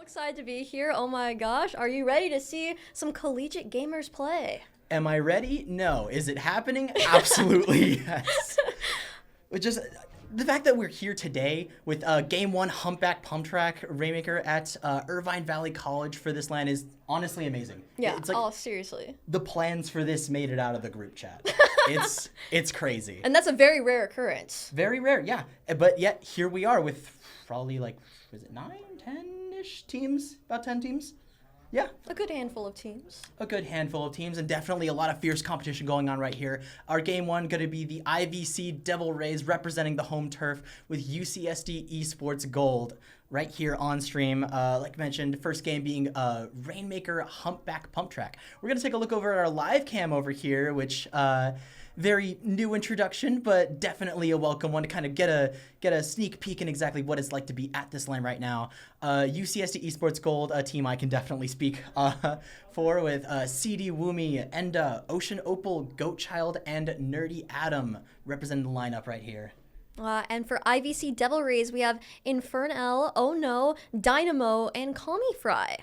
Excited to be here. Oh my gosh. Are you ready to see some collegiate gamers play? Am I ready? No. Is it happening? Absolutely yes. But just the fact that we're here today with Game 1 Humpback Pump Track Rainmaker at Irvine Valley College for this LAN is honestly amazing. Yeah, it's like seriously. the plans for this made it out of the group chat. It's crazy. And that's a very rare occurrence. Very rare, yeah. But yet here we are with probably like, was it 9, 10-ish teams? About 10 teams? Yeah. A good handful of teams. A good handful of teams, and definitely a lot of fierce competition going on right here. Our game one going to be the IVC Devil Rays representing the home turf with UCSD Esports Gold right here on stream. Like mentioned, first game being Rainmaker Humpback Pump Track. We're going to take a look over at our live cam over here, which very new introduction, but definitely a welcome one to kind of get a sneak peek in exactly what it's like to be at this LAN right now. UCSD Esports Gold, a team I can definitely speak for, with CD Woomy, Enda, Ocean Opal, Goatchild, and Nerdy Adam representing the lineup right here. And for IVC Devil Rays, we have Infernal, Oh No, Dynamo, and Call Me Fry.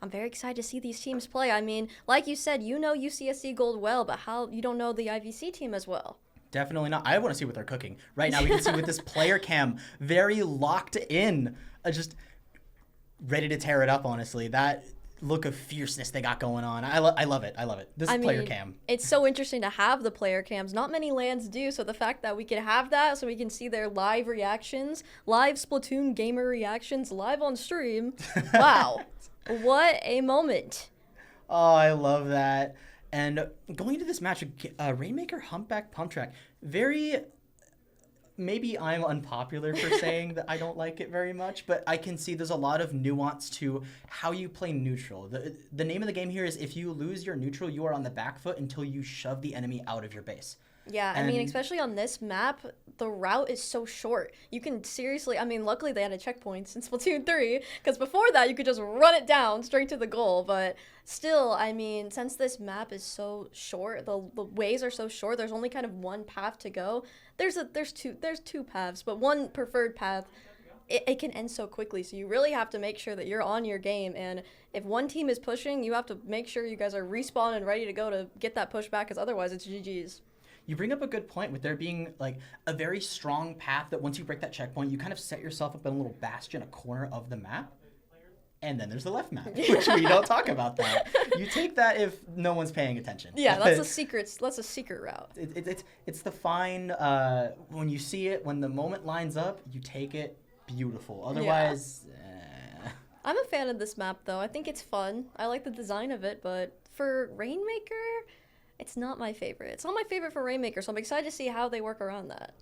I'm very excited to see these teams play. I mean, like you said, you know UCSD Gold well, but how you don't know the IVC team as well? Definitely not. I want to see what they're cooking. Right now, we can see with this player cam, very locked in, just ready to tear it up, honestly. That look of fierceness they got going on. I love it. I love it. This is player cam. It's so interesting to have the player cams. Not many LANs do, so the fact that we can have that so we can see their live reactions, live Splatoon gamer reactions, live on stream. Wow. What a moment. Oh, I love that. And going into this match, Rainmaker Humpback Pump Track, maybe I'm unpopular for saying that I don't like it very much, but I can see there's a lot of nuance to how you play neutral. The name of the game here is if you lose your neutral, you are on the back foot until you shove the enemy out of your base. Yeah, I mean, especially on this map, the route is so short. You can seriously, I mean, luckily they had a checkpoints in Splatoon 3, because before that you could just run it down straight to the goal, but still, I mean, since this map is so short, the ways are so short, there's only kind of one path to go. There's two paths, but one preferred path, it can end so quickly, so you really have to make sure that you're on your game, and if one team is pushing, you have to make sure you guys are respawned and ready to go to get that push back, because otherwise it's GG's. You bring up a good point with there being like a very strong path that once you break that checkpoint, you kind of set yourself up in a little bastion, a corner of the map. And then there's the left map, which we don't talk about that. You take that if no one's paying attention. Yeah, that's a secret route. It's the fine, when you see it, when the moment lines up, you take it beautiful. Otherwise, I'm a fan of this map, though. I think it's fun. I like the design of it, but for Rainmaker, it's not my favorite. It's not my favorite for Rainmaker, so I'm excited to see how they work around that.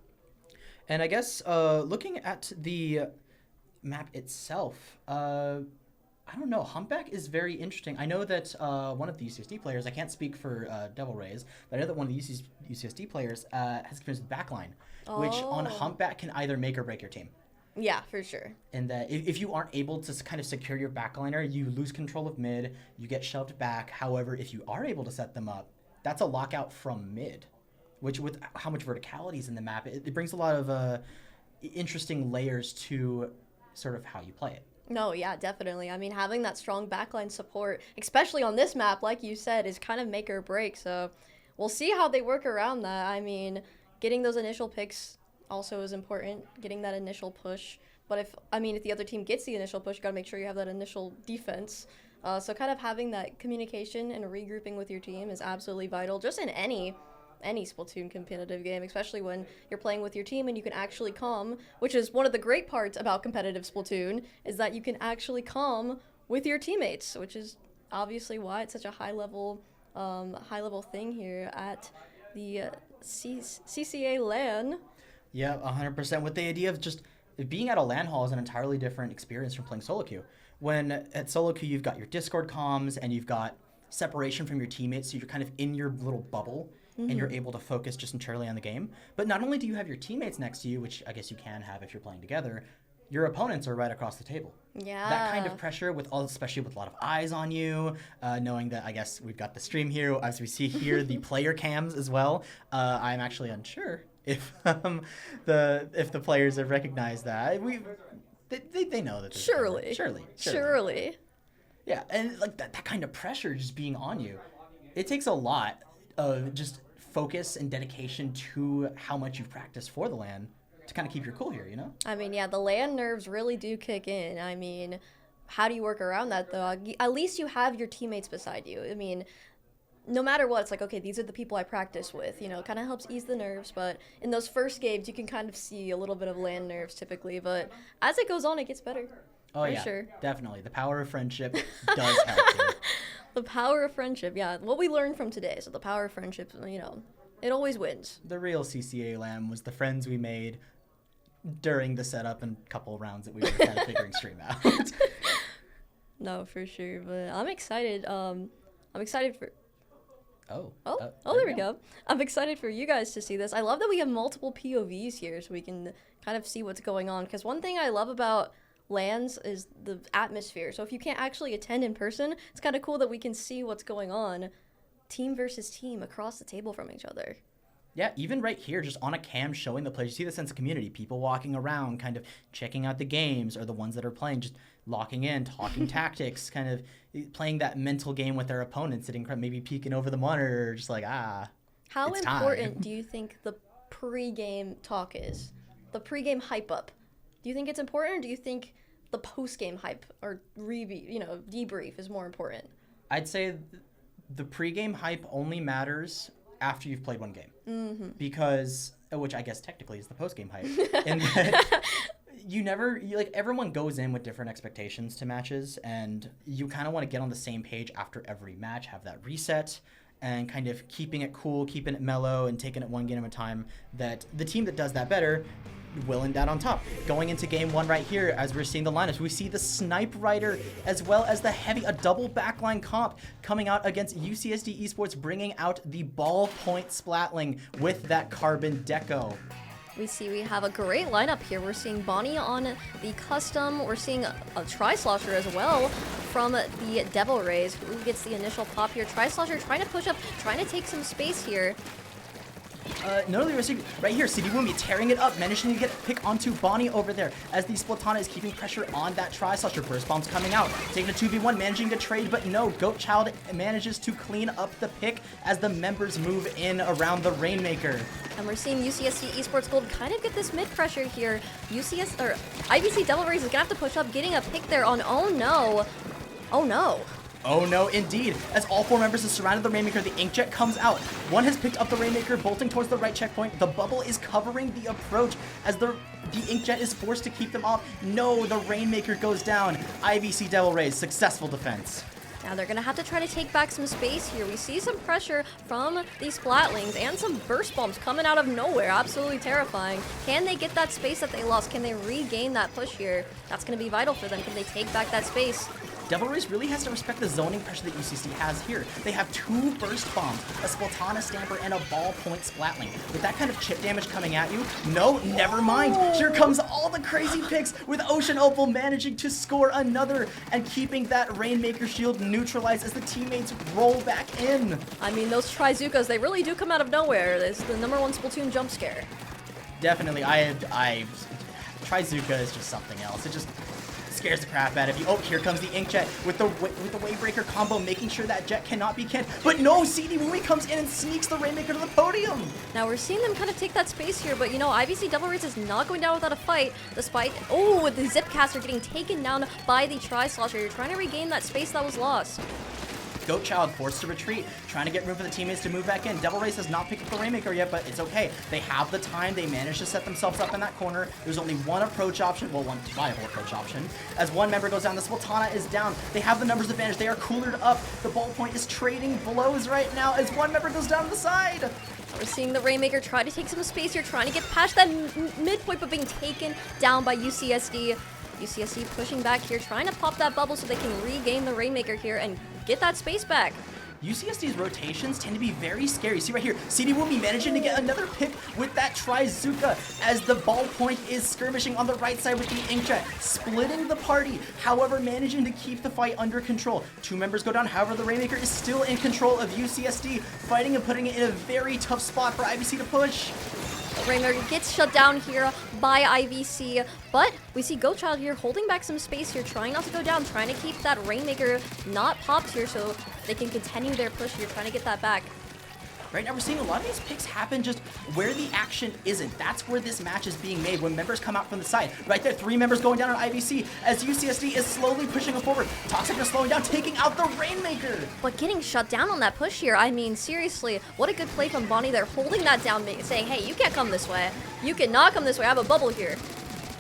And I guess looking at the map itself, I don't know. Humpback is very interesting. I know that one of the UCSD players, I can't speak for Devil Rays, but I know that one of the UCSD players has experience with backline, which on Humpback can either make or break your team. Yeah, for sure. And that if you aren't able to kind of secure your backliner, you lose control of mid, you get shoved back. However, if you are able to set them up, that's a lockout from mid, which with how much verticality is in the map, it brings a lot of interesting layers to sort of how you play it. No, yeah, definitely. I mean, having that strong backline support, especially on this map, like you said, is kind of make or break. So we'll see how they work around that. I mean, getting those initial picks also is important, getting that initial push. But if the other team gets the initial push, you got to make sure you have that initial defense. So kind of having that communication and regrouping with your team is absolutely vital, just in any Splatoon competitive game, especially when you're playing with your team and you can actually come, which is one of the great parts about competitive Splatoon, is that you can actually come with your teammates, which is obviously why it's such a high level thing here at the CCA LAN. Yeah, 100%. With the idea of just being at a LAN hall is an entirely different experience from playing solo queue. When at solo queue, you've got your Discord comms and you've got separation from your teammates, so you're kind of in your little bubble and you're able to focus just entirely on the game. But not only do you have your teammates next to you, which I guess you can have if you're playing together, your opponents are right across the table. Yeah. That kind of pressure, especially with a lot of eyes on you, knowing that I guess we've got the stream here, as we see here, the player cams as well. I'm actually unsure if the players have recognized that. They know that. Surely. Yeah, and like that kind of pressure just being on you, it takes a lot of just focus and dedication to how much you've practiced for the LAN to kind of keep your cool here, you know? I mean, yeah, the LAN nerves really do kick in. I mean, how do you work around that, though? At least you have your teammates beside you. I mean, no matter what, it's like, okay, these are the people I practice with, you know, kind of helps ease the nerves. But in those first games, you can kind of see a little bit of LAN nerves typically. But as it goes on, it gets better. Oh, yeah, sure. Definitely. The power of friendship does help you. The power of friendship, yeah. What we learned from today. So the power of friendship, you know, it always wins. The real CCA LAN was the friends we made during the setup and couple rounds that we were kind of figuring stream out. No, for sure. But I'm excited. I'm excited for... there we go. I'm excited for you guys to see this. I love that we have multiple POVs here so we can kind of see what's going on. Because one thing I love about LANs is the atmosphere. So if you can't actually attend in person, it's kind of cool that we can see what's going on team versus team across the table from each other. Yeah, even right here, just on a cam showing the players, you see the sense of community. People walking around, kind of checking out the games, or the ones that are playing, just locking in, talking tactics, kind of playing that mental game with their opponents, sitting maybe peeking over the monitor, just like, How important do you think the pre-game talk is? The pre-game hype up? Do you think it's important, or do you think the post-game hype or debrief is more important? I'd say the pre-game hype only matters after you've played one game. Mm-hmm. Because, which I guess technically is the post-game hype. And everyone goes in with different expectations to matches, and you kind of want to get on the same page after every match, have that reset, and kind of keeping it cool, keeping it mellow, and taking it one game at a time. That the team that does that better will end out on top. Going into game one right here, as we're seeing the lineups, we see the Snipe Rider as well as the a double backline comp coming out against UCSD Esports, bringing out the ballpoint Splatling with that carbon deco. We have a great lineup here. We're seeing Bonnie on the custom. We're seeing a Tri-Slosher as well from the Devil Rays, who gets the initial pop here. Tri-Slosher trying to push up, trying to take some space here. Not only right here, CD Woomy tearing it up, managing to get a pick onto Bonnie over there as the Splatana is keeping pressure on that Tri-Slosher. Burst bombs coming out, taking a 2v1, managing to trade, but no, Goatchild manages to clean up the pick as the members move in around the Rainmaker. And we're seeing UCSD Esports Gold kind of get this mid pressure here. IVC Devil Rays is gonna have to push up, getting a pick there on Oh no. Oh no, indeed. As all four members have surrounded the Rainmaker, the Inkjet comes out. One has picked up the Rainmaker, bolting towards the right checkpoint. The bubble is covering the approach as the Inkjet is forced to keep them off. No, the Rainmaker goes down. IVC Devil Rays, successful defense. Now they're going to have to try to take back some space here. We see some pressure from these Splatlings and some burst bombs coming out of nowhere. Absolutely terrifying. Can they get that space that they lost? Can they regain that push here? That's going to be vital for them. Can they take back that space? Devil Rays really has to respect the zoning pressure that UCSD has here. They have 2 burst bombs, a Splatana Stamper, and a ballpoint Splatling. With that kind of chip damage coming at you, no, never mind. Here comes all the crazy picks with Ocean Opal managing to score another and keeping that Rainmaker shield neutralized as the teammates roll back in. I mean, those Trizukas, they really do come out of nowhere. It's the #1 Splatoon jump scare. Definitely. Trizuka is just something else. It just scares the crap out of you. Oh, here comes the Inkjet with the Wavebreaker combo, making sure that Jet cannot be canned. But no, CD Woomy comes in and sneaks the Rainmaker to the podium. Now we're seeing them kind of take that space here, but you know, IVC Devil Rays is not going down without a fight, despite, with the Zipcaster getting taken down by the Tri-Slosher. You're trying to regain that space that was lost. Goatchild forced to retreat, trying to get room for the teammates to move back in. Devil Rays has not picked up the Rainmaker yet, but it's okay. They have the time. They managed to set themselves up in that corner. There's only one approach option, well, one viable approach option. As one member goes down, the Splatana is down. They have the numbers advantage. They are coolered up. The ballpoint is trading blows right now as one member goes down to the side. We're seeing the Rainmaker try to take some space here, trying to get past that midpoint, but being taken down by UCSD. UCSD pushing back here, trying to pop that bubble so they can regain the Rainmaker here and get that space back. UCSD's rotations tend to be very scary. See right here, CD Woomy managing to get another pick with that Trizuka as the ballpoint is skirmishing on the right side with the Inkjet, splitting the party, however managing to keep the fight under control. 2 members go down, however the Rainmaker is still in control of UCSD, fighting and putting it in a very tough spot for IVC to push. Rainmaker gets shut down here by IVC, but we see GoChild here holding back some space here, trying not to go down, trying to keep that Rainmaker not popped here so they can continue their push here, trying to get that back. Right now, we're seeing a lot of these picks happen just where the action isn't. That's where this match is being made, when members come out from the side. Right there, 3 members going down on IVC as UCSD is slowly pushing them forward. Toxic is slowing down, taking out the Rainmaker. But getting shut down on that push here, I mean, seriously, what a good play from Bonnie there, holding that down, saying, hey, you can't come this way. You cannot come this way. I have a bubble here.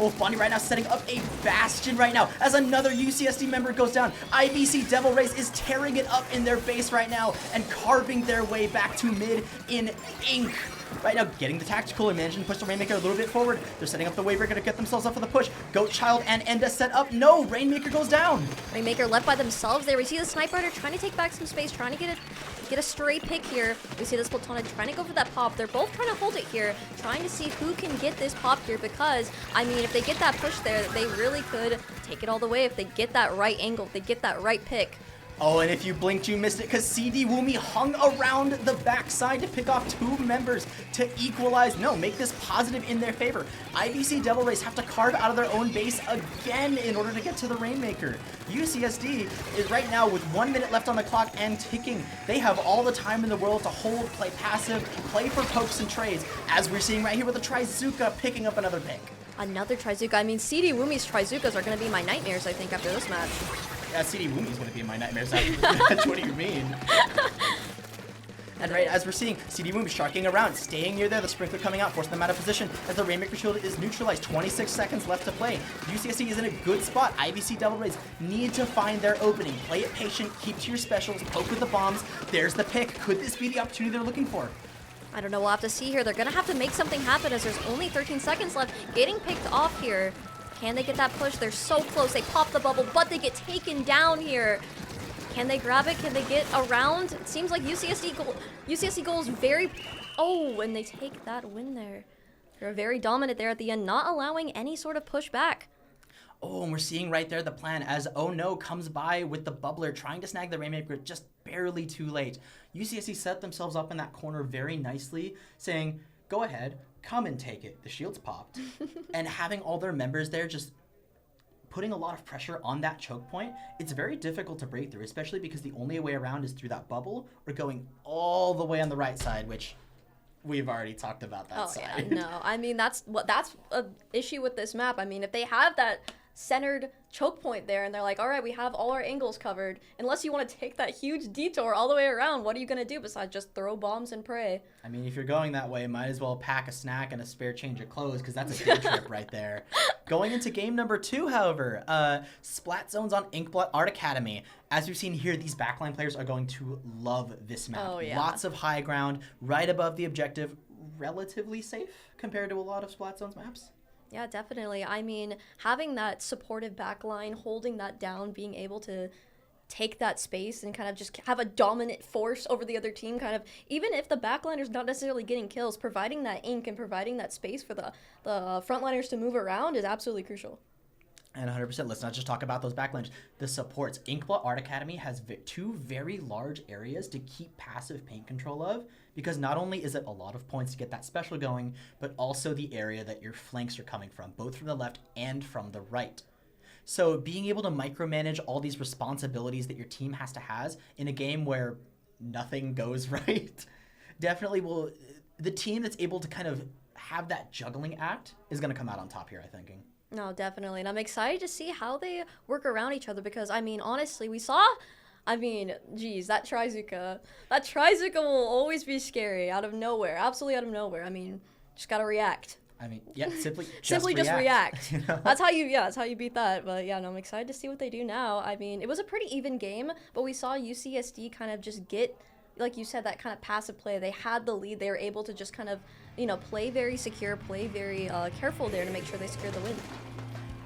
Oh, Bonnie right now setting up a bastion right now as another UCSD member goes down. IVC Devil Rays is tearing it up in their base right now and carving their way back to mid in ink. Right now, getting the tactical and managing to push the Rainmaker a little bit forward. They're setting up the wave breaker to get themselves up for the push. GoChild and Enda set up. No, Rainmaker goes down. Rainmaker left by themselves there. We see the Sniper Rider trying to take back some space, trying to get a stray pick here. We see this Platonic trying to go for that pop. They're both trying to hold it here, trying to see who can get this pop here because, I mean, if they get that push there, they really could take it all the way if they get that right angle, if they get that right pick. Oh, and if you blinked, you missed it because CD Woomy hung around the backside to pick off 2 members to equalize. No, make this positive in their favor. IVC Devil Rays have to carve out of their own base again in order to get to the Rainmaker. UCSD is right now with 1 minute left on the clock and ticking. They have all the time in the world to hold, play passive, play for pokes and trades, as we're seeing right here with the Trizuka picking up another pick. Another Trizuka. I mean, CD Woomy's Trizukas are going to be my nightmares, I think, after this match. Yeah, CD Woomy's going to be in my nightmares after this match. What do you mean? And right as we're seeing, CD Woomy sharking around, staying near there, the Sprinkler coming out, forcing them out of position as the Rainmaker shield is neutralized. 26 seconds left to play. UCSD is in a good spot. IVC Devil Rays need to find their opening. Play it patient, keep to your specials, poke with the bombs. There's the pick. Could this be the opportunity they're looking for? I don't know, we'll have to see here. They're going to have to make something happen as there's only 13 seconds left. Getting picked off here. Can they get that push? They're so close. They pop the bubble, but they get taken down here. Can they grab it? Can they get around? It seems like UCSD goal is very... Oh, and they take that win there. They're very dominant there at the end, not allowing any sort of push back. Oh, and we're seeing right there the plan as Oh No comes by with the bubbler, trying to snag the Rainmaker just barely too late. UCSD set themselves up in that corner very nicely, saying, go ahead, come and take it. The shield's popped. And having all their members there just putting a lot of pressure on that choke point, it's very difficult to break through, especially because the only way around is through that bubble or going all the way on the right side, which we've already talked about that side. Yeah, no. I mean, that's an issue with this map. I mean, if they have that centered choke point there and they're like, all right, we have all our angles covered, unless you want to take that huge detour all the way around, what are you going to do besides just throw bombs and pray? I mean, if you're going that way, might as well pack a snack and a spare change of clothes, because that's a day trip right there. Going into game number 2, however, Splat Zones on Inkblot Art Academy. As we've seen here, these backline players are going to love this map. Oh, yeah. Lots of high ground, right above the objective, relatively safe compared to a lot of Splat Zones maps. Yeah, definitely. I mean, having that supportive backline, holding that down, being able to take that space and kind of just have a dominant force over the other team, kind of, even if the backliner's not necessarily getting kills, providing that ink and providing that space for the frontliners to move around is absolutely crucial. And 100%, let's not just talk about those backlines. The supports. Inkblot Art Academy has 2 very large areas to keep passive paint control of, because not only is it a lot of points to get that special going, but also the area that your flanks are coming from, both from the left and from the right. So being able to micromanage all these responsibilities that your team has to have in a game where nothing goes right, definitely will... The team that's able to kind of have that juggling act is going to come out on top here, I'm thinking. No, definitely. And I'm excited to see how they work around each other because, I mean, honestly, we saw... I mean, geez, that Trizuka will always be scary out of nowhere. Absolutely out of nowhere. I mean, just got to react. I mean, yeah, simply just react. You know? That's how you beat that. But yeah, no, I'm excited to see what they do now. I mean, it was a pretty even game, but we saw UCSD kind of just get, like you said, that kind of passive play. They had the lead. They were able to just kind of, play very secure, play very careful there to make sure they secure the win.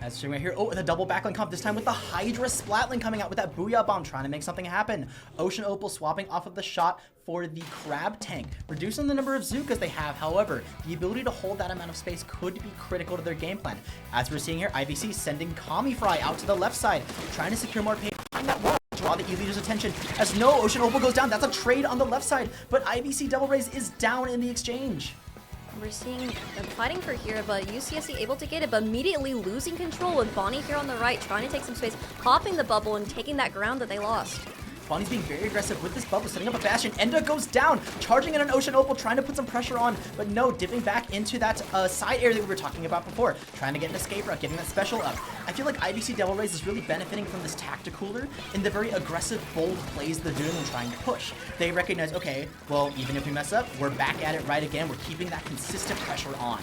That's right here. Oh, the double backline comp, this time with the Hydra Splatling coming out with that Booyah Bomb, trying to make something happen. Ocean Opal swapping off of the shot for the Crab Tank, reducing the number of Zookas they have. However, the ability to hold that amount of space could be critical to their game plan. As we're seeing here, IVC sending Kamifry out to the left side, trying to secure more paint behind that wall. Draw the E-Leader's attention. As no, Ocean Opal goes down. That's a trade on the left side, but IVC Devil Rays is down in the exchange. We're seeing them fighting for here, but UCSD able to get it, but immediately losing control with Bonnie here on the right, trying to take some space, popping the bubble and taking that ground that they lost. Bonnie's being very aggressive with this bubble, setting up a bastion. Enda goes down, charging in an Ocean Opal, trying to put some pressure on, but no, dipping back into that side area that we were talking about before, trying to get an escape route, getting that special up. I feel like IVC Devil Rays is really benefiting from this tacticooler in the very aggressive, bold plays they're doing and trying to push. They recognize, okay, well, even if we mess up, we're back at it right again. We're keeping that consistent pressure on.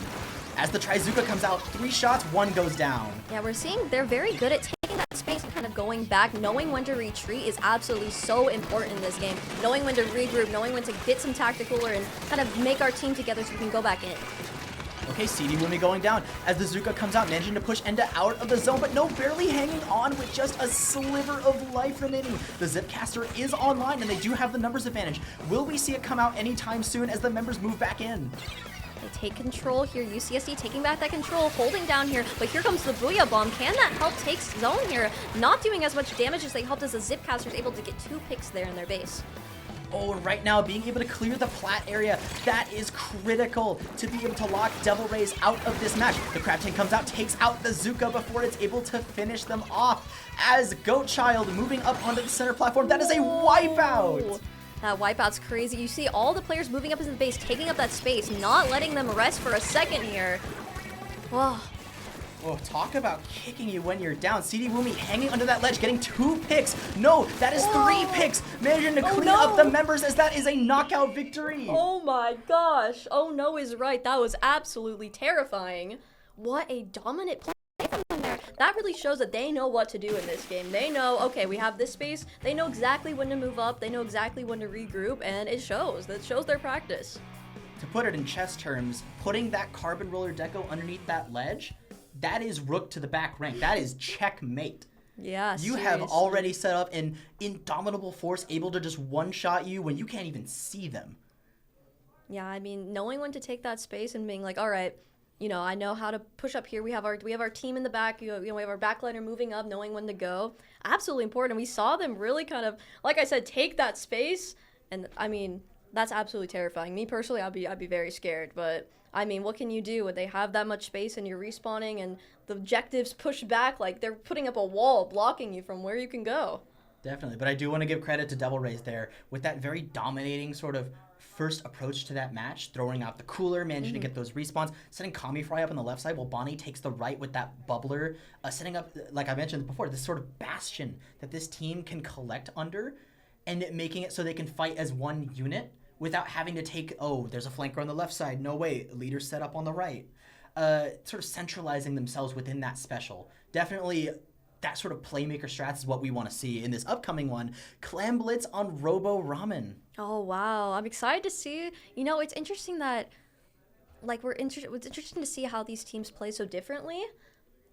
As the Trizuka comes out, 3 shots, 1 goes down. Yeah, we're seeing they're very good at taking that space and kind of going back. Knowing when to retreat is absolutely so important in this game. Knowing when to regroup, knowing when to get some tacticooler and kind of make our team together so we can go back in. Okay, CD Wumi going down as the Zuka comes out, managing to push Enda out of the zone, but no, barely hanging on with just a sliver of life remaining. The Zipcaster is online, and they do have the numbers advantage. Will we see it come out anytime soon as the members move back in? They take control here. UCSD taking back that control, holding down here. But here comes the Booyah Bomb. Can that help take zone here? Not doing as much damage as they helped as the Zipcaster is able to get 2 picks there in their base. Oh, and right now, being able to clear the plat area, that is critical to be able to lock Devil Rays out of this match. The Crab Tank comes out, takes out the Zuka before it's able to finish them off. As Goatchild moving up onto the center platform, that is a wipeout! That wipeout's crazy. You see all the players moving up into the base, taking up that space, not letting them rest for a second here. Whoa. Oh, talk about kicking you when you're down. CD Wumi hanging under that ledge, getting 2 picks. No, that is 3 picks. Managing to clean up the members as that is a knockout victory. Oh my gosh. Oh no is right. That was absolutely terrifying. What a dominant play from them there. That really shows that they know what to do in this game. They know, okay, we have this space. They know exactly when to move up. They know exactly when to regroup, and it shows. That shows their practice. To put it in chess terms, putting that Carbon Roller Deco underneath that ledge, that is rook to the back rank. That is checkmate. Yeah, You have already set up an indomitable force able to just one-shot you when you can't even see them. Yeah, I mean, knowing when to take that space and being like, all right, you know, I know how to push up here. We have our team in the back. You know, we have our backliner moving up, knowing when to go. Absolutely important. We saw them really kind of, like I said, take that space. And I mean, that's absolutely terrifying. Me personally, I'd be very scared. But I mean, what can you do when they have that much space and you're respawning and the objectives push back? Like they're putting up a wall blocking you from where you can go. Definitely, but I do want to give credit to Devil Rays there with that very dominating sort of first approach to that match, throwing out the cooler, managing to get those respawns, setting Kami Fry up on the left side while Bonnie takes the right with that bubbler, setting up, like I mentioned before, this sort of bastion that this team can collect under and making it so they can fight as one unit without having to take, oh, there's a flanker on the left side, no way, leader set up on the right. Sort of centralizing themselves within that special. Definitely that sort of playmaker strats is what we want to see in this upcoming one. Clam Blitz on Robo ROM-en. Oh, wow. I'm excited to see. You know, it's interesting that, like, it's interesting to see how these teams play so differently.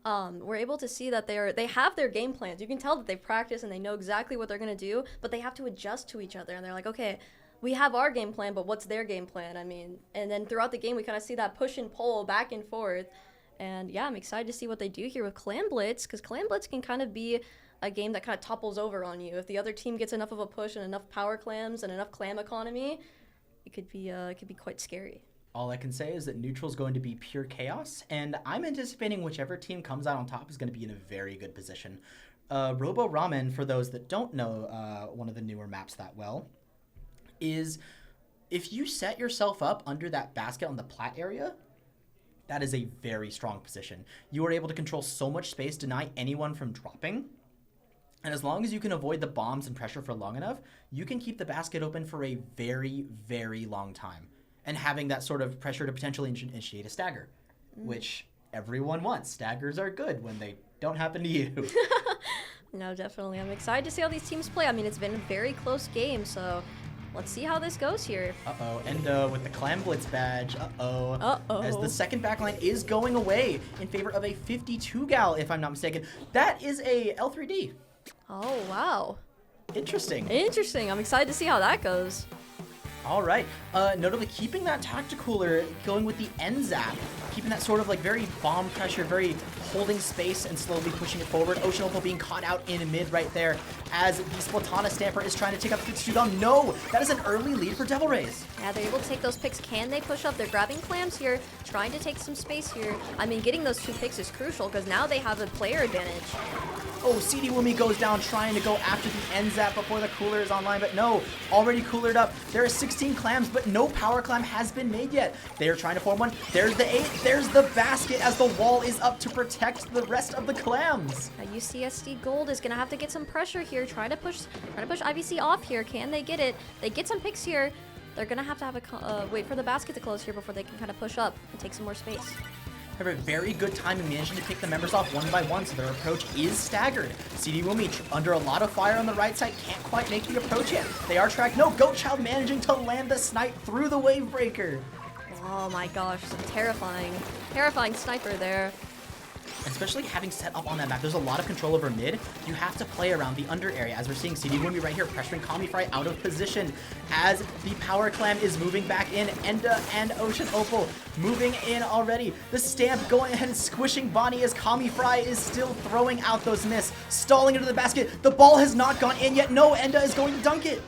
We're able to see that they have their game plans. You can tell that they practice and they know exactly what they're going to do, but they have to adjust to each other. And they're like, okay, we have our game plan, but what's their game plan? I mean, and then throughout the game, we kind of see that push and pull back and forth. And yeah, I'm excited to see what they do here with Clam Blitz, because Clam Blitz can kind of be a game that kind of topples over on you. If the other team gets enough of a push and enough power clams and enough clam economy, it could be quite scary. All I can say is that neutral is going to be pure chaos, and I'm anticipating whichever team comes out on top is going to be in a very good position. Robo ROM-en, for those that don't know one of the newer maps that well, is if you set yourself up under that basket on the plat area, that is a very strong position. You are able to control so much space, deny anyone from dropping. And as long as you can avoid the bombs and pressure for long enough, you can keep the basket open for a very, very long time. And having that sort of pressure to potentially initiate a stagger, which everyone wants. Staggers are good when they don't happen to you. No, definitely. I'm excited to see how these teams play. I mean, it's been a very close game, so let's see how this goes here. Uh-oh, and with the Clam Blitz badge, Uh-oh. As the second backline is going away in favor of a 52 gal, if I'm not mistaken. That is a L3D. Oh, wow. Interesting. Interesting. I'm excited to see how that goes. All right. Notably keeping that tacticooler, going with the end zap, keeping that sort of like very bomb pressure, very holding space and slowly pushing it forward. Ocean Opal being caught out in mid right there as the Splatana Stamper is trying to take up the Studon. No, that is an early lead for Devil Rays. Yeah, they're able to take those picks. Can they push up? They're grabbing clams here, trying to take some space here. I mean, getting those 2 picks is crucial because now they have a player advantage. Oh, CD Wumi goes down trying to go after the end zap before the cooler is online, but no, already coolered up. There are 16 clams, but no power clam has been made yet. They are trying to form one. There's the 8. There's the basket as the wall is up to protect the rest of the clams. UCSD Gold is gonna have to get some pressure here. Trying to push IVC off here. Can they get it? They get some picks here. They're gonna have to wait for the basket to close here before they can kind of push up and take some more space. Have a very good time in managing to pick the members off one by one, so their approach is staggered. CD Wumi under a lot of fire on the right side, can't quite make the approach yet. They are tracked. No, Goatchild managing to land the snipe through the wave breaker. Oh my gosh, terrifying sniper there. Especially having set up on that map, there's a lot of control over mid. You have to play around the under area, as we're seeing CD Wumi right here pressuring Kamifry out of position as the power clam is moving back in. Enda and Ocean Opal moving in already. The stamp going ahead and squishing Bonnie as Kamifry is still throwing out those myths, stalling into the basket. The ball has not gone in yet. No, Enda is going to dunk it.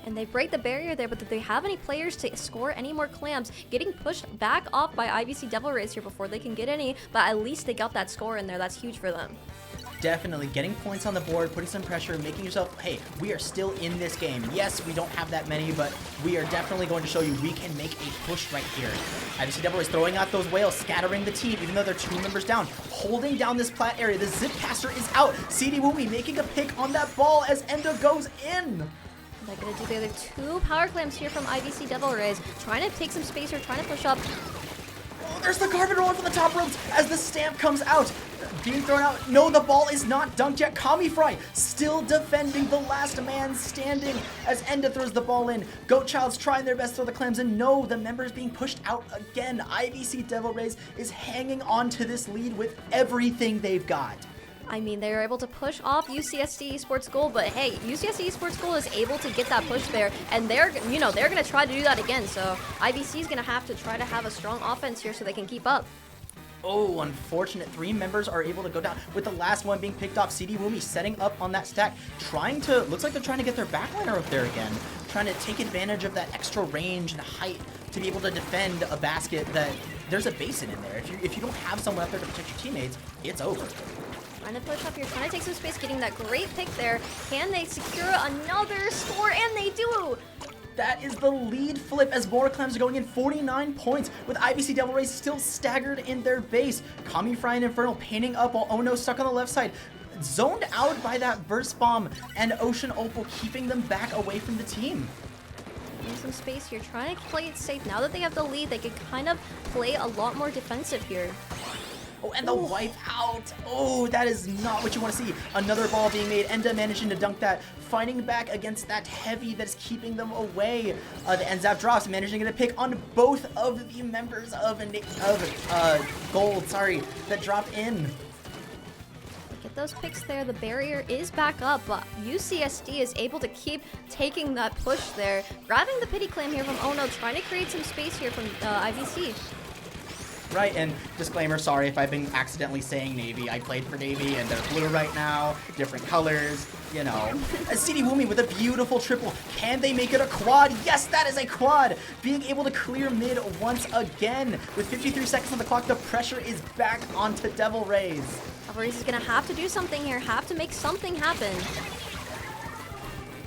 And they break the barrier there, but do they have any players to score any more clams? Getting pushed back off by IVC Devil Rays here before they can get any, but at least they got that score in there. That's huge for them. Definitely getting points on the board, putting some pressure, making yourself, hey, we are still in this game. Yes, we don't have that many, but we are definitely going to show you we can make a push right here. IVC Devil Rays throwing out those whales, scattering the team, even though they're 2 members down, holding down this plat area. The Zipcaster is out. CD Wumi making a pick on that ball as Endo goes in. They're gonna do the other 2 power clams here from IVC Devil Rays, trying to take some space here, trying to push up. Oh, there's the carpet rolling from the top ropes as the stamp comes out. Being thrown out. No, the ball is not dunked yet. Kamifry still defending, the last man standing as Enda throws the ball in. Goatchild's trying their best to throw the clams in. No, the members being pushed out again. IVC Devil Rays is hanging on to this lead with everything they've got. I mean, they were able to push off UCSD Esports Gold, but hey, UCSD Esports Gold is able to get that push there, and they're going to try to do that again, so IVC is going to have to try to have a strong offense here so they can keep up. Oh, unfortunate. 3 members are able to go down with the last one being picked off. CD Wumi setting up on that stack, looks like they're trying to get their backliner up there again, trying to take advantage of that extra range and height to be able to defend a basket that there's a basin in there. If you don't have someone up there to protect your teammates, it's over. Trying to push up here, trying to take some space, getting that great pick there. Can they secure another score? And they do! That is the lead flip as more clams are going in. 49 points with IVC Devil Rays still staggered in their base. Kamifry and Infernal painting up while Ono stuck on the left side. Zoned out by that burst bomb and Ocean Opal keeping them back away from the team. Getting some space here, trying to play it safe. Now that they have the lead, they can kind of play a lot more defensive here. Oh, and the wipe out. Oh, that is not what you want to see. Another ball being made. Enda managing to dunk that. Fighting back against that heavy that is keeping them away. The Enzap drops, managing to get a pick on both of the members of Gold, that drop in. Get those picks there. The barrier is back up, but UCSD is able to keep taking that push there. Grabbing the pity clam here from Ono, trying to create some space here from IVC. Right, and disclaimer, sorry if I've been accidentally saying Navy. I played for Navy, and they're blue right now, different colors, you know. CD Wumi with a beautiful triple. Can they make it a quad? Yes, that is a quad! Being able to clear mid once again. With 53 seconds on the clock, the pressure is back onto Devil Rays. Devil Rays is going to have to do something here, have to make something happen.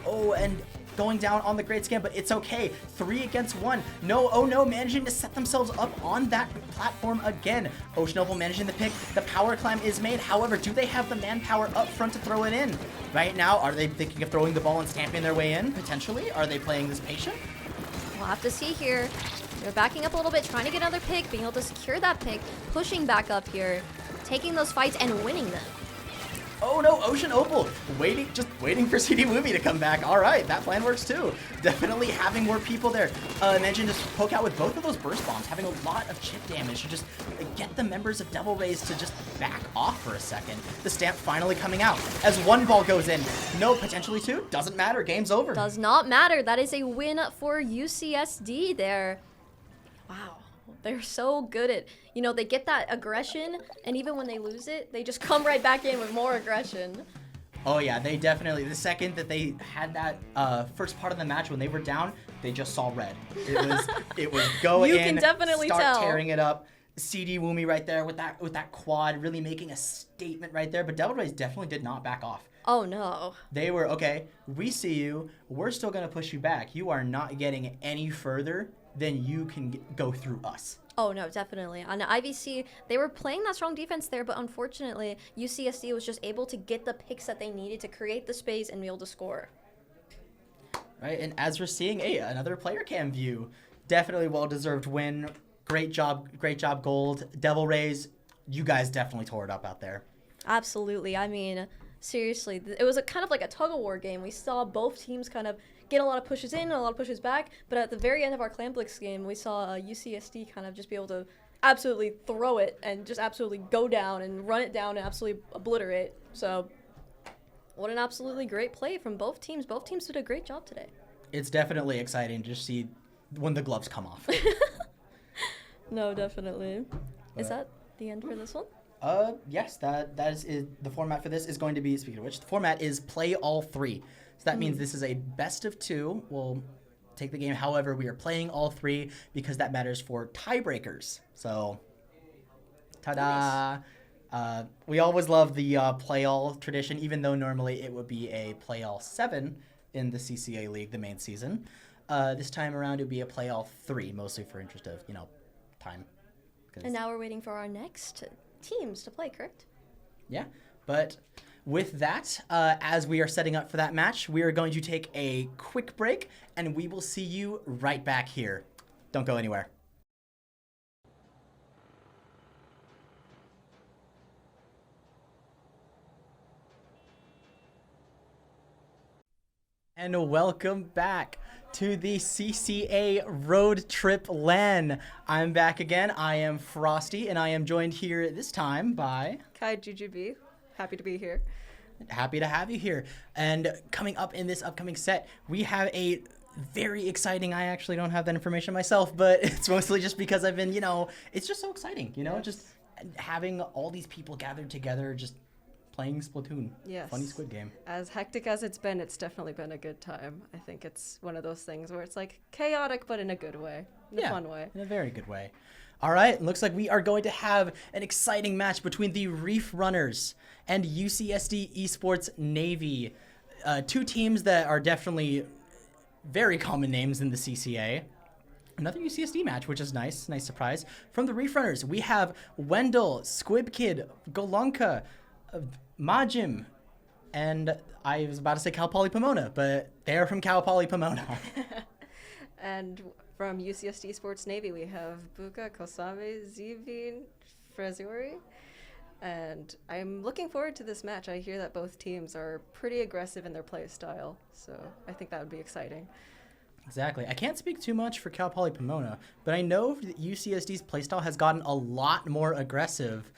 Oh, and going down on the great scan, but it's okay. 3 against 1. No, oh no, managing to set themselves up on that platform again. Ocean Opal managing the pick. The power climb is made. However, do they have the manpower up front to throw it in? Right now, are they thinking of throwing the ball and stamping their way in, potentially? Are they playing this patient? We'll have to see here. They're backing up a little bit, trying to get another pick, being able to secure that pick, pushing back up here, taking those fights and winning them. Oh no, Ocean Opal, just waiting for CD Wumi to come back. All right, that plan works too. Definitely having more people there. Imagine just poke out with both of those burst bombs, having a lot of chip damage to just get the members of Devil Rays to just back off for a second. The stamp finally coming out as 1 ball goes in. No, potentially 2, doesn't matter, game's over. Does not matter, that is a win for UCSD there. Wow. They're so good at, they get that aggression, and even when they lose it, they just come right back in with more aggression. Oh yeah, they definitely, the second that they had that first part of the match when they were down, they just saw red. It was go You in, can definitely start tell. tearing it up. CD Woomy right there with that quad, really making a statement right there. But Devil Rays definitely did not back off. Oh no. They were, okay, we see you. We're still going to push you back. You are not getting any further than you can go through us. Oh no, definitely. On IVC, they were playing that strong defense there, but unfortunately, UCSD was just able to get the picks that they needed to create the space and be able to score. Right, and as we're seeing, hey, another player cam view. Definitely well-deserved win. Great job, Gold. Devil Rays, you guys definitely tore it up out there. Absolutely. I mean, seriously, it was kind of like a tug-of-war game. We saw both teams kind of get a lot of pushes in and a lot of pushes back, but at the very end of our Clamblix game, we saw UCSD kind of just be able to absolutely throw it and just absolutely go down and run it down and absolutely obliterate. So what an absolutely great play from both teams. Both teams did a great job today. It's definitely exciting to just see when the gloves come off. No, definitely. Is that the end for this one? Yes, that is the format for this is going to be, speaking of which, the format is play all three. So that means this is a best of two. We'll take the game. However, we are playing all three because that matters for tiebreakers. So, ta-da! Nice. We always love the play all tradition, even though normally it would be a play all 7 in the CCA League, the main season. This time around, it would be a play all 3, mostly for interest of, time. And now we're waiting for our next teams to play, correct? Yeah, but with that, as we are setting up for that match, we are going to take a quick break, and we will see you right back here. Don't go anywhere. And welcome back to the CCA Road Trip LAN. I'm back again. I am Frosty, and I am joined here this time by Kai GGB. Happy to be here. Happy to have you here. And coming up in this upcoming set, we have a very exciting, I actually don't have that information myself, but it's mostly just because I've been, it's just so exciting, Yes. just having all these people gathered together, just playing Splatoon. Yes. Funny Squid Game. As hectic as it's definitely been a good time. I think it's one of those things where it's like chaotic, but in a good way, in a fun way. In a very good way. All right, looks like we are going to have an exciting match between the Reef Runners and UCSD Esports Navy. Two teams that are definitely very common names in the CCA. Another UCSD match, which is nice surprise. From the Reef Runners, we have Wendell, Squib Kid, Golonka, Majim, and I was about to say Cal Poly Pomona, but they're from Cal Poly Pomona. And from UCSD Sports Navy, we have Buka, Kosame, Zivin, Frezuri. And I'm looking forward to this match. I hear that both teams are pretty aggressive in their play style, so I think that would be exciting. Exactly. I can't speak too much for Cal Poly Pomona, but I know that UCSD's playstyle has gotten a lot more aggressive,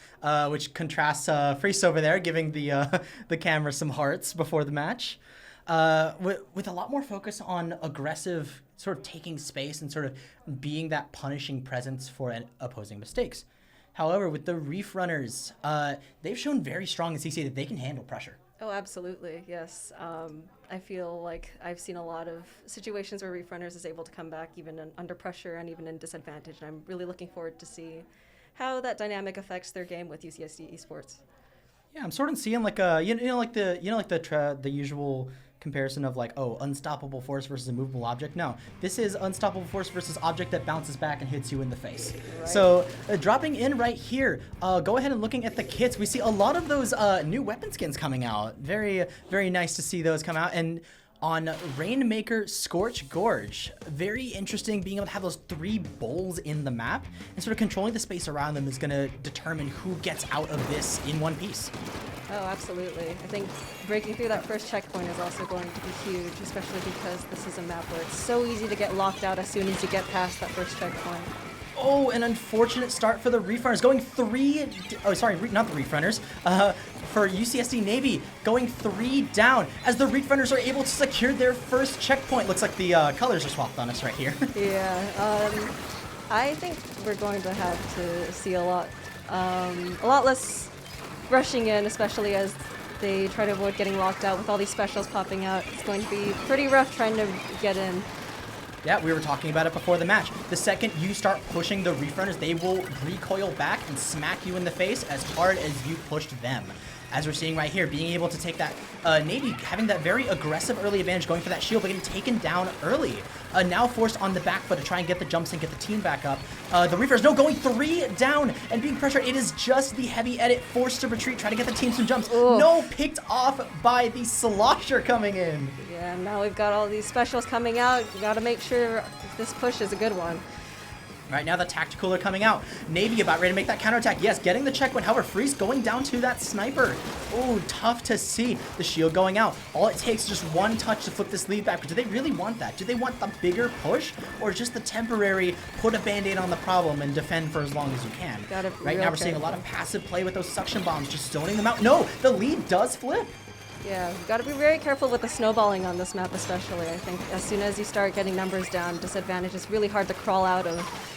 which contrasts Freese over there giving the camera some hearts before the match, with a lot more focus on aggressive, sort of taking space and sort of being that punishing presence for opposing mistakes. However, with the Reef Runners, they've shown very strong in CCA that they can handle pressure. Oh, absolutely, yes. I feel like I've seen a lot of situations where Reef Runners is able to come back even under pressure and even in disadvantage. And I'm really looking forward to see how that dynamic affects their game with UCSD Esports. Yeah, I'm sort of seeing like the usual comparison of like, oh, unstoppable force versus a movable object. No, this is unstoppable force versus object that bounces back and hits you in the face. Right. So dropping in right here, go ahead and looking at the kits, we see a lot of those new weapon skins coming out. Very, very nice to see those come out. And on Rainmaker Scorch Gorge, very interesting being able to have those 3 bowls in the map and sort of controlling the space around them is going to determine who gets out of this in one piece. Oh, absolutely. I think breaking through that first checkpoint is also going to be huge, especially because this is a map where it's so easy to get locked out as soon as you get past that first checkpoint. Oh, an unfortunate start for the Reef Runners, going 3... Oh, sorry, not the Reef Runners. For UCSD Navy, going 3 down as the Reef Runners are able to secure their first checkpoint. Looks like the colors are swapped on us right here. Yeah, I think we're going to have to see a lot less rushing in, especially as they try to avoid getting locked out with all these specials popping out. It's going to be pretty rough trying to get in. Yeah, we were talking about it before the match. The second you start pushing the Reef runners, they will recoil back and smack you in the face as hard as you pushed them. As we're seeing right here, being able to take that, Navy having that very aggressive early advantage, going for that shield, but getting taken down early. Now forced on the back foot to try and get the jumps and get the team back up. The Reefers, no, going 3 down and being pressured. It is just the heavy edit, forced to retreat, try to get the team some jumps. Ooh. No, picked off by the Slosher coming in. Yeah, now we've got all these specials coming out. We got to make sure this push is a good one. Right now, the Tactical are coming out. Navy about ready to make that counterattack. Yes, getting the checkpoint. However, Freeze going down to that sniper. Oh, tough to see. The shield going out. All it takes is just one touch to flip this lead back. But do they really want that? Do they want the bigger push? Or just the temporary put a band-aid on the problem and defend for as long as you can? Right now, we're seeing a lot of passive play with those suction bombs, just zoning them out. No, the lead does flip. Yeah, we've got to be very careful with the snowballing on this map especially. I think as soon as you start getting numbers down, disadvantage is really hard to crawl out of.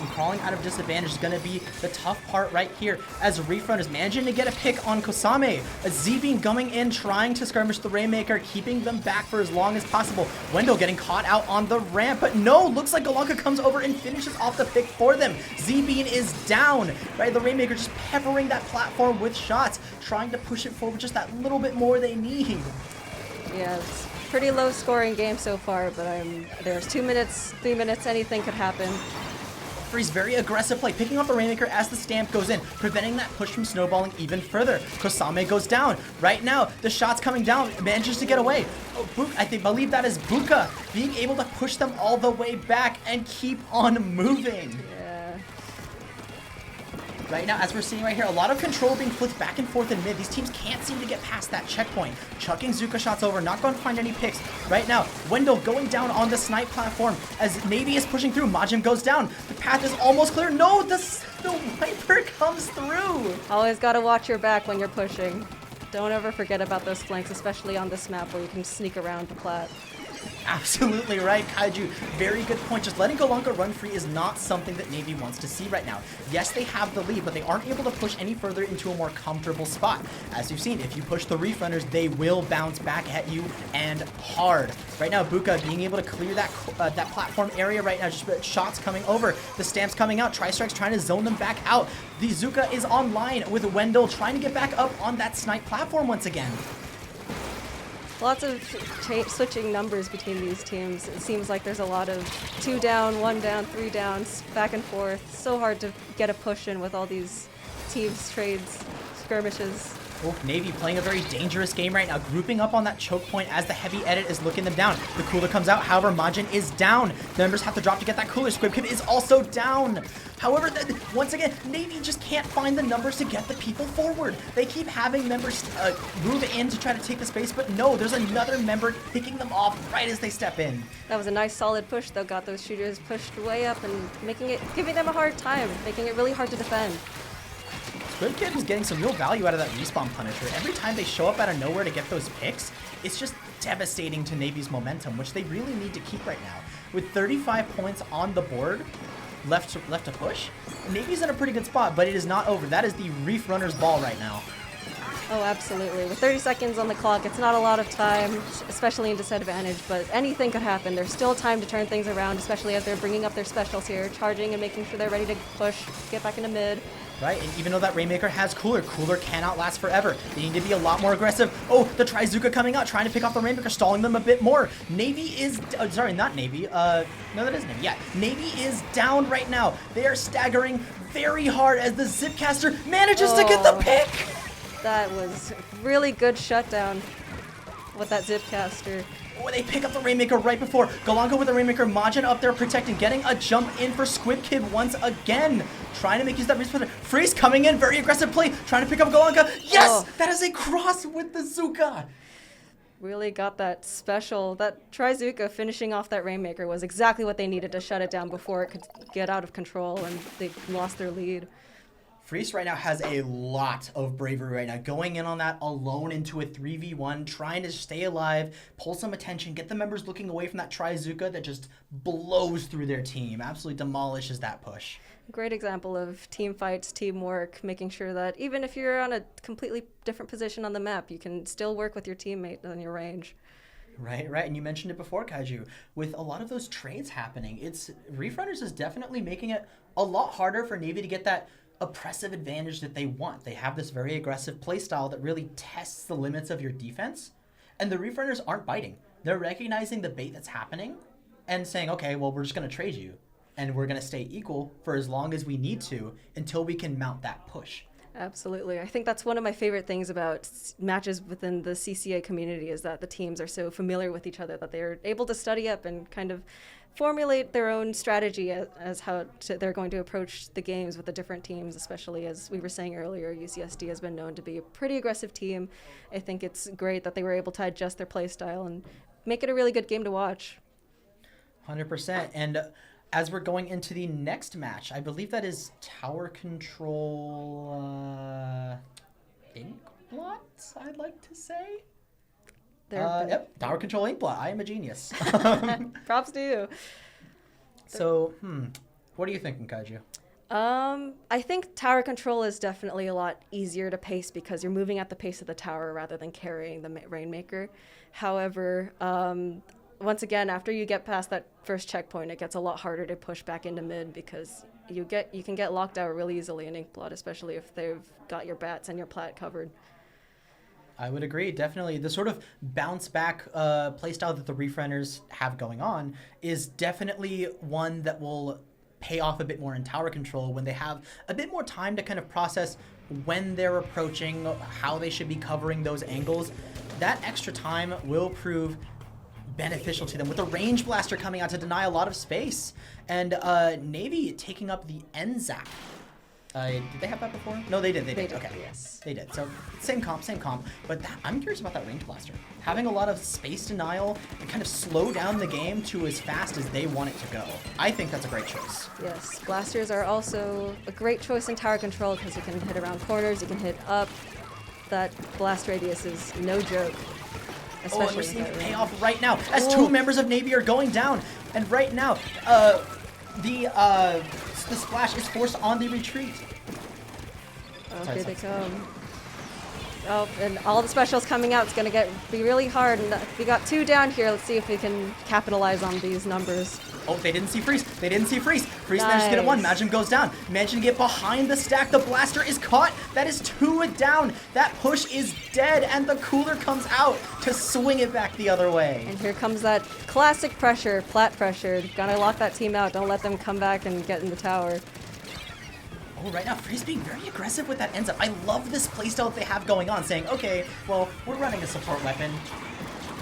And crawling out of disadvantage is going to be the tough part right here, as Reef Run is managing to get a pick on Kosame. A Z-Beam going in, trying to skirmish the Rainmaker, keeping them back for as long as possible. Wendell getting caught out on the ramp, but no, looks like Golonka comes over and finishes off the pick for them. Z-Beam is down, right? The Rainmaker just peppering that platform with shots, trying to push it forward just that little bit more they need. Yeah, it's a pretty low scoring game so far, but there's 2 minutes, 3 minutes, anything could happen. Freeze very aggressive play, picking off the Rainmaker as the stamp goes in, preventing that push from snowballing even further. Kosame goes down. Right now, the shot's coming down, manages to get away. Oh, I believe that is Buka, being able to push them all the way back and keep on moving. Right now, as we're seeing right here, a lot of control being flipped back and forth in mid. These teams can't seem to get past that checkpoint. Chucking Zuka shots over, not going to find any picks. Right now, Wendell going down on the snipe platform as Navy is pushing through. Majim goes down. The path is almost clear. No, the Viper comes through. Always got to watch your back when you're pushing. Don't ever forget about those flanks, especially on this map where you can sneak around the plat. Absolutely right, Kaiju. Very good point. Just letting Golonka run free is not something that Navy wants to see right now. Yes, they have the lead, but they aren't able to push any further into a more comfortable spot. As you've seen, if you push the Reef Runners, they will bounce back at you and hard. Right now, Buka being able to clear that that platform area right now. Just shots coming over. The stamps coming out. Tri-Strike's trying to zone them back out. The Zuka is online with Wendell trying to get back up on that snipe platform once again. Lots of switching numbers between these teams. It seems like there's a lot of 2 down, 1 down, 3 downs, back and forth. So hard to get a push in with all these teams, trades, skirmishes. Oh, Navy playing a very dangerous game right now, grouping up on that choke point as the heavy edit is looking them down. The cooler comes out, however, Majin is down. The members have to drop to get that cooler. Squib Kid is also down. However, once again, Navy just can't find the numbers to get the people forward. They keep having members move in to try to take the space, but no, there's another member picking them off right as they step in. That was a nice solid push though, got those shooters pushed way up and giving them a hard time, making it really hard to defend. Squib Kid is getting some real value out of that respawn Punisher. Every time they show up out of nowhere to get those picks, it's just devastating to Navy's momentum, which they really need to keep right now. With 35 points on the board, left to push, Navy's in a pretty good spot, but it is not over. That is the Reef Runner's ball right now. Oh, absolutely. With 30 seconds on the clock, it's not a lot of time, especially in disadvantage, but anything could happen. There's still time to turn things around, especially as they're bringing up their specials here, charging and making sure they're ready to push, get back into mid. Right, and even though that Rainmaker has Cooler cannot last forever. They need to be a lot more aggressive. Oh, the Trizuka coming out, trying to pick off the Rainmaker, stalling them a bit more. Navy is, sorry, not Navy. No, that is Navy. Yeah, Navy is down right now. They are staggering very hard as the Zipcaster manages to get the pick. That was really good shutdown with that Zipcaster. Oh, they pick up the Rainmaker right before. Golonka with the Rainmaker, Majin up there protecting, getting a jump in for Squib Kid once again. Trying to make use of that respawn. Freeze coming in, very aggressive play, trying to pick up Golonka. Yes! Oh. That is a cross with the Zuka. Really got that special. That Trizuka finishing off that Rainmaker was exactly what they needed to shut it down before it could get out of control and they lost their lead. Freeze right now has a lot of bravery right now, going in on that alone into a 3v1, trying to stay alive, pull some attention, get the members looking away from that Trizuka that just blows through their team, absolutely demolishes that push. Great example of team fights, teamwork, making sure that even if you're on a completely different position on the map, you can still work with your teammate on your range. Right. And you mentioned it before, Kaiju. With a lot of those trades happening, Reef Runners is definitely making it a lot harder for Navy to get that oppressive advantage that they want. They have this very aggressive playstyle that really tests the limits of your defense, and the Reef Runners aren't biting. They're recognizing the bait that's happening and saying, okay, well, we're just going to trade you, and we're going to stay equal for as long as we need to until we can mount that push. Absolutely. I think that's one of my favorite things about matches within the CCA community is that the teams are so familiar with each other that they're able to study up and kind of formulate their own strategy as they're going to approach the games with the different teams, especially as we were saying earlier, UCSD has been known to be a pretty aggressive team. I think it's great that they were able to adjust their play style and make it a really good game to watch. 100%. And as we're going into the next match, I believe that is Tower Control Inkblot, I'd like to say. Yep, Tower Control Inkblot. I am a genius. Props to you. So, what are you thinking, Kaiju? I think tower control is definitely a lot easier to pace because you're moving at the pace of the tower rather than carrying the Rainmaker. However, once again, after you get past that first checkpoint, it gets a lot harder to push back into mid because you can get locked out really easily in Inkblot, especially if they've got your bats and your plat covered. I would agree, definitely. The sort of bounce back playstyle that the Reef Runners have going on is definitely one that will pay off a bit more in tower control when they have a bit more time to kind of process when they're approaching, how they should be covering those angles. That extra time will prove beneficial to them with the range blaster coming out to deny a lot of space, and Navy taking up the NZAP. Did they have that before? No, they did. They did. Okay. Yes. They did. So same comp. But I'm curious about that range blaster. Having a lot of space denial and kind of slow down the game to as fast as they want it to go. I think that's a great choice. Yes. Blasters are also a great choice in tower control because you can hit around corners, you can hit up. That blast radius is no joke. Oh, and we're seeing it pay off right now as two members of Navy are going down. And right now, the splash is forced on the retreat. Oh, here they come. Oh, and all the specials coming out. It's going to be really hard. And we got two down here. Let's see if we can capitalize on these numbers. Oh, they didn't see Freeze. Freeze managed to get it one. Magim goes down. Managed to get behind the stack. The blaster is caught. That is two down. That push is dead. And the cooler comes out to swing it back the other way. And here comes that classic pressure, plat pressure. Gotta lock that team out. Don't let them come back and get in the tower. Oh, right now, Freeze being very aggressive with that ends up. I love this playstyle that they have going on, saying, okay, well, we're running a support weapon,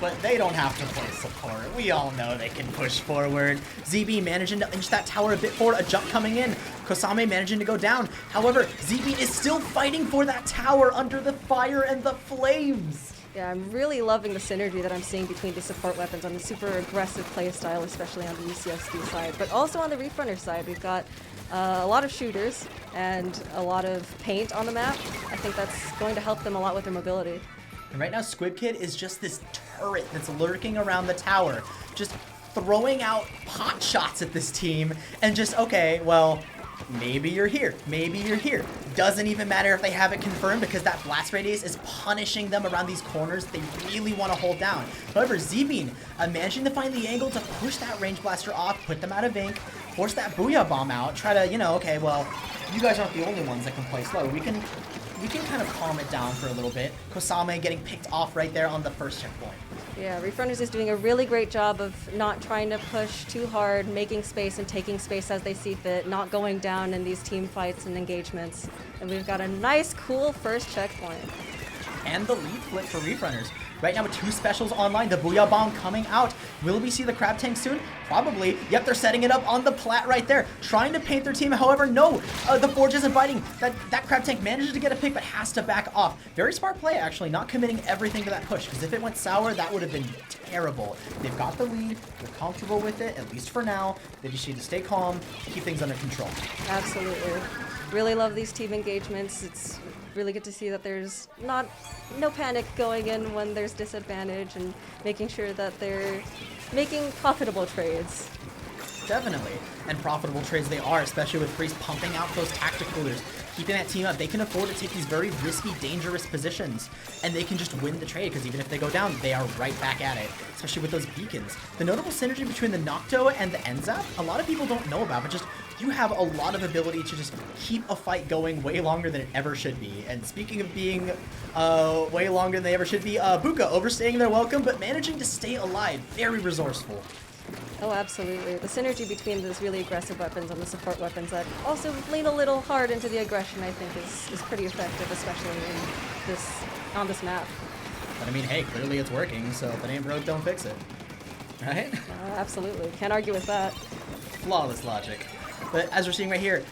but they don't have to play support. We all know they can push forward. ZB managing to inch that tower a bit forward, a jump coming in. Kosame managing to go down. However, ZB is still fighting for that tower under the fire and the flames. Yeah, I'm really loving the synergy that I'm seeing between the support weapons on the super aggressive playstyle, especially on the UCSD side, but also on the Reef Runner side. We've got a lot of shooters and a lot of paint on the map. I think that's going to help them a lot with their mobility. And right now, Squid Kid is just this turret that's lurking around the tower, just throwing out pot shots at this team, and just, okay, well, maybe you're here, maybe you're here. Doesn't even matter if they have it confirmed because that blast radius is punishing them around these corners that they really want to hold down. However, Zbean managing to find the angle to push that range blaster off, put them out of ink, force that Booyah Bomb out, try to, okay, well, you guys aren't the only ones that can play slow. We can kind of calm it down for a little bit. Kosame getting picked off right there on the first checkpoint. Yeah, Reef Runners is doing a really great job of not trying to push too hard, making space and taking space as they see fit, not going down in these team fights and engagements. And we've got a nice, cool first checkpoint. And the lead flip for Reef Runners. right now with 2 specials online. The Booyah Bomb coming out. Will we see the Crab Tank soon? Probably. Yep, they're setting it up on the plat right there. Trying to paint their team. However, no. The Forge isn't biting. That Crab Tank manages to get a pick, but has to back off. Very smart play, actually, not committing everything to that push, because if it went sour, that would have been terrible. They've got the lead. They're comfortable with it, at least for now. They just need to stay calm, keep things under control. Absolutely. Really love these team engagements. It's really good to see that there's no panic going in when there's disadvantage, and making sure that they're making profitable trades. Definitely. And profitable trades they are, especially with Freeze pumping out those tacticalers. Keeping that team up, they can afford to take these very risky, dangerous positions, and they can just win the trade, because even if they go down, they are right back at it, especially with those beacons. The notable synergy between the Nocto and the Enzap, a lot of people don't know about, but just you have a lot of ability to just keep a fight going way longer than it ever should be. And speaking of being way longer than they ever should be, Buka overstaying their welcome, but managing to stay alive. Very resourceful. Oh, absolutely. The synergy between those really aggressive weapons and the support weapons that also lean a little hard into the aggression, I think, is pretty effective, especially on this map. But I mean, hey, clearly it's working, so if it ain't broke, don't fix it. Right? Absolutely. Can't argue with that. Flawless logic. But as we're seeing right here,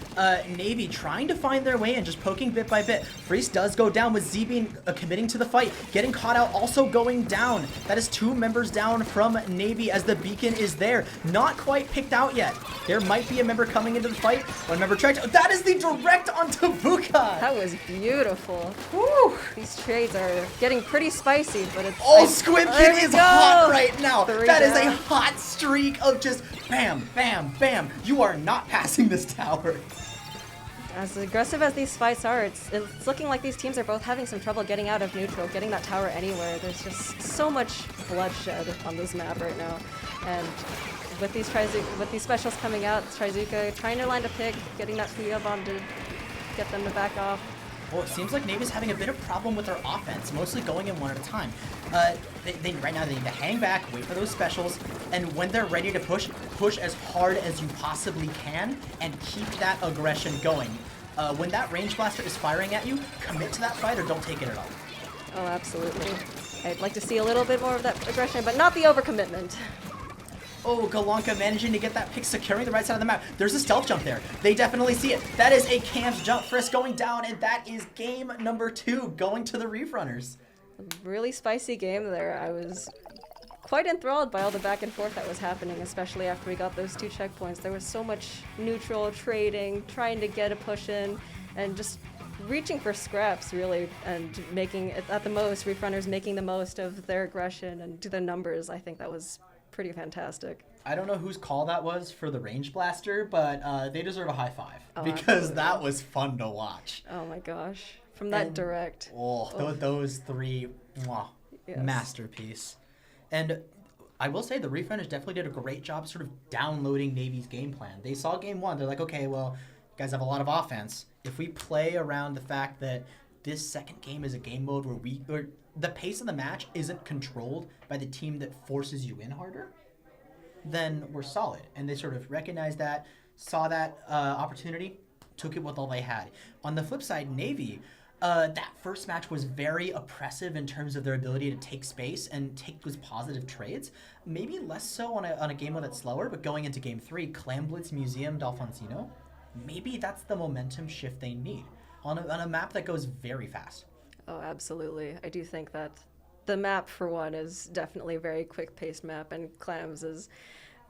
Navy trying to find their way and just poking bit by bit. Freeze does go down with Z-Bean committing to the fight. Getting caught out, also going down. That is 2 members down from Navy as the beacon is there. Not quite picked out yet. There might be a member coming into the fight. 1 member tracked. That is the direct onto Buka. That was beautiful. Woo. These trades are getting pretty spicy, but it's... Oh, Squib Kid is hot right now. 3 That is a down. hot streak of just bam, bam, bam. You are not passing this tower. As aggressive as these fights are, it's looking like these teams are both having some trouble getting out of neutral, getting that tower anywhere. There's just so much bloodshed on this map right now. And with these specials coming out, Trizuka trying to land a pick, getting that Booyah Bomb to get them to back off. Well, it seems like Navy's having a bit of problem with their offense, mostly going in one at a time. Right now they need to hang back, wait for those specials, and when they're ready to push as hard as you possibly can, and keep that aggression going. When that range blaster is firing at you, commit to that fight or don't take it at all. Oh, absolutely. I'd like to see a little bit more of that aggression, but not the overcommitment. Oh, Galanka managing to get that pick, securing the right side of the map. There's a stealth jump there. They definitely see it. That is a Cam's jump. Frisk going down, and that is game number 2 going to the Reef Runners. Really spicy game there. I was quite enthralled by all the back and forth that was happening, especially after we got those 2 checkpoints. There was so much neutral trading, trying to get a push in, and just reaching for scraps, really, and making it, at the most, Reef Runners making the most of their aggression and the numbers. I think that was pretty fantastic. I don't know whose call that was for the range blaster, but they deserve a high five, because absolutely. that was fun to watch. Oh my gosh. From that direct. Those 3, mwah, Yes. masterpiece. And I will say the Reef Runners definitely did a great job sort of downloading Navy's game plan. They saw game 1, they're like, okay, well, you guys have a lot of offense. If we play around the fact that this second game is a game mode where the pace of the match isn't controlled by the team that forces you in harder, then we're solid. And they sort of recognized that, saw that opportunity, took it with all they had. On the flip side, Navy, that first match was very oppressive in terms of their ability to take space and take those positive trades. Maybe less so on a game mode that's slower, but going into game 3, Clam Blitz Museum D'Alfonsino, maybe that's the momentum shift they need on a map that goes very fast. Oh, absolutely. I do think that the map, for one, is definitely a very quick-paced map, and Clams is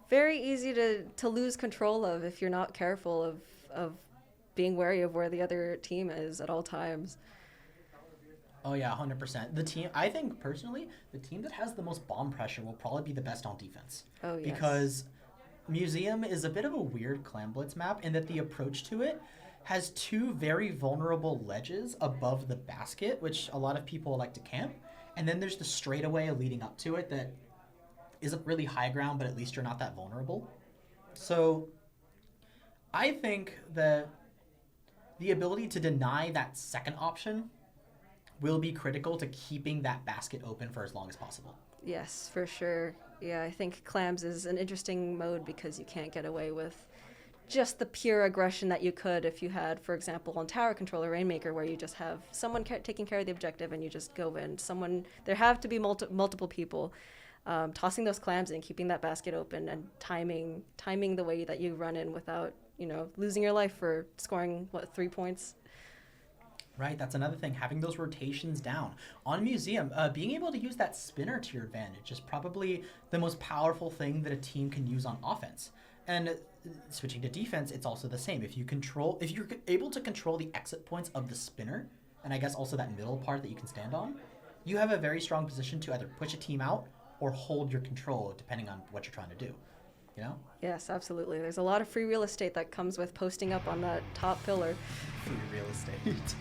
very easy to lose control of if you're not careful of being wary of where the other team is at all times. Oh yeah, 100%. The team, I think personally, the team that has the most bomb pressure will probably be the best on defense. Oh, yes. Because Museum is a bit of a weird Clam Blitz map in that the approach to it has 2 very vulnerable ledges above the basket, which a lot of people like to camp. And then there's the straightaway leading up to it that isn't really high ground, but at least you're not that vulnerable. So I think that the ability to deny that second option will be critical to keeping that basket open for as long as possible. Yes, for sure. Yeah, I think Clams is an interesting mode because you can't get away with just the pure aggression that you could if you had, for example, on Tower Controller Rainmaker, where you just have someone taking care of the objective and you just go in. There have to be multiple people tossing those clams in, keeping that basket open, and timing the way that you run in without, losing your life for scoring, 3 points. Right, that's another thing, having those rotations down. On Museum, being able to use that spinner to your advantage is probably the most powerful thing that a team can use on offense. And switching to defense, it's also the same. If you're able to control the exit points of the spinner, and I guess also that middle part that you can stand on, you have a very strong position to either push a team out or hold your control, depending on what you're trying to do. Yes, absolutely. There's a lot of free real estate that comes with posting up on that top pillar. Free real estate.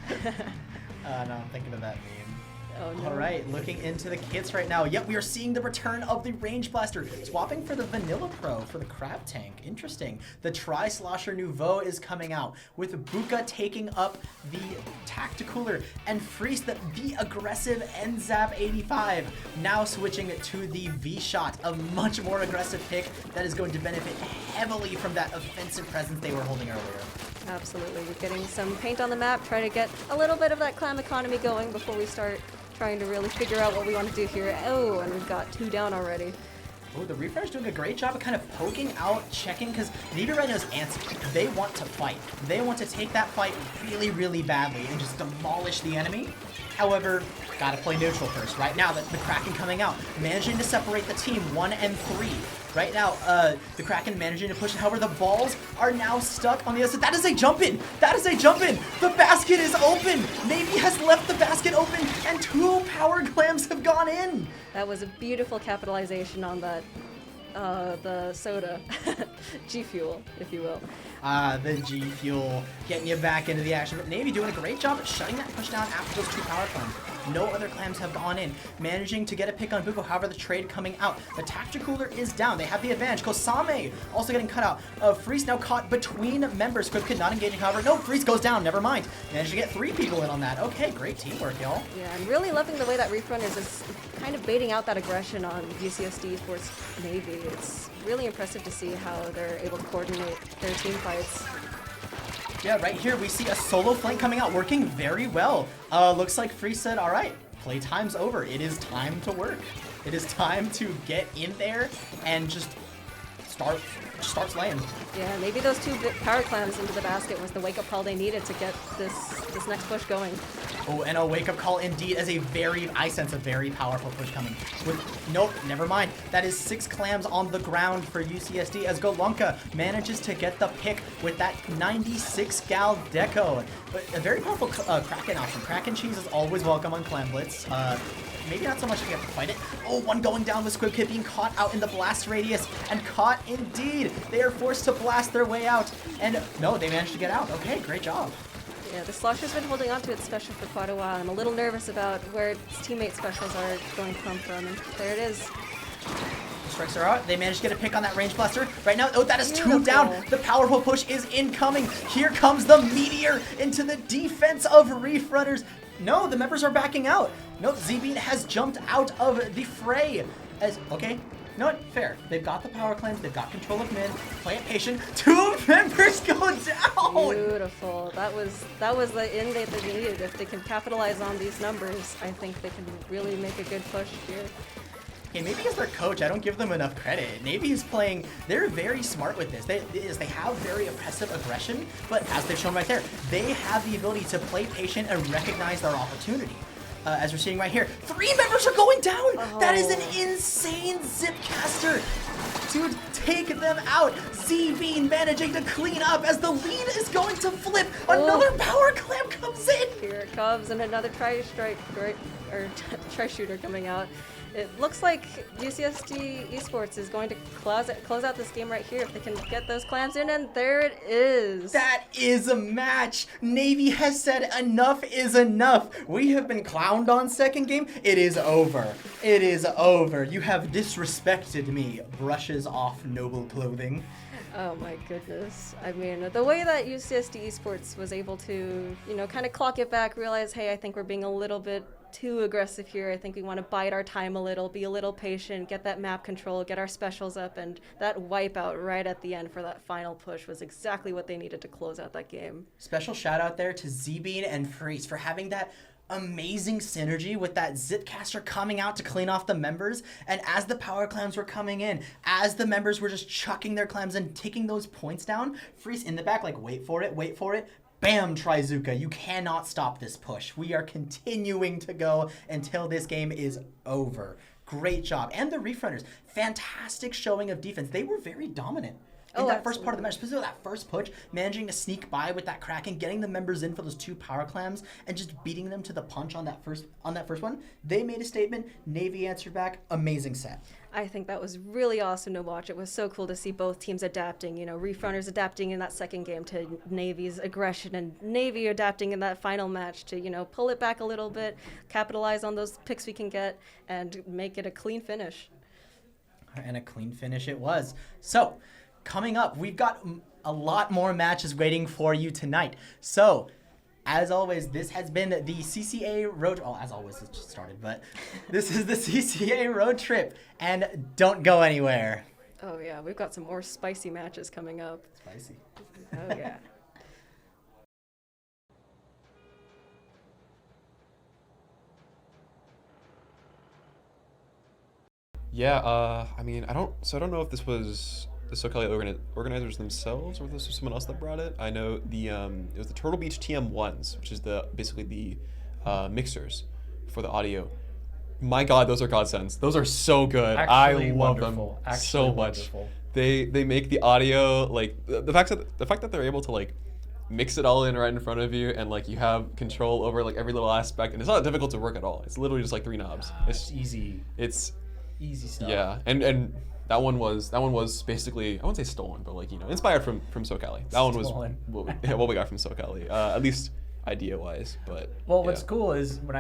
No, I'm thinking of that meme. Oh, no. All right, looking into the kits right now. Yep, we are seeing the return of the Range Blaster, swapping for the Vanilla Pro for the Crab Tank. Interesting. The Tri-Slosher Nouveau is coming out, with Buka taking up the Tacticooler, and Freeze the aggressive NZAP 85, now switching to the V-Shot, a much more aggressive pick that is going to benefit heavily from that offensive presence they were holding earlier. Absolutely. We're getting some paint on the map, try to get a little bit of that clam economy going before we start trying to really figure out what we want to do here. Oh, and we've got 2 down already. Oh, the Reef Runners doing a great job of kind of poking out, checking, because Navy right now is antsy. They want to fight. They want to take that fight really, really badly and just demolish the enemy. However, gotta play neutral first. Right now, the Kraken coming out, managing to separate the team 1 and 3. Right now, the Kraken managing to push. However, the balls are now stuck on the other side. That is a jump in. That is a jump in. The basket is open. Navy has left the basket open, and 2 power clams have gone in. That was a beautiful capitalization on that, the soda. G Fuel, if you will. The G Fuel getting you back into the action. But Navy doing a great job at shutting that push down after those 2 power clams. No other clams have gone in, managing to get a pick on Buko. However, the trade coming out. The Tacticooler is down. They have the advantage. Kosame also getting cut out. Freeze now caught between members. Squid not engaging. However, no, Freeze goes down. Never mind. Managed to get 3 people in on that. Okay, great teamwork, y'all. Yeah, I'm really loving the way that Reef Runners is kind of baiting out that aggression on UCSD Sports Navy. It's really impressive to see how they're able to coordinate their team fights. Yeah, right here we see a solo flank coming out, working very well. Looks like Freeze said, all right, playtime's over. It is time to work. It is time to get in there and just start slaying. Yeah, maybe those 2 power clams into the basket was the wake-up call they needed to get this next push going. Oh, and a wake-up call indeed as I sense a very powerful push coming. Nope, never mind. That is 6 clams on the ground for UCSD as Golunka manages to get the pick with that 96 gal deco. But a very powerful Kraken option. Kraken cheese is always welcome on Clam Blitz. Maybe not so much if you have to fight it. Oh, one going down with Squid Kid being caught out in the blast radius, and caught indeed. They are forced to blast their way out, and no, they managed to get out. Okay, great job. Yeah, the Slosher's been holding on to its special for quite a while. I'm a little nervous about where its teammate specials are going to come from, and there it is. Strikes are out. They managed to get a pick on that Range Blaster. Right now, oh, that is Beautiful. 2 down. The powerful push is incoming. Here comes the Meteor into the defense of Reef Runners. No, the members are backing out. No, Z-Bean has jumped out of the fray. Okay, no, fair. They've got the power claims. They've got control of mid. Play it patient. 2 members go down. Beautiful. That was the in they needed. If they can capitalize on these numbers, I think they can really make a good push here. Okay, maybe as their coach, I don't give them enough credit. Navy is playing, they're very smart with this. They have very oppressive aggression, but as they've shown right there, they have the ability to play patient and recognize their opportunity. As we're seeing right here, 3 members are going down! Oh. That is an insane Zipcaster to take them out. Z-Bean managing to clean up as the lead is going to flip. Another power clamp comes in! Here it comes, and another tri-shooter coming out. It looks like UCSD Esports is going to close out this game right here if they can get those clams in, and there it is. That is a match. Navy has said enough is enough. We have been clowned on second game. It is over. It is over. You have disrespected me. Brushes off noble clothing. Oh my goodness. I mean, the way that UCSD Esports was able to, kind of clock it back, realize, hey, I think we're being a little bit too aggressive here. I think we want to bide our time a little, be a little patient, get that map control, get our specials up, and that wipeout right at the end for that final push was exactly what they needed to close out that game. Special shout out there to Z-Bean and Freeze for having that amazing synergy with that Zitcaster coming out to clean off the members, and as the power clams were coming in, as the members were just chucking their clams and taking those points down, Freeze in the back like, wait for it, bam, Trizuka, you cannot stop this push. We are continuing to go until this game is over. Great job. And the Reef Runners, fantastic showing of defense. They were very dominant in that first part of the match, specifically that first push, managing to sneak by with that Kraken, getting the members in for those 2 power clams, and just beating them to the punch on that first one. They made a statement. Navy answered back. Amazing set. I think that was really awesome to watch. It was so cool to see both teams adapting. Reef Runners adapting in that second game to Navy's aggression, and Navy adapting in that final match to, pull it back a little bit, capitalize on those picks we can get, and make it a clean finish. And a clean finish it was. So, coming up, we've got a lot more matches waiting for you tonight. So, as always, this has been the CCA road. Oh, as always, it just started, but this is the CCA road trip, and don't go anywhere. Oh yeah, we've got some more spicy matches coming up. Spicy. Oh yeah. Yeah, I mean, I don't know if this was the SoCal organizers themselves or if this was someone else that brought it. I know it was the Turtle Beach TM1s, which is basically the mixers for the audio. My God, those are godsends. Those are so good. Actually I love wonderful. them Actually so much. wonderful. They make the audio like the fact that they're able to like mix it all in right in front of you, and like you have control over like every little aspect, and it's not difficult to work at all. It's literally just like 3 knobs. It's easy. It's Easy stuff. yeah, and that one was basically, I wouldn't say stolen, but like, inspired from SoCal. That one was Stolen. what we got from SoCal, at least idea wise. But Well, what's yeah. cool is when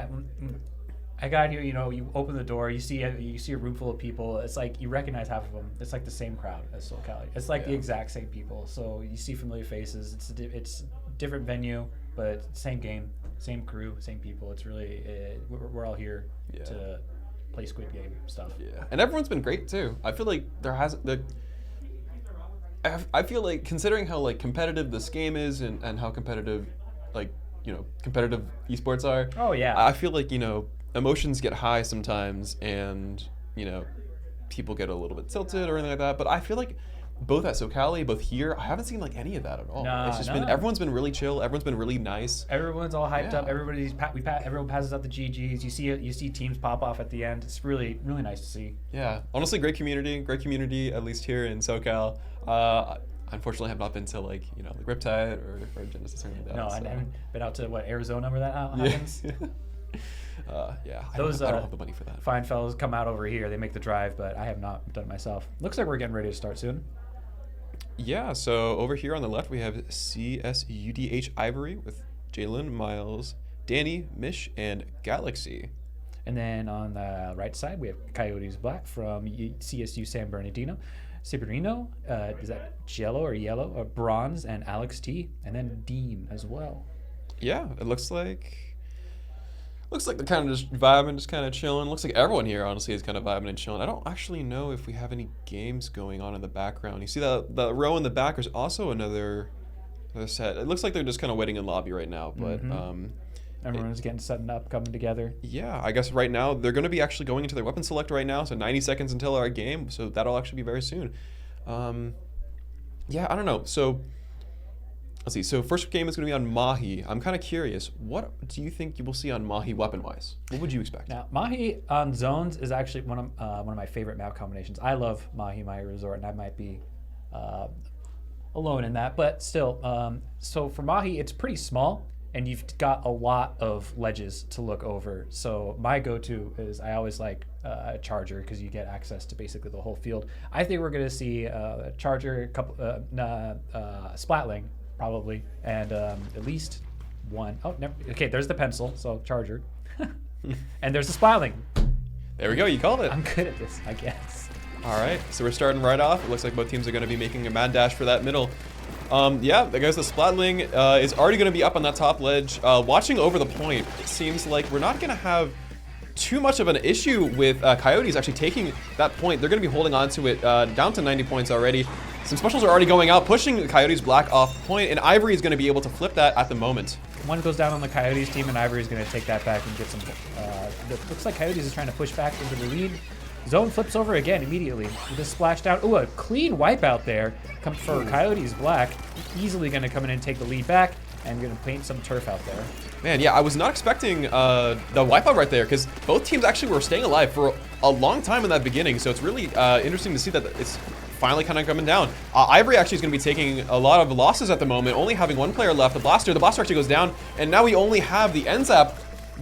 I got here, you open the door, you see a room full of people. It's like you recognize half of them. It's like the same crowd as SoCal. It's like the Yeah. exact same people. So you see familiar faces. It's different venue, but same game, same crew, same people. It's really we're all here Yeah. to play Squid Game stuff. Yeah, and everyone's been great too. I feel like I feel like considering how like competitive this game is and how competitive competitive esports are. Oh yeah. I feel like emotions get high sometimes, and people get a little bit tilted or anything like that. But I feel like both at SoCal, both here, I haven't seen like any of that at all. Nah, it's just nah. been everyone's been really chill. Everyone's been really nice. Everyone's all hyped Yeah. up. Everyone passes out the GGs. You see teams pop off at the end. It's really nice to see. Yeah, honestly, great community, at least here in SoCal. Unfortunately, I have not been to like Riptide or Genesis or anything like that. No, I so. haven't been out to Arizona where that happens. Yeah, I Those, don't have the money for that. Fine fellows come out over here. They make the drive, but I have not done it myself. Looks like we're getting ready to start soon. Yeah, so over here on the left we have CSUDH Ivory with Jalen, Miles, Danny, Mish, and Galaxy. And then on the right side, we have Coyotes Black from CSU San Bernardino. Cipriano, is that Jello or Yellow? Or Bronze, and Alex T. And then Dean as well. Yeah, it looks like they're kind of just vibing, just kind of chilling. Looks like everyone here, honestly, is kind of vibing and chilling. I don't actually know if we have any games going on in the background. You see the row in the back, there's also another set. It looks like they're just kind of waiting in lobby right now, but Everyone's getting set up, coming together. yeah, I guess right now they're going to be actually going into their weapon select right now, so 90 seconds until our game, so that'll actually be very soon. Yeah, I don't know. So let's see. So first game is going to be on Mahi. I'm kind of curious. What do you think you will see on Mahi weapon-wise? What would you expect? Now, Mahi on zones is actually one of my favorite map combinations. I love Mahi-Mahi Resort, and I might be alone in that, but still. So for Mahi, it's pretty small, and you've got a lot of ledges to look over. So my go-to is I always like a Charger because you get access to basically the whole field. I think we're going to see a Charger, a couple, Splatling probably, and at least one. Oh, never, okay, there's the pencil, so Charger. And there's the Splatling. There we go. You called it. I'm good at this, I guess. All right, so we're starting right off. It looks like both teams are going to be making a mad dash for that middle. Yeah, I guess the Splatling is already going to be up on that top ledge. Watching over the point, it seems like we're not going to have too much of an issue with Coyotes actually taking that point. They're going to be holding on to it down to 90 points already. Some specials are already going out, pushing the Coyotes Black off the point, and Ivory is going to be able to flip that at the moment. One goes down on the Coyotes team, and Ivory is going to take that back and get some. Looks like Coyotes is trying to push back into the lead. Zone flips over again immediately with a splash down. Oh, a clean wipeout there. Come for Coyotes Black. Easily going to come in and take the lead back, and going to paint some turf out there. Man, yeah, I was not expecting the wipeout right there, because both teams actually were staying alive for a long time in that beginning. So it's really interesting to see that it's finally kind of coming down. Ivory actually is going to be taking a lot of losses at the moment, only having one player left, the Blaster. The Blaster actually goes down, and now we only have the NZAP.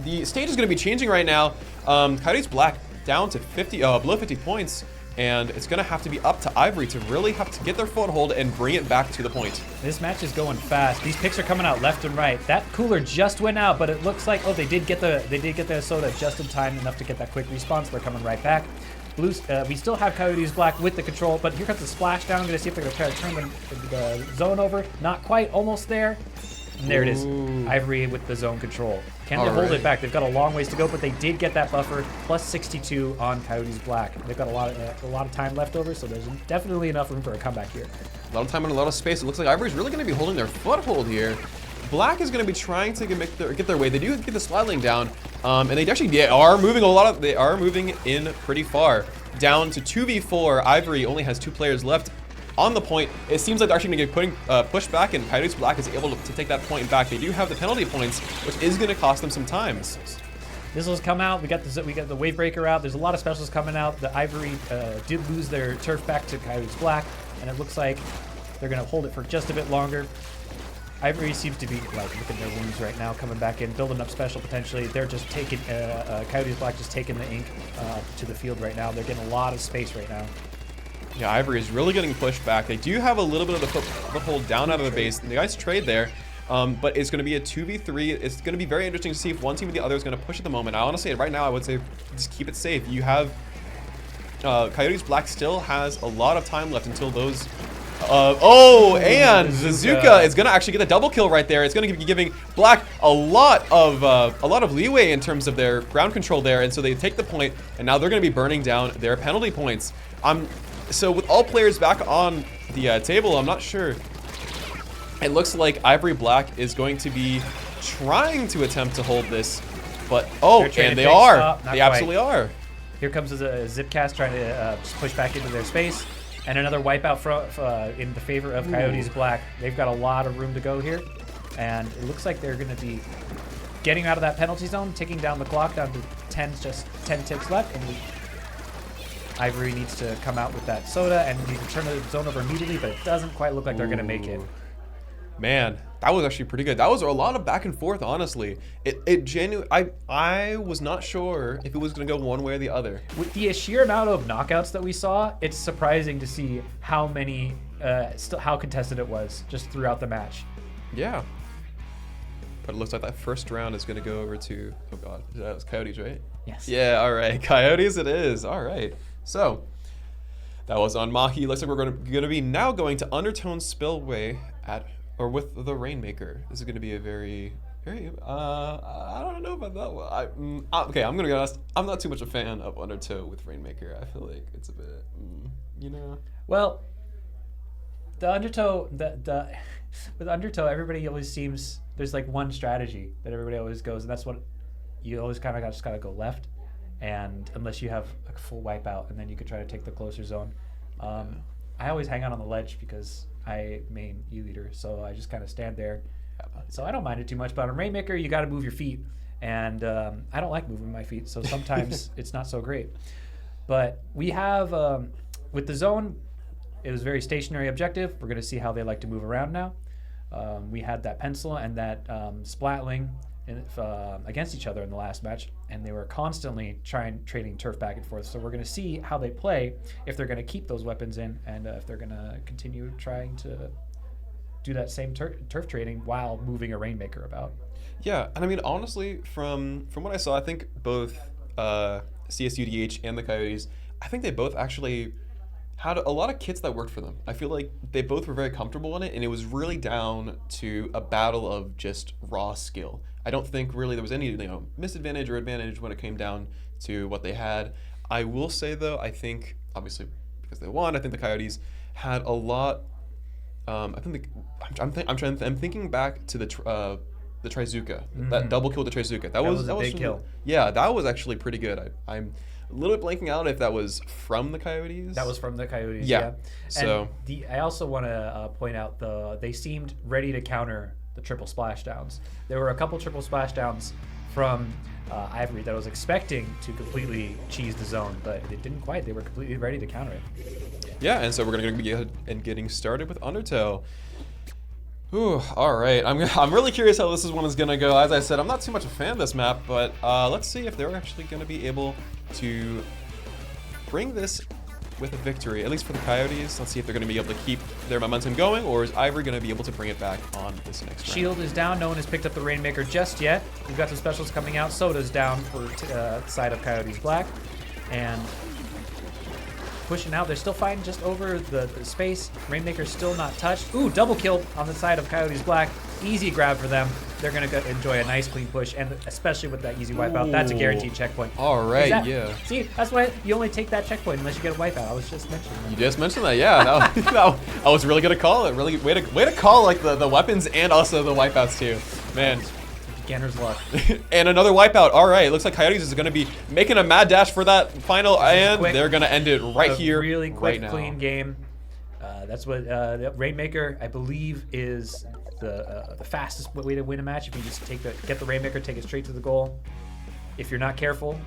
The stage is going to be changing right now. Coyotes Black down to below 50 points, and it's going to have to be up to Ivory to really have to get their foothold and bring it back to the point. This match is going fast. These picks are coming out left and right. That cooler just went out, but it looks like they did get the soda just in time enough to get that quick response. They're coming right back. Blues, we still have Coyotes Black with the control, but here comes the splash down. I'm going to see if they're going to try to turn the zone over. Not quite, almost there. And there it is. Ivory with the zone control. Can they hold it back? They've got a long ways to go, but they did get that buffer, plus 62 on Coyotes Black. They've got a lot of time left over, so there's definitely enough room for a comeback here. A lot of time and a lot of space. It looks like Ivory's really going to be holding their foothold here. Black is going to be trying to get their way. They do get the Splatling down, and they are moving They are moving in pretty far, down to 2v4. Ivory only has 2 players left on the point. It seems like they're actually going to get pushed back, and Coyotes Black is able to take that point back. They do have the penalty points, which is going to cost them some time. Missiles come out. We got the wave breaker out. There's a lot of specials coming out. The Ivory did lose their turf back to Coyotes Black, and it looks like they're going to hold it for just a bit longer. Ivory seems to be look at their wounds right now, coming back in, building up special potentially. They're just taking Coyotes Black just taking the ink to the field right now. They're getting a lot of space right now. Yeah, Ivory is really getting pushed back. They do have a little bit of the foothold down out of the base. The guys trade there, but it's going to be a 2v3. It's going to be very interesting to see if one team or the other is going to push at the moment. I honestly, right now, I would say just keep it safe. You have Coyotes Black still has a lot of time left until those. And Zuzuka is going to actually get a double kill right there. It's going to be giving Black a lot of leeway in terms of their ground control there, and so they take the point, and now they're going to be burning down their penalty points. So with all players back on the table, I'm not sure. It looks like Ivory Black is going to be trying to attempt to hold this, but and they are. They absolutely are. Here comes a Zipcast trying to push back into their space. And another wipeout in the favor of Coyotes Black. They've got a lot of room to go here. And it looks like they're going to be getting out of that penalty zone, ticking down the clock down to 10 ticks left. And Ivory needs to come out with that soda and need to turn the zone over immediately, but it doesn't quite look like they're going to make it. Man, that was actually pretty good. That was a lot of back and forth, honestly. I was not sure if it was going to go one way or the other. With the sheer amount of knockouts that we saw, it's surprising to see how many, how contested it was just throughout the match. Yeah. But it looks like that first round is going to go over to, oh god, that was Coyotes, right? Yes. Yeah, all right. Coyotes it is. All right. So, that was on Mahi. Looks like we're going to be now going to Undertow Spillway with the Rainmaker. This is going to be a very, I don't know about that one. Okay, I'm going to be honest. I'm not too much a fan of Undertow with Rainmaker. I feel like it's a bit, Well, the Undertow, with Undertow, everybody always seems, there's like one strategy that everybody always goes, and that's what you always kind of just got to go left. And unless you have a full wipeout, and then you could try to take the closer zone. I always hang out on the ledge because I main E-leader, so I just kind of stand there. So I don't mind it too much. But on Rainmaker, you got to move your feet, and I don't like moving my feet, so sometimes it's not so great. But we have, with the zone, it was a very stationary objective. We're going to see how they like to move around now. We had that pencil and that Splatling against each other in the last match, and they were constantly trading turf back and forth. So we're going to see how they play, if they're going to keep those weapons in, and if they're going to continue trying to do that same turf trading while moving a Rainmaker about. Yeah, and I mean, honestly, from what I saw, I think both CSUDH and the Coyotes, I think they both actually had a lot of kits that worked for them. I feel like they both were very comfortable in it, and it was really down to a battle of just raw skill. I don't think really there was any misadvantage or advantage when it came down to what they had. I will say though, I think obviously because they won, I think the Coyotes had a lot. I'm thinking back to the Trizuka, that double kill with the Trizuka. That was a big kill. Yeah, that was actually pretty good. I'm a little bit blanking out if that was from the Coyotes. That was from the Coyotes. Yeah. Yeah. So I also want to point out they seemed ready to counter the triple splashdowns. There were a couple triple splashdowns from Ivory that I was expecting to completely cheese the zone, but it didn't quite. They were completely ready to counter it. yeah, and so we're gonna be getting started with Undertow. Ooh, all right. I'm really curious how this one is gonna go. As I said, I'm not too much a fan of this map, but let's see if they're actually gonna be able to bring this with a victory, at least for the Coyotes. Let's see if they're going to be able to keep their momentum going, or is Ivory going to be able to bring it back on this next round? Shield is down. No one has picked up the Rainmaker just yet. We've got some specials coming out. Soda's down for side of Coyotes Black. And pushing out. They're still fighting just over the space. Rainmaker's still not touched. Ooh, double kill on the side of Coyotes Black. Easy grab for them. They're going to enjoy a nice clean push, and especially with that easy wipeout, that's a guaranteed checkpoint. All right, yeah. See, that's why you only take that checkpoint unless you get a wipeout. I was just mentioning that. You just mentioned that, yeah. I was really going to call it. Really, way to call like the weapons and also the wipeouts too. Man. Beginner's luck. And another wipeout. All right, looks like Coyotes is going to be making a mad dash for that final, and they're going to end it right here, really quick, right now. clean game. That's what Rainmaker, I believe, is the fastest way to win a match. If you just get the Rainmaker, take it straight to the goal. If you're not careful,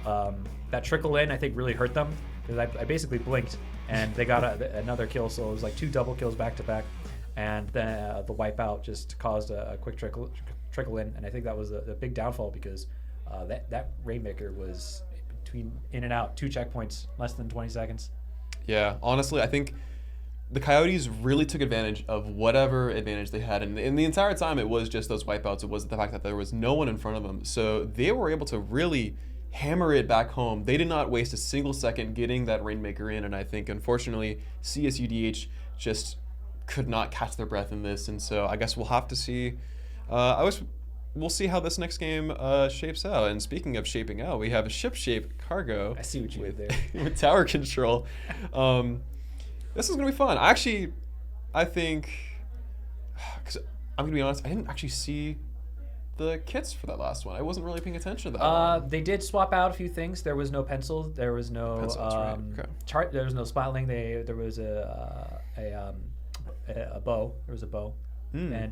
that trickle in I think really hurt them, because I basically blinked and they got another kill, so it was like 2 double kills back to back, and then the wipeout just caused a quick trickle in, and I think that was a big downfall, because that Rainmaker was between in and out 2 checkpoints, less than 20 seconds. Yeah, honestly, I think the Coyotes really took advantage of whatever advantage they had. And in the entire time, it was just those wipeouts. It wasn't the fact that there was no one in front of them. So they were able to really hammer it back home. They did not waste a single second getting that Rainmaker in. And I think, unfortunately, CSUDH just could not catch their breath in this. And so I guess we'll have to see. We'll see how this next game shapes out. And speaking of shaping out, we have Shipshape Cargo. I see what you did there. With tower control. This is going to be fun. I think, because I'm going to be honest, I didn't actually see the kits for that last one. I wasn't really paying attention to that one. They did swap out a few things. There was no pencil. There was no right. Okay. chart. There was no spotling. There was a bow. There was a bow. And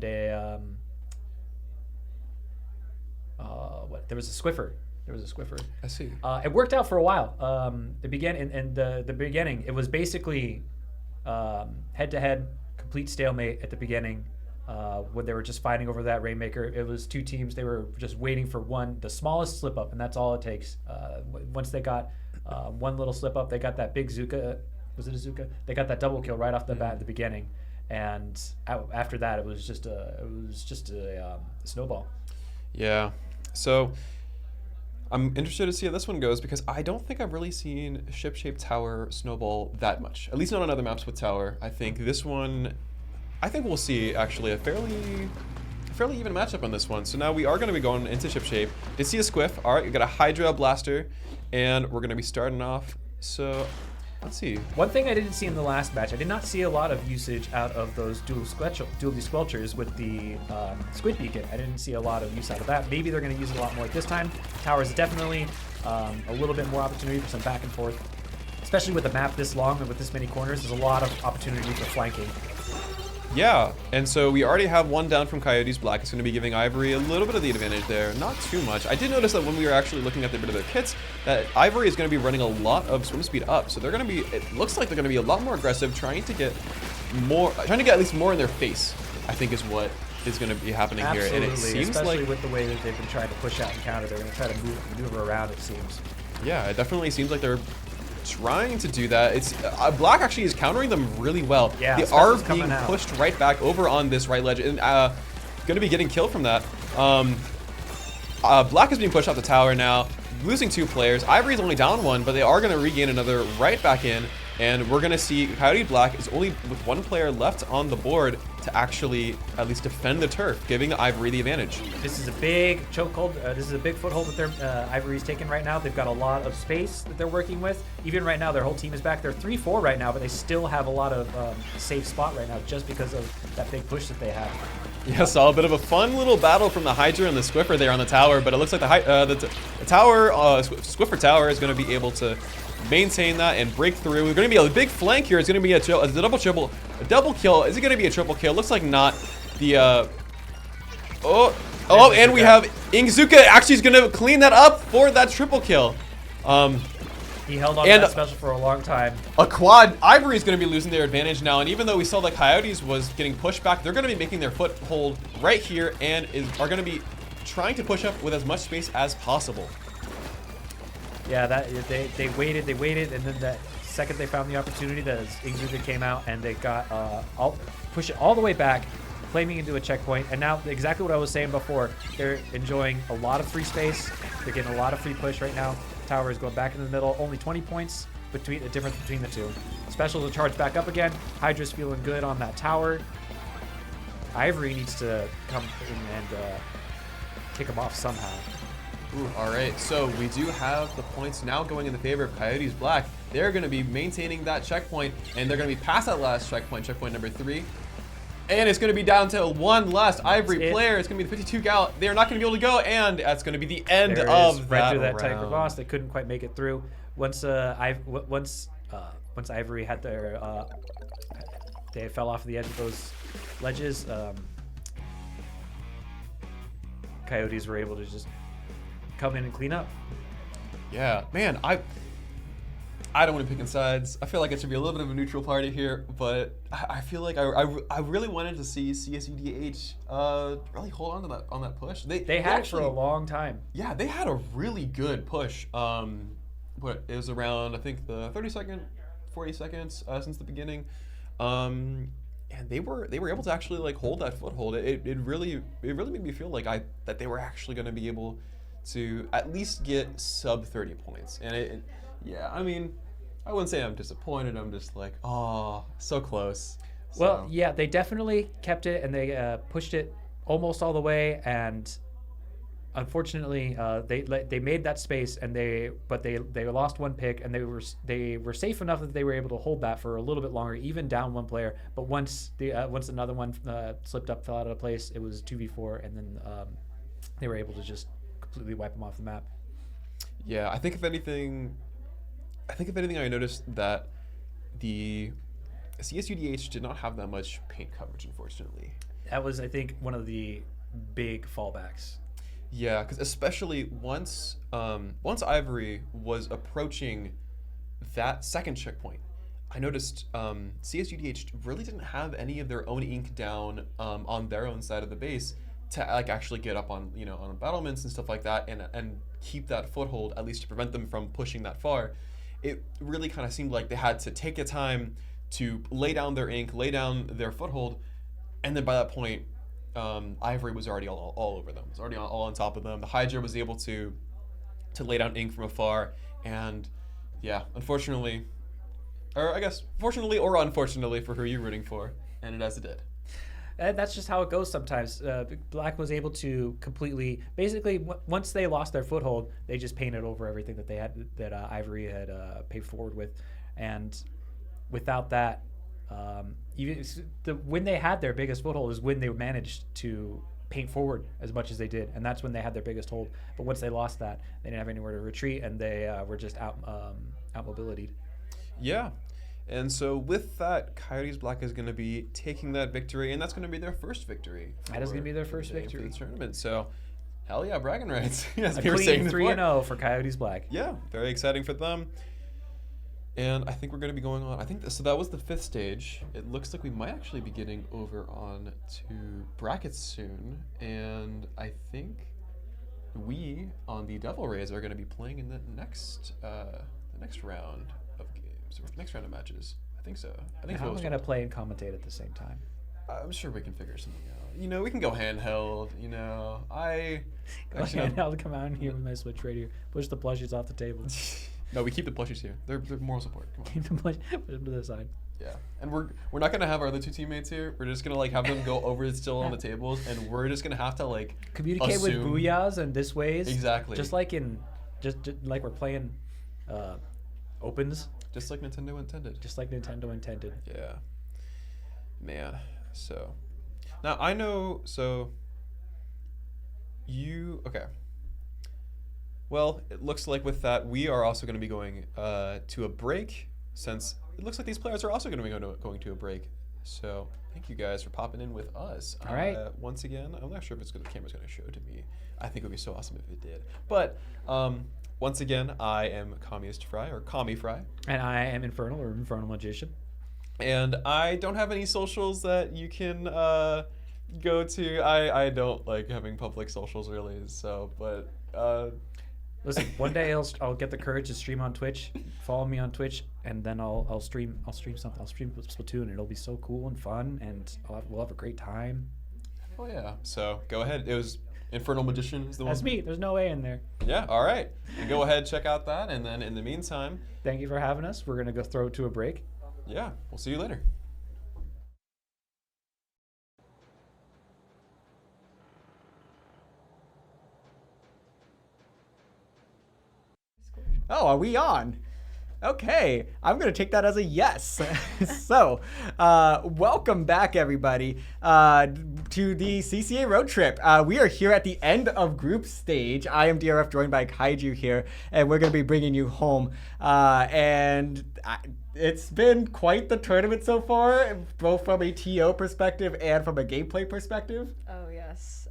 there was a Swiffer. There was a Swiffer. I see. It worked out for a while. The beginning, it was basically head-to-head, complete stalemate at the beginning, when they were just fighting over that Rainmaker. It was 2 teams. They were just waiting for the smallest slip-up, and that's all it takes. Once they got one little slip-up, they got that big Zuka. Was it a Zuka? They got that double kill right off the bat at the beginning, and after that, it was just a snowball. Yeah. So I'm interested to see how this one goes, because I don't think I've really seen Shipshape Tower snowball that much. At least not on other maps with Tower. I think this one, we'll see actually a fairly even matchup on this one. So now we are going to be going into Shipshape. Did see a Squiff. All right, we got a Hydra Blaster, and we're going to be starting off. So let's see. One thing I didn't see in the last match, I did not see a lot of usage out of those dual squelchers with the squid beacon. I didn't see a lot of use out of that. Maybe they're going to use it a lot more this time. Tower is definitely a little bit more opportunity for some back and forth, especially with a map this long and with this many corners. There's a lot of opportunity for flanking. Yeah, and so we already have one down from Coyotes Black. It's going to be giving Ivory a little bit of the advantage there. Not too much. I did notice that when we were actually looking at the bit of their kits, that Ivory is going to be running a lot of swim speed up. So they're going to be, it looks like they're going to be a lot more aggressive, trying to get at least more in their face, I think is what is going to be happening Absolutely. here. And it seems especially like, with the way that they've been trying to push out and counter, they're going to try to maneuver around, it seems. Yeah, it definitely seems like they're trying to do that. It's Black actually is countering them really well. Yeah, they are being pushed right back over on this right ledge, and going to be getting killed from that. Black is being pushed off the tower now, losing 2 players. Ivory's only down 1, but they are going to regain another right back in. And we're going to see Coyote Black is only with one player left on the board to actually at least defend the turf, giving Ivory the advantage. This is a big chokehold. This is a big foothold that their Ivory's taken right now. They've got a lot of space that they're working with. Even right now, their whole team is back. They're 3-4 right now, but they still have a lot of safe spot right now just because of that big push that they have. Yeah, saw a bit of a fun little battle from the Hydra and the Squiffer there on the tower, but it looks like the tower, Squiffer Tower is going to be able to maintain that and break through. There's going to be a big flank here. It's going to be a double kill. Is it going to be a triple kill? Looks like not. The and we have Ingzuka actually is going to clean that up for that triple kill. He held on to that special for a long time. A quad. Ivory is going to be losing their advantage now, and even though we saw the Coyotes was getting pushed back, they're going to be making their foothold right here and are going to be trying to push up with as much space as possible. Yeah, they waited, and then that second they found the opportunity, that Ingzuka came out and they got push it all the way back, claiming into a checkpoint. And now exactly what I was saying before, they're enjoying a lot of free space. They're getting a lot of free push right now. Tower is going back in the middle. Only 20 points between the difference between the two. Specials will charge back up again. Hydra's feeling good on that tower. Ivory needs to come in and kick him off somehow. Ooh, all right, so we do have the points now going in the favor of Coyotes Black. They're going to be maintaining that checkpoint, and they're going to be past that last checkpoint number 3. And it's going to be down to one last Ivory player. It's going to be the 52 gal. They're not going to be able to go, and that's going to be the end of right that through that round. tight crevasse. They couldn't quite make it through. Once Ivory had their they fell off the edge of those ledges, Coyotes were able to just come in and clean up. Yeah, man, I don't want to pick sides. I feel like it should be a little bit of a neutral party here, but I feel like I really wanted to see CSUDH really hold on that push. They had actually, it for a long time. Yeah, they had a really good push. What it was around, I think, the 40 seconds since the beginning, and they were able to actually like hold that foothold. It really made me feel like that they were actually going to be able to at least get sub 30 points. And yeah, I mean, I wouldn't say I'm disappointed. I'm just like, oh, so close. Well, yeah, they definitely kept it and they pushed it almost all the way. And unfortunately, they made that space and they lost one pick, and they were safe enough that they were able to hold that for a little bit longer, even down one player. But once another one slipped up, fell out of place, it was 2v4, and then they were able to just completely wipe them off the map. Yeah, I think if anything, I noticed that the CSUDH did not have that much paint coverage, unfortunately. That was, I think, one of the big fallbacks. Yeah, because especially once Ivory was approaching that second checkpoint, I noticed CSUDH really didn't have any of their own ink down on their own side of the base to like actually get up on on battlements and stuff like that and keep that foothold, at least to prevent them from pushing that far. It really kind of seemed like they had to take the time to lay down their ink, lay down their foothold, and then by that point, Ivory was already all over them. It was already all on top of them. The Hydra was able to lay down ink from afar, and yeah, unfortunately, or I guess fortunately or unfortunately for who you're rooting for, ended as it did. And that's just how it goes sometimes. Black was able to completely, basically, once they lost their foothold, they just painted over everything that they had, that Ivory had paved forward with, and without that, when they had their biggest foothold is when they managed to paint forward as much as they did, and that's when they had their biggest hold. But once they lost that, they didn't have anywhere to retreat, and they were just out mobilitied. Yeah. And so with that, Coyotes Black is going to be taking that victory, and that's going to be their first victory. That is going to be their first victory for the tournament. So, hell yeah, bragging rights. As we were saying, 3-0 for Coyotes Black. Yeah, very exciting for them. And I think we're going to be going on. So that was the 5th stage. It looks like we might actually be getting over on to brackets soon, and I think we on the Devil Rays are going to be playing in the next round of games. Next round of matches. I think so. How am I going to play and commentate at the same time? I'm sure we can figure something out. We can go handheld. Handheld, come out here with my Switch right here. Push the plushies off the table. No, we keep the plushies here. They're moral support. Come on. Keep them put them to the side. Yeah, and we're not gonna have our other 2 teammates here. We're just gonna like have them go over still on the tables, and we're just gonna have to like Communicate with assume- booyahs and this ways. Exactly. Just like just like we're playing opens. Just like Nintendo intended. Just like Nintendo intended. Yeah. Man. So now I know. So you okay? Well, it looks like with that we are also going to be going to a break, since it looks like these players are also going to be going to a break. So thank you guys for popping in with us. All right. Once again, I'm not sure if the camera's going to show to me. I think it would be so awesome if it did. But once again, I am Communist Fry, or Commie Fry. And I am Infernal, or Infernal Magician. And I don't have any socials that you can go to. I don't like having public socials really, so, but... Listen, one day I'll get the courage to stream on Twitch. Follow me on Twitch, and then I'll stream something. I'll stream Splatoon. It'll be so cool and fun, and we'll have a great time. Oh yeah. So go ahead. It was Infernal Magician is the one. That's me. There's no A in there. Yeah. All right. And go ahead, check out that, and then in the meantime, Thank you for having us. We're gonna go throw it to a break. yeah, we'll see you later. Oh, are we on? Okay, I'm going to take that as a yes. So, welcome back, everybody, to the CCA road trip. We are here at the end of group stage. I am DRF, joined by Kaiju here, and we're going to be bringing you home. It's been quite the tournament so far, both from a TO perspective and from a gameplay perspective. Oh, yes.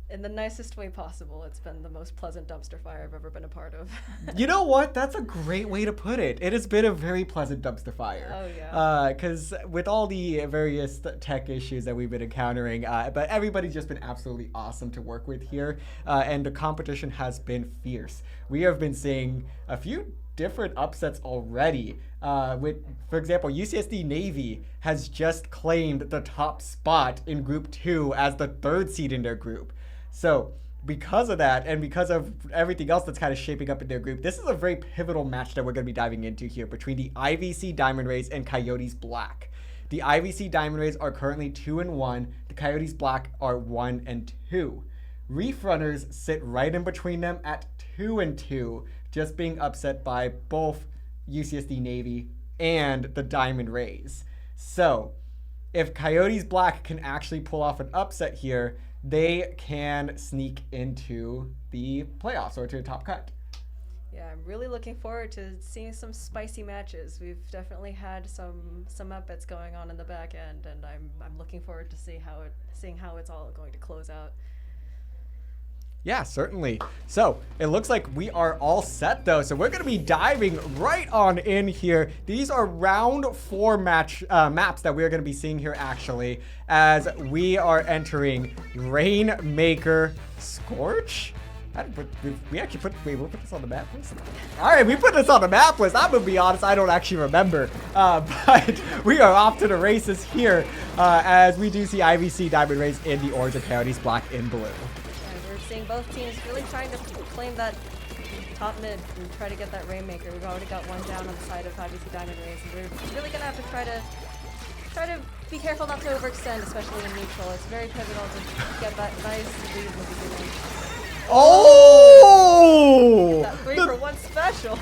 In the nicest way possible, it's been the most pleasant dumpster fire I've ever been a part of. You know what? That's a great way to put it. It has been a very pleasant dumpster fire. Oh, yeah. Because with all the various tech issues that we've been encountering, but everybody's just been absolutely awesome to work with here, and the competition has been fierce. We have been seeing a few different upsets already. For example, UCSD Navy has just claimed the top spot in Group 2 as the 3rd seed in their group. So because of that, and because of everything else that's kind of shaping up in their group, this is a very pivotal match that we're going to be diving into here between the IVC Diamond Rays and Coyotes Black. The IVC Diamond Rays are currently 2-1. The Coyotes Black are 1-2. Reef Runners sit right in between them at 2-2, just being upset by both UCSD Navy and the Diamond Rays. So if Coyotes Black can actually pull off an upset here, they can sneak into the playoffs or to the top cut. Yeah, I'm really looking forward to seeing some spicy matches. We've definitely had some up-bets going on in the back end, and I'm looking forward to seeing how it's all going to close out. Yeah, certainly. So it looks like we are all set though. So we're going to be diving right on in here. These are round 4 maps that we're going to be seeing here actually, as we are entering Rainmaker Scorch. We actually we'll put this on the map list. All right, we put this on the map list. I'm gonna be honest, I don't actually remember, but we are off to the races here as we do see IVC Diamond Rays in the orange and Coyotes Black in blue. We're seeing both teams really trying to claim that top mid and try to get that Rainmaker. We've already got one down on the side of IVC Diamond Rays, and we're really gonna have to try to be careful not to overextend, especially in neutral. It's very pivotal to get that nice lead in the beginning. Oh! That 3-for-1 special.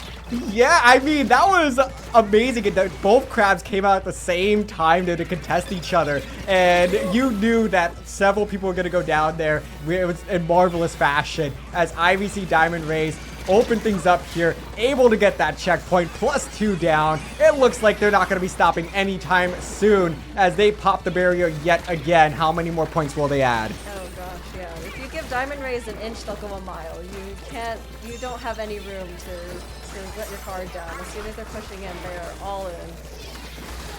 Yeah, I mean, that was amazing. And both crabs came out at the same time to contest each other. And you knew that several people were going to go down there. It was in marvelous fashion as IVC Diamond Rays open things up here, able to get that checkpoint, +2 down. It looks like they're not going to be stopping anytime soon as they pop the barrier yet again. How many more points will they add? Oh gosh, yeah. If you give Diamond Rays an inch, they'll go a mile. You don't have any room to let your guard down. As soon as they're pushing in, they are all in.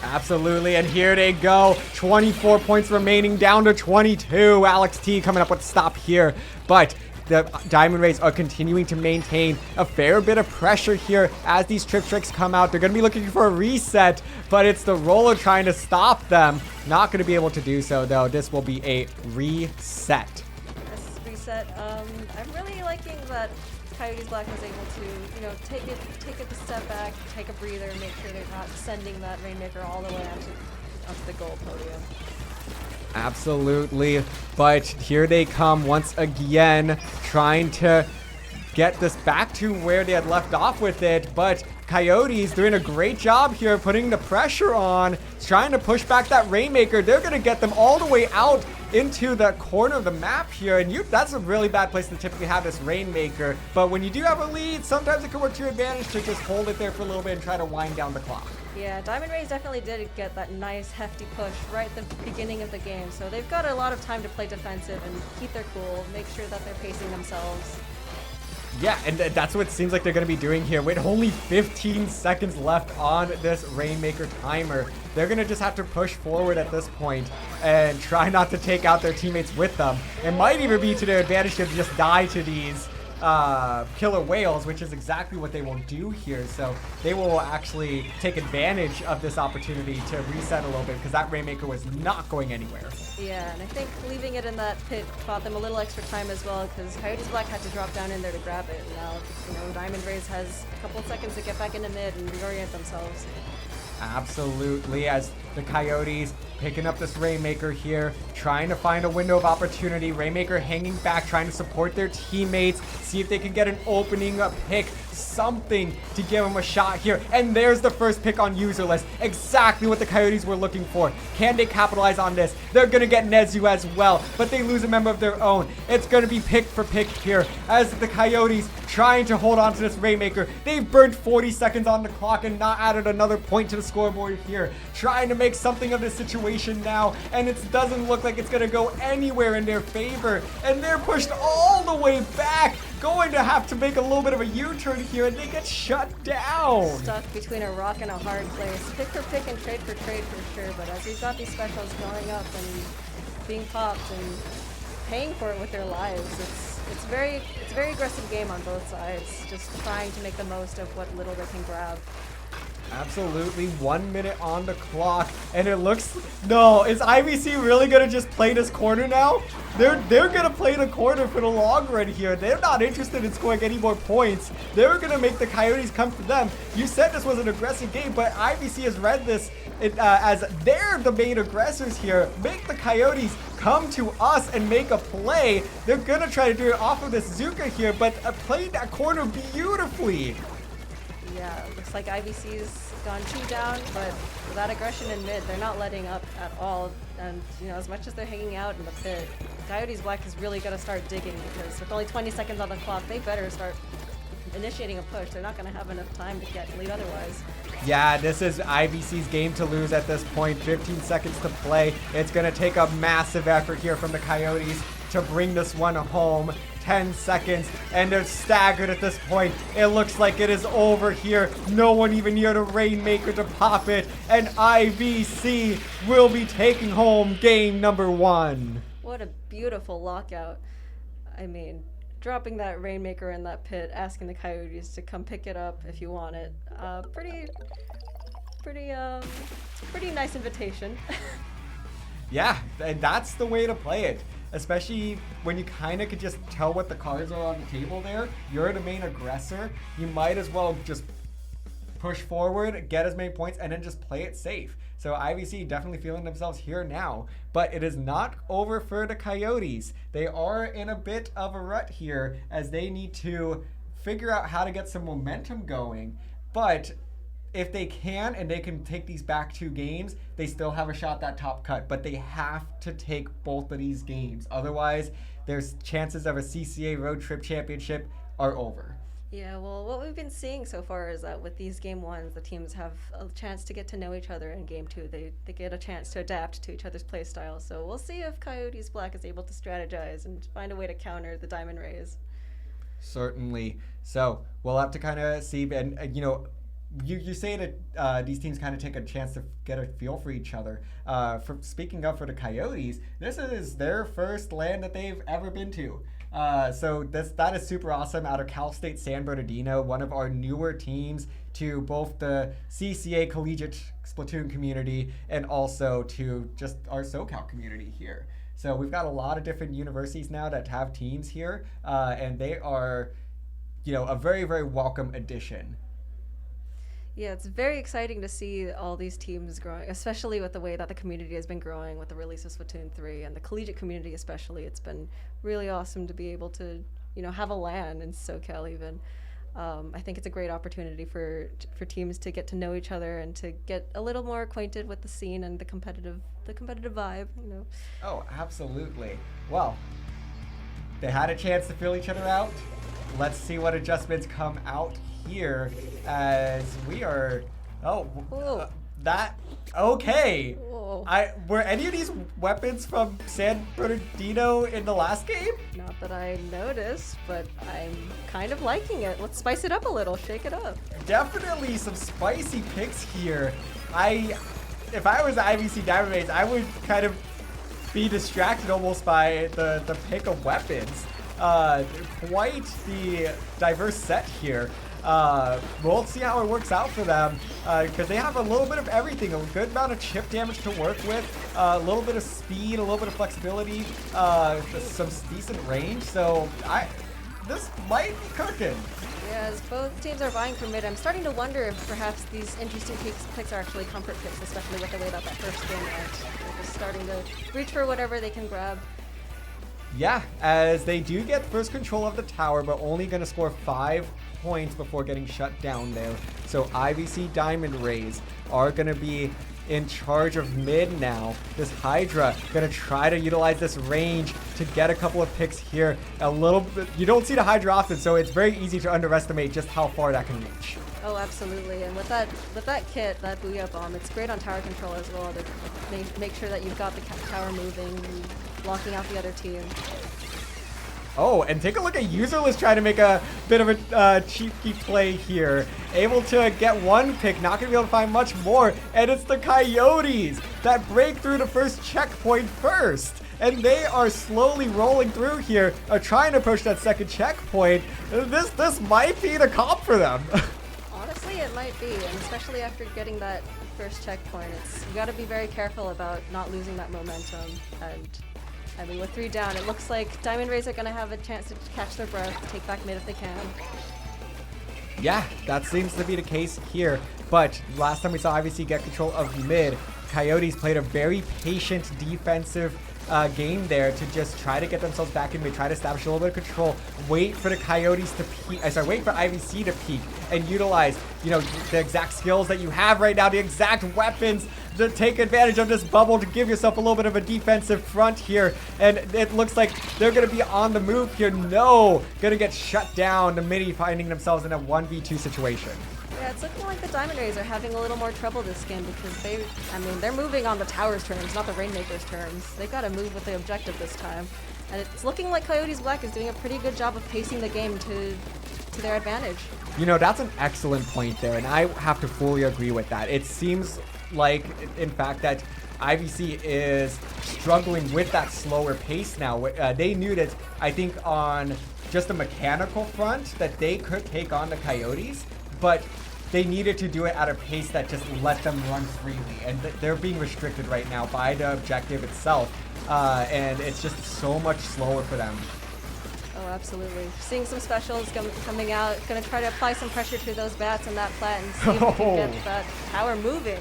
Absolutely, and here they go. 24 points remaining, down to 22. Alex T coming up with a stop here, but the Diamond Rays are continuing to maintain a fair bit of pressure here as these trip tricks come out. They're going to be looking for a reset, but it's the roller trying to stop them. Not going to be able to do so, though. This will be a reset. This reset. I'm really liking that Coyotes Black was able to, take it a step back, take a breather, make sure they're not sending that Rainmaker all the way onto the goal podium. Absolutely. But here they come once again, trying to get this back to where they had left off with it. But Coyotes doing a great job here, putting the pressure on, trying to push back that Rainmaker. They're going to get them all the way out into the corner of the map here, and that's a really bad place to typically have this Rainmaker. But when you do have a lead, sometimes it can work to your advantage to just hold it there for a little bit and try to wind down the clock. Yeah, Diamond Rays definitely did get that nice hefty push right at the beginning of the game, so they've got a lot of time to play defensive and keep their cool, make sure that they're pacing themselves. Yeah, and that's what it seems like they're going to be doing here. With only 15 seconds left on this Rainmaker timer, they're going to just have to push forward at this point and try not to take out their teammates with them. It might even be to their advantage to just die to these killer whales, which is exactly what they will do here. So they will actually take advantage of this opportunity to reset a little bit, because that Rainmaker was not going anywhere. Yeah, and I think leaving it in that pit bought them a little extra time as well, because Coyotes Black had to drop down in there to grab it. Now, Diamond Rays has a couple of seconds to get back into mid and reorient themselves. Absolutely, as the Coyotes picking up this Rainmaker here, trying to find a window of opportunity. Rainmaker hanging back, trying to support their teammates, see if they can get an opening, a pick, something to give them a shot here. And there's the first pick on userless. Exactly what the Coyotes were looking for. Can they capitalize on this? They're going to get Nezu as well, but they lose a member of their own. It's going to be pick for pick here as the Coyotes trying to hold on to this Rainmaker. They've burned 40 seconds on the clock and not added another point to the scoreboard here. Trying to make something of this situation now, and it doesn't look like it's going to go anywhere in their favor. And they're pushed all the way back, going to have to make a little bit of a U-turn here, and they get shut down. Stuck between a rock and a hard place. Pick for pick and trade for trade for sure, but as we've got these specials going up and being popped and paying for it with their lives, it's a very aggressive game on both sides, just trying to make the most of what little they can grab. Absolutely, 1 minute on the clock, and it looks, no, is IVC really gonna just play this corner now? They're gonna play the corner for the long run here. They're not interested in scoring any more points. They're gonna make the Coyotes come for them. You said this was an aggressive game, but IVC has read this as they're the main aggressors here. Make the Coyotes come to us and make a play. They're gonna try to do it off of this Zuka here, but played that corner beautifully. Yeah, looks like IVC's gone 2 down, but with that aggression in mid, they're not letting up at all. And, as much as they're hanging out in the pit, Coyotes Black is really going to start digging, because with only 20 seconds on the clock, they better start initiating a push. They're not going to have enough time to get lead otherwise. Yeah, this is IVC's game to lose at this point. 15 seconds to play. It's going to take a massive effort here from the Coyotes to bring this one home. 10 seconds, and they're staggered at this point. It looks like it is over here. No one even near the Rainmaker to pop it, and IVC will be taking home game number 1. What a beautiful lockout. I mean, dropping that Rainmaker in that pit, asking the Coyotes to come pick it up if you want it. Pretty nice invitation. Yeah, and that's the way to play it. Especially when you kind of could just tell what the cards are on the table there. You're the main aggressor. You might as well just push forward, get as many points, and then just play it safe. So IVC definitely feeling themselves here now. But it is not over for the Coyotes. They are in a bit of a rut here, as they need to figure out how to get some momentum going. But if they can, and they can take these back 2 games, they still have a shot at that top cut. But they have to take both of these games. Otherwise, there's chances of a CCA road trip championship are over. Yeah, well, what we've been seeing so far is that with these game 1s, the teams have a chance to get to know each other. In game 2, they get a chance to adapt to each other's play style. So we'll see if Coyotes Black is able to strategize and find a way to counter the Diamond Rays. Certainly. So we'll have to kind of see, and you say that these teams kind of take a chance to get a feel for each other. Speaking of for the Coyotes, this is their first LAN that they've ever been to. So that is super awesome, out of Cal State San Bernardino, one of our newer teams to both the CCA Collegiate Splatoon community and also to just our SoCal community here. So we've got a lot of different universities now that have teams here, and they are, a very, very welcome addition. Yeah, it's very exciting to see all these teams growing, especially with the way that the community has been growing with the release of Splatoon 3 and the collegiate community especially. It's been really awesome to be able to, have a LAN in SoCal even. I think it's a great opportunity for teams to get to know each other and to get a little more acquainted with the scene and the competitive vibe, Oh, absolutely. Well, they had a chance to fill each other out. Let's see what adjustments come out here as we are. Okay. Whoa. Were any of these weapons from San Bernardino in the last game? Not that I noticed, but I'm kind of liking it. Let's spice it up a little, shake it up. Definitely some spicy picks here. If I was the IVC Diamond Rays, I would kind of be distracted almost by the pick of weapons. Quite the diverse set here. We'll see how it works out for them because they have a little bit of everything, a good amount of chip damage to work with, a little bit of speed, a little bit of flexibility, some decent range. So this might be cooking. Yeah, as both teams are vying for mid, I'm starting to wonder if perhaps these interesting picks are actually comfort picks, especially with the way that first game went. They're just starting to reach for whatever they can grab. Yeah, as they do get first control of the tower, but only going to score 5 points before getting shut down there. So IVC Diamond Rays are going to be in charge of mid now. This Hydra going to try to utilize this range to get a couple of picks here. A little bit, you don't see the Hydra often, so it's very easy to underestimate just how far that can reach. Oh, absolutely. And with that kit, that Booyah Bomb, it's great on tower control as well to make sure that you've got the tower moving and blocking out the other team. Oh, and take a look at Userless trying to make a bit of a cheeky play here. Able to get one pick, not going to be able to find much more. And it's the Coyotes that break through the first checkpoint first. And they are slowly rolling through here, trying to approach that second checkpoint. This might be the comp for them. Honestly, it might be, and especially after getting that first checkpoint, you got to be very careful about not losing that momentum. And I mean, with 3 down, it looks like Diamond Rays are going to have a chance to catch their breath, take back mid if they can. Yeah, that seems to be the case here. But last time we saw IVC get control of mid, Coyotes played a very patient defensive game there to just try to get themselves back in mid, try to establish a little bit of control, wait for the Coyotes to peak, wait for IVC to peak and utilize, the exact skills that you have right now, the exact weapons to take advantage of this bubble to give yourself a little bit of a defensive front here. And it looks like they're going to be on the move here. No, going to get shut down. The Midi finding themselves in a 1v2 situation. Yeah, it's looking like the Diamond Rays are having a little more trouble this game because they're moving on the tower's terms, not the Rainmaker's terms. They've got to move with the objective this time. And it's looking like Coyotes Black is doing a pretty good job of pacing the game to their advantage. That's an excellent point there, and I have to fully agree with that. It seems like, in fact, that IVC is struggling with that slower pace now. They knew that, I think, on just a mechanical front, that they could take on the Coyotes, but they needed to do it at a pace that just let them run freely. And they're being restricted right now by the objective itself. And it's just so much slower for them. Oh, absolutely. Seeing some specials coming out. Going to try to apply some pressure to those bats and that plat and see if we can get that tower moving.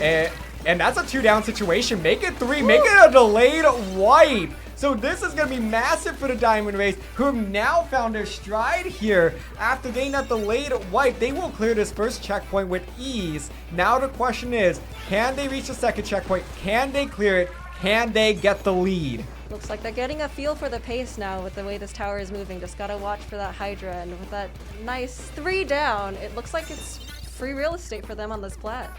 And that's a 2-down situation. Make it 3. Make it a delayed wipe. So this is going to be massive for the Diamond Rays, who have now found their stride here. After getting that delayed wipe, they will clear this first checkpoint with ease. Now the question is, can they reach the second checkpoint? Can they clear it? Can they get the lead? Looks like they're getting a feel for the pace now with the way this tower is moving. Just gotta watch for that Hydra, and with that nice 3 down, it looks like it's free real estate for them on this plat.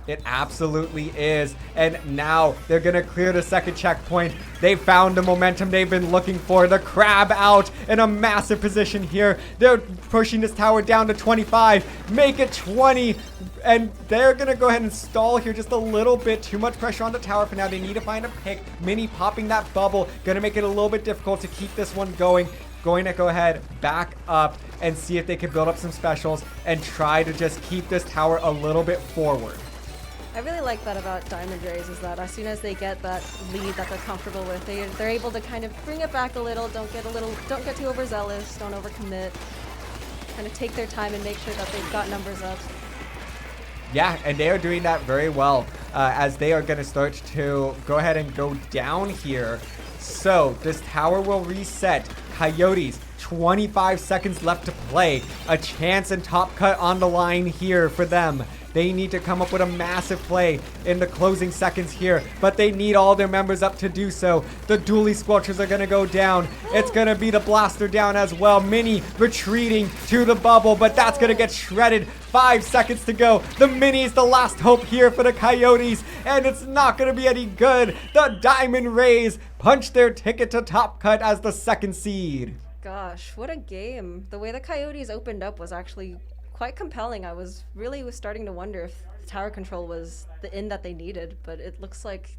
It absolutely is. And now they're going to clear the second checkpoint. They found the momentum they've been looking for. The Crab out in a massive position here. They're pushing this tower down to 25. Make it 20. And they're going to go ahead and stall here just a little bit. Too much pressure on the tower for now. They need to find a pick. Mini popping that bubble. Going to make it a little bit difficult to keep this one going. Going to go ahead, back up, and see if they can build up some specials and try to just keep this tower a little bit forward. I really like that about Diamond Rays is that as soon as they get that lead that they're comfortable with, they're able to kind of bring it back a little, don't get too overzealous, don't overcommit, kind of take their time and make sure that they've got numbers up. Yeah, and they are doing that very well as they are going to start to go ahead and go down here. So this tower will reset. Coyotes, 25 seconds left to play. A chance and top cut on the line here for them. They need to come up with a massive play in the closing seconds here, but they need all their members up to do so. The dually squelchers are going to go down. It's going to be the blaster down as well. Mini retreating to the bubble, but that's going to get shredded. 5 seconds to go. The Mini is the last hope here for the Coyotes, and it's not going to be any good. The Diamond Rays punch their ticket to top cut as the second seed. Gosh, what a game. The way the Coyotes opened up was actually quite compelling. I was starting to wonder if the tower control was the end that they needed, but it looks like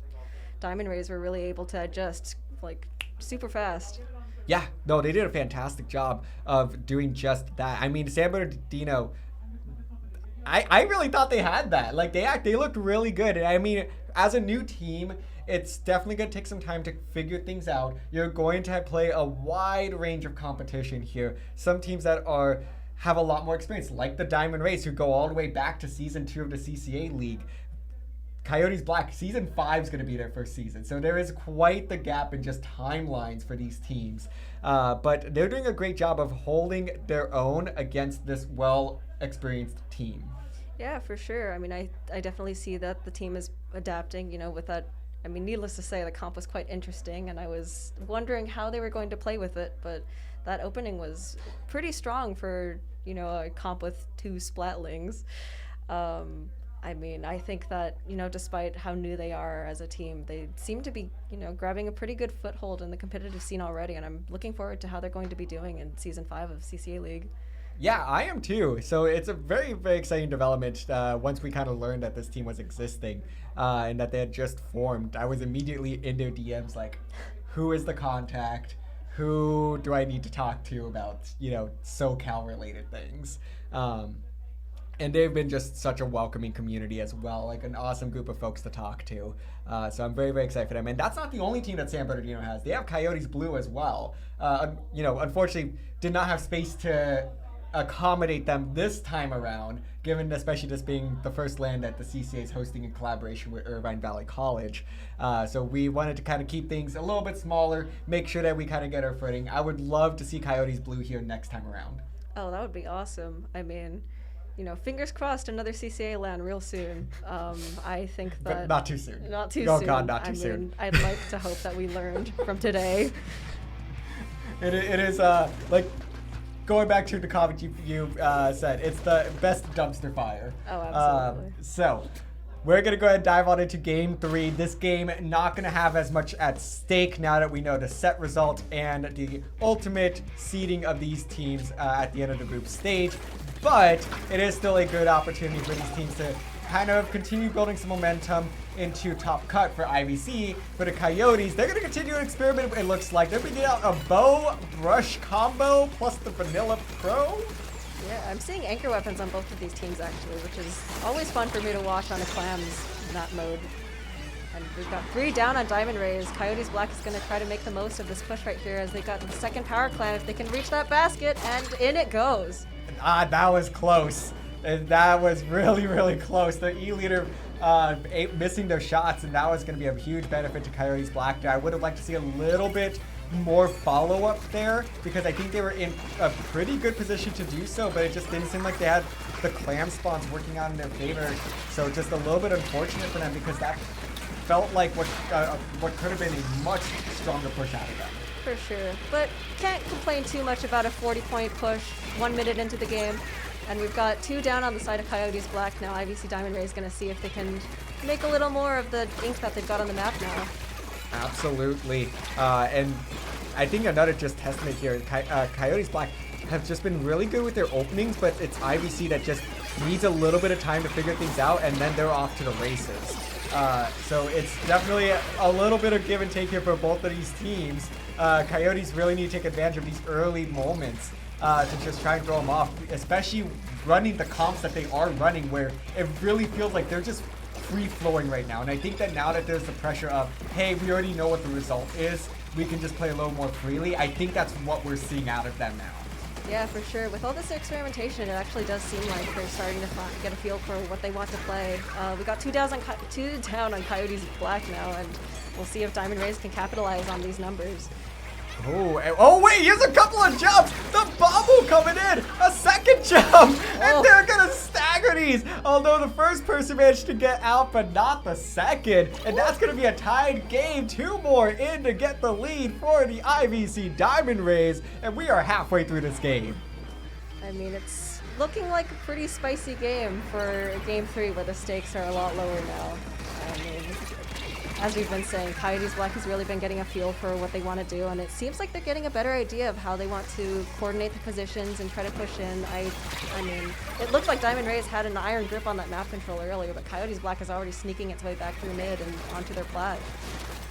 Diamond Rays were really able to adjust like super fast. Yeah, no, they did a fantastic job of doing just that. I mean, San Bernardino, I really thought they had that. Like they looked really good. And I mean, as a new team, it's definitely going to take some time to figure things out. You're going to play a wide range of competition here. Some teams that have a lot more experience, like the Diamond Rays, who go all the way back to Season 2 of the CCA League. Coyotes Black, Season 5 is going to be their first season. So there is quite the gap in just timelines for these teams. But they're doing a great job of holding their own against this well-experienced team. Yeah, for sure. I mean, I definitely see that the team is adapting, with that. I mean, needless to say, the comp was quite interesting, and I was wondering how they were going to play with it, but that opening was pretty strong for, a comp with 2 Splatlings. I mean, I think that, despite how new they are as a team, they seem to be, grabbing a pretty good foothold in the competitive scene already, and I'm looking forward to how they're going to be doing in Season 5 of CCA League. Yeah, I am too. So it's a very, very exciting development once we kind of learned that this team was existing and that they had just formed. I was immediately in their DMs like, who is the contact? Who do I need to talk to about, SoCal related things? And they've been just such a welcoming community as well, like an awesome group of folks to talk to. So I'm very, very excited for them. And that's not the only team that San Bernardino has. They have Coyotes Blue as well. Unfortunately, did not have space to accommodate them this time around, given especially this being the first LAN that the CCA is hosting in collaboration with Irvine Valley College. So we wanted to kind of keep things a little bit smaller, make sure that we kind of get our footing. I would love to see Coyotes Blue here next time around. Oh, that would be awesome. I mean, fingers crossed another CCA LAN real soon. I think that... But not too soon. Not too soon. soon. Oh God, not too soon. I'd like to hope that we learned from today. It is like... Going back to the comment you said, it's the best dumpster fire. Oh, absolutely. So, we're going to go ahead and dive on into Game 3. This game not going to have as much at stake now that we know the set result and the ultimate seeding of these teams at the end of the group stage. But it is still a good opportunity for these teams to kind of continue building some momentum into top cut for IVC. For the Coyotes, they're going to continue to experiment, it looks like. They're bringing out a bow brush combo plus the vanilla pro. Yeah, I'm seeing anchor weapons on both of these teams actually, which is always fun for me to watch on a clams in that mode. And we've got 3 down on Diamond Rays. Coyotes Black is going to try to make the most of this push right here as they got the second power clan if they can reach that basket, and in it goes. That was close. That was really, really close. The E-leader missing their shots, and that was going to be a huge benefit to Coyotes Black. I would have liked to see a little bit more follow-up there because I think they were in a pretty good position to do so, but it just didn't seem like they had the clam spawns working out in their favor. So just a little bit unfortunate for them because that felt like what could have been a much stronger push out of them. For sure, but can't complain too much about a 40-point push 1 minute into the game. And we've got 2 down on the side of Coyotes Black now. IVC Diamond Ray is going to see if they can make a little more of the ink that they've got on the map now. Absolutely. And I think another just testament here, Coyotes Black have just been really good with their openings, but it's IVC that just needs a little bit of time to figure things out, and then they're off to the races. So it's definitely a little bit of give and take here for both of these teams. Coyotes really need to take advantage of these early moments to just try and throw them off, especially running the comps that they are running where it really feels like they're just free-flowing right now. And I think that now that there's the pressure of, hey, we already know what the result is, we can just play a little more freely. I think that's what we're seeing out of them now. Yeah, for sure. With all this experimentation, it actually does seem like they're starting to get a feel for what they want to play. We got two down on Coyotes Black now, and we'll see if Diamond Rays can capitalize on these numbers. Oh wait, here's a couple of jumps. The bubble coming in, a second jump, and they're gonna stagger these. Although the first person managed to get out, but not the second, and that's gonna be a tied game. 2 more in to get the lead for the IVC Diamond Rays, and we are halfway through this game. I mean, it's looking like a pretty spicy game for Game 3, where the stakes are a lot lower now. I mean, as we've been saying, Coyotes Black has really been getting a feel for what they want to do, and it seems like they're getting a better idea of how they want to coordinate the positions and try to push in. I mean, it looked like Diamond Rays had an iron grip on that map control earlier, but Coyotes Black is already sneaking its way back through mid and onto their plat.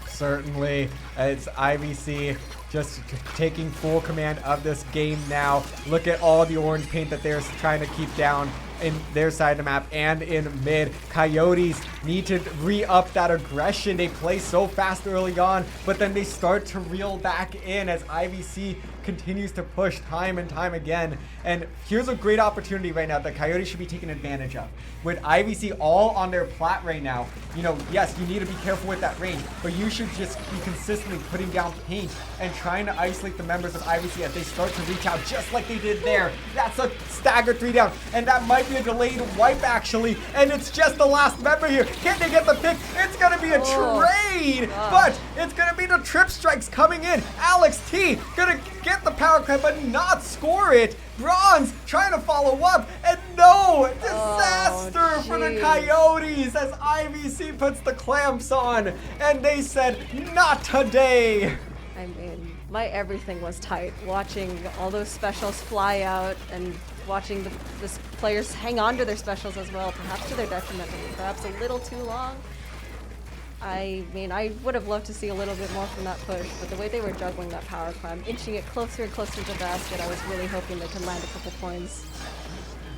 Certainly, it's IVC just taking full command of this game now. Look at all the orange paint that they're trying to keep down in their side of the map and in mid. Coyotes need to re-up that aggression. They play so fast early on, but then they start to reel back in as IVC continues to push time and time again. And here's a great opportunity right now that Coyotes should be taking advantage of. With IVC all on their plat right now, you know, yes, you need to be careful with that range, but you should just be consistently putting down paint and trying to isolate the members of IVC as they start to reach out just like they did there. That's a staggered 3 down, and that might be a delayed wipe actually, and it's just the last member here. Can they get the pick? It's gonna be a trade, but it's gonna be the trip strikes coming in. Alex T gonna get the power clamp but not score it. Bronze trying to follow up, and no, disaster for the Coyotes as IVC puts the clamps on, and they said, not today. I mean, my everything was tight, watching all those specials fly out and watching the players hang on to their specials as well, perhaps to their detriment, perhaps a little too long. I mean, I would have loved to see a little bit more from that push, but the way they were juggling that power climb, inching it closer and closer to the basket, I was really hoping they could land a couple points.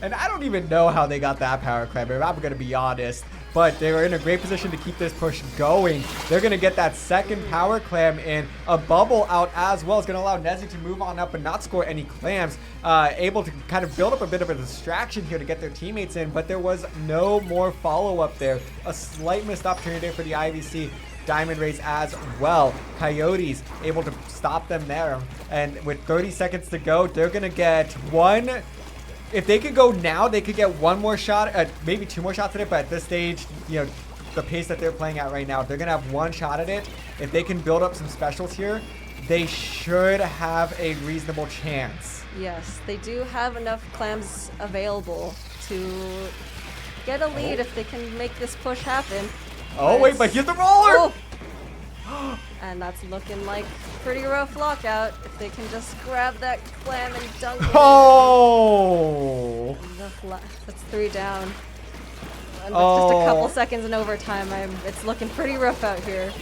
And I don't even know how they got that power climb, if I'm going to be honest. But they were in a great position to keep this push going. They're going to get that second power clam in. A bubble out as well. It's going to allow Nezu to move on up and not score any clams. Able to kind of build up a bit of a distraction here to get their teammates in. But there was no more follow-up there. A slight missed opportunity for the IVC Diamond Rays as well. Coyotes able to stop them there. And with 30 seconds to go, they're going to get one. If they could go now, they could get one more shot, maybe 2 more shots at it, but at this stage, you know, the pace that they're playing at right now, they're going to have 1 shot at it. If they can build up some specials here, they should have a reasonable chance. Yes, they do have enough clams available to get a lead if they can make this push happen. Oh, wait, but here's the roller! Oh. And that's looking like pretty rough lockout if they can just grab that clam and dunk it. Oh! That's 3 down. And with just a couple seconds in overtime, it's looking pretty rough out here.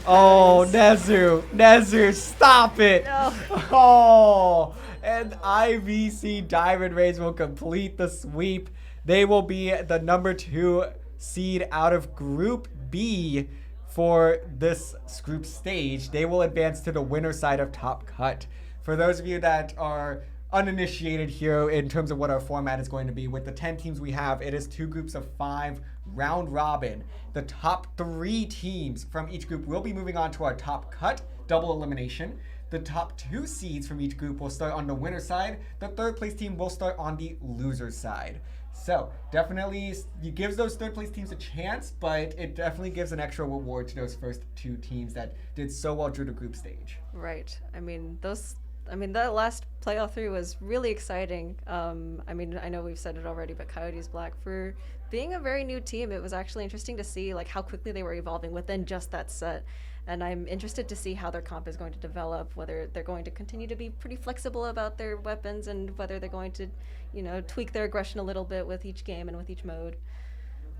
Oh, Nezu, stop it! No. Oh! And IVC Diamond Rays will complete the sweep. They will be the number 2 seed out of Group B. For this group stage. They will advance to the winner side of Top Cut. For those of you that are uninitiated here in terms of what our format is going to be, with the 10 teams we have, it is 2 groups of 5 round robin. The top 3 teams from each group will be moving on to our Top Cut double elimination. The top 2 seeds from each group will start on the winner side. The 3rd place team will start on the loser side. So definitely it gives those 3rd place teams a chance, but it definitely gives an extra reward to those first 2 teams that did so well through the group stage. Right. I mean, that last playoff 3 was really exciting. I mean, I know we've said it already, but Coyotes Black, for being a very new team, it was actually interesting to see like how quickly they were evolving within just that set. And I'm interested to see how their comp is going to develop, whether they're going to continue to be pretty flexible about their weapons and whether they're going to, you know, tweak their aggression a little bit with each game and with each mode.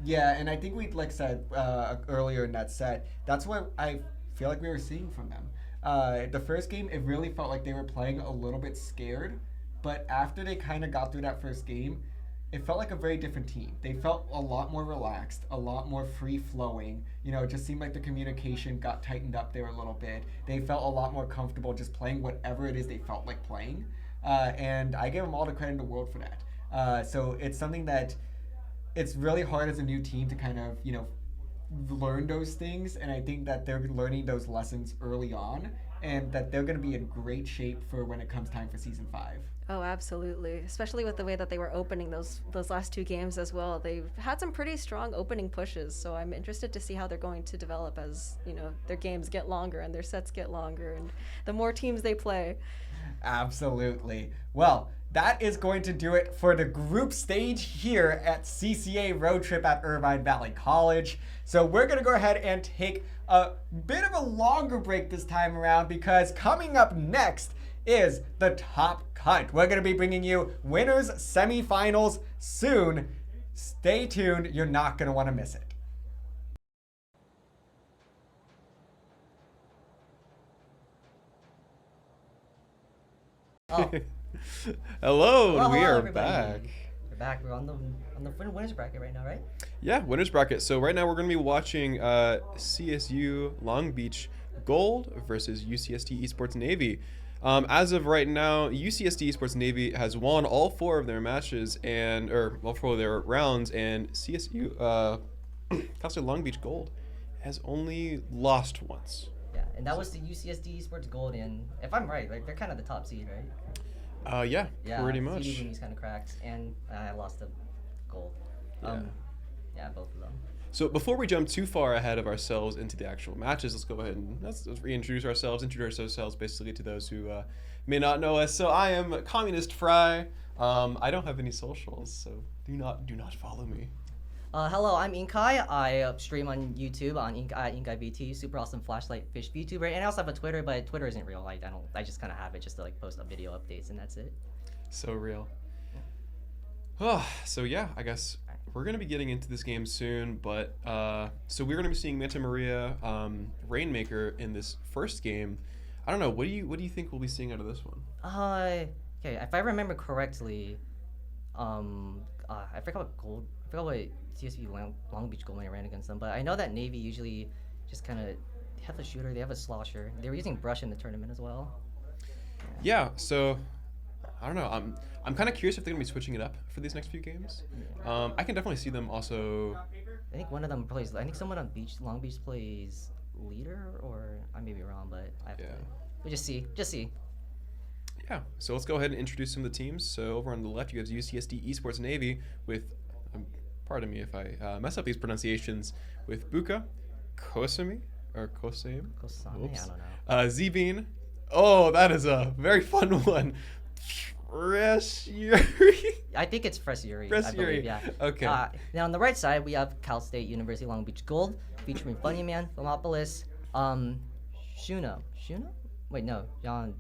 Yeah, and I think we said earlier in that set, that's what I feel like we were seeing from them. The first game, it really felt like they were playing a little bit scared, but after they kind of got through that first game, it felt like a very different team. They felt a lot more relaxed, a lot more free-flowing. You know, it just seemed like the communication got tightened up there a little bit. They felt a lot more comfortable just playing whatever it is they felt like playing. And I give them all the credit in the world for that. So it's something that it's really hard as a new team to kind of, you know, learn those things. And I think that they're learning those lessons early on, and that they're going to be in great shape for when it comes time for Season 5. Oh, absolutely. Especially with the way that they were opening those last 2 games as well. They've had some pretty strong opening pushes, so I'm interested to see how they're going to develop as, you know, their games get longer and their sets get longer and the more teams they play. Absolutely. Well, that is going to do it for the group stage here at CCA Road Trip at Irvine Valley College. So we're going to go ahead and take a bit of a longer break this time around, because coming up next is the top cut. We're going to be bringing you winners semifinals soon. Stay tuned. You're not going to want to miss it. Oh. Hello, Well, we hello, are everybody. back. We're back. We're on the winners bracket right now, right? Yeah, winners bracket. So right now we're going to be watching CSU Long Beach Gold versus UCSD Esports Navy. As of right now, UCSD Esports Navy has won all 4 of their matches or all 4 of their rounds, and CSU Cal State Long Beach Gold has only lost once. Yeah, and that was the UCSD Esports Gold, and if I'm right, they're kind of the top seed, right? Yeah, pretty much. CD's kind of cracked, and I lost the gold. Yeah, both of them. So before we jump too far ahead of ourselves into the actual matches, let's go ahead and let's reintroduce ourselves, introduce ourselves basically to those who may not know us. So I am Communist Fry. I don't have any socials, so do not follow me. Hello, I'm Inkai. I stream on YouTube on InkIVT, super awesome flashlight fish VTuber, and I also have a Twitter, but Twitter isn't real. I just kind of have it just to like post up video updates, and that's it. So real. Oh, so yeah, I guess we're gonna be getting into this game soon, but so we're gonna be seeing Manta Maria, Rainmaker in this first game. I don't know. What do you think we'll be seeing out of this one? Okay, if I remember correctly, I forgot what CSU Long Beach Gold when I ran against them, but I know that Navy usually just kind of have a shooter. They have a slosher. They were using brush in the tournament as well. Yeah. So I don't know. I'm kind of curious if they're gonna be switching it up for these next few games. I can definitely see them also. I think one of them plays. I think someone on Long Beach plays leader, or I may be wrong, but we'll just see. Yeah. So let's go ahead and introduce some of the teams. So over on the left, you have UCSD Esports Navy with, pardon me if I mess up these pronunciations, with Buka, Kosami, or Kosame? Kosame, Oops. I don't know. Zbean. Oh, that is a very fun one. Fresyuri. I think it's Fresyuri. Fresyuri. I believe, yeah. Okay. Now on the right side, we have Cal State University Long Beach Gold, featuring Funnyman, Thermopolis, Shuno. Wait, no, Jono.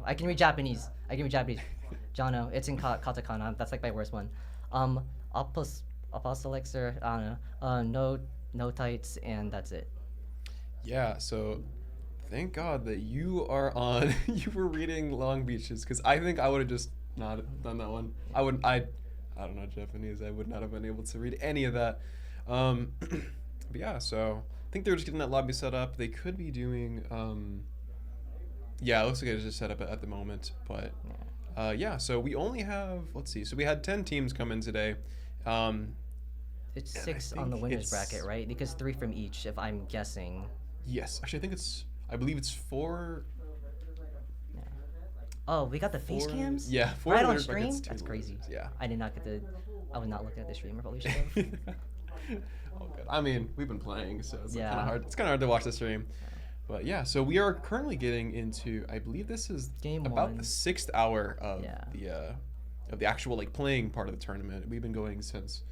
I can read Japanese. Jono. It's in katakana. That's like my worst one. Apostolexer. I don't know. No tights, and that's it. Yeah. So, thank God that you are on. You were reading Long Beaches, because I think I would have just not done that one. I don't know Japanese. I would not have been able to read any of that. But yeah. So I think they're just getting that lobby set up. They could be doing. Yeah, it looks like it's just set up at the moment, but yeah. So we only have, let's see. So we had 10 teams come in today. It's 6 on the winners bracket, right? Because 3 from each, if I'm guessing. Yes, actually, I believe it's 4. Yeah. Oh, we got the face cams? Yeah, 4 right on winners stream. brackets, 2 That's crazy. losers, yeah. I was not looking at the stream. I probably should have. Oh, good. I mean, we've been playing, so it's kind Yeah. of hard. It's kind of hard to watch the stream. But yeah, so we are currently getting into, I believe this is Game about 1. the 6th hour of Yeah. the actual like playing part of the tournament. We've been going since,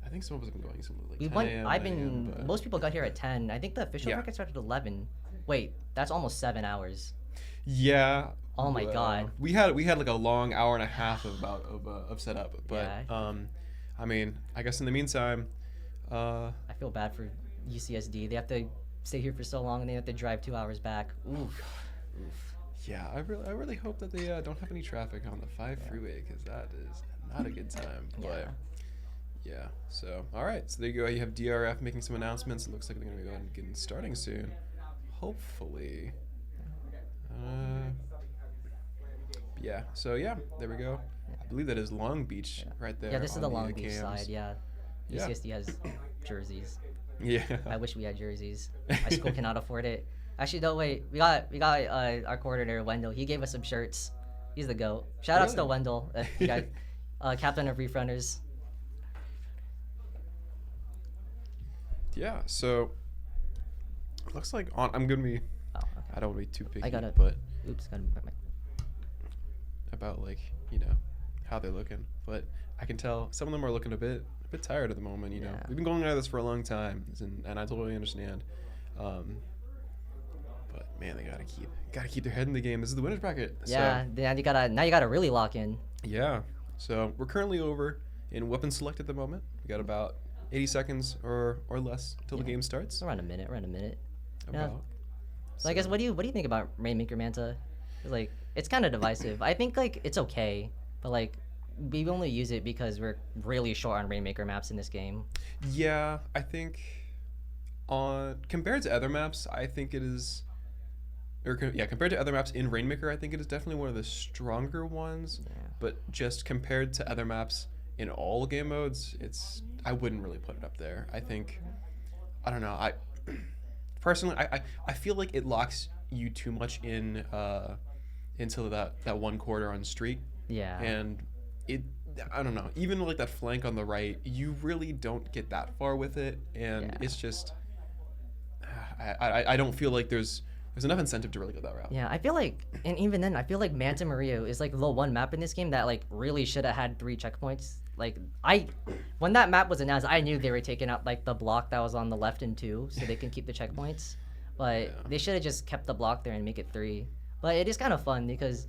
I think some of us have been going since like 10 a.m. but- Most people got here at 10. I think the official Yeah. bracket started at 11. Wait, that's almost 7 hours. Yeah. Oh my God. We had like a long hour and a half of setup, but Yeah. I mean, I guess in the meantime, I feel bad for UCSD. They have to stay here for so long and they have to drive 2 hours back. Oof. Yeah, I really hope that they don't have any traffic on the 5 freeway, because that is not a good time. But yeah, so all right, so there you go. You have DRF making some announcements. It looks like they're going to be going getting starting soon, hopefully. Yeah, so yeah, there we go. I believe that is Long Beach right there. Yeah, this is on the Long Beach cams. side. Yeah, Yeah. UCSD has jerseys. Yeah. I wish we had jerseys. My school cannot afford it. Actually, no, wait. We got our coordinator Wendell. He gave us some shirts. He's the GOAT. Shout outs to Really? Wendell, you guys, captain of Reef Runners. Yeah, so looks like I'm gonna be. Oh, okay. I don't want to be too picky, I gotta. but Oops, gotta. about like how they're looking. But I can tell some of them are looking a bit tired at the moment. You know, Yeah. we've been going at this for a long time, and I totally understand. But man, they gotta keep their head in the game. This is the winners bracket. Yeah, then you gotta really lock in. Yeah. So we're currently over in weapon select at the moment. We got about 80 seconds or less until the game starts. Around a minute. Yeah. About. So I guess what do you think about Rainmaker Manta? 'Cause, like, it's kind of divisive. I think like it's okay, but like we only use it because we're really short on Rainmaker maps in this game. Yeah, I think compared to other maps, I think it is. Compared to other maps in Rainmaker, I think it is definitely one of the stronger ones. Yeah. But just compared to other maps in all game modes, I wouldn't really put it up there. I think, I don't know. I personally, I feel like it locks you too much in into that one quarter on street. Yeah. And I don't know. Even like that flank on the right, you really don't get that far with it, and Yeah. it's just, I don't feel like there's enough incentive to really go that route. Yeah, I feel like, and even then, I feel like Manta Maria is like the one map in this game that like really should have had 3 checkpoints. Like when that map was announced, I knew they were taking out like the block that was on the left and 2, so they can keep the checkpoints. But they should have just kept the block there and make it 3. But it is kind of fun because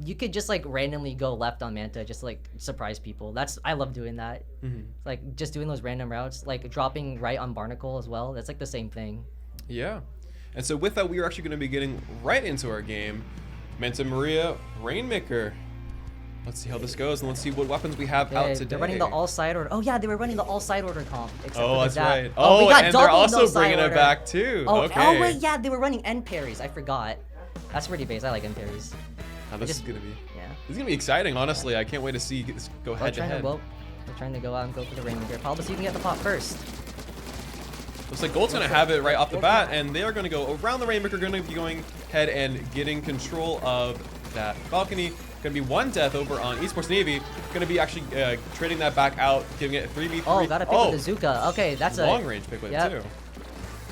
you could just like randomly go left on Manta, just like surprise people. I love doing that. Like just doing those random routes, like dropping right on Barnacle as well. That's like the same thing. Yeah. And so with that, we are actually going to be getting right into our game. Manta Maria, Rainmaker. Let's see how this goes, and let's see what weapons we have out today. They're running the all side order. Oh yeah, they were running the all side order comp. Except Oh, for that's that. right. Oh, we Oh, got and they're double also no side bringing it order. back too. Oh, Okay. oh wait, yeah, they were running end parries. I forgot. That's pretty base. I like end parries. Now, this is going to be Yeah. this is gonna be exciting. Honestly, I can't wait to see this go head to head. They're trying to go out and go for the Rainmaker. Probably so you can get the pot first. Looks like Gold's going to have it right off the bat, and they are going to go around the Rainmaker, going to be going ahead and getting control of that balcony. Going to be 1 death over on Esports Navy. Going to be actually trading that back out, giving it 3v3. Oh, got to pick with the Zuka. Okay, that's a long range pick with yep. it too.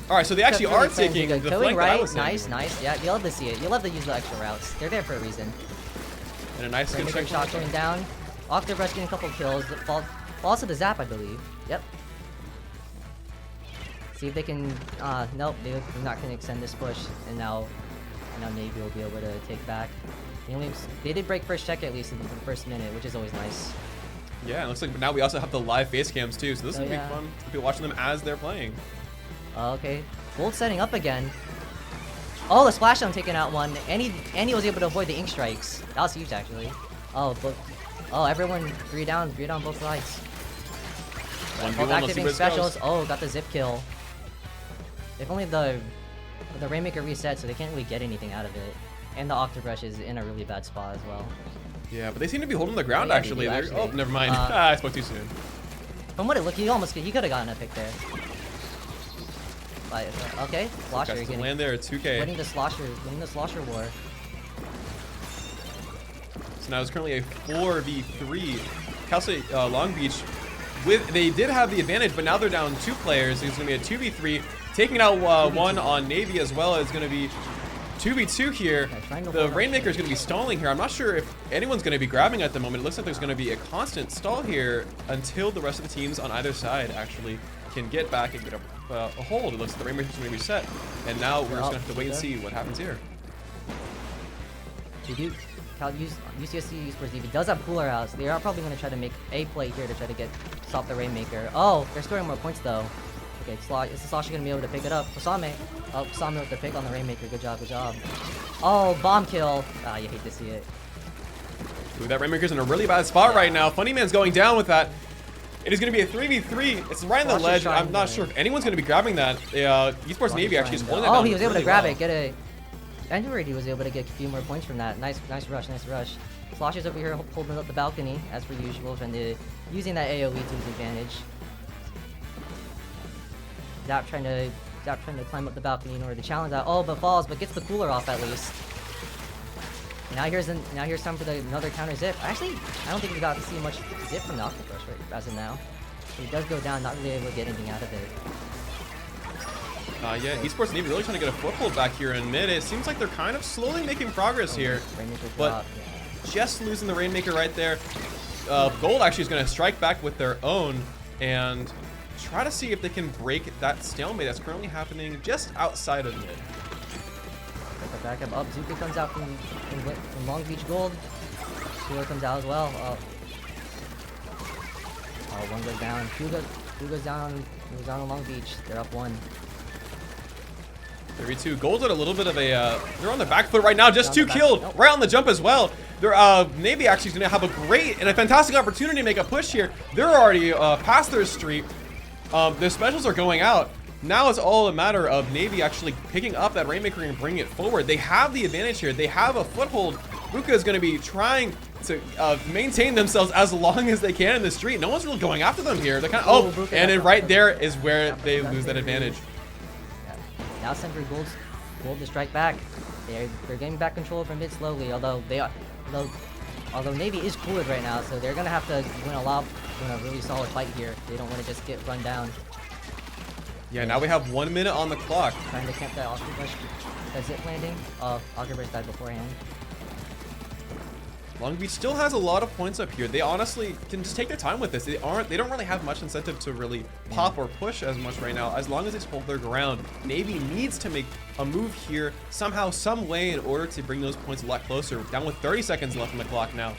All right, so they actually are Playing taking Zuka. the Killing flank that I right. was saying. Nice. Yeah, you love to see it. You love to use the extra routes. They're there for a reason. And a nice good Rainmaker check. shot going down. Octobrush getting a couple kills. Falls to the zap, I believe. Yep. See if they can. Nope, they're not going to extend this push, and now Navy will be able to take back. They did break first check at least in the first minute, which is always nice. Yeah, it looks like now we also have the live face cams too, so this will be fun to be watching them as they're playing. Okay, Gold setting up again. Oh, the splashdown taking out one, and he was able to avoid the ink strikes. That was huge actually. Everyone 3 down both sides. Both activating specials. Oh, got the zip kill. If only the Rainmaker reset, so they can't really get anything out of it. And the Octobrush is in a really bad spot as well. Yeah, but they seem to be holding the ground Yeah, they actually. do, They're- actually. Oh, never mind. I spoke too soon. From what it looked, he could have gotten a pick there. But, okay, Slosher Got to land there at 2K. winning the Slosher war. So now it's currently a 4v3. Cal State Long Beach, they did have the advantage, but now they're down 2 players. It's going to be a 2v3. Taking out one on Navy as well is going to be 2v2 here. The Rainmaker is going to be stalling here. I'm not sure if anyone's going to be grabbing at the moment. It looks like there's going to be a constant stall here until the rest of the teams on either side actually can get back and get a hold. It looks like the Rainmaker is going to be reset. And now we're just going to have to wait and see what happens here. UCSD Esports Navy does have cooler outs. They are probably going to try to make a play here to try to stop the Rainmaker. Oh, they're scoring more points though. Okay, is Sasha gonna be able to pick it up? Kusame. Oh, Kusame with the pick on the Rainmaker. Good job, good job. Oh, bomb kill. Ah, you hate to see it. Ooh, that Rainmaker's in a really bad spot right now. Funny Man's going down with that. It is going to be a 3v3. It's right on the ledge. I'm not sure if anyone's going to be grabbing that. Esports Navy actually is holding that down. Oh, he was able to really grab well. it. Get a. Android, he was able to get a few more points from that. Nice rush, nice rush. Slosh is over here holding up the balcony, as per usual, and using that AoE to his advantage. Zap trying to climb up the balcony in order to challenge that. Oh, but falls, but gets the cooler off at least. Now here's time for another counter zip. Actually, I don't think we got to see much zip from the Octopus right as of now. He does go down, not really able to get anything out of it. Yeah, Esports Navy really trying to get a foothold back here in mid. It seems like they're kind of slowly making progress here, but just losing the Rainmaker right there. Gold actually is going to strike back with their own and try to see if they can break that stalemate that's currently happening just outside of mid. Back up. Zuka comes out from Long Beach Gold. Cooler comes out as well. Oh, one goes down. Two goes down on Long Beach. They're up 1. 32. Gold's at a little bit of a, they're on the back foot right now. Just 2 killed right on the jump as well. Their Navy actually is going to have a great and a fantastic opportunity to make a push here. They're already past their street. Their specials are going out. Now it's all a matter of Navy actually picking up that Rainmaker and bringing it forward. They have the advantage here. They have a foothold. Buka is going to be trying to maintain themselves as long as they can in the street. No one's really going after them here. They're kind of, and then right there is where they lose that advantage. Now it's time for Gold to strike back. They're getting back control from mid slowly, although Navy is cooled right now, so they're gonna have to win a really solid fight here. They don't want to just get run down. Yeah, now we have 1 minute on the clock. Trying to camp that Octopus, that zip landing. Octopus died beforehand. Long Beach still has a lot of points up here. They honestly can just take their time with this. They don't really have much incentive to really pop or push as much right now. As long as they hold their ground, Navy needs to make a move here somehow, some way, in order to bring those points a lot closer. Down with 30 seconds left on the clock now.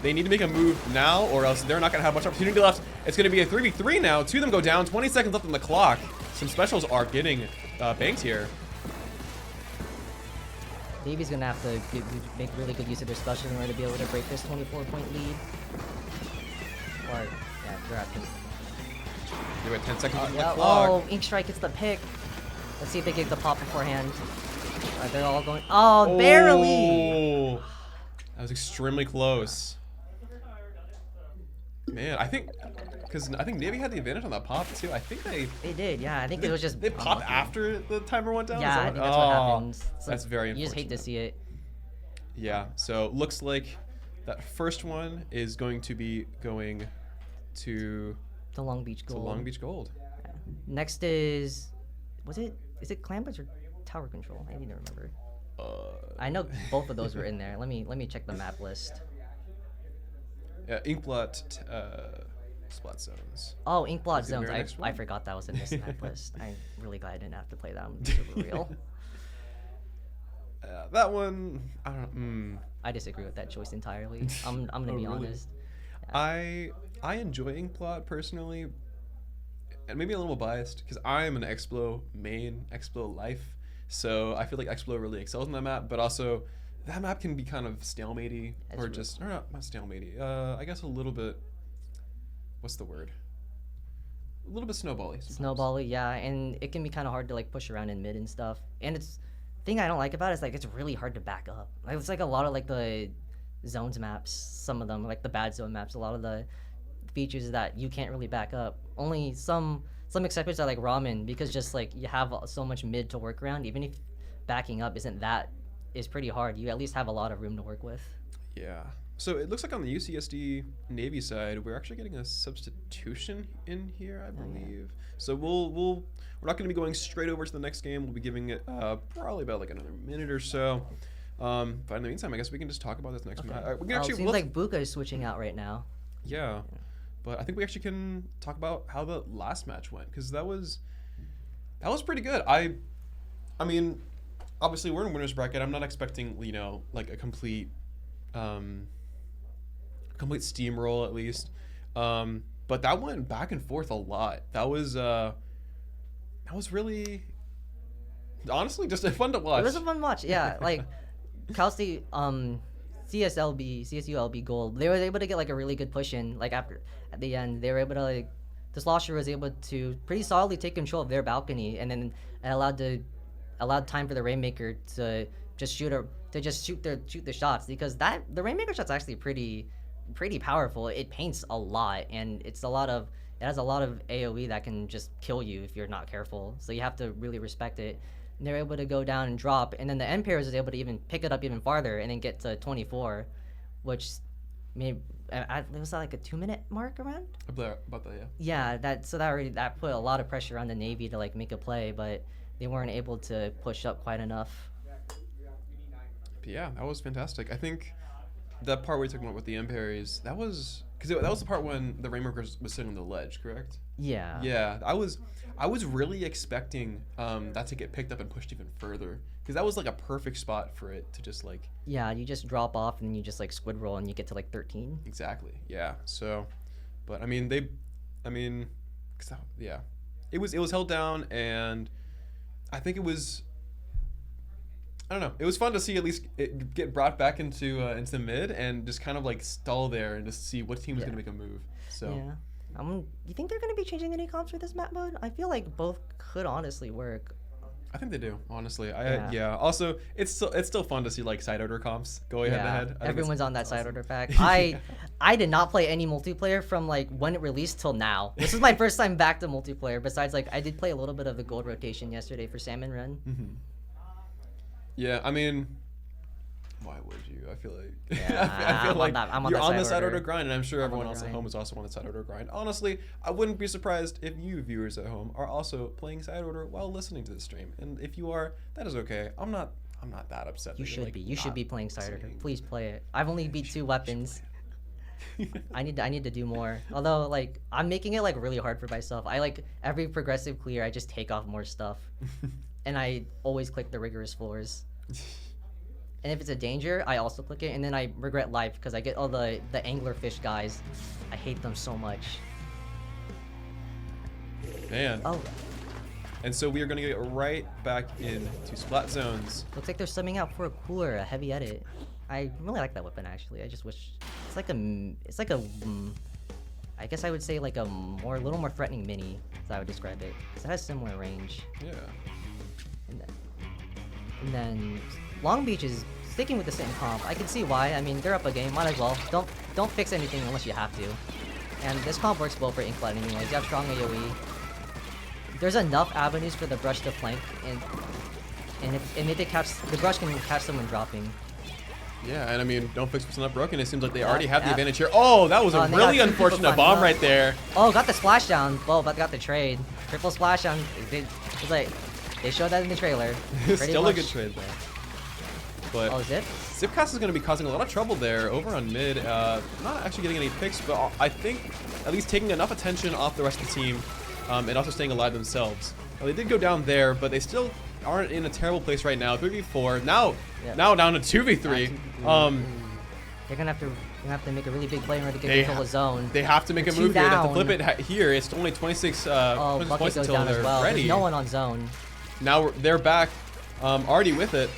They need to make a move now, or else they're not going to have much opportunity left. It's going to be a 3v3 now. 2 of them go down. 20 seconds left on the clock. Some specials are getting banked here. Navy's gonna have to make really good use of their special in order to be able to break this 24-point lead. Or, yeah, they're at 10. They're at 10 seconds on the yeah, clock. oh, Ink Strike gets the pick. Let's see if they get the pop beforehand. They're all going. Oh, barely! That was extremely close. Man, I think Navy had the advantage on that pop too. I think they did, yeah. I think it was just they popped after the timer went down. Yeah, I think that's what happens. So that's very unfortunate. You just hate to see it. Yeah. So looks like that first one is going to be going to the Long Beach Gold. Long Beach Gold. Next is it Clamblitz or Tower Control? I need to remember. I know both of those were in there. Let me check the map list. Yeah, Inkblot Splat Zones. Oh, Inkblot Zones. I forgot that was in this map list. I'm really glad I didn't have to play that one super real. That one, I don't know. I disagree with that choice entirely. I'm gonna be honest. Yeah. I enjoy Inkblot personally, and maybe a little biased because I am an Explo main, Explo life. So I feel like Explo really excels in that map, but also that map can be kind of stalematey, or not stalematey. I guess a little bit. What's the word? A little bit snowbally. Snowbally, yeah, and it can be kind of hard to like push around in mid and stuff. And it's thing I don't like about it is like it's really hard to back up. Like it's like a lot of like the zones maps, some of them like the bad zone maps. A lot of the features that you can't really back up. Only some exceptions are like ROM-en, because just like you have so much mid to work around. Even if backing up is pretty hard, you at least have a lot of room to work with. Yeah. So it looks like on the UCSD Navy side, we're actually getting a substitution in here, I believe. So we're not going to be going straight over to the next game. We'll be giving it probably about like another minute or so. But in the meantime, I guess we can just talk about this next match. We can it seems like Buka is switching out right now. Yeah. But I think we actually can talk about how the last match went, because that was pretty good. I mean, obviously we're in winner's bracket. I'm not expecting, like a complete steamroll at least. But that went back and forth a lot. That was That was really, honestly, just fun to watch. It was a fun watch. Yeah, like Cal State, CSULB gold. They were able to get like a really good push in. Like at the end, they were able to like the Slosher was able to pretty solidly take control of their balcony, and then it allowed time for the Rainmaker to just shoot the shots, because the Rainmaker shot's actually pretty powerful. It paints a lot, and it has a lot of AoE that can just kill you if you're not careful. So you have to really respect it. And they're able to go down and drop, and then the End Pairs is able to even pick it up even farther and then get to 24, which maybe was that like a 2-minute mark around? About that, yeah. Yeah, that put a lot of pressure on the Navy to like make a play, but they weren't able to push up quite enough. But yeah, that was fantastic. I think that part where you're talking about with the Emperors, that was because that was the part when the Rainmaker was sitting on the ledge, correct? Yeah. Yeah, I was really expecting that to get picked up and pushed even further, because that was like a perfect spot for it to just like. Yeah, you just drop off and then you just like squid roll and you get to like 13. Exactly. Yeah. So, but yeah, it was held down, and I think it was. I don't know. It was fun to see at least it get brought back into mid and just kind of like stall there and just see what team is going to make a move. So. Yeah. You think they're going to be changing any comps for this map mode? I feel like both could honestly work. I think they do, honestly. Yeah. Also, it's still fun to see like side order comps go head to head. Everyone's on that side order pack. I did not play any multiplayer from like when it released till now. This is my first time back to multiplayer. Besides, like I did play a little bit of the gold rotation yesterday for Salmon Run. Mm-hmm. Yeah, I mean, why would you? I feel like I feel like you're on the side order grind, and I'm sure everyone else at home is also on the side order grind. Honestly, I wouldn't be surprised if you viewers at home are also playing side order while listening to the stream. And if you are, that is okay. I'm not that upset. You should be. You should be playing side order. Please play it. I've only beat 2 weapons. I need to do more. Although like I'm making it like really hard for myself. I like every progressive clear I just take off more stuff. And I always click the rigorous floors. And if it's a danger, I also click it, and then I regret life because I get all the anglerfish guys. I hate them so much. Man. Oh. And so we are gonna get right back into splat zones. Looks like they're summing out for a cooler, a heavy edit. I really like that weapon actually. I just wish it's like a I guess I would say like a little more threatening mini, as I would describe it. Because it has similar range. Yeah. And then Long Beach is sticking with the same comp. I can see why. I mean, they're up a game. Might as well. Don't fix anything unless you have to. And this comp works well for Inkblot anyways. You have strong AoE. There's enough avenues for the brush to flank, and if they catch the brush can catch someone dropping. Yeah, and I mean, don't fix what's not broken. It seems like they already have the advantage here. Oh, that was a really unfortunate bomb right there. Oh, got the splashdown. Oh, but got the trade. Triple splashdown. It's like they showed that in the trailer. Still a good trade though. But Zip? Zipcast is going to be causing a lot of trouble there over on mid. Not actually getting any picks, but I think at least taking enough attention off the rest of the team, and also staying alive themselves. Well, they did go down there, but they still aren't in a terrible place right now. 3v4 now down to 2v3. They're gonna have to make a really big play in order to get control of zone. They have to make a move here. They have to flip it here. It's only 26 points until they're ready. There's no one on zone. Now they're back, already with it.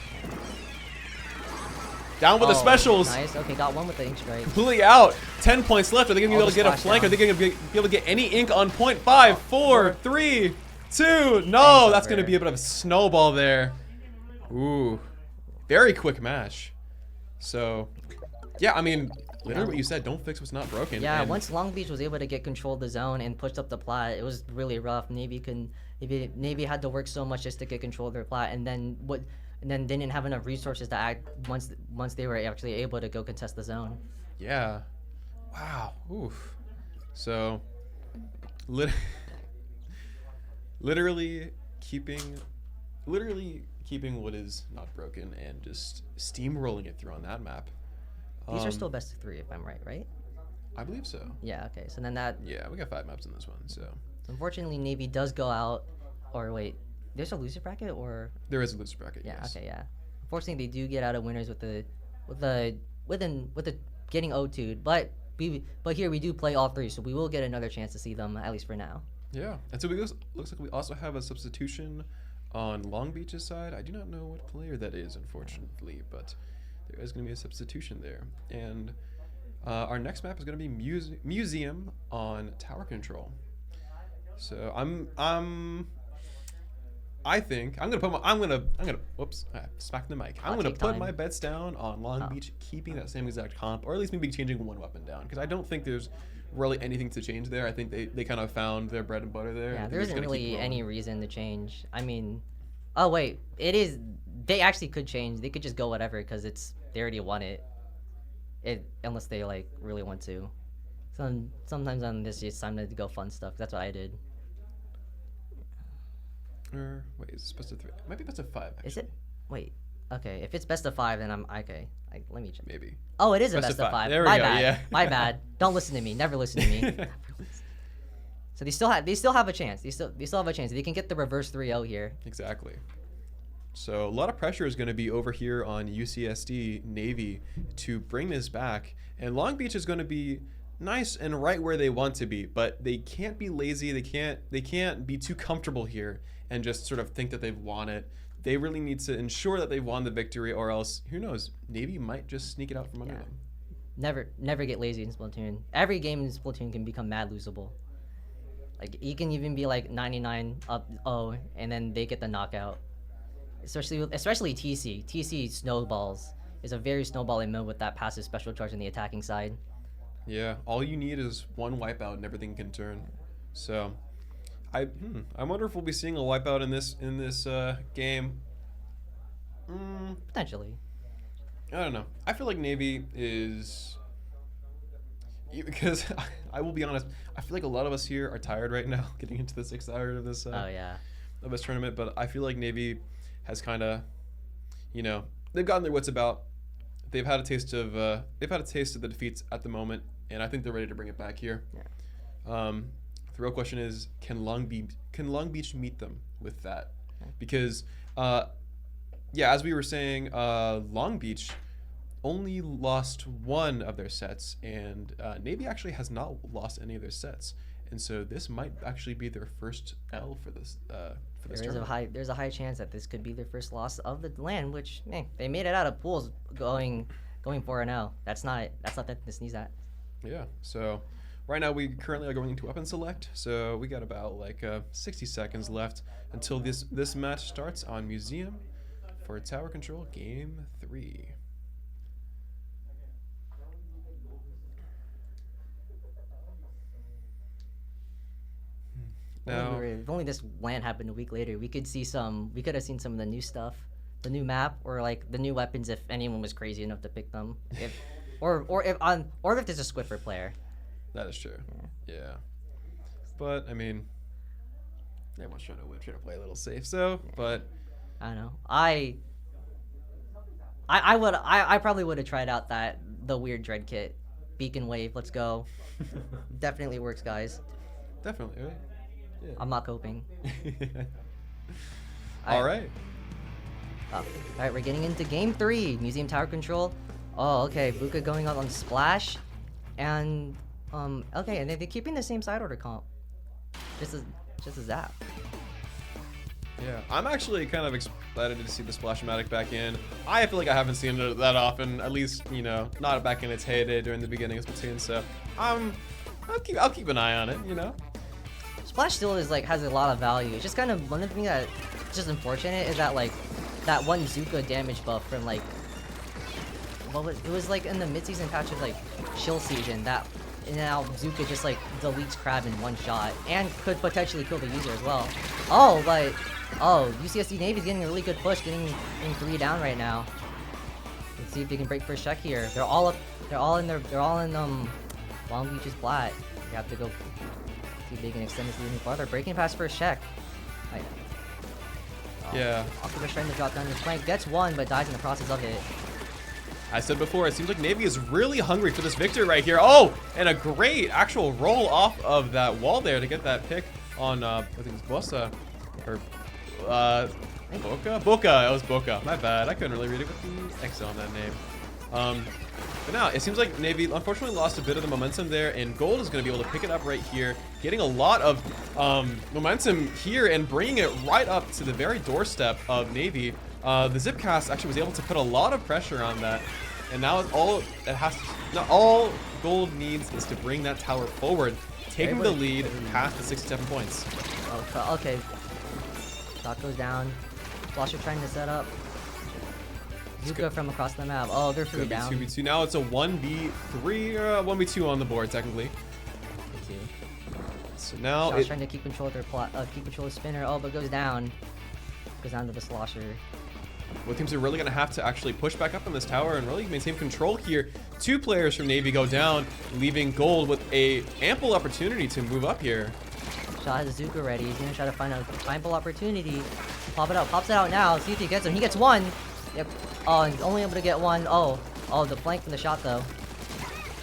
Down with the specials. Nice. Okay, got one with the ink strike. Completely out. 10 points left. Are they going to be able to get a flank? Are they going to be able to get any ink on point? 5, 4, 3, 2. No, that's going to be a bit of a snowball there. Ooh. Very quick match. So, yeah, I mean, literally what you said. Don't fix what's not broken. Yeah, once Long Beach was able to get control of the zone and pushed up the plat, it was really rough. Navy had to work so much just to get control of their plat, and then didn't have enough resources to act once they were actually able to go contest the zone. Yeah. Wow. Oof. So, literally keeping what is not broken and just steamrolling it through on that map. These are still best of 3, if I'm right? I believe so. Yeah. Okay. So then that. Yeah, we got 5 maps in this one. So. Unfortunately, Navy does go out, or wait. There's a loser bracket, or there is a loser bracket. Yeah. Yes. Okay. Yeah. Unfortunately, they do get out of winners with the getting O2'd, but here we do play all 3, so we will get another chance to see them at least for now. Yeah, and so looks like we also have a substitution on Long Beach's side. I do not know what player that is, unfortunately, but there is going to be a substitution there. And our next map is going to be Museum on Tower Control. So I think I'm gonna whoops, I smacked the mic. I'm gonna put my bets down on Long Beach keeping that same exact comp, or at least maybe changing one weapon down, because I don't think there's really anything to change there. I think they kind of found their bread and butter there. Yeah, there isn't really any reason to change. I mean, oh wait, it is. They actually could change. They could just go whatever because they already won it. Unless they like really want to. Sometimes on this, it's time to go fun stuff. That's what I did. Wait, is it best of 3? It might be best of 5. Actually. Is it? Wait. Okay, if it's best of 5, then I'm okay. Let me check. Maybe. Oh, it is a best of 5. There we My go. bad. Yeah. My bad. Don't listen to me. Never listen to me. So they still have a chance. They still have a chance. They can get the reverse 3-0 here. Exactly. So a lot of pressure is going to be over here on UCSD Navy to bring this back, and Long Beach is going to be nice and right where they want to be, but they can't be lazy. They can't be too comfortable here and just sort of think that they've won it. They really need to ensure that they've won the victory, or else who knows? Navy might just sneak it out from under them. Never get lazy in Splatoon. Every game in Splatoon can become mad losable. Like you can even be like 99 up 0, and then they get the knockout. Especially TC. TC snowballs is a very snowballing mode with that passive special charge on the attacking side. Yeah, all you need is one wipeout and everything can turn. So, I wonder if we'll be seeing a wipeout in this game. Potentially. I don't know. I feel like Navy is, because I will be honest, I feel like a lot of us here are tired right now getting into the 6th hour of this of this tournament, but I feel like Navy has kind of, they've gotten their wits about. They've had a taste of the defeats at the moment, and I think they're ready to bring it back here. Yeah. The real question is, can Long Beach meet them with that? Because as we were saying, Long Beach only lost one of their sets, and Navy actually has not lost any of their sets, and so this might actually be their first L for this tournament. There's a high chance that this could be their first loss of the LAN, which they made it out of pools going 4-0. That's not that to sneeze at. Yeah. So right now we currently are going into weapon select. So we got about 60 seconds left until this match starts on Museum for Tower Control Game 3. Now, if only this LAN happened a week later, we could have seen some of the new stuff, the new map, or like the new weapons if anyone was crazy enough to pick them. Or if there's a Squiffer player. That is true. Yeah. But I mean, everyone's trying to play a little safe. So, but I don't know. I probably would have tried out the weird dread kit, beacon wave. Let's go. Definitely works, guys. Definitely, right? Yeah. I'm not coping. All right. All right, we're getting into Game 3, Museum Tower Control. Oh, okay, Buka going out on Splash, and okay, and they're keeping the same side order comp, just a zap. Yeah, I'm actually kind of excited to see the Splash-O-Matic back in. I feel like I haven't seen it that often, at least not back in its heyday during the beginning of Splatoon. So I'll keep an eye on it. Splash still has a lot of value. It's just kind of one of the things that's just unfortunate is that that one Zuka damage buff from it was in the mid-season patch of Chill Season that now Zuka just deletes Crab in one shot and could potentially kill the user as well. UCSD Navy's getting a really good push, getting 3 down right now. Let's see if they can break first check here. They're all in Long Beach's plat. You have to go see if they can extend this even farther. Breaking past first check. Yeah. Octopus trying to drop down his flank. Gets one, but dies in the process of it. I said before, it seems like Navy is really hungry for this victory right here. Oh, and a great actual roll off of that wall there to get that pick on, I think it's Bosa. Or, Boca? Boca. It was Boca. My bad. I couldn't really read it with the X on that name. But now, it seems like Navy unfortunately lost a bit of the momentum there, and Gold is going to be able to pick it up right here, getting a lot of momentum here and bringing it right up to the very doorstep of Navy. The Zipcast actually was able to put a lot of pressure on that, and now now all Gold needs is to bring that tower forward, taking the lead past the 67 points. Oh, okay. Shot goes down. Slosher trying to set up. Zuka from across the map. Oh, they're 3 down. 2v2. Now it's a 1v3 or a 1v2 on the board, technically. So now Shot's trying to keep control of their keep control of spinner. Oh, but goes down. Goes down to the Slosher. Both teams are really going to have to actually push back up on this tower and really maintain control here. 2 players from Navy go down, leaving Gold with a ample opportunity to move up here. Shot has Zuka ready. He's going to try to find a ample opportunity. Pop it out. Pops it out now. See if he gets him. He gets 1. Yep. Oh, he's only able to get 1. Oh, the flank from the shot though.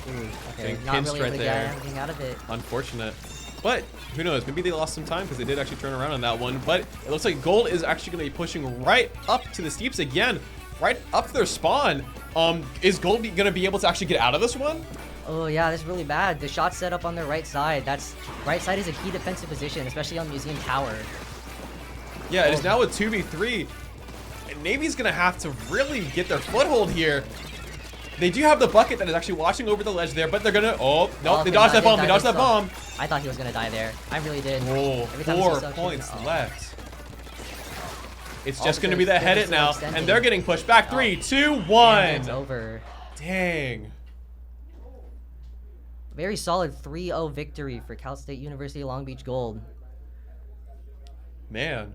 Ooh, okay, not really able to get anything out of it. Unfortunate. But who knows? Maybe they lost some time because they did actually turn around on that one. But it looks like Gold is actually going to be pushing right up to the steeps again, right up to their spawn. Is Gold going to be able to actually get out of this one? Oh yeah, that's really bad. The shot's set up on their right side. Right side is a key defensive position, especially on Museum Tower. Yeah, it is now a 2v3. And Navy's going to have to really get their foothold here. They do have the bucket that is actually watching over the ledge there, but they're going to... Oh, no, they dodged that bomb. They dodged that bomb. I thought he was going to die there. I really did. Oh, 4 points left. It's just going to be the head it now, and they're getting pushed back. 3, 2, 1. And it's over. Dang. Very solid 3-0 victory for Cal State University Long Beach Gold. Man.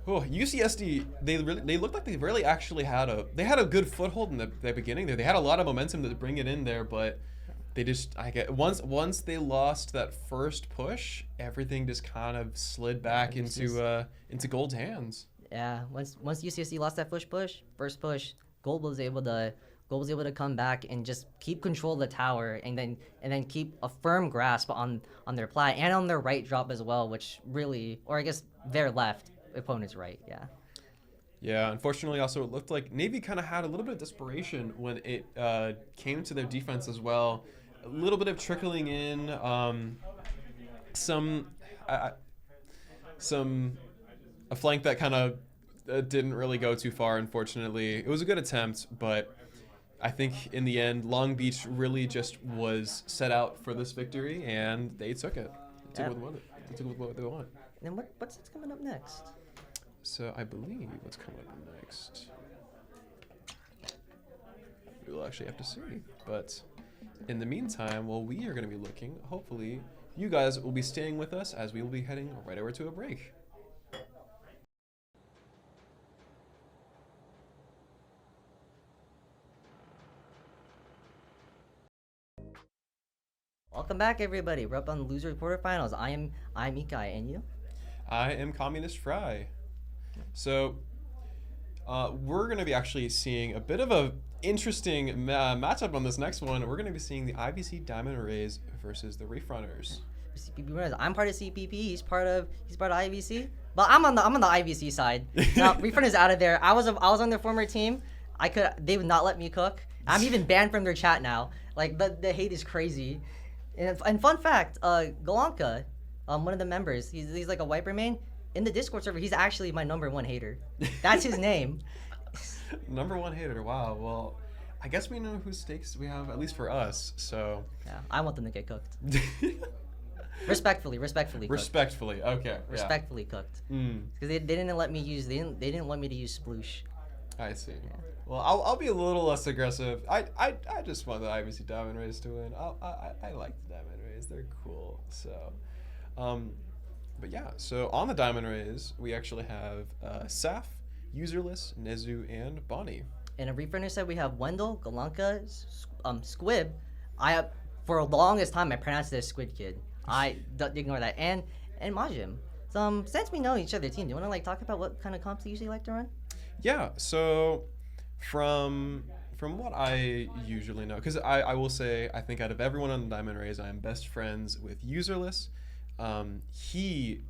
Oh, UCSD, they looked like they really actually had a good foothold in the beginning there. They had a lot of momentum to bring it in there, but they just once they lost that first push, everything just kind of slid back into Gold's hands. Yeah, once UCSD lost that first push, Gold was able to come back and just keep control of the tower and then keep a firm grasp on their plat and on their right drop as well, which really, or I guess their left opponent's right, yeah. Yeah, unfortunately also it looked like Navy kind of had a little bit of desperation when it came to their defense as well. A little bit of trickling in, a flank that kind of didn't really go too far, unfortunately. It was a good attempt, but I think in the end, Long Beach really just was set out for this victory, and they took it. They took what they wanted. And what's coming up next? So I believe what's coming up next, we'll actually have to see. But in the meantime, while we are going to be looking, hopefully you guys will be staying with us as we will be heading right over to a break. Welcome back, everybody. We're up on loser quarterfinals. I'm Ikai, and you? I am Communist Fry. So we're going to be actually seeing a bit of a interesting matchup on this next one. We're going to be seeing the IVC Diamond Rays versus the Reef Runners. CPP Runners. I'm part of CPP. He's part of IVC. But I'm on the IVC side. Now Reef Runners out of there. I was on their former team. They would not let me cook. I'm even banned from their chat now. Like the hate is crazy. And fun fact, Golanka, one of the members, he's like a wiper main. In the Discord server, he's actually my #1 hater. That's his name. #1 hater. Wow. Well, I guess we know whose stakes we have, at least for us. So. Yeah, I want them to get cooked. Respectfully. Respectfully. Okay. Respectfully cooked. Because they didn't let me use. They didn't want me to use sploosh. I see. Yeah. Well, I'll be a little less aggressive. I just want the IVC Diamond Rays to win. I like the Diamond Rays. They're cool. So. But yeah, so on the Diamond Rays, we actually have Saf, Userless, Nezu, and Bonnie. And a Reef Runner side, we have Wendell, Golanka, Squib. For the longest time, I pronounced it as Squid Kid. Don't ignore that. And Majim. So, since we know each other team, do you want to talk about what kind of comps you usually like to run? Yeah, so from what I usually know, because I will say, I think out of everyone on the Diamond Rays, I am best friends with Userless. He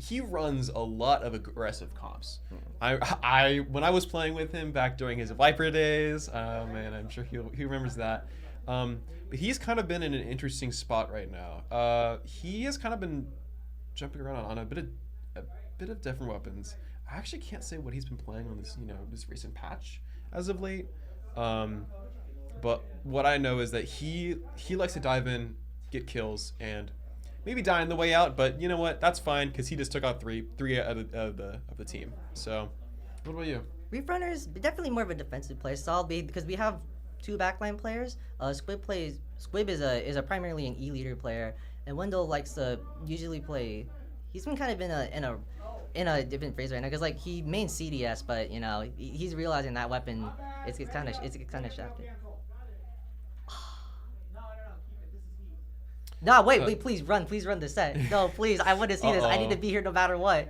he runs a lot of aggressive comps. When I was playing with him back during his Viper days, oh man, I'm sure he remembers that. But he's kind of been in an interesting spot right now. He has kind of been jumping around on a bit of different weapons. I actually can't say what he's been playing on this, this recent patch as of late. But what I know is that he likes to dive in, get kills, and maybe die on the way out. But you know what? That's fine because he just took out three out of the team. So, what about you? Reef Runner's definitely more of a defensive play style because we have 2 backline players. Squib is a primarily an E-leader player, and Wendell likes to usually play. He's been kind of in a different phase right now because he mains CDS, but he's realizing that weapon it's kind of shafted. No, wait, please run the set. No, please, I want to see this. I need to be here no matter what.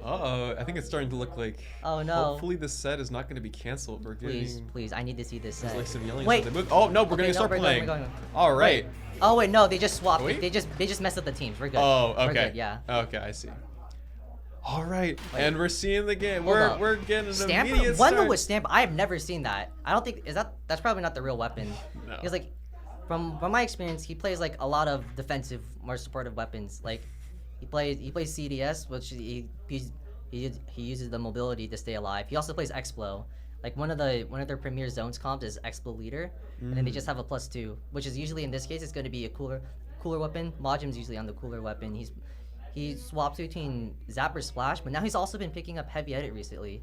I think it's starting to look like. Oh no. Hopefully this set is not going to be canceled. We're getting. Please, I need to see this set. There's like some yelling. Wait. Oh no, we're going to start playing. All right. Wait. Oh wait, no, they just swapped. Wait. They just messed up the teams. We're good. Oh, okay. We're good, yeah. Okay, I see. All right, and we're seeing the game. Hold up. We're getting an Stamper? immediate Wendell start. with Stamper. I have never seen that. I don't think that's probably not the real weapon. No. Because from my experience, he plays a lot of defensive, more supportive weapons. He plays CDS, which he uses the mobility to stay alive. He also plays Explo. One of their premier zones comps is Explo leader, and then they just have a +2, which is usually in this case it's going to be a cooler weapon. Majim's usually on the cooler weapon. He swapped between Zapper Splash, but now he's also been picking up Heavy Edit recently.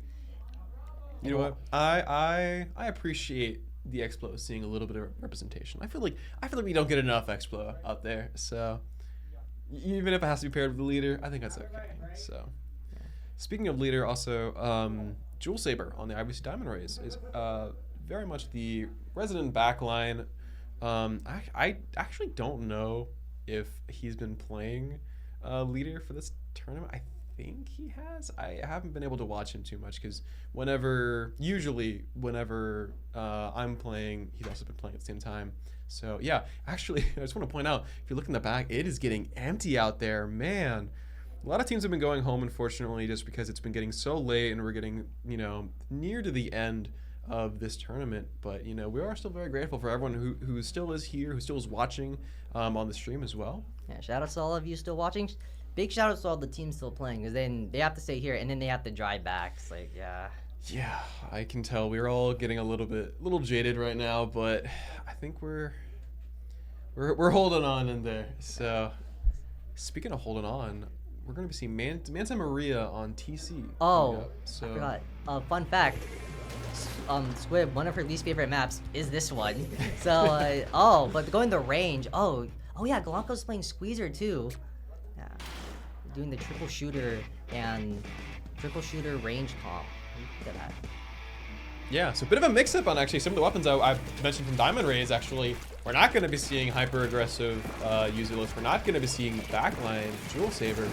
You know what? I appreciate the Explo seeing a little bit of representation. I feel like we don't get enough Explo out there. So even if it has to be paired with the leader, I think that's okay. So speaking of leader, also Jewel Saber on the IVC Diamond Rays is very much the resident backline. I actually don't know if he's been playing leader for this tournament. I think he has. I haven't been able to watch him too much because usually whenever I'm playing, he's also been playing at the same time. So yeah, actually, I just want to point out, if you look in the back, it is getting empty out there, man. A lot of teams have been going home, unfortunately, just because it's been getting so late and we're getting, near to the end of this tournament. But, we are still very grateful for everyone who still is here, who still is watching on the stream as well. Yeah, shout out to all of you still watching. Big shout out to all the teams still playing, because then they have to stay here and then they have to drive back. It's yeah. Yeah, I can tell we're all getting a little jaded right now, but I think we're holding on in there. So, speaking of holding on, we're going to be seeing Manta Maria on TC. Oh, so. I forgot. Fun fact. Squib, one of her least favorite maps is this one. So, but going the range. Oh yeah, Galanko's playing Squeezer too. Yeah, doing the triple shooter range comp. Look at that. Yeah, so a bit of a mix-up on actually some of the weapons I've mentioned from Diamond Rays. Actually, we're not going to be seeing hyper-aggressive user lists. We're not going to be seeing backline Jewel Saber.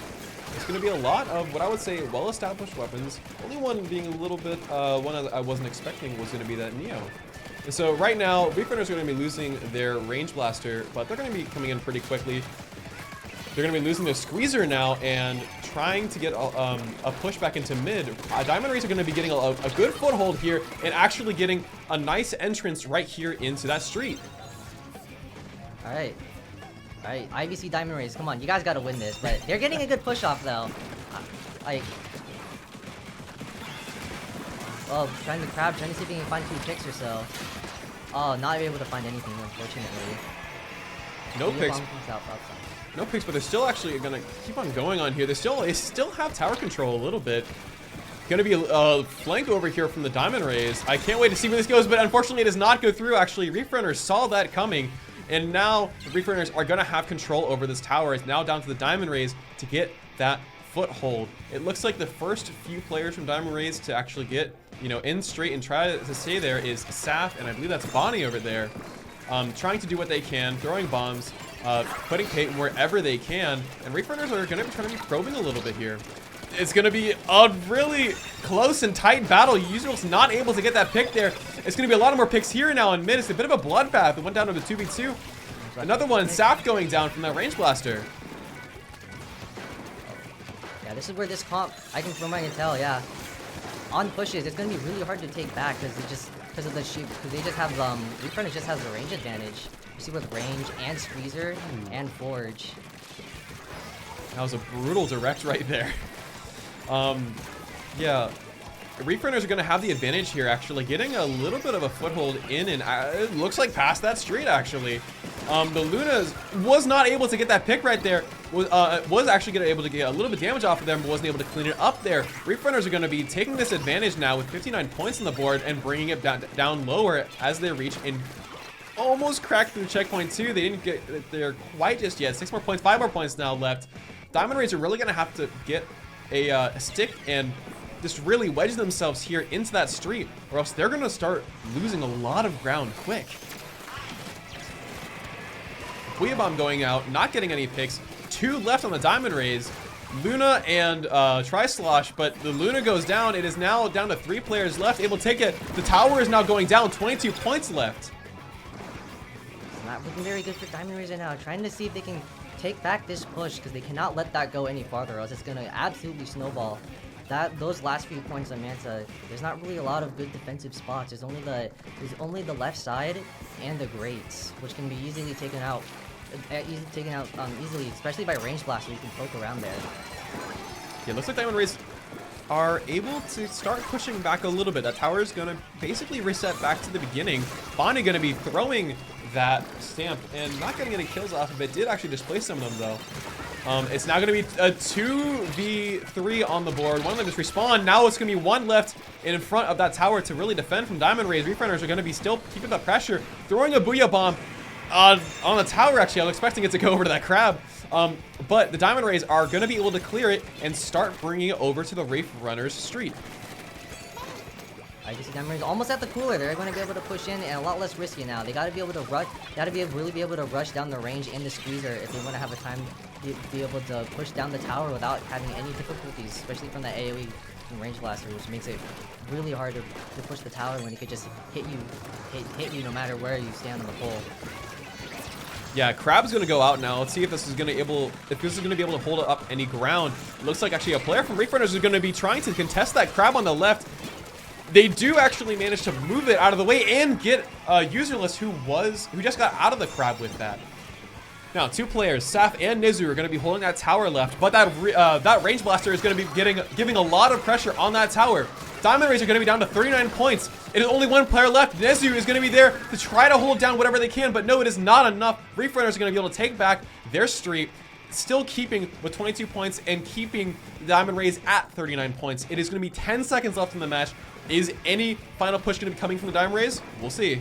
It's going to be a lot of what I would say well-established weapons. Only one being a little bit, one I wasn't expecting was going to be that Neo. And so right now, Reef Runners are going to be losing their Range Blaster, but they're going to be coming in pretty quickly. They're going to be losing their Squeezer now and trying to get a push back into mid. Diamond Rays are going to be getting a good foothold here and actually getting a nice entrance right here into that street. All right, IVC Diamond Rays, come on, you guys got to win this. But they're getting a good push off though. Trying to see if he can find 2 picks or so. Oh, not able to find anything, unfortunately. No picks. No picks, but they're still actually gonna keep on going on here. They still have tower control a little bit. Gonna be a flank over here from the Diamond Rays. I can't wait to see where this goes, but unfortunately it does not go through. Actually, Reef Runners saw that coming, and now the Reef Runners are gonna have control over this tower. It's now down to the Diamond Rays to get that foothold. It looks like the first few players from Diamond Rays to actually get, in straight and try to stay there is Saf, and I believe that's Bonnie over there, trying to do what they can, throwing bombs, putting Peyton wherever they can, and Reef Runners are going to be trying to be probing a little bit here. It's going to be a really close and tight battle. Usual's not able to get that pick there. It's going to be a lot of more picks here now in mid. It's a bit of a bloodbath. It went down to the 2v2. Another one, Saf going down from that range blaster. Yeah, this is where this comp, from what I can tell, yeah. On pushes, it's gonna be really hard to take back because because they just have Reef Runners just has the range advantage. You see with range and squeezer and forge. That was a brutal direct right there. Yeah. Reef Runners are going to have the advantage here, actually, getting a little bit of a foothold in, and it looks like past that street, actually. The Lunas was not able to get that pick right there. Was actually able to get a little bit of damage off of them, but wasn't able to clean it up there. Reef Runners are going to be taking this advantage now with 59 points on the board and bringing it down lower as they reach and almost cracked through checkpoint 2. They didn't get there quite just yet. 6 more points, 5 more points now left. Diamond Rays are really going to have to get a stick and just really wedge themselves here into that street, or else they're going to start losing a lot of ground quick. Booyah Bomb going out, not getting any picks. 2 left on the Diamond Rays. Luna and Tri-Slosh, but the Luna goes down. It is now down to 3 players left, able to take it. The tower is now going down, 22 points left. It's not looking very good for Diamond Rays right now. Trying to see if they can take back this push because they cannot let that go any farther, or else it's going to absolutely snowball. Those last few points on Manta, there's not really a lot of good defensive spots. There's only the left side and the grates, which can be easily taken out. Easily, especially by range blast, where you can poke around there. Yeah, looks like Diamond Rays are able to start pushing back a little bit. That tower is going to basically reset back to the beginning. Bonnie going to be throwing that stamp and not getting any kills off of it. Did actually displace some of them, though. It's now going to be a 2v3 on the board. One of them just respawned. Now it's going to be 1 left in front of that tower to really defend from Diamond Rays. Reef Runners are going to be still keeping the pressure. Throwing a Booyah Bomb on the tower, actually. I was expecting it to go over to that crab. But the Diamond Rays are going to be able to clear it and start bringing it over to the Reef Runners street. I guess the Diamond Rays almost at the cooler. They're going to be able to push in and a lot less risky now. They got to be able to rush. Really be able to rush down the range and the squeezer if they want to have a time to be able to push down the tower without having any difficulties, especially from that AOE and range blaster, which makes it really hard to push the tower when it could just hit you no matter where you stand on the pole. Yeah, Crab's going to go out now. Let's see if this is going to be able to hold up any ground. It looks like actually a player from Reef Runners is going to be trying to contest that Crab on the left. They do actually manage to move it out of the way and get Userless, who just got out of the Crab with that. Now, 2 players, Saf and Nizu, are going to be holding that tower left, but that range blaster is going to be giving a lot of pressure on that tower. Diamond Rays are going to be down to 39 points. It is only 1 player left. Nizu is going to be there to try to hold down whatever they can, but no, it is not enough. Reef Runners are going to be able to take back their street, still keeping with 22 points and keeping the Diamond Rays at 39 points. It is going to be 10 seconds left in the match. Is any final push going to be coming from the Diamond Rays? We'll see.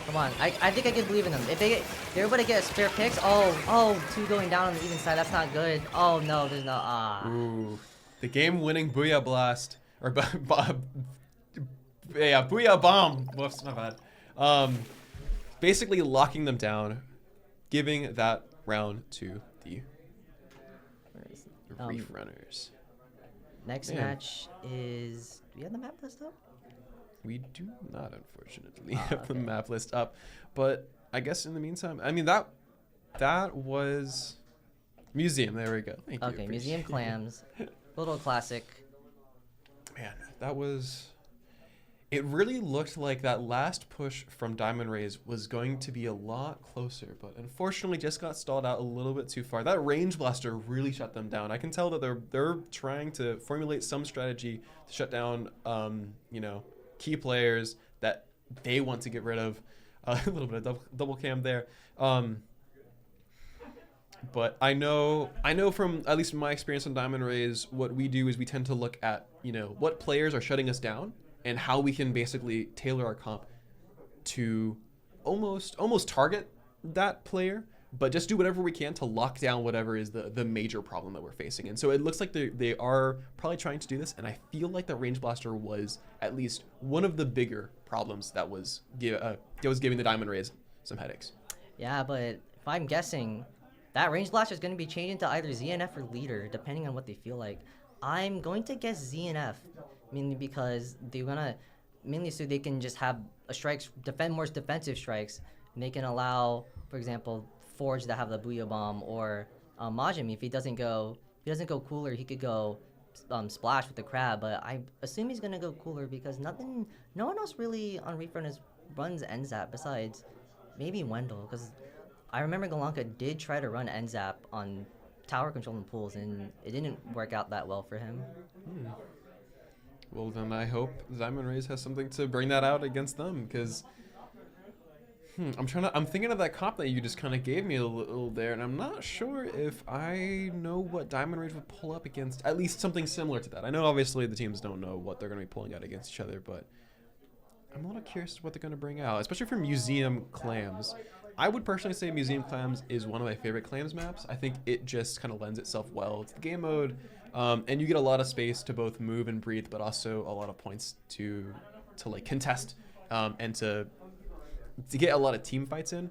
Come on, I think I can believe in them. If they're able to get spare picks, 2 going down on the even side, that's not good. Oh no, there's no, Ooh, the game-winning Booyah Blast, or yeah, Booyah Bomb. Whoops, my bad. Basically locking them down, giving that round to the Reef Runners. Next match is... Do we have the map list up? We do not, unfortunately, have the map list up. But I guess in the meantime, I mean, that was Museum. There we go. Thank you. Okay, Museum Clams. Little classic. Man, that was... It really looked like that last push from Diamond Rays was going to be a lot closer, but unfortunately just got stalled out a little bit too far. That range blaster really shut them down. I can tell that they're trying to formulate some strategy to shut down, key players that they want to get rid of. A little bit of double cam there. But I know from at least my experience on Diamond Rays, what we do is we tend to look at, what players are shutting us down and how we can basically tailor our comp to almost target that player, but just do whatever we can to lock down whatever is the major problem that we're facing. And so it looks like they are probably trying to do this, and I feel like the range blaster was at least one of the bigger problems that was giving the Diamond Rays some headaches. Yeah, but if I'm guessing, that range blaster is going to be changing to either ZNF or leader, depending on what they feel like. I'm going to guess ZNF, mainly because so they can just have defend more defensive strikes, and they can allow, for example, Forge to have the Booyah Bomb, or Majimi, if he doesn't go he doesn't go cooler, he could go splash with the crab, but I assume he's gonna go cooler because no one else really on Reef runs NZAP besides maybe Wendell, because I remember Golonka did try to run NZAP on tower control and pools, and it didn't work out that well for him. Well, then I hope Diamond Rays has something to bring that out against them, because I'm thinking of that comp that you just kind of gave me a little there, and I'm not sure if I know what Diamond Rays would pull up against, at least something similar to that. I know obviously the teams don't know what they're going to be pulling out against each other, but I'm a little curious what they're going to bring out, especially for Museum Clams. I would personally say Museum Clams is one of my favorite Clams maps. I think it just kind of lends itself well to the game mode, and you get a lot of space to both move and breathe, but also a lot of points to like contest and to get a lot of team fights in.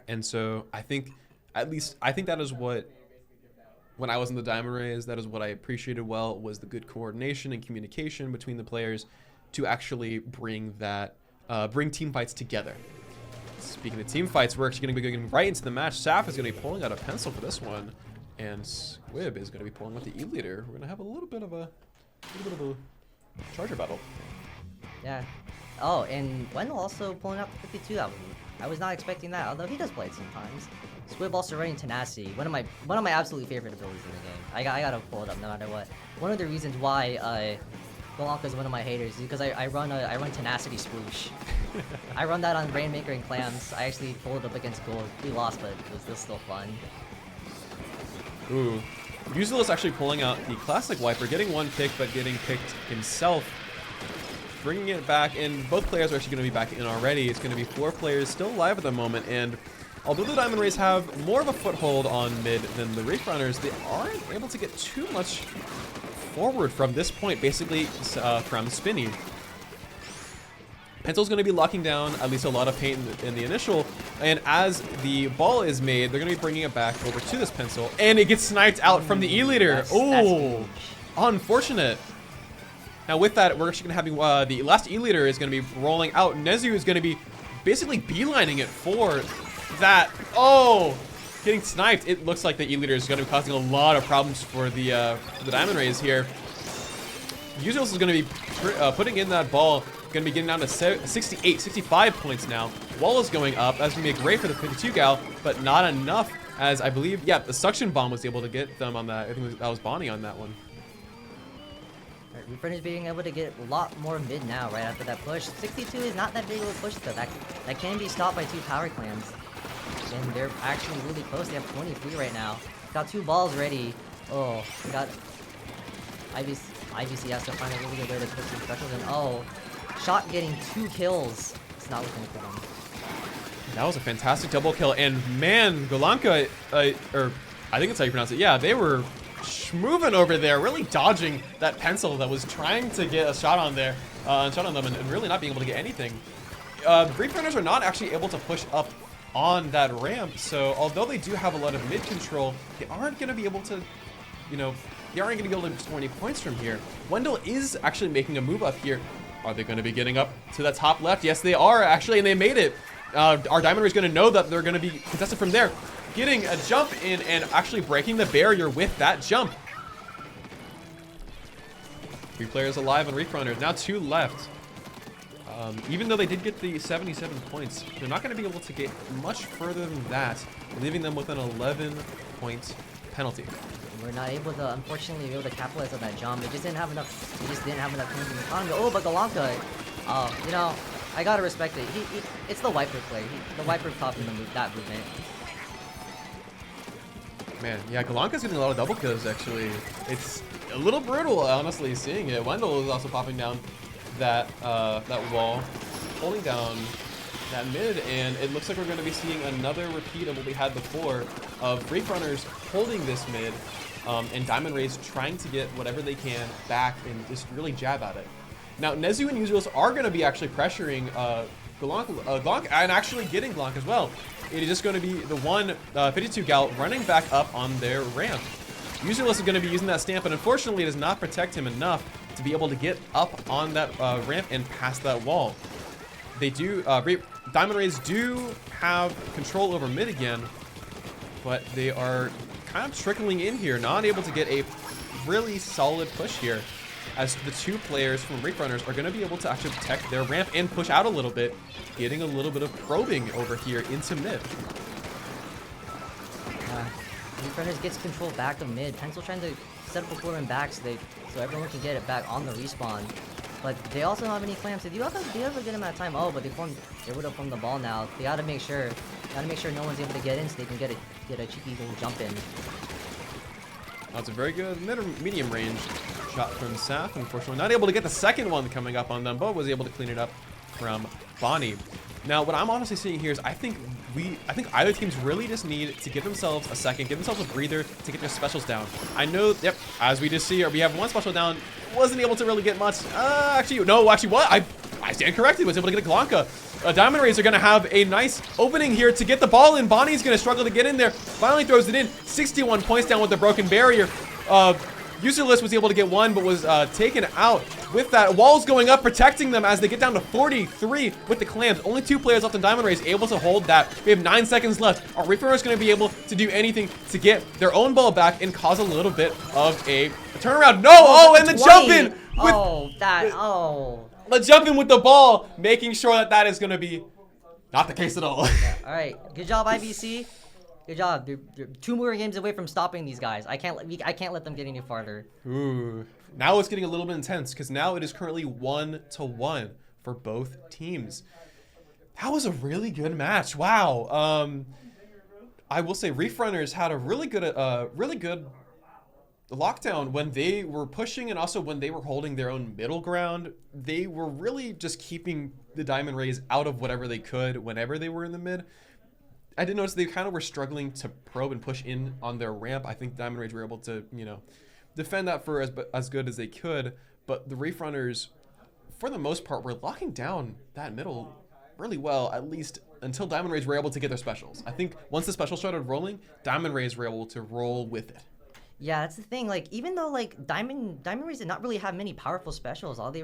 And so I think that is what, when I was in the Diamond Rays, that is what I appreciated well, was the good coordination and communication between the players to actually bring team fights together. Speaking of team fights, we're actually going to be going right into the match. Saf is going to be pulling out a pencil for this one, and Squib is going to be pulling out the E-Leader. We're going to have a little bit of a charger battle. Yeah. Oh, and Wendell also pulling out the 52 album. I was not expecting that, although he does play it sometimes. Squib also running Tenacity, one of my absolutely favorite abilities in the game. I gotta pull it up no matter what. One of the reasons why Golonka is one of my haters is because I run Tenacity Swoosh. I run that on Rainmaker and Clams. I actually pulled it up against Gold. We lost, but it was still fun. Ooh. Useless actually pulling out the classic Wiper, getting one pick, but getting picked himself. Bringing it back, and both players are actually going to be back in already. It's going to be 4 players still alive at the moment, and although the Diamond Rays have more of a foothold on mid than the Reef Runners, they aren't able to get too much forward from this point, basically from Spinny. Pencil's going to be locking down at least a lot of paint in the initial, and as the ball is made, they're going to be bringing it back over to this Pencil, and it gets sniped out from the E-Leader. Oh, unfortunate. Now with that, we're actually going to have the last E-Leader is going to be rolling out. Nezu is going to be basically beelining it for that. Oh, getting sniped. It looks like the E-Leader is going to be causing a lot of problems for the Diamond Rays here. Usuals is going to be putting in that ball. Going to be getting down to 68, 65 points now. Wall is going up. That's going to be great for the 52 gal, but not enough, as I believe, yeah, the suction bomb was able to get them on that. I think that was Bonnie on that one. Reef Runners being able to get a lot more mid now right after that push. 62 is not that big of a push though. That can be stopped by 2 power clams. And they're actually really close. They have 23 right now. Got 2 balls ready. Oh, got IVC has to find a really good way to put some specials in. Oh, Shot getting 2 kills. It's not looking for them. That was a fantastic double kill, and man, Golonka, or I think that's how you pronounce it. Yeah, they were schmoving over there, really dodging that Pencil that was trying to get a shot on there, shot on them, and really not being able to get anything. Reef Runners are not actually able to push up on that ramp, so although they do have a lot of mid control, they aren't going to be able to, they aren't going to be able to score any points from here. Wendell is actually making a move up here. Are they going to be getting up to the top left? Yes, they are actually, and they made it. Our Diamond Ray is going to know that they're going to be contested from there. Getting a jump in and actually breaking the barrier with that jump. 3 players alive on Reef Runners. Now 2 left. Even though they did get the 77 points, they're not going to be able to get much further than that, leaving them with an 11-point penalty. We're not able to, unfortunately, be able to capitalize on that jump. They just didn't have enough. They just didn't have enough points in the economy. Oh, but Golonka, I gotta respect it. It's the Wiper play. The Wiper taught him that movement. Man, yeah, Golonka's getting a lot of double kills, actually. It's a little brutal, honestly, seeing it. Wendell is also popping down that wall, holding down that mid, and it looks like we're going to be seeing another repeat of what we had before of Reef Runners holding this mid, and Diamond Rays trying to get whatever they can back and just really jab at it. Now, Nezu and Usuals are going to be actually pressuring Glonk and actually getting Glonk as well. It is just going to be the one 52 gal running back up on their ramp. Usuals is going to be using that stamp, but unfortunately it does not protect him enough to be able to get up on that ramp and past that wall. They do, Diamond Rays do have control over mid again, but they are kind of trickling in here, not able to get a really solid push here, as the two players from Reef Runners are going to be able to actually protect their ramp and push out a little bit, getting a little bit of probing over here into mid. Reef Runners gets control back to mid. Pencil trying to set up a cooler in back so everyone can get it back on the respawn. But they also don't have any clamps. They have a good amount of time. Oh, but they would have formed the ball now. They gotta make sure no one's able to get in so they can get a cheeky little jump in. That's a very good medium range shot from Saf. Unfortunately, not able to get the second one coming up on them, but was able to clean it up from Bonnie. Now, what I'm honestly seeing here is I think either teams really just need to give themselves a second, give themselves a breather to get their specials down. I know, yep, as we just see, we have one special down, wasn't able to really get much. Actually, what? I stand corrected, was able to get a Glonka. Diamond Rays are going to have a nice opening here to get the ball in. Bonnie's going to struggle to get in there. Finally throws it in. 61 points down with the broken barrier. Userless was able to get one, but was taken out with that. Walls going up, protecting them as they get down to 43 with the clams. Only 2 players left in Diamond Rays able to hold that. We have 9 seconds left. Are Reef Runners going to be able to do anything to get their own ball back and cause a little bit of a turnaround? No! Oh, and the jump in! The jump in with the ball, making sure that is going to be not the case at all. Yeah, all right, good job, IVC. Good job. They're 2 more games away from stopping these guys. I can't let them get any farther. Ooh. Now it's getting a little bit intense because now it is currently 1-1 for both teams. That was a really good match. Wow. I will say Reef Runners had a really good lockdown when they were pushing, and also when they were holding their own middle ground. They were really just keeping the Diamond Rays out of whatever they could whenever they were in the mid. I did notice they kind of were struggling to probe and push in on their ramp. I think Diamond Rays were able to, defend that for as good as they could. But the Reef Runners, for the most part, were locking down that middle really well, at least until Diamond Rays were able to get their specials. I think once the specials started rolling, Diamond Rays were able to roll with it. Yeah, that's the thing. Like, even though Diamond Rays did not really have many powerful specials, all they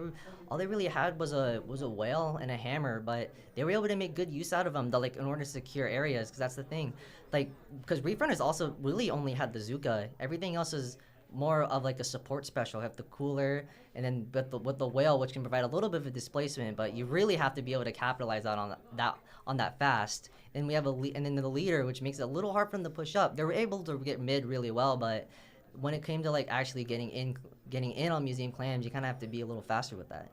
really had was a whale and a hammer, but they were able to make good use out of them, in order to secure areas. Because that's the thing, because Reef Runners also really only had the Zuka. Everything else is more of a support special. You have the cooler, and then with the whale, which can provide a little bit of a displacement, but you really have to be able to capitalize on that fast. And we have and then the leader, which makes it a little hard for them to push up. They were able to get mid really well, but when it came to actually getting in on Museum Clams, you kind of have to be a little faster with that.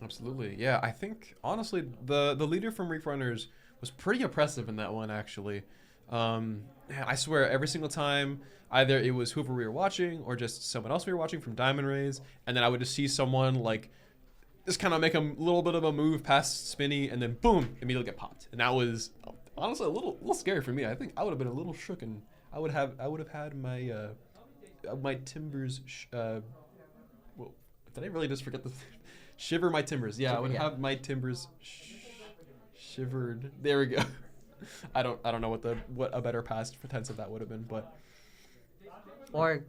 Absolutely, yeah. I think honestly, the leader from Reef Runners was pretty impressive in that one. Actually, I swear every single time, either it was whoever we were watching or just someone else we were watching from Diamond Rays, and then I would just see someone just kind of make a little bit of a move past Spinny, and then boom, immediately get popped. And that was honestly a little scary for me. I think I would have been a little shook, and I would have had my timbers. Well, did I really just forget the shiver my timbers? Yeah, I would have my timbers shivered. There we go. I don't know what a better past tense of that would have been, but or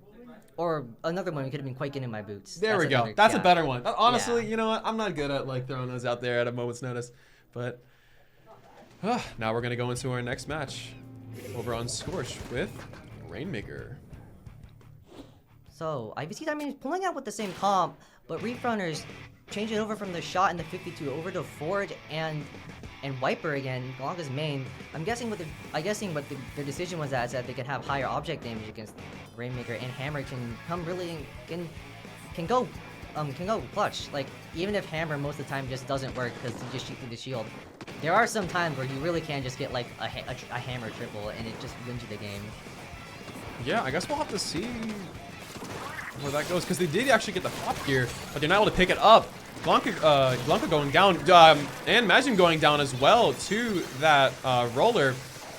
another one could have been quite getting in my boots. There we go. That's a better one. Honestly, you know what? I'm not good at throwing those out there at a moment's notice, but now we're gonna go into our next match over on Scorch with Rainmaker. So IVC Diamond is pulling out with the same comp, but Reef Runners change it over from the shot and the 52 over to Forge and Wiper again, Glonka's main. I'm guessing what their decision was that they can have higher object damage against Rainmaker, and Hammer can go clutch. Even if Hammer most of the time just doesn't work because you just shoot through the shield, there are some times where you really can just get a Hammer triple and it just wins you the game. Yeah, I guess we'll have to see where that goes, because they did actually get the pop here, but they're not able to pick it up. Glonka going down, and Majin going down as well to that roller.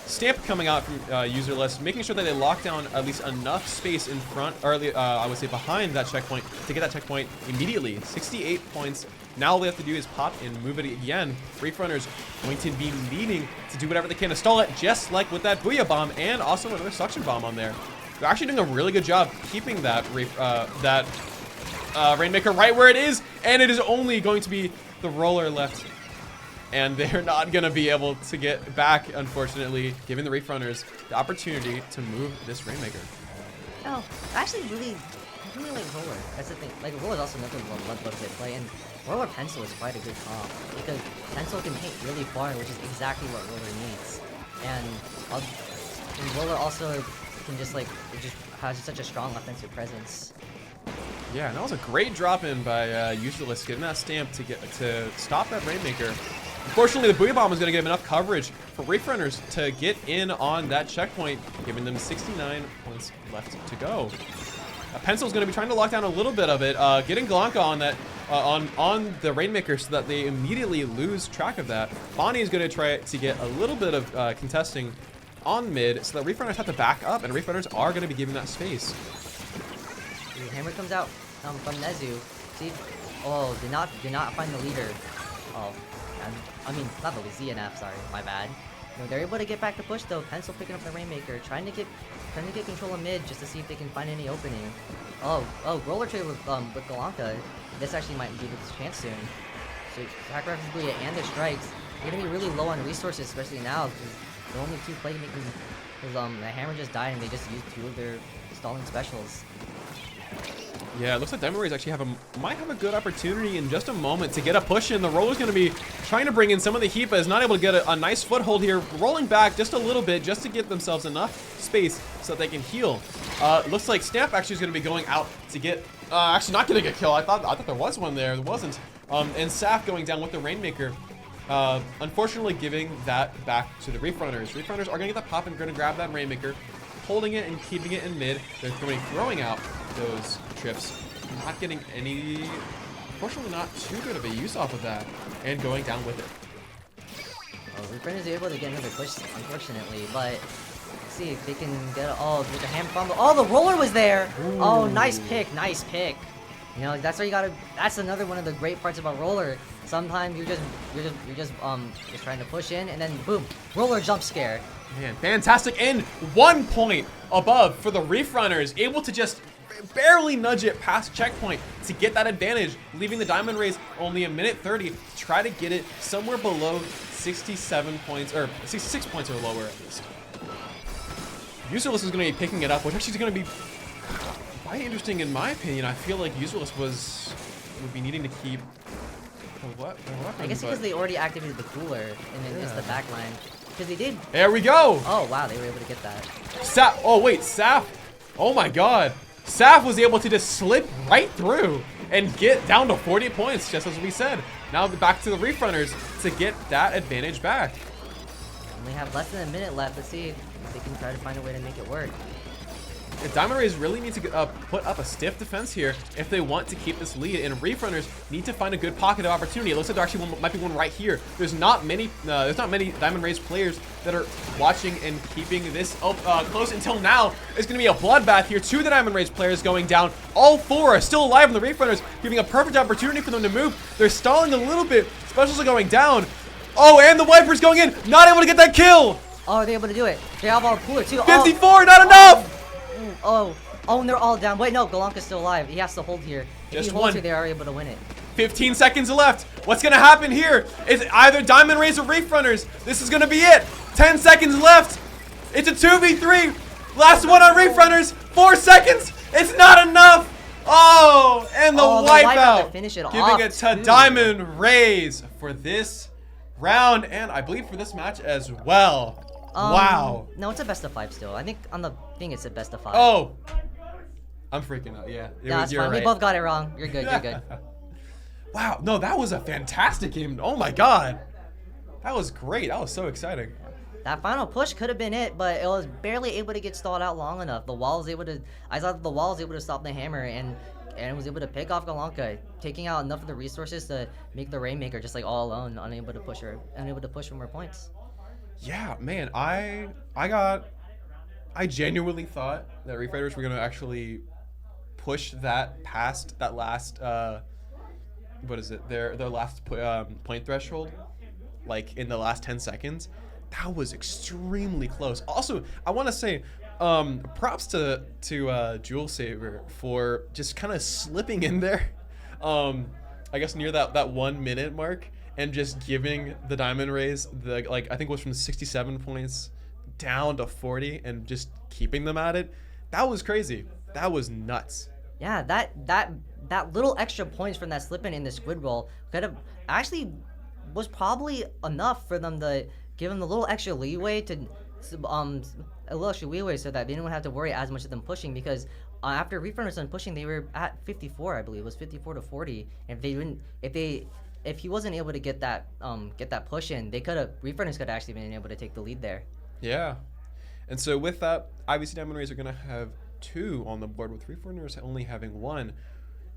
Stamp coming out from Userless, making sure that they lock down at least enough space in front, or I would say behind that checkpoint, to get that checkpoint immediately. 68 points. Now all they have to do is pop and move it again. Reef Runners going to be needing to do whatever they can to stall it, just like with that Booyah Bomb, and also another Suction Bomb on there. They're actually doing a really good job keeping that Rainmaker right where it is, and it is only going to be the roller left, and they're not going to be able to get back, unfortunately, giving the Reef Runners the opportunity to move this Rainmaker. Oh, actually I really like roller. That's the thing. Like roller is also another love to play, and roller pencil is quite a good comp because pencil can hit really far, which is exactly what roller needs. And roller also can just like it just has such a strong offensive presence. Yeah, and that was a great drop in by Useless, getting that stamp to stop that Rainmaker. Unfortunately, the Booyah Bomb is going to give enough coverage for Reef Runners to get in on that checkpoint, giving them 69 points left to go. Pencil's going to be trying to lock down a little bit of it, getting Galanka on that on the Rainmaker so that they immediately lose track of that. Bonnie is going to try to get a little bit of contesting on mid so that Reef Runners have to back up, and Reef Runners are going to be giving that space. The hammer comes out from Nezu. See, oh, did not find the leader. Oh, I mean not the ZNF. Sorry, my bad. You know, they're able to get back the push though. Pencil picking up the Rainmaker, trying to get control of mid just to see if they can find any opening. Oh, roller trade with Galanka. This actually might give it a chance soon. So Sacrifice Booyah and their strikes. They're gonna be really low on resources, especially now because the only two playmakers. Because the hammer just died and they just used 2 of their stalling specials. Yeah, it looks like Diamond Rays actually might have a good opportunity in just a moment to get a push in. The roller's going to be trying to bring in some of the heat, but is not able to get a nice foothold here, rolling back just a little bit just to give themselves enough space so that they can heal. Looks like Snap actually is going to be going out to get, actually not getting a kill. I thought there was one there. There wasn't. And Saf going down with the Rainmaker. Unfortunately, giving that back to the Reef Runners. Reef Runners are going to get the pop and going to grab that Rainmaker, holding it and keeping it in mid. They're throwing out those trips, not getting any, unfortunately not too good of a use off of that, and going down with it. Oh, Reef Runners are able to get another push, unfortunately, but let's see if they can get, with the hammer combo. Oh, the roller was there! Ooh. Oh, nice pick. You know, that's where you gotta, that's another one of the great parts about roller. Sometimes you're just trying to push in, and then boom, roller jump scare. Man, fantastic, and 1 point above for the Reef Runners, able to just barely nudge it past checkpoint to get that advantage, leaving the Diamond Rays only a minute 30 to try to get it somewhere below 67 points, or 66 points or lower at least. Useless is going to be picking it up, which actually is going to be quite interesting in my opinion. I feel like Useless would be needing to keep the weapon, I guess because they already activated the cooler and then it's the backline. Because they did. There we go. Oh wow, they were able to get that. Saf. Oh my god. Saf was able to just slip right through and get down to 40 points, just as we said. Now back to the Reef Runners to get that advantage back. And we have less than a minute left. Let's see if they can try to find a way to make it work. The Diamond Rays really need to put up a stiff defense here if they want to keep this lead, and Reef Runners need to find a good pocket of opportunity. It looks like there actually might be one right here. There's not many Diamond Rays players that are watching and keeping this close until now. It's going to be a bloodbath here. 2 of the Diamond Rays players going down. All 4 are still alive in the Reef Runners, giving a perfect opportunity for them to move. They're stalling a little bit. Specials are going down. Oh, and the Wipers going in. Not able to get that kill. Oh, they're able to do it. They have all cooler too. 54, not enough. Oh, and they're all down. Wait, no, Galanka's still alive. He has to hold here. If Just he holds one. here, they are able to win it. 15 seconds left. What's going to happen here? It's either Diamond Rays or Reef Runners. This is going to be it. 10 seconds left. It's a 2v3. Last one on Reef Runners. 4 seconds. It's not enough. Oh, and the wipeout. Finish it giving off it to too. Diamond Rays for this round, and I believe for this match as well. Wow. No, it's a best of 5 still. I think on the thing it's a best of 5. Oh. I'm freaking out. Yeah. That's you're fine. right. We both got it wrong. You're good. You're good. Wow. No, that was a fantastic game. Oh my god. That was great. That was so exciting. That final push could have been it, but it was barely able to get stalled out long enough. The wall was able to. I thought the wall was able to stop the hammer and was able to pick off Galanka, taking out enough of the resources to make the Rainmaker just like all alone, unable to push for more points. Yeah, man. I genuinely thought that Reef Raiders were gonna actually push that past that last what is it? Their last point threshold, like in the last 10 seconds. That was extremely close. Also, I want to say props to Jewel Saver for just kind of slipping in there. I guess near that 1 minute mark and just giving the Diamond Rays the I think it was from 67 points down to 40 and just keeping them at it. That was crazy. That was nuts. Yeah, that little extra points from that slip in the squid roll could have actually was probably enough for them to give them a little extra leeway to a little extra leeway so that they didn't have to worry as much of them pushing, because after Reef Runners done pushing, they were at 54, I believe. It was 54 to 40. And if he wasn't able to get that push in, Reef Runners could have actually been able to take the lead there. Yeah. And so with that, IVC Diamond Rays are going to have 2 on the board, with Reef Runners only having 1.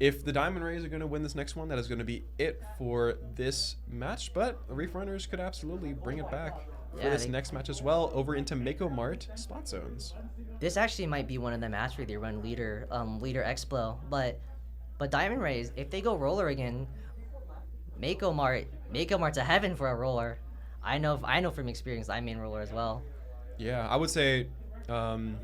If the Diamond Rays are going to win this next one, that is going to be it for this match. But the Reef Runners could absolutely bring it back for this next match as well, over into MakoMart spot zones. This actually might be one of the matches where they run leader Explo, but Diamond Rays, if they go roller again, MakoMart's a heaven for a roller. I know from experience. I main roller as well. Yeah, I would say, personally,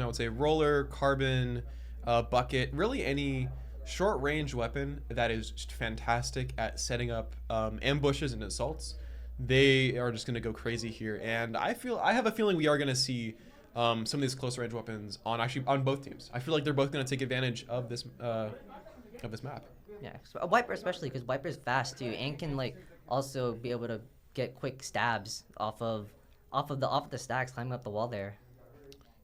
I would say roller, carbon, bucket, really any short range weapon that is just fantastic at setting up ambushes and assaults. They are just going to go crazy here, and I have a feeling we are going to see some of these close range weapons on both teams. I feel like they're both going to take advantage of this map. Yeah, so Wiper especially, because Wiper's fast too, and can also be able to get quick stabs off of the stacks, climbing up the wall there.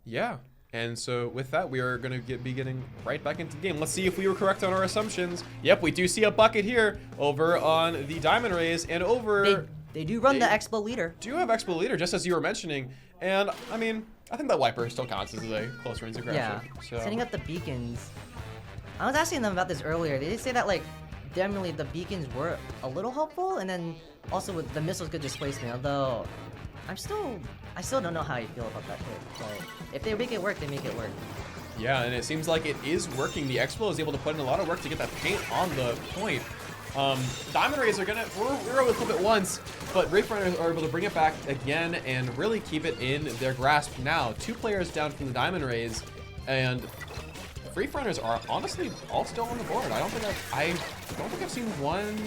Yeah. And so with that, we are going to be getting right back into the game. Let's see if we were correct on our assumptions. Yep, we do see a bucket here over on the Diamond Rays, and over... They do run the Expo leader. Do have Expo leader, just as you were mentioning. And, I mean, I think that Wiper still counts as a close range aggression. Yeah, so. Setting up the beacons. I was asking them about this earlier. They did say that, generally the beacons were a little helpful, and then also with the missiles good displacement, although... I still don't know how you feel about that hit, but if they make it work, they make it work. Yeah, and it seems like it is working. The Expo is able to put in a lot of work to get that paint on the point. Diamond Rays are gonna we're with flip it once, but Reef Runners are able to bring it back again and really keep it in their grasp now. 2 players down from the Diamond Rays, and Reef Runners are honestly all still on the board. I don't think I've seen one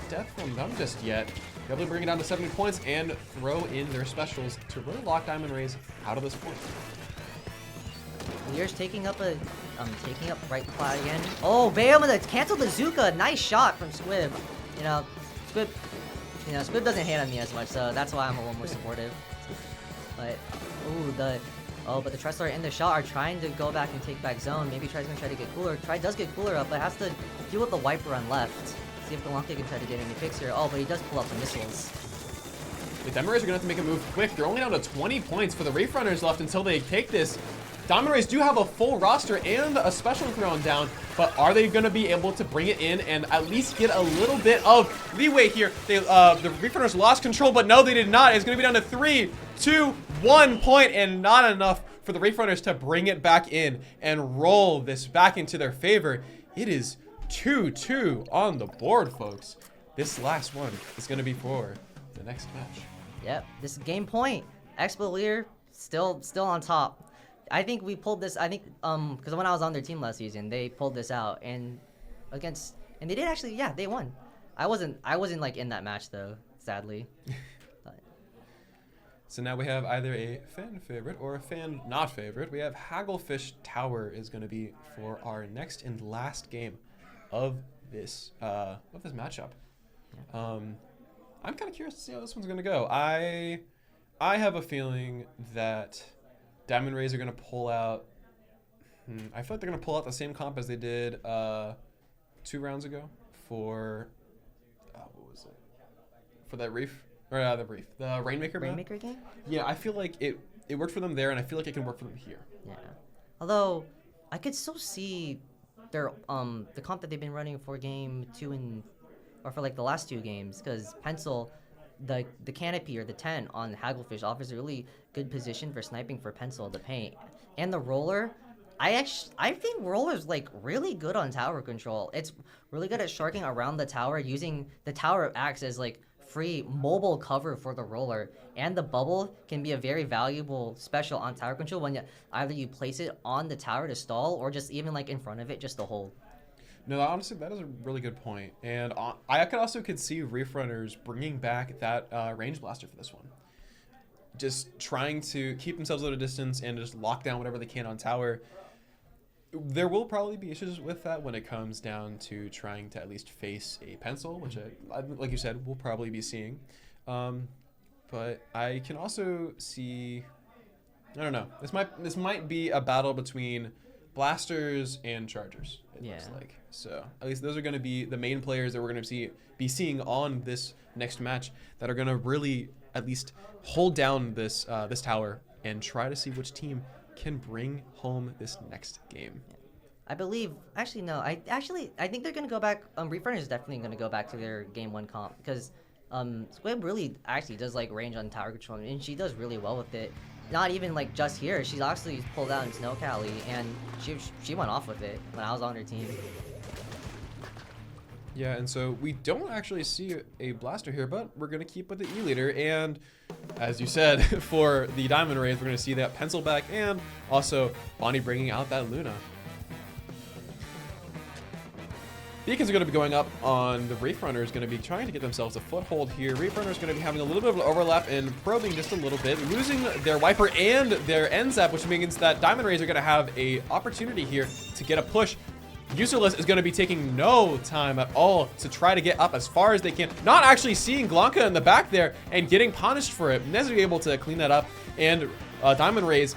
death from them just yet. They're able to bring it down to 70 points and throw in their specials to really lock Diamond Rays out of this point. Lear's taking up right flag again. Oh, Bayo with a cancel the Zuka. Nice shot from Squib. Squib doesn't hate on me as much, so that's why I'm a little more supportive. But but the Tressler and the shot are trying to go back and take back zone. Maybe Try's gonna try to get cooler. Try does get cooler up, but has to deal with the Wiper on left. See if Galante can try to get any picks here. Oh, but he does pull out the missiles. The Diamond Rays are going to have to make a move quick. They're only down to 20 points for the Reef Runners left until they take this. Diamond Rays do have a full roster and a special thrown down, but are they going to be able to bring it in and at least get a little bit of leeway here? The Reef Runners lost control, but no, they did not. It's going to be down to 3, 2, 1 point, and not enough for the Reef Runners to bring it back in and roll this back into their favor. It is 2-2 on the board, folks. This last one is going to be for the next match. Yep, this is game point. Expo leader still on top. I think we pulled this. I think because when I was on their team last season, they pulled this out and they did actually. Yeah, they won. I wasn't in that match though, sadly. But. So now we have either a fan favorite or a fan not favorite. We have Hagglefish Tower is going to be for our next and last game of this matchup. I'm kind of curious to see how this one's going to go. I have a feeling that Diamond Rays are going to pull out. I feel like they're going to pull out the same comp as they did 2 rounds ago for what was it? For that Reef or the Rainmaker game. Yeah, I feel like it worked for them there, and I feel like it can work for them here. Yeah, although I could still see their the comp that they've been running for game 2 or for the last 2 games, because Pencil, the canopy or the tent on Hagglefish offers a really good position for sniping for Pencil, the paint, and the roller. I think roller's really good on tower control. It's really good at sharking around the tower, using the tower acts as free mobile cover for the roller, and the bubble can be a very valuable special on tower control when either you place it on the tower to stall or just even in front of it just to hold. No, honestly, that is a really good point. And I could see Reef Runners bringing back that range blaster for this one. just trying to keep themselves at a distance and just lock down whatever they can on tower. There will probably be issues with that when it comes down to trying to at least face a pencil, which, like you said, we'll probably be seeing. But I can also see, I don't know. This might be a battle between blasters and chargers. It looks like. So at least those are going to be the main players that we're going to be seeing on this next match that are going to really at least hold down this this tower and try to see which team can bring home this next game. I believe, actually no, I think they're gonna go back. Reef Runner is definitely gonna go back to their game 1 comp because Squib really actually does like range on tower control, and she does really well with it. Not even like just here, she's actually pulled out in Snow Cali, and she went off with it when I was on her team. Yeah, and so we don't actually see a blaster here, but we're going to keep with the E-Leader. And as you said, for the Diamond Rays, we're going to see that pencil back and also Bonnie bringing out that Luna. Beacons are going to be going up on the Reef Runner is going to be trying to get themselves a foothold here. Reef Runner is going to be having a little bit of an overlap and probing just a little bit, losing their Wiper and their NZAP, which means that Diamond Rays are going to have a opportunity here to get a push. Useless is going to be taking no time at all to try to get up as far as they can. Not actually seeing Glonka in the back there and getting punished for it. Nez are able to clean that up, and Diamond Rays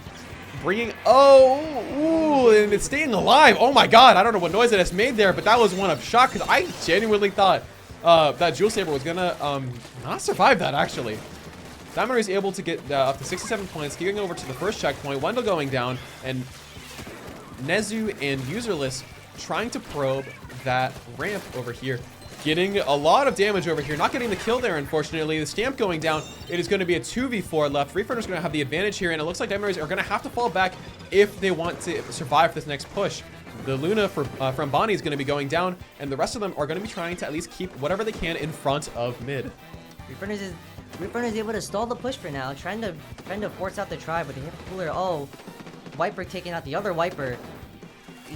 bringing, and it's staying alive. Oh my god, I don't know what noise it has made there, but that was one of shock because I genuinely thought that Jewel Saber was going to not survive that actually. Diamond Rays able to get up to 67 points, getting over to the first checkpoint. Wendell going down, and Nezu and Userless trying to probe that ramp over here. Getting a lot of damage over here. Not getting the kill there, unfortunately. The Stamp going down. It is going to be a 2v4 left. Reef Runner's going to have the advantage here, and it looks like Diamond Rays are going to have to fall back if they want to survive this next push. The Luna from Bonnie is going to be going down, and the rest of them are going to be trying to at least keep whatever they can in front of mid. Reef Runner is able to stall the push for now, trying to force out the try, but they hit the cooler. Oh, Wiper taking out the other Wiper.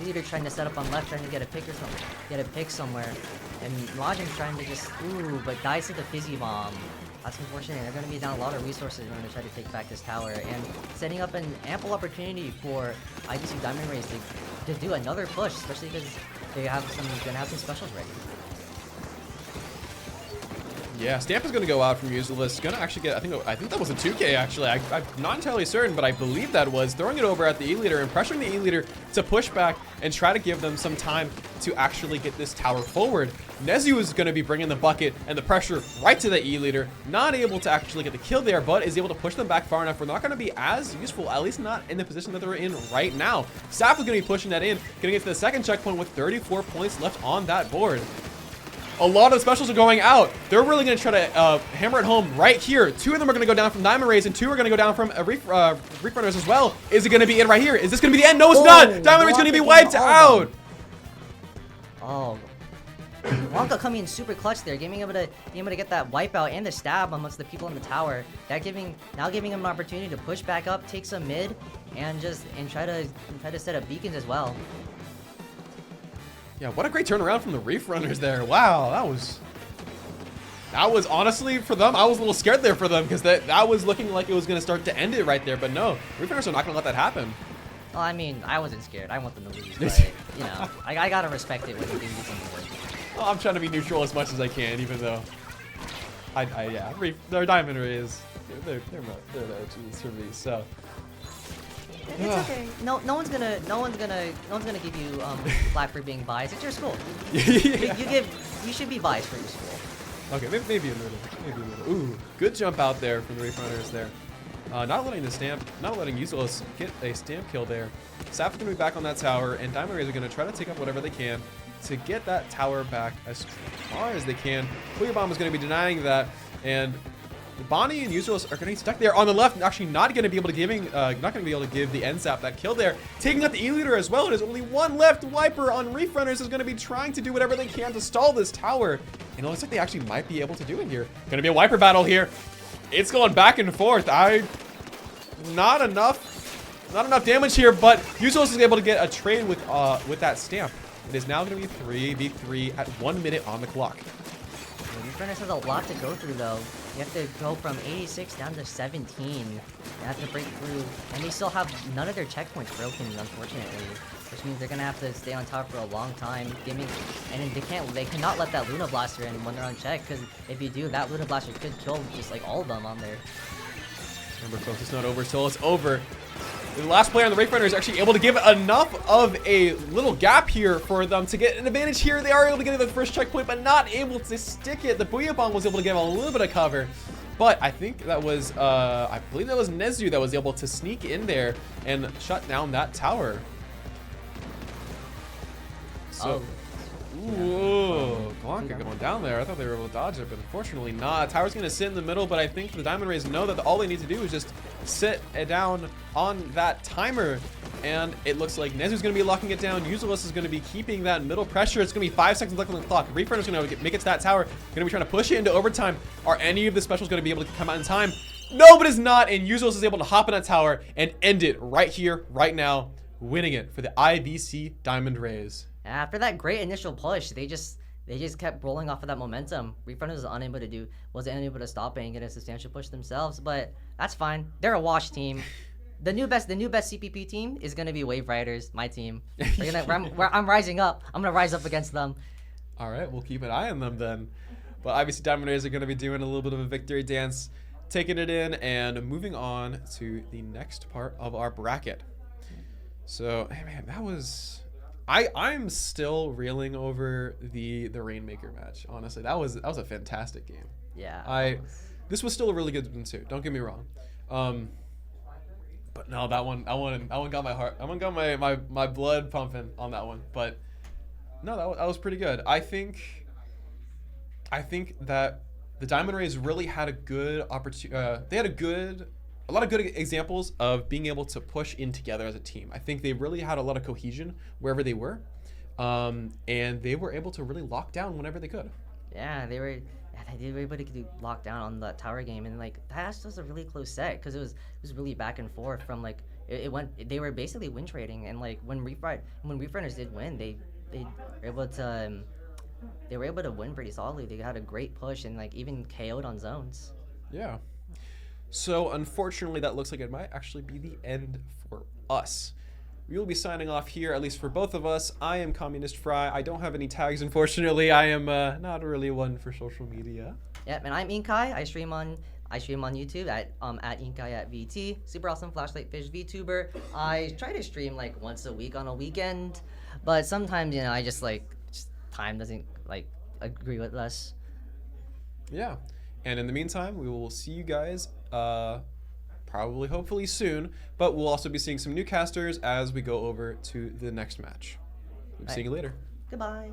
Leader trying to set up on left, trying to get a pick or something, get a pick somewhere, and Majin's trying to just but dies to the Fizzy Bomb. That's unfortunate. They're going to be down a lot of resources in order to try to take back this tower, and setting up an ample opportunity for IVC Diamond Rays to do another push, especially because they have gonna have some specials ready. Yeah, Stamp is going to go out from Useless. Going to actually get, I think that was a 2K actually. I'm not entirely certain, but I believe that was throwing it over at the E-Leader and pressuring the E-Leader to push back and try to give them some time to actually get this tower forward. Nezu is going to be bringing the bucket and the pressure right to the E-Leader. Not able to actually get the kill there, but is able to push them back far enough. We're not going to be as useful, at least not in the position that they're in right now. Saf is going to be pushing that in, getting it to the second checkpoint with 34 points left on that board. A lot of specials are going out. They're really going to try to hammer it home right here. 2 of them are going to go down from Diamond Rays, and 2 are going to go down from Reef Runners as well. Is it going to be it right here? Is this going to be the end? No, it's not. Diamond Rays going to be wiped out. Oh, Wonka coming in super clutch there, being able to get that wipeout and the stab amongst the people in the tower. That now giving him an opportunity to push back up, take some mid, and try to set up beacons as well. Yeah, what a great turnaround from the Reef Runners there. Wow, that was honestly for them. I was a little scared there for them because that was looking like it was going to start to end it right there. But no, Reef Runners are not going to let that happen. Well, I mean, I wasn't scared. I want them to lose, but you know, I gotta respect it when they do something. Well, I'm trying to be neutral as much as I can, even though their Diamond Rays, they're there too for me. So. It's okay. No one's gonna give you flack for being biased. It's your school. You should be biased for your school. Okay, maybe a little. Ooh, good jump out there from the Reef Runners there. Not letting Useless get a Stamp kill there. Saf's gonna be back on that tower, and Diamond Rays are gonna try to take up whatever they can to get that tower back as far as they can. Clear Bomb is gonna be denying that, and Bonnie and Useless are going to be stuck there on the left, and actually not going to be able to give the NZAP that kill there. Taking out the E-Leader as well. There's only one left. Wiper on Reef Runners is going to be trying to do whatever they can to stall this tower. And it looks like they actually might be able to do it here. Going to be a Wiper battle here. It's going back and forth. Not enough damage here, but Useless is able to get a trade with that Stamp. It is now going to be 3v3 at 1 minute on the clock. Reef has a lot to go through though. You have to go from 86 down to 17. You have to break through, and they still have none of their checkpoints broken, unfortunately. Which means they're gonna have to stay on top for a long time. And they cannot let that Luna Blaster in when they're on check, because if you do, that Luna Blaster could kill just like all of them on there. Remember, folks, it's not over till it's over. The last player on the Reef Runner is actually able to give enough of a little gap here for them to get an advantage here. They are able to get the first checkpoint, but not able to stick it. The Booyah Bomb was able to give a little bit of cover. But I think that was, I believe that was Nezu that was able to sneak in there and shut down that tower. So, ooh, Blanca going down there. I thought they were able to dodge it, but unfortunately not. Tower's going to sit in the middle, but I think the Diamond Rays know that all they need to do is just sit it down on that timer. And it looks like Nezu's going to be locking it down. Useless is going to be keeping that middle pressure. It's going to be 5 seconds left on the clock. Reef Runner's going to make it to that tower. Going to be trying to push it into overtime. Are any of the specials going to be able to come out in time? No, but it's not. And Useless is able to hop in that tower and end it right here, right now, winning it for the IVC Diamond Rays. After that great initial push, they just kept rolling off of that momentum. Reef Runner wasn't unable to stop it and get a substantial push themselves, but that's fine. They're a wash team. The new best CPP team is gonna be Wave Riders, my team. I'm rising up. I'm gonna rise up against them. All right, we'll keep an eye on them then. But IVC Diamond Rays are gonna be doing a little bit of a victory dance, taking it in and moving on to the next part of our bracket. So, hey man, that was. I'm still reeling over the Rainmaker match. Honestly, that was a fantastic game. Yeah. This was still a really good one too. Don't get me wrong. But no, that one got my heart. That one got my blood pumping on that one. But no, that was pretty good. I think that the Diamond Rays really had a good opportunity. They had a lot of good examples of being able to push in together as a team. I think they really had a lot of cohesion wherever they were, and they were able to really lock down whenever they could. Yeah, they were able to lock down on that tower game, and like that was a really close set because it was really back and forth from like it went. They were basically win trading, and like when Reef Runners did win, they were able to win pretty solidly. They had a great push and like even KO'd on zones. Yeah. So unfortunately, that looks like it might actually be the end for us. We will be signing off here, at least for both of us. I am Communist Fry. I don't have any tags, unfortunately. I am not really one for social media. Yep, and I'm Inkai. I stream on YouTube at Inkai at VT. Super awesome flashlight fish VTuber. I try to stream like once a week on a weekend, but sometimes I just time doesn't agree with us. Yeah, and in the meantime, we will see you guys probably, hopefully soon, but we'll also be seeing some new casters as we go over to the next match. We'll be seeing you later. Goodbye.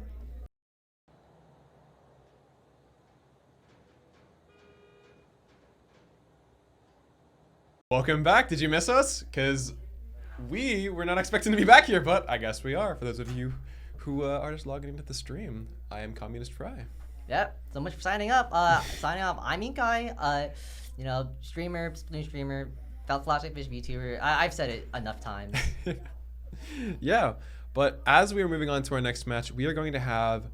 Welcome back. Did you miss us? Because we were not expecting to be back here, but I guess we are. For those of you who are just logging into the stream, I am Communist Fry. Yep. So much for signing up. I'm Inkai. Streamer, Splatoon streamer, flashlight fish VTuber. I've said it enough times. Yeah, but as we are moving on to our next match, we are going to have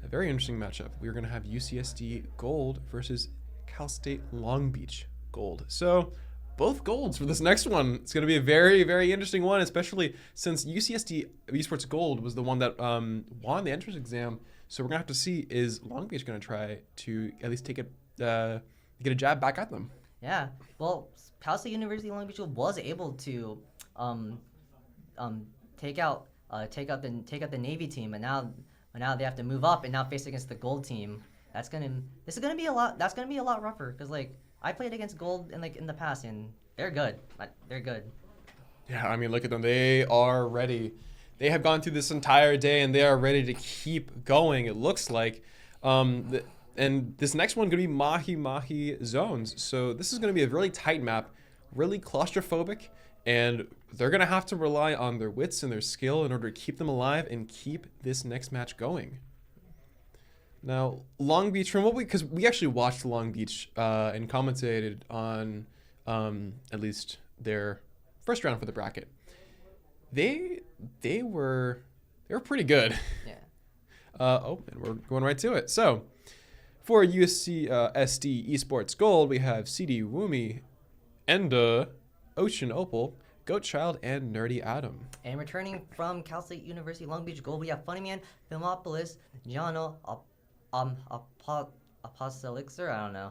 a very interesting matchup. We are going to have UCSD Gold versus Cal State Long Beach Gold. So both golds for this next one. It's going to be a very, very interesting one, especially since UCSD Esports Gold was the one that won the entrance exam. So we're going to have to see, is Long Beach going to try to at least get a jab back at them? Yeah. Well, Cal State University Long Beach was able to take out the Navy team, and now they have to move up and now face against the Gold team. That's gonna be a lot rougher because I played against Gold in the past and they're good. They're good. Yeah, I mean, look at them. They are ready. They have gone through this entire day and they are ready to keep going. It looks like. And this next one going to be Mahi-Mahi zones. So this is going to be a really tight map, really claustrophobic, and they're going to have to rely on their wits and their skill in order to keep them alive and keep this next match going. Now, Long Beach, because we actually watched Long Beach and commentated on at least their first round for the bracket. They were pretty good. Yeah. And we're going right to it. So, For UCSD Esports Gold, we have CD Woomy, Enda, Ocean Opal, Goatchild, and Nerdy Adam. And returning from Cal State University Long Beach Gold, we have Funnyman, Filmopolis, Giano, Apostolixer, I don't know,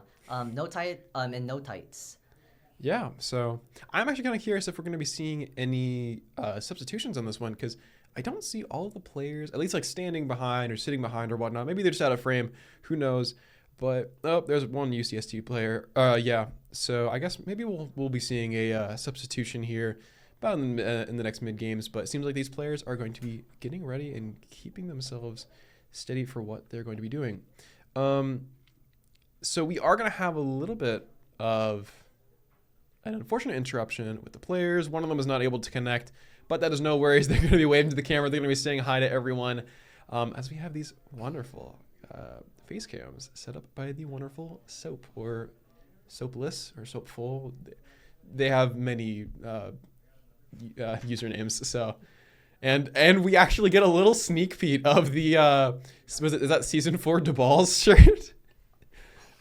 No Tight, and No Tights. Yeah, so I'm actually kind of curious if we're going to be seeing any substitutions on this one, because I don't see all of the players, at least like standing behind or sitting behind or whatnot. Maybe they're just out of frame. Who knows? But, oh, there's one UCSD player. Yeah, so I guess maybe we'll be seeing a substitution here about in the next mid-games. But it seems like these players are going to be getting ready and keeping themselves steady for what they're going to be doing. So we are going to have a little bit of an unfortunate interruption with the players. One of them is not able to connect, but that is no worries. They're going to be waving to the camera. They're going to be saying hi to everyone as we have these wonderful face cams set up by the wonderful Soap or Soapless or Soapful. They have many usernames. So, and we actually get a little sneak peek of the is that season 4 DeBall's shirt?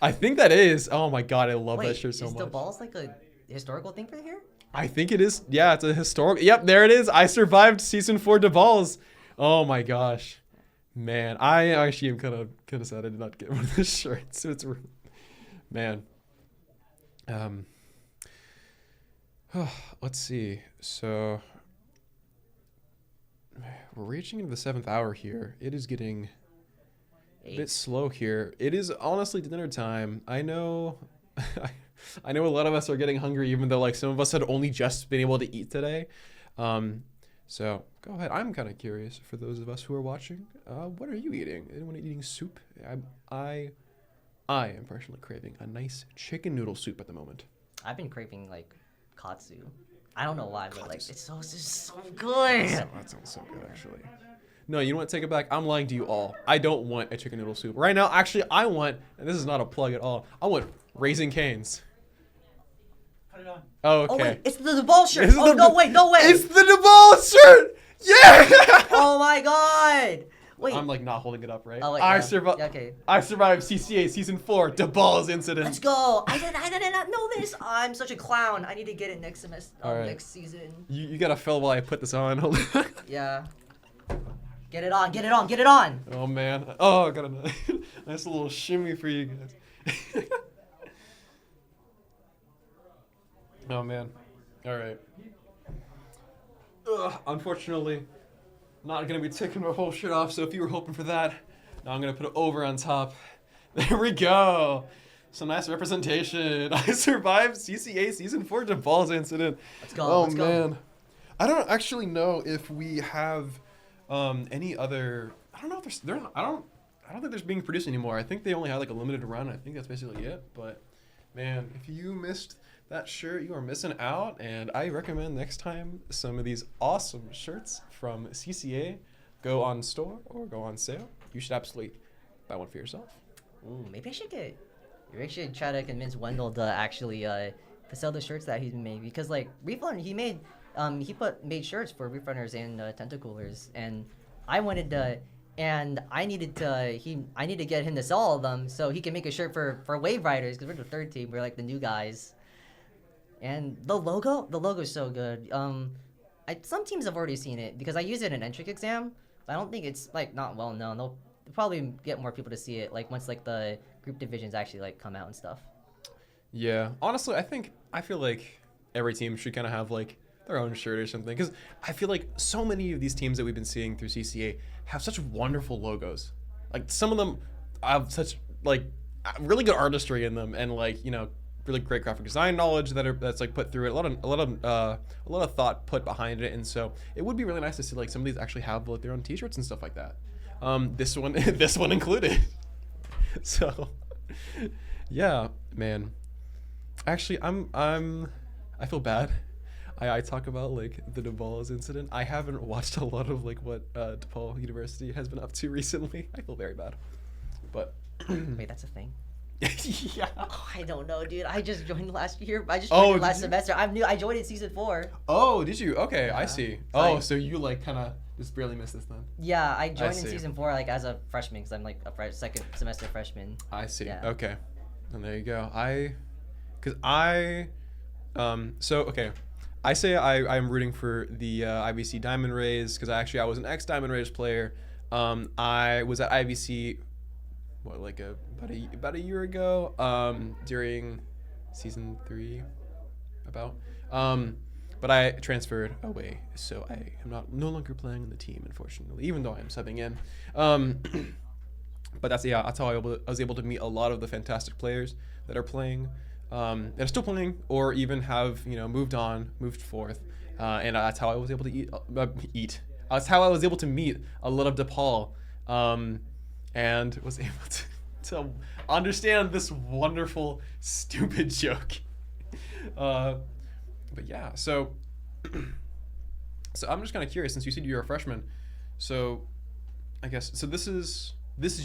I think that is. Oh my god, I love that shirt so much. Is DeBall's like a historical thing for here? I think it is. Yeah, it's a historical. Yep, there it is. I survived season 4 DeBalls. Oh my gosh, man. I actually am kind of sad I did not get one of the shirts. It's man. Let's see. So we're reaching into the 7th hour here. It is getting a bit slow here. It is honestly dinner time. I know. I know a lot of us are getting hungry, even though like some of us had only just been able to eat today. So go ahead. I'm kind of curious for those of us who are watching. What are you eating? Anyone eating soup? I am personally craving a nice chicken noodle soup at the moment. I've been craving like katsu. I don't know why, but like it's so good. That sounds so good, actually. No, you know what? Take it back. I'm lying to you all. I don't want a chicken noodle soup right now. Actually, I want, and this is not a plug at all. I want Raising Cane's. Put it on. Oh, okay. Oh wait, it's the ball shirt. It's Oh no way. It's the DeBall shirt. Yeah. Oh my god. Wait. I'm like not holding it up, right? Oh, wait, I yeah. survived. Yeah, okay. I survived CCA season 4 DeBall's incident. Let's go. I did not know this. I'm such a clown. I need to get it next semester. All right. Next season. You gotta fill while I put this on. Hold on. Yeah. Get it on. Get it on. Get it on. Oh man. Oh, I got a nice little shimmy for you guys. Oh man. All right. Unfortunately, not gonna be taking my whole shit off. So if you were hoping for that, now I'm gonna put it over on top. There we go. Some nice representation. I survived CCA season 4 DeBall's incident. Let's go. Oh let's man. Go. I don't actually know if we have any other. I don't know if there's. I don't think there's being produced anymore. I think they only had like a limited run. I think that's basically it. But man, if you missed that shirt, you are missing out. And I recommend next time some of these awesome shirts from CCA go on store or go on sale. You should absolutely buy one for yourself. Ooh, maybe I should try to convince Wendell to actually to sell the shirts that he's made, because like Reef Runner, he made shirts for Reef Runners and Tentacoolers, and I wanted to. And I needed to get him to sell all of them so he can make a shirt for Wave Riders, because we're the 3rd team. We're like the new guys. And the logo's so good. Some teams have already seen it because I use it in entrance exam. But I don't think it's like not well known. They'll probably get more people to see it like once like the group divisions actually like come out and stuff. Yeah, honestly, I feel like every team should kind of have like their own shirt or something, because I feel like so many of these teams that we've been seeing through CCA have such wonderful logos. Like some of them have such like really good artistry in them, and like really great graphic design knowledge that's like put through it. A lot of thought put behind it, and so it would be really nice to see like some of these actually have like their own T-shirts and stuff like that. This one included. So yeah, man. Actually, I feel bad. I talk about like the DePaul's incident. I haven't watched a lot of like what DePaul University has been up to recently. I feel very bad, but Wait, that's a thing? yeah. Oh, I don't know, dude. I just joined last year. I just joined last semester. I'm new. I joined in season 4. Oh, did you? Okay, I see. Sorry. Oh, so you like kind of Just barely missed this then. Yeah, I joined in see. season 4 like as a freshman because I'm like a second semester freshman. I see. Yeah. Okay. And there you go. I say I'm rooting for the IVC Diamond Rays because I was an ex-Diamond Rays player. I was at IVC, about a year ago during season 3, but I transferred away, so I am no longer playing on the team, unfortunately, even though I am subbing in. But that's how I was able to meet a lot of the fantastic players that are playing, that are still playing, or even have moved forth, and that's how I was able to eat. That's how I was able to meet a lot of DePaul, and was able to understand this wonderful, stupid joke. But yeah, so I'm just kind of curious, since you said you're a freshman, so I guess this is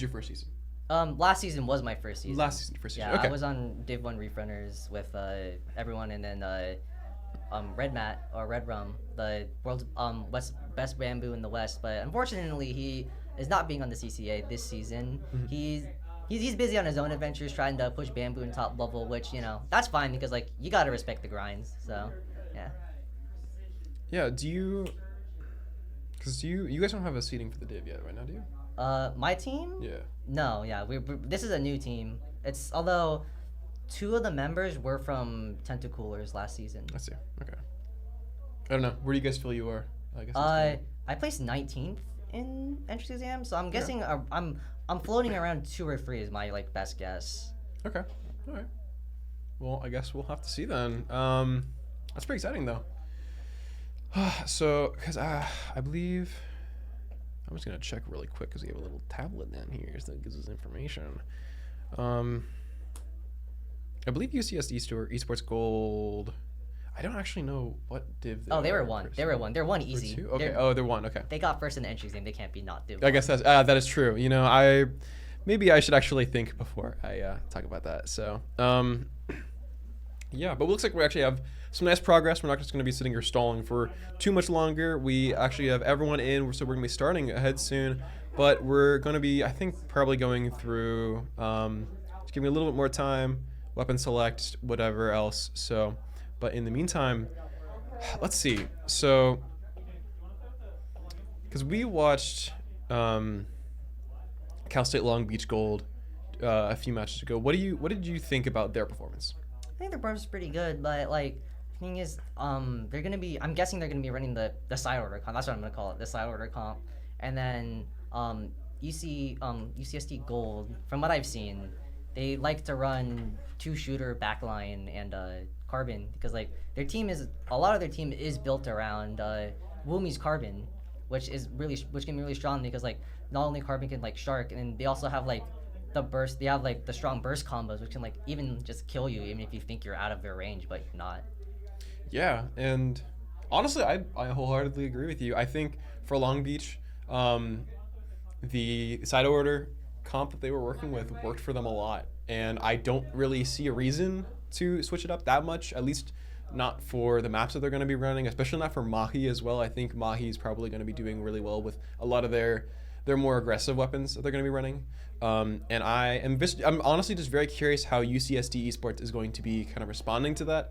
your first season. Last season was my first season. First season. Yeah, Okay. I was on Div 1 Reef Runners with everyone, and then Red Rum, the world's best bamboo in the West. But unfortunately, he is not being on the CCA this season. Mm-hmm. He's busy on his own adventures trying to push bamboo in top level, which that's fine because like you gotta respect the grinds. So yeah. Yeah. Because you guys don't have a seating for the div yet, right now, do you? My team? Yeah. No, yeah, this is a new team. Although 2 of the members were from Tentacoolers last season. I see. Okay. I don't know. Where do you guys feel you are? I guess. I placed 19th in entrance exam, so I'm guessing I'm floating around 2 or 3 is my like best guess. Okay. All right. Well, I guess we'll have to see then. That's pretty exciting though. So, because I believe. I'm just going to check really quick because we have a little tablet down here that gives us information. I believe UCSD Esports Gold. I don't actually know what div They were are one. first. They were one. They're one easy. Two? Okay. They're They're one. Okay. They got first in the entry exam. They can't be not div. I guess that is true. Maybe I should actually think before I talk about that. So, yeah, but it looks like we actually have some nice progress. We're not just going to be sitting here stalling for too much longer. We actually have everyone in, so we're going to be starting ahead soon. But we're going to be, I think, probably going through, just give me a little bit more time, weapon select, whatever else. So, but in the meantime, let's see. So, because we watched Cal State Long Beach Gold a few matches ago. What did you think about their performance? I think their performance is pretty good, but like the thing is, they're gonna be. I'm guessing they're gonna be running the side order comp. That's what I'm gonna call it, the side order comp. And then UCSD Gold. From what I've seen, they like to run 2-shooter backline and Carbon because like a lot of their team is built around Wumi's Carbon, which can be really strong because like not only Carbon can like shark, and they also have like the burst. They have like the strong burst combos, which can like even just kill you, even if you think you're out of their range, but you're not. Yeah, and honestly, I wholeheartedly agree with you. I think for Long Beach, the side order comp that they were working with worked for them a lot, and I don't really see a reason to switch it up that much. At least not for the maps that they're going to be running, especially not for Mahi as well. I think Mahi is probably going to be doing really well with a lot of their more aggressive weapons that they're going to be running. And I'm honestly just very curious how UCSD Esports is going to be kind of responding to that,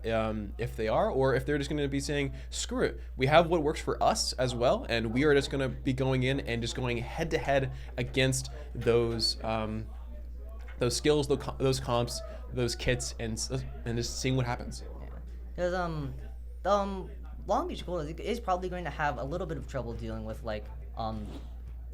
if they are, or if they're just going to be saying, screw it, we have what works for us as well, and we are just going to be going in and just going head to head against those skills, those comps, those kits, and just seeing what happens. Because Long Beach Gold is probably going to have a little bit of trouble dealing with like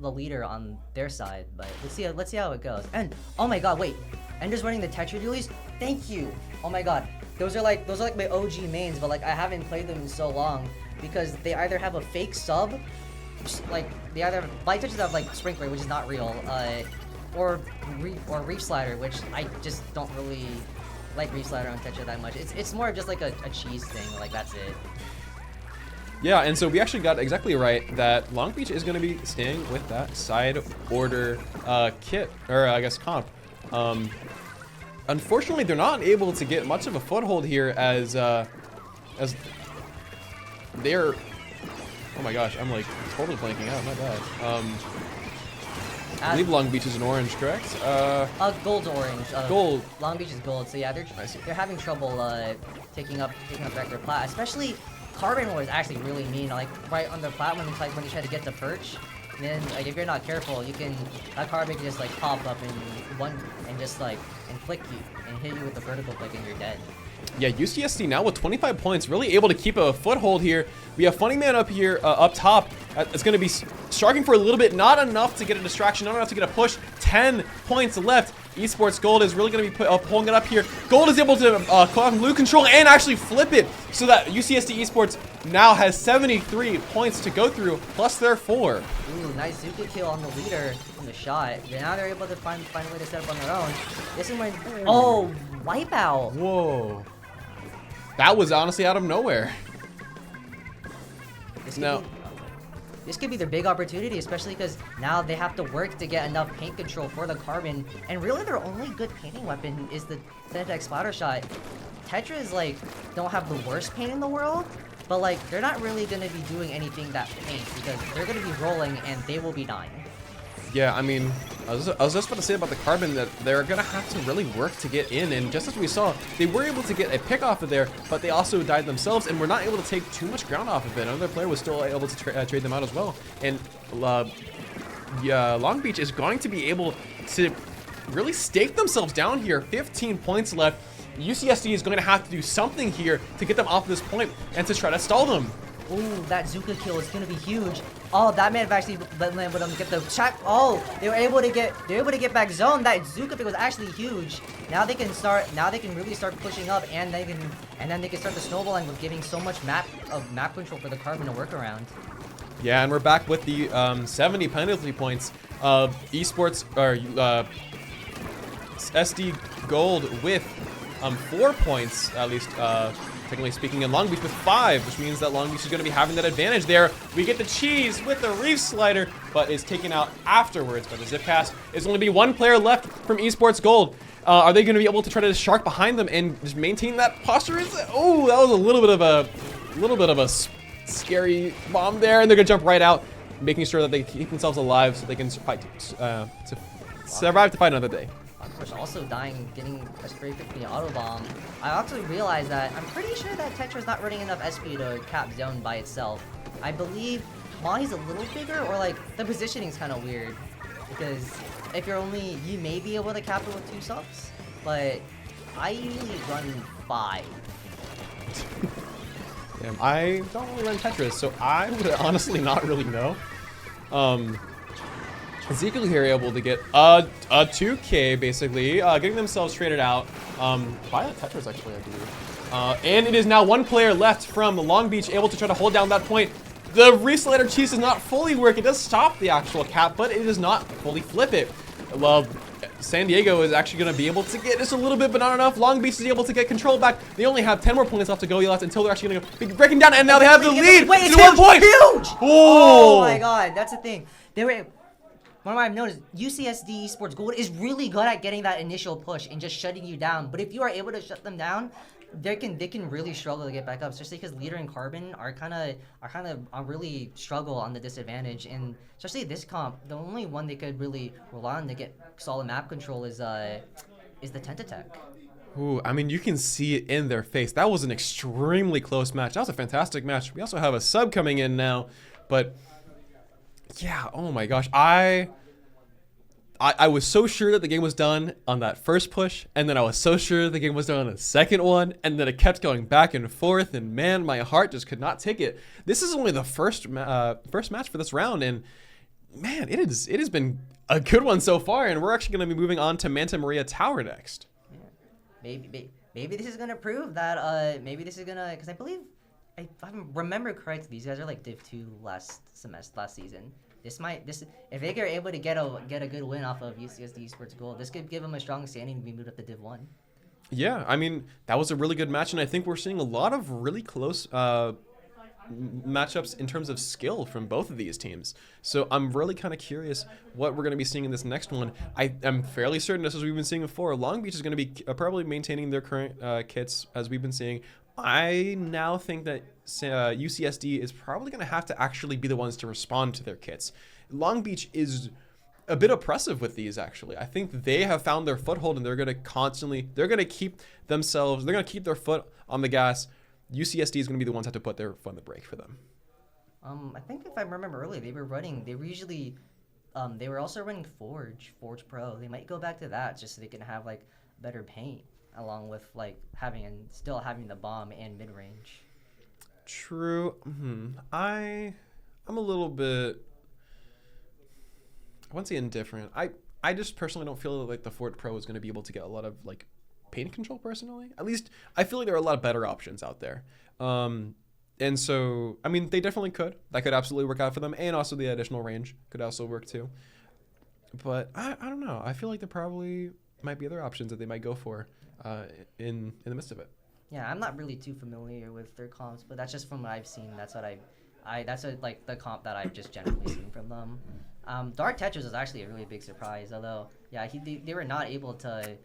the leader on their side, but let's see how it goes. And oh my god, wait, and just running the Tetra dualies, thank you. Oh my god, those are like my OG mains, but like I haven't played them in so long because they either have a fake sub, like they either Light Touches have like Sprinkler, which is not real, or Reef Slider, which I just don't really like Reef Slider on Tetra that much. It's more of just like a cheese thing, like that's it. Yeah, and so we actually got exactly right that Long Beach is going to be staying with that side order kit, or I guess comp. Unfortunately, they're not able to get much of a foothold here as they're. Oh my gosh, I'm like totally blanking out. My bad. I believe Long Beach is an orange, correct? Gold's orange. Gold. Long Beach is gold. So yeah, I see. they're having trouble taking up back their plat. Especially Carbon was actually really mean. Like right on their plat when they try to get the perch. And then like if you're not careful, that Carbon can just like pop up and just like and flick you and hit you with the vertical flick and you're dead. Yeah, UCSD now with 25 points, really able to keep a foothold here. We have Funny Man up here, up top. It's going to be striking for a little bit, not enough to get a distraction, not enough to get a push. 10 points left. Esports Gold is really going to be pulling it up here. Gold is able to call out blue control and actually flip it so that UCSD Esports now has 73 points to go through, plus their 4. Ooh, nice Zuka kill on the leader from the shot. Now they're able to find a way to set up on their own. This is when wipeout. Whoa. That was honestly out of nowhere. This could be their big opportunity, especially because now they have to work to get enough paint control for the Carbon. And really their only good painting weapon is the Zenitech splatter shot. Tetras like don't have the worst paint in the world, but like they're not really gonna be doing anything that paints because they're gonna be rolling and they will be dying. Yeah, I mean, I was just about to say about the Carbon that they're going to have to really work to get in. And just as we saw, they were able to get a pick off of there, but they also died themselves and were not able to take too much ground off of it. Another player was still able to trade them out as well. And Long Beach is going to be able to really stake themselves down here. 15 points left. UCSD is going to have to do something here to get them off this point and to try to stall them. Ooh, that Zuka kill is gonna be huge. Oh, that man actually let them get the check. Oh, they were able to get back zone. That Zuka pick was actually huge. Now they can really start pushing up, and then they can start the snowballing with giving so much map control for the Carbon to work around. Yeah, and we're back with the 70 penalty points. Esports or SD Gold with 4 points at least. Technically speaking, and Long Beach with 5, which means that Long Beach is going to be having that advantage there. We get the cheese with the Reef slider, but is taken out afterwards by the zip pass. There's only be one player left from Esports Gold. Are they going to be able to try to shark behind them and just maintain that posture? Oh, that was a little bit of a scary bomb there, and they're going to jump right out, making sure that they keep themselves alive so they can survive to fight another day. Also dying, getting a spray pick from the auto bomb. I actually realized that I'm pretty sure that Tetra's not running enough SP to cap zone by itself. I believe Mahi's a little bigger, or like the positioning is kind of weird because if you may be able to cap it with 2 subs, but I usually run 5. Damn, I don't really run Tetris, so I would honestly not really know. Ezekiel here able to get a 2K basically, getting themselves traded out by the Tetris actually, I believe. And it is now one player left from Long Beach able to try to hold down that point. The Reslider cheese does not fully work. It does stop the actual cap, but it does not fully flip it. Well, San Diego is actually going to be able to get just a little bit, but not enough. Long Beach is able to get control back. They only have 10 more points left to go until they're actually going to be breaking down, and now they have the lead. Wait, it's 1 point. Huge! Oh my god, that's the thing. One of I've noticed, UCSD Esports Gold is really good at getting that initial push and just shutting you down. But if you are able to shut them down, they can really struggle to get back up, especially because Leader and Carbon are really struggle on the disadvantage. And especially this comp, the only one they could really rely on to get solid map control is the Tentatech. Ooh, I mean, you can see it in their face. That was an extremely close match. That was a fantastic match. We also have a sub coming in now, but yeah, oh my gosh. I was so sure that the game was done on that first push, and then I was so sure the game was done on the second one, and then it kept going back and forth, and man, my heart just could not take it. This is only the first match for this round, and man, it has been a good one so far, and we're actually going to be moving on to Manta Maria Tower next. Yeah. Maybe this is going to prove that, because I believe, if I remember correctly, these guys are like Div 2 last season. If they are able to get a good win off of UCSD Esports Gold, this could give them a strong standing to be moved up to Div 1. Yeah, I mean, that was a really good match, and I think we're seeing a lot of really close matchups in terms of skill from both of these teams. So I'm really kind of curious what we're going to be seeing in this next one. I am fairly certain, just as we've been seeing before, Long Beach is going to be probably maintaining their current kits as we've been seeing. I now think that UCSD is probably going to have to actually be the ones to respond to their kits. Long Beach is a bit oppressive with these, actually. I think they have found their foothold, and they're going to keep their foot on the gas. UCSD is going to be the ones that have to put their foot on the brake for them. I think if I remember earlier, they were also running Forge Pro. They might go back to that just so they can have like better paint, along with like still having the bomb and mid range. True. I'm a little bit, I wouldn't say indifferent. I just personally don't feel like the Forge Pro is going to be able to get a lot of like paint control personally. At least I feel like there are a lot of better options out there. And so, I mean, they definitely could. That could absolutely work out for them. And also the additional range could also work too. But I don't know. I feel like there probably might be other options that they might go for in the midst of it. Yeah, I'm not really too familiar with their comps, but that's just from what I've seen. That's what that's like the comp that I've just generally seen from them. Dark Tetris was actually a really big surprise, although, yeah, they were not able to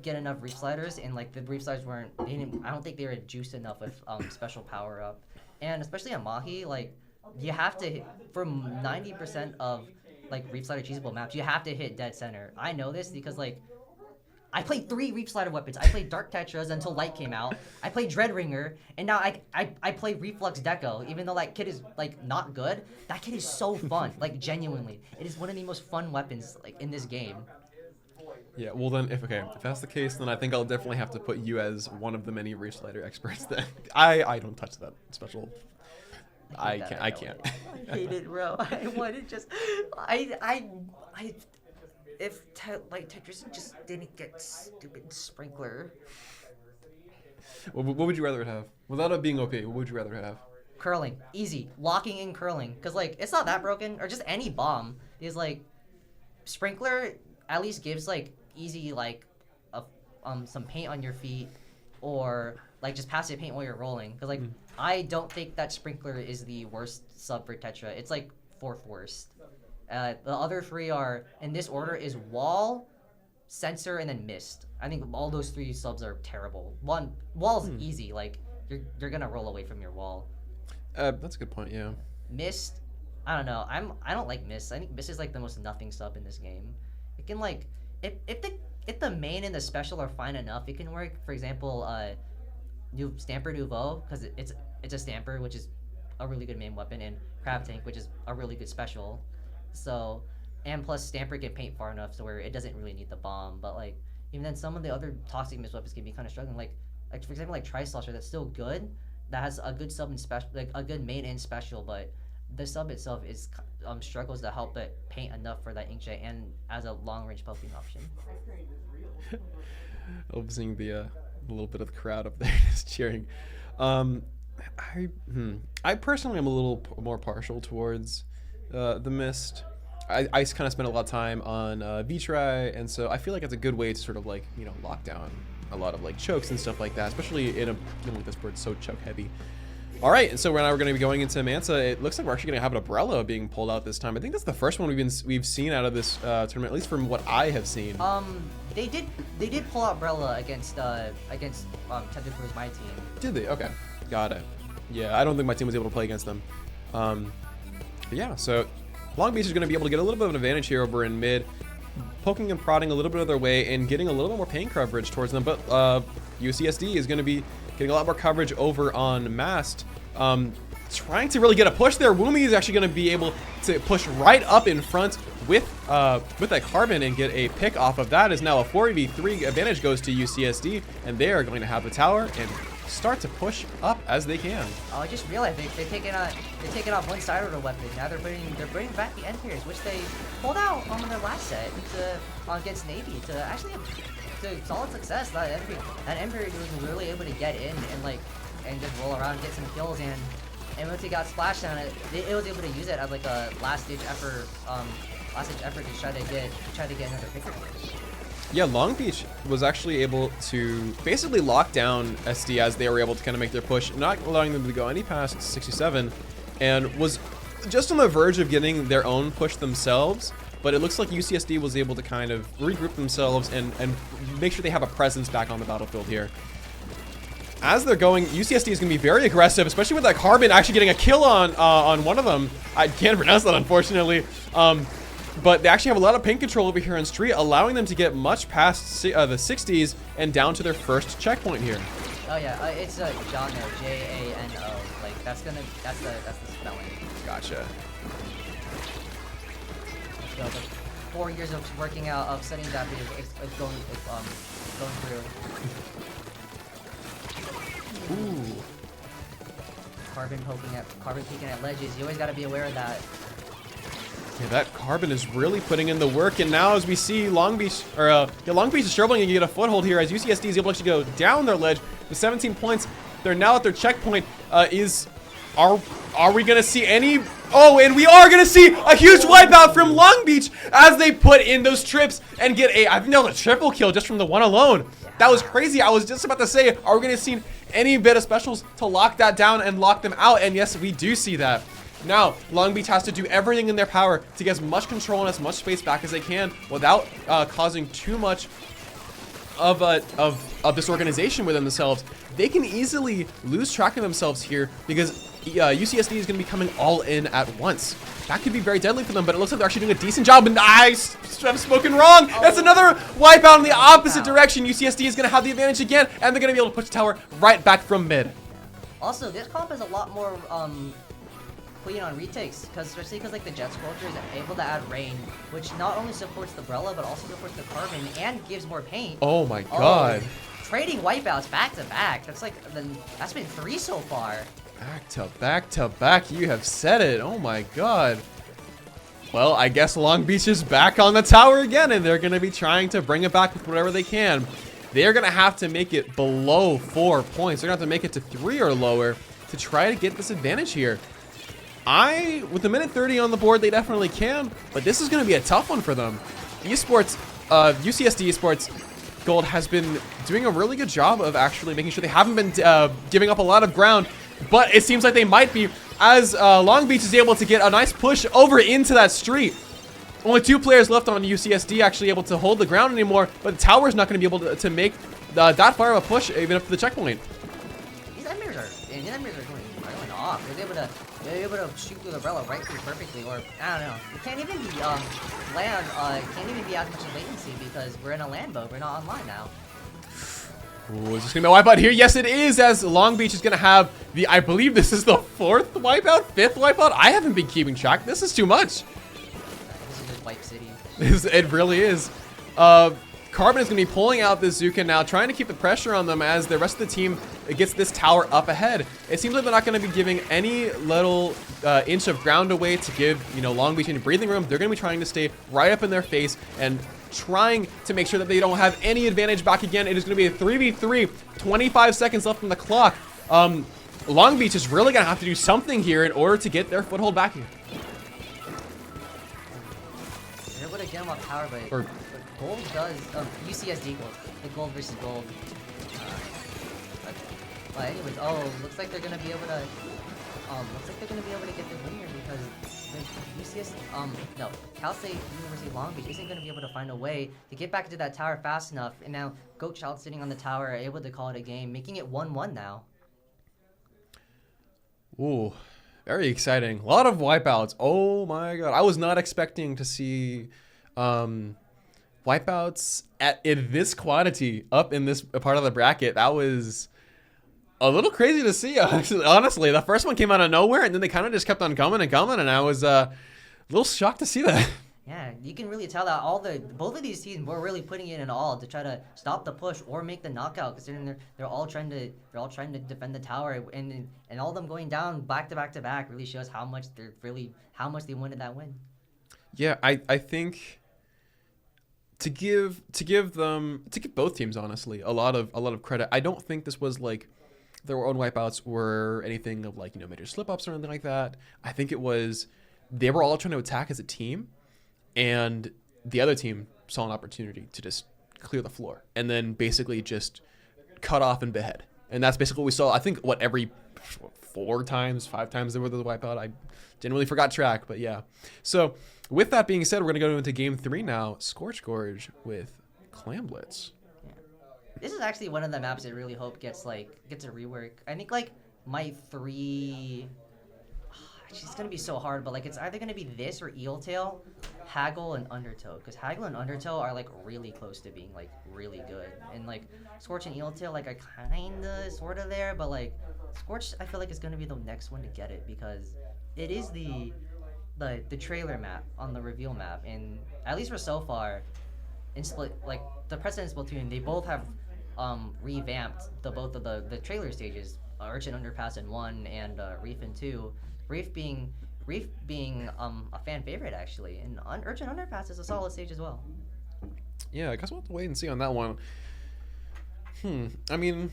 get enough Reef Sliders, and like the Reef Sliders I don't think they were juiced enough with special power up. And especially on Mahi, like, you have to hit, from 90% of like Reef Slider cheesable maps, you have to hit dead center. I know this because like I played 3 Reef Slider weapons. I played Dark Tetras until Light came out. I played Dreadringer, and now I play Reflux Deco. Even though that kit is like not good, that kit is so fun. Like, genuinely, it is one of the most fun weapons like in this game. Yeah, well then, if that's the case, then I think I'll definitely have to put you as one of the many Reef Slider experts. Then I don't touch that special. I can't. I hate it, bro. I want to just, if Tetris just didn't get stupid sprinkler. What would you rather have? Without it being OP, what would you rather have? Curling, easy, locking in curling, cause like it's not that broken, or just any bomb is like, sprinkler at least gives like easy like some paint on your feet, or like just passive paint while you're rolling. Cause like I don't think that sprinkler is the worst sub for Tetra. It's like 4th worst. The other 3 are in this order is wall, sensor, and then mist. I think all those 3 subs are terrible. Wall's easy. Like you're gonna roll away from your wall. That's a good point. Yeah. Mist, I don't know. I don't like mist. I think mist is like the most nothing sub in this game. It can like if the main and the special are fine enough, it can work. For example, Stamper Nouveau, because it's a Stamper, which is a really good main weapon, and Crab Tank, which is a really good special. So, and plus Stamper can paint far enough to where it doesn't really need the bomb. But like even then, some of the other toxic mist weapons can be kind of struggling. Like for example, like Tri-Slosher, that's still good. That has a good sub and special, like a good main and special, but the sub itself is struggles to help it paint enough for that inkjet and as a long range poking option. I'm seeing the little bit of the crowd up there just cheering. I personally am a little more partial towards the mist. I kind of spend a lot of time on V-Try, and so I feel like it's a good way to sort of like, you know, lock down a lot of like chokes and stuff like that, especially in a game like this where it's so choke heavy. All right, and so now we're going to be going into Manta. It looks like we're actually going to have an umbrella being pulled out this time. I think that's the first one we've seen out of this tournament, at least from what I have seen. They did pull out umbrella against Tentacles, my team. Did they? Okay, got it. Yeah, I don't think my team was able to play against them. But yeah, so Long Beach is going to be able to get a little bit of an advantage here over in mid, poking and prodding a little bit of their way and getting a little bit more paint coverage towards them. But UCSD is going to be getting a lot more coverage over on Mast. Trying to really get a push there. Woomy is actually going to be able to push right up in front with that carbon and get a pick off of that. Is now a 4v3 advantage goes to UCSD, and they are going to have the tower and start to push up as they can. Oh, I just realized they're taking off one side of the weapon. Now they're bringing back the end tiers, which they pulled out on their last set against Navy to actually to solid success. That end period was really able to get in and just roll around and get some kills, and once he got splashed on it, it was able to use it as like a last ditch effort to try to get another picker. Yeah, Long Beach was actually able to basically lock down SD as they were able to kind of make their push, not allowing them to go any past 67, and was just on the verge of getting their own push themselves. But it looks like UCSD was able to kind of regroup themselves and make sure they have a presence back on the battlefield here. as they're going, UCSD is going to be very aggressive, especially with that Carbon actually getting a kill on one of them. I can't pronounce that, unfortunately. But they actually have a lot of paint control over here on street, allowing them to get much past the 60s and down to their first checkpoint here. Oh yeah, it's Jano, Jano. Like that's the spelling. Gotcha. So the 4 years of working out of studying Japanese is going through. Ooh. Carbon peeking at ledges. You always got to be aware of that. Yeah, that Carbon is really putting in the work, and now as we see Long Beach is struggling to get a foothold here as UCSD is able to actually go down their ledge with 17 points. They're now at their checkpoint. Are we gonna see any? Oh, and we are gonna see a huge wipeout from Long Beach as they put in those trips and get I think that was a triple kill just from the one alone. That was crazy. I was just about to say, are we gonna see any bit of specials to lock that down and lock them out? And yes, we do see that. Now, Long Beach has to do everything in their power to get as much control and as much space back as they can without causing too much of this organization within themselves. They can easily lose track of themselves here because UCSD is going to be coming all in at once. That could be very deadly for them, but it looks like they're actually doing a decent job. And I've spoken wrong. That's another wipeout in the opposite direction. UCSD is going to have the advantage again, and they're going to be able to push the tower right back from mid. Also, this comp is a lot more clean on retakes, especially because like the Jet Sculptor is able to add rain, which not only supports the Brella but also supports the Carbon and gives more paint. Oh my god. Trading wipeouts back to back. That's been 3 so far. Back to back to back. You have said it. Oh my god. Well, I guess Long Beach is back on the tower again, and they're going to be trying to bring it back with whatever they can. They're going to have to make it below 4 points. They're going to have to make it to 3 or lower to try to get this advantage here. With a minute 30 on the board, they definitely can, but this is going to be a tough one for them. UCSD Esports Gold has been doing a really good job of actually making sure they haven't been giving up a lot of ground, but it seems like they might be as Long Beach is able to get a nice push over into that street. Only 2 players left on UCSD actually able to hold the ground anymore, but the tower is not going to be able to make that far of a push even up to the checkpoint. These enemies are going off. They're able to shoot through the umbrella right through perfectly, or I don't know. It can't even be can't even be as much latency because we're in a LAN mode. We're not online now. Ooh, is this gonna be a wipeout here? Yes, it is, as Long Beach is gonna have I believe this is the 4th wipeout, 5th wipeout. I haven't been keeping track. This is too much. This is just Wipe City. It really is. Carbon is going to be pulling out this Zuka now, trying to keep the pressure on them as the rest of the team gets this tower up ahead. It seems like they're not going to be giving any little inch of ground away to give, Long Beach any breathing room. They're going to be trying to stay right up in their face and trying to make sure that they don't have any advantage back again. It is going to be a 3v3, 25 seconds left on the clock. Long Beach is really going to have to do something here in order to get their foothold back here. They're able to get them off tower, but Gold does, UCSD Gold, the Gold versus Gold. But anyways, looks like they're gonna be able to, get the win here because Cal State University Long Beach isn't gonna be able to find a way to get back into that tower fast enough, and now Goat Child sitting on the tower are able to call it a game, making it 1-1 now. Ooh, very exciting. A lot of wipeouts. Oh my god, I was not expecting to see, wipeouts in this quantity up in this part of the bracket. That was a little crazy to see, honestly. The first one came out of nowhere, and then they kind of just kept on coming and coming, and I was a little shocked to see that. Yeah, you can really tell that both of these teams were really putting in all to try to stop the push or make the knockout, considering they're all trying to defend the tower, and all of them going down back to back to back really shows how much they wanted that win. Yeah, I think to give both teams honestly a lot of credit. I don't think this was like their own wipeouts were anything of major slip ups or anything like that. I think it was they were all trying to attack as a team, and the other team saw an opportunity to just clear the floor and then basically just cut off and behead. And that's basically what we saw. I think every 5 times there was the wipeout. I genuinely forgot track, but yeah. So with that being said, we're going to go into game 3 now. Scorch Gorge with Clam Blitz. this is actually one of the maps I really hope gets a rework. I think like my 3. It's gonna be so hard, but like it's either gonna be this or Eeltail, Haggle, and Undertow. Because Haggle and Undertow are like really close to being like really good, and like Scorch and Eeltail like are kinda sorta there, but like Scorch I feel like is gonna be the next one to get it because it is the trailer map on the reveal map, and at least for so far, in like the President Splatoon, they both have revamped both of the trailer stages, Urchin Underpass in 1 and Reef in 2. Reef being a fan favorite actually, and Urchin Underpass is a solid stage as well. Yeah, I guess we'll have to wait and see on that one. I mean,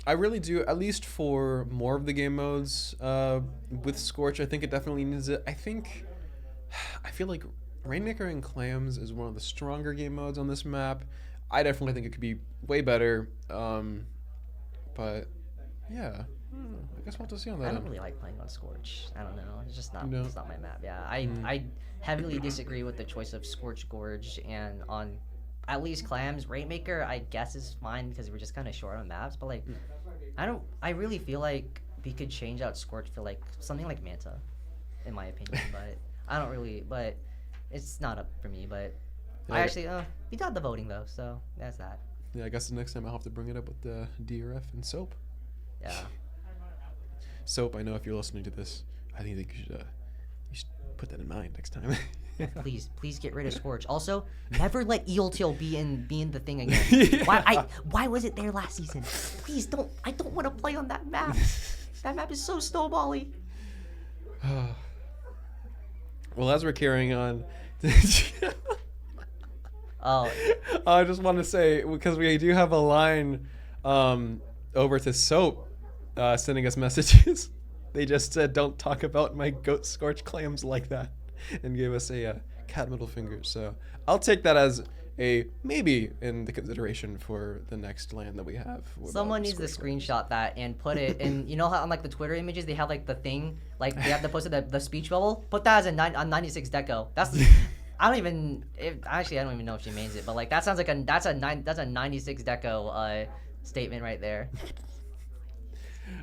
I really do, at least for more of the game modes with Scorch, I think it definitely needs it. I feel like Rainmaker and Clams is one of the stronger game modes on this map. I definitely think it could be way better. But yeah, I guess we'll have to see on that. I don't really like playing on Scorch. I don't know. It's just not. It's not my map. Yeah, I heavily disagree with the choice of Scorch Gorge, and on at least Clams. Rainmaker, I guess is fine because we're just kind of short on maps. But like, I really feel like we could change out Scorch for like something like Manta, in my opinion. But I don't really. But it's not up for me. But I actually we got the voting though, so that's that. Yeah, I guess the next time I'll have to bring it up with the DRF and Soap. Yeah. Soap, I know if you're listening to this, I think you should put that in mind next time. please get rid of Scorch. Also, never let Eeltail be in the thing again. Why was it there last season? Please don't. I don't want to play on that map. That map is so snowbally. Well, as we're carrying on, I just want to say, because we do have a line over to Soap sending us messages. They just said, "Don't talk about my goat Scorch Clams like that," and gave us a cat middle finger. So I'll take that as a maybe in the consideration for the next LAN that we have. Someone needs to screenshot that and put it in. You know how on like the Twitter images they have like the thing, like they have to post the speech bubble. Put that as a 96 deco. That's I don't even know if she means it, but like that sounds like that's a 96 deco statement right there.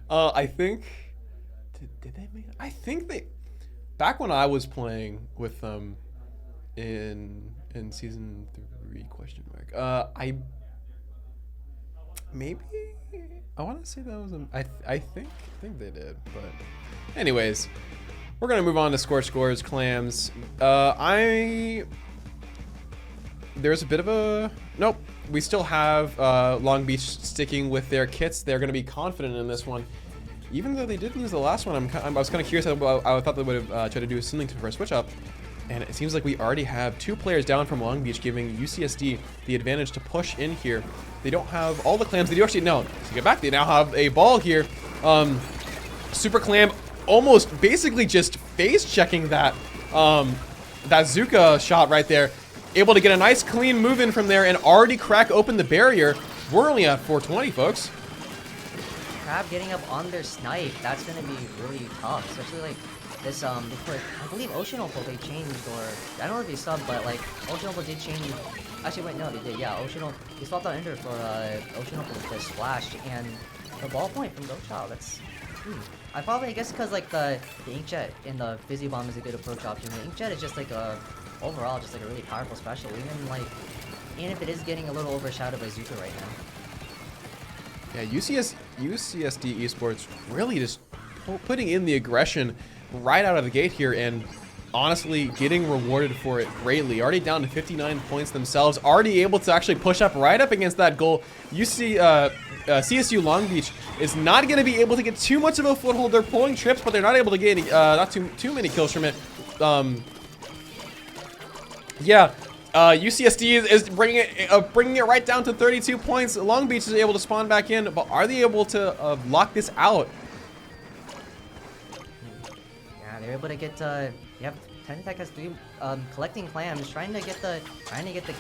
I think did they make? I think they back when I was playing with them in season 3 question mark. I want to say that was I think they did, but anyways, we're gonna move on to Scorch Gorge Clams. There's a bit of a nope. We still have Long Beach sticking with their kits. They're going to be confident in this one. Even though they did lose the last one, I was kind of curious. I thought they would have tried to do something for a switch up. And it seems like we already have 2 players down from Long Beach, giving UCSD the advantage to push in here. They don't have all the clams. They do actually, no, to get back, they now have a ball here. Super Clam almost basically just face checking that Zuka shot right there. Able to get a nice clean move in from there and already crack open the barrier. We're only at 420, folks. Crab getting up on their snipe, that's going to be really tough, especially like this, they put, I believe Ocean Opal they changed, or, I don't know if they subbed, but like, Ocean Opal did change, actually wait, no, they did, yeah, Ocean Opal, they swapped out Ender for Ocean Opal with the Splash, and the ball point from Gochild, that's, I guess because like the Inkjet in the Fizzy Bomb is a good approach option. The Inkjet is just like overall just like a really powerful special, even if it is getting a little overshadowed by Zuka right now. Yeah, UCSD Esports really just putting in the aggression right out of the gate here, and honestly getting rewarded for it greatly. Already down to 59 points themselves, already able to actually push up right up against that goal. CSU Long Beach is not going to be able to get too much of a foothold. They're pulling trips, but they're not able to get any, not too many kills from it. UCSD is bringing it right down to 32 points. Long Beach is able to spawn back in, but are they able to lock this out? Yeah, they're able to get. Yep, Tentactech has 3 collecting clams, trying to get the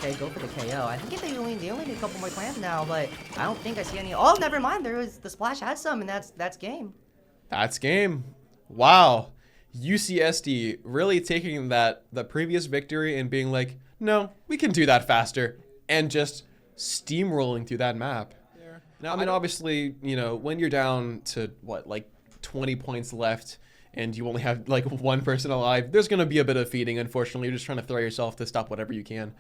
K, go for the KO. I think they only need a couple more clams now, but I don't think I see any. Oh, never mind. There was the Splash had some, and that's game. That's game. Wow. UCSD really taking the previous victory and being like, no, we can do that faster, and just steamrolling through that map. Now, I mean, obviously, you know, when you're down to what, like 20 points left and you only have like one person alive, there's going to be a bit of feeding, unfortunately. You're just trying to throw yourself to stop whatever you can.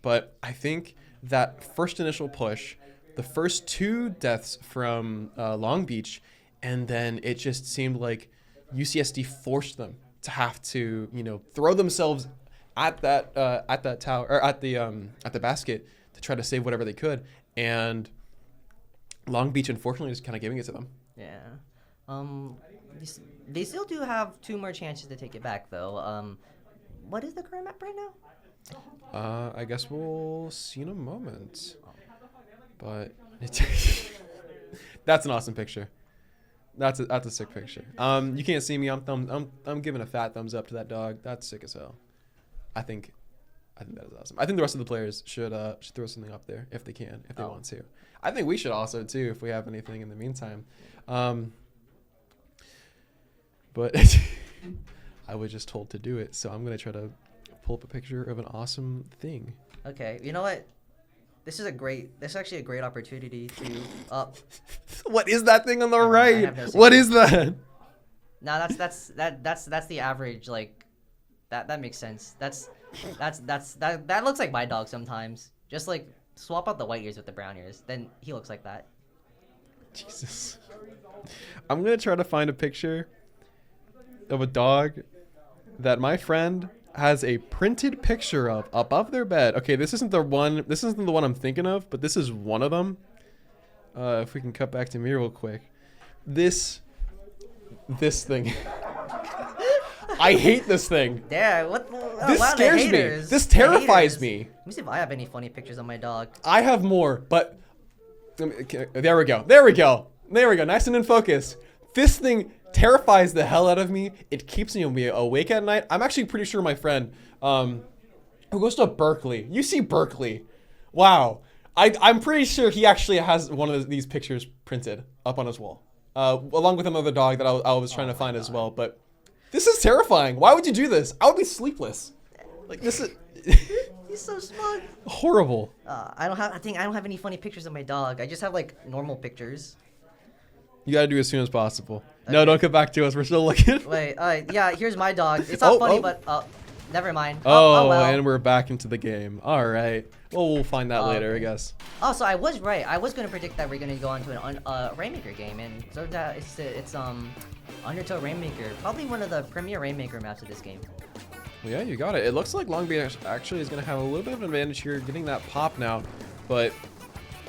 But I think that first initial push, the first 2 deaths from Long Beach, and then it just seemed like UCSD forced them to have to, you know, throw themselves at that tower, or at the basket to try to save whatever they could. And Long Beach, unfortunately, is kind of giving it to them. Yeah. They still do have 2 more chances to take it back, though. What is the current map right now? I guess we'll see in a moment. But that's an awesome picture. That's a sick picture. You can't see me. I'm giving a fat thumbs up to that dog. That's sick as hell. I think that is awesome. I think the rest of the players should throw something up there if they can, if they want to. I think we should also too, if we have anything in the meantime. But I was just told to do it, so I'm gonna try to pull up a picture of an awesome thing. Okay, you know what? This is actually a great opportunity to. What is that thing on the I right? have no What is that? No, that's the average. Like, that makes sense. That looks like my dog sometimes. Just like swap out the white ears with the brown ears, then he looks like that. Jesus. I'm gonna try to find a picture of a dog that my friend has a printed picture of above their bed. Okay, this isn't the one I'm thinking of, but this is one of them. If we can cut back to me real quick. This thing. I hate this thing. Yeah, This scares me. This terrifies me. Let me see if I have any funny pictures of my dog. I have more, but okay, there we go. There we go. Nice and in focus. This thing terrifies the hell out of me. It keeps me awake at night. I'm actually pretty sure my friend, who goes to Berkeley, UC Berkeley. Wow. I'm pretty sure he actually has one of these pictures printed up on his wall, along with another dog that I was trying to find as well. But this is terrifying. Why would you do this? I would be sleepless. Like, this is... He's so smug. Horrible. I don't have any funny pictures of my dog. I just have like normal pictures. You gotta do it as soon as possible. Okay. No, don't come back to us. We're still looking. Wait, yeah, here's my dog. It's not funny, but never mind. Oh, well. And we're back into the game. All right. Well, we'll find that later, I guess. Oh, so I was right. I was gonna predict that we're gonna go on to a Rainmaker game, and so that it's Undertow Rainmaker, probably one of the premier Rainmaker maps of this game. Well, yeah, you got it. It looks like Long Beach actually is gonna have a little bit of an advantage here, getting that pop now, but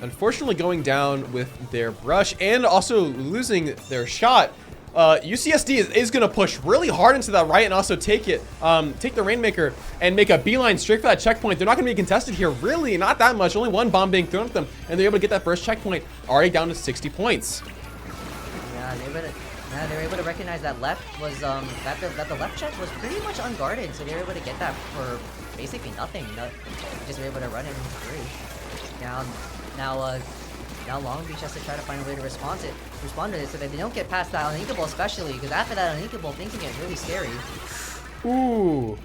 unfortunately going down with their brush and also losing their shot. UCSD is going to push really hard into that right and also take the Rainmaker and make a beeline straight for that checkpoint. They're not going to be contested here, really, not that much. Only one bomb being thrown at them, and they're able to get that first checkpoint, already down to 60 points. Yeah, they were able to recognize that left was that the left check was pretty much unguarded, so they were able to get that for basically nothing. Just were able to run it through. Now Long Beach has to try to find a way to respond to it so that they don't get past that uninkable, especially because after that uninkable, things can get really scary. Ooh.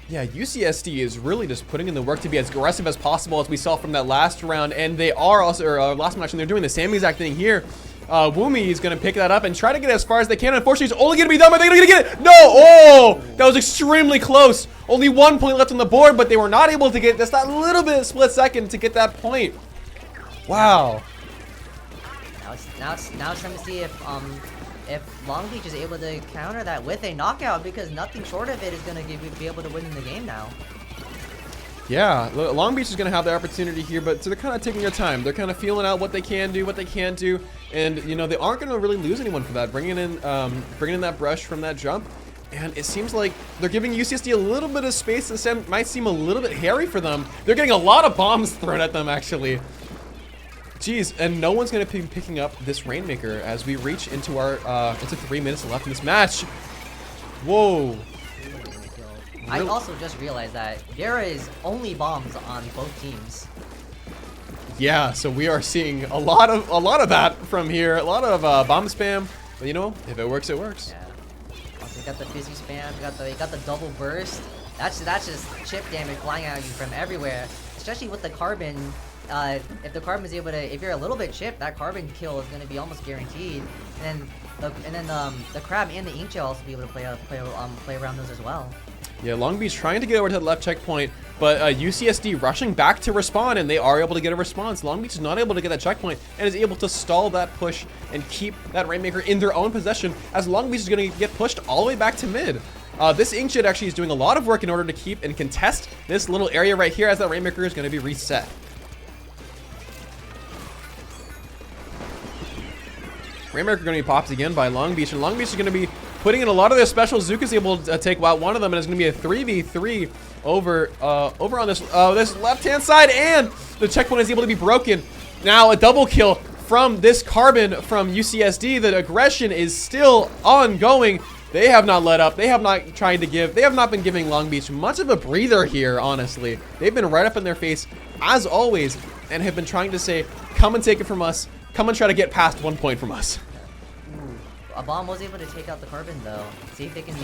Yeah, UCSD is really just putting in the work to be as aggressive as possible, as we saw from that last round, and they are also, last match, and they're doing the same exact thing here. Woomy is going to pick that up and try to get as far as they can. Unfortunately, it's only going to be done, but they're going to get it. No! Oh! That was extremely close. Only 1 point left on the board, but they were not able to get just that little bit of split second to get that point. Wow. Now it's time to see if Long Beach is able to counter that with a knockout, because nothing short of it is going to be able to win in the game now. Yeah, Long Beach is going to have the opportunity here, but so they're kind of taking their time. They're kind of feeling out what they can do, what they can't do, and you know they aren't going to really lose anyone for that. Bringing in that brush from that jump, and it seems like they're giving UCSD a little bit of space. This might seem a little bit hairy for them. They're getting a lot of bombs thrown at them, actually. Jeez, and no one's going to be picking up this Rainmaker as we reach into our into 3 minutes left in this match. Whoa. I also just realized that there is only bombs on both teams. Yeah, so we are seeing a lot of that from here. A lot of bomb spam. But you know, if it works, it works. Yeah. Also, we got the fizzy spam. We got the double burst. That's just chip damage flying at you from everywhere. Especially with the carbon if the carbon is able to, if you're a little bit chipped, that carbon kill is going to be almost guaranteed. And then the crab and the ink gel also be able to play around those as well. Yeah, Long Beach trying to get over to the left checkpoint, but UCSD rushing back to respawn, and they are able to get a response. Long Beach is not able to get that checkpoint and is able to stall that push and keep that Rainmaker in their own possession, as Long Beach is going to get pushed all the way back to mid. This Inkjet actually is doing a lot of work in order to keep and contest this little area right here, as that Rainmaker is going to be reset. Rainmaker going to be popped again by Long Beach, and Long Beach is going to be putting in a lot of their special. Zuka's able to take out one of them, and it's going to be a 3v3 over on this left-hand side, and the checkpoint is able to be broken. Now a double kill from this carbon from UCSD. The aggression is still ongoing. They have not let up. They have not been giving Long Beach much of a breather here, honestly. They've been right up in their face, as always, and have been trying to say, come and take it from us. Come and try to get past 1 point from us. A bomb was able to take out the carbon though. See if they can be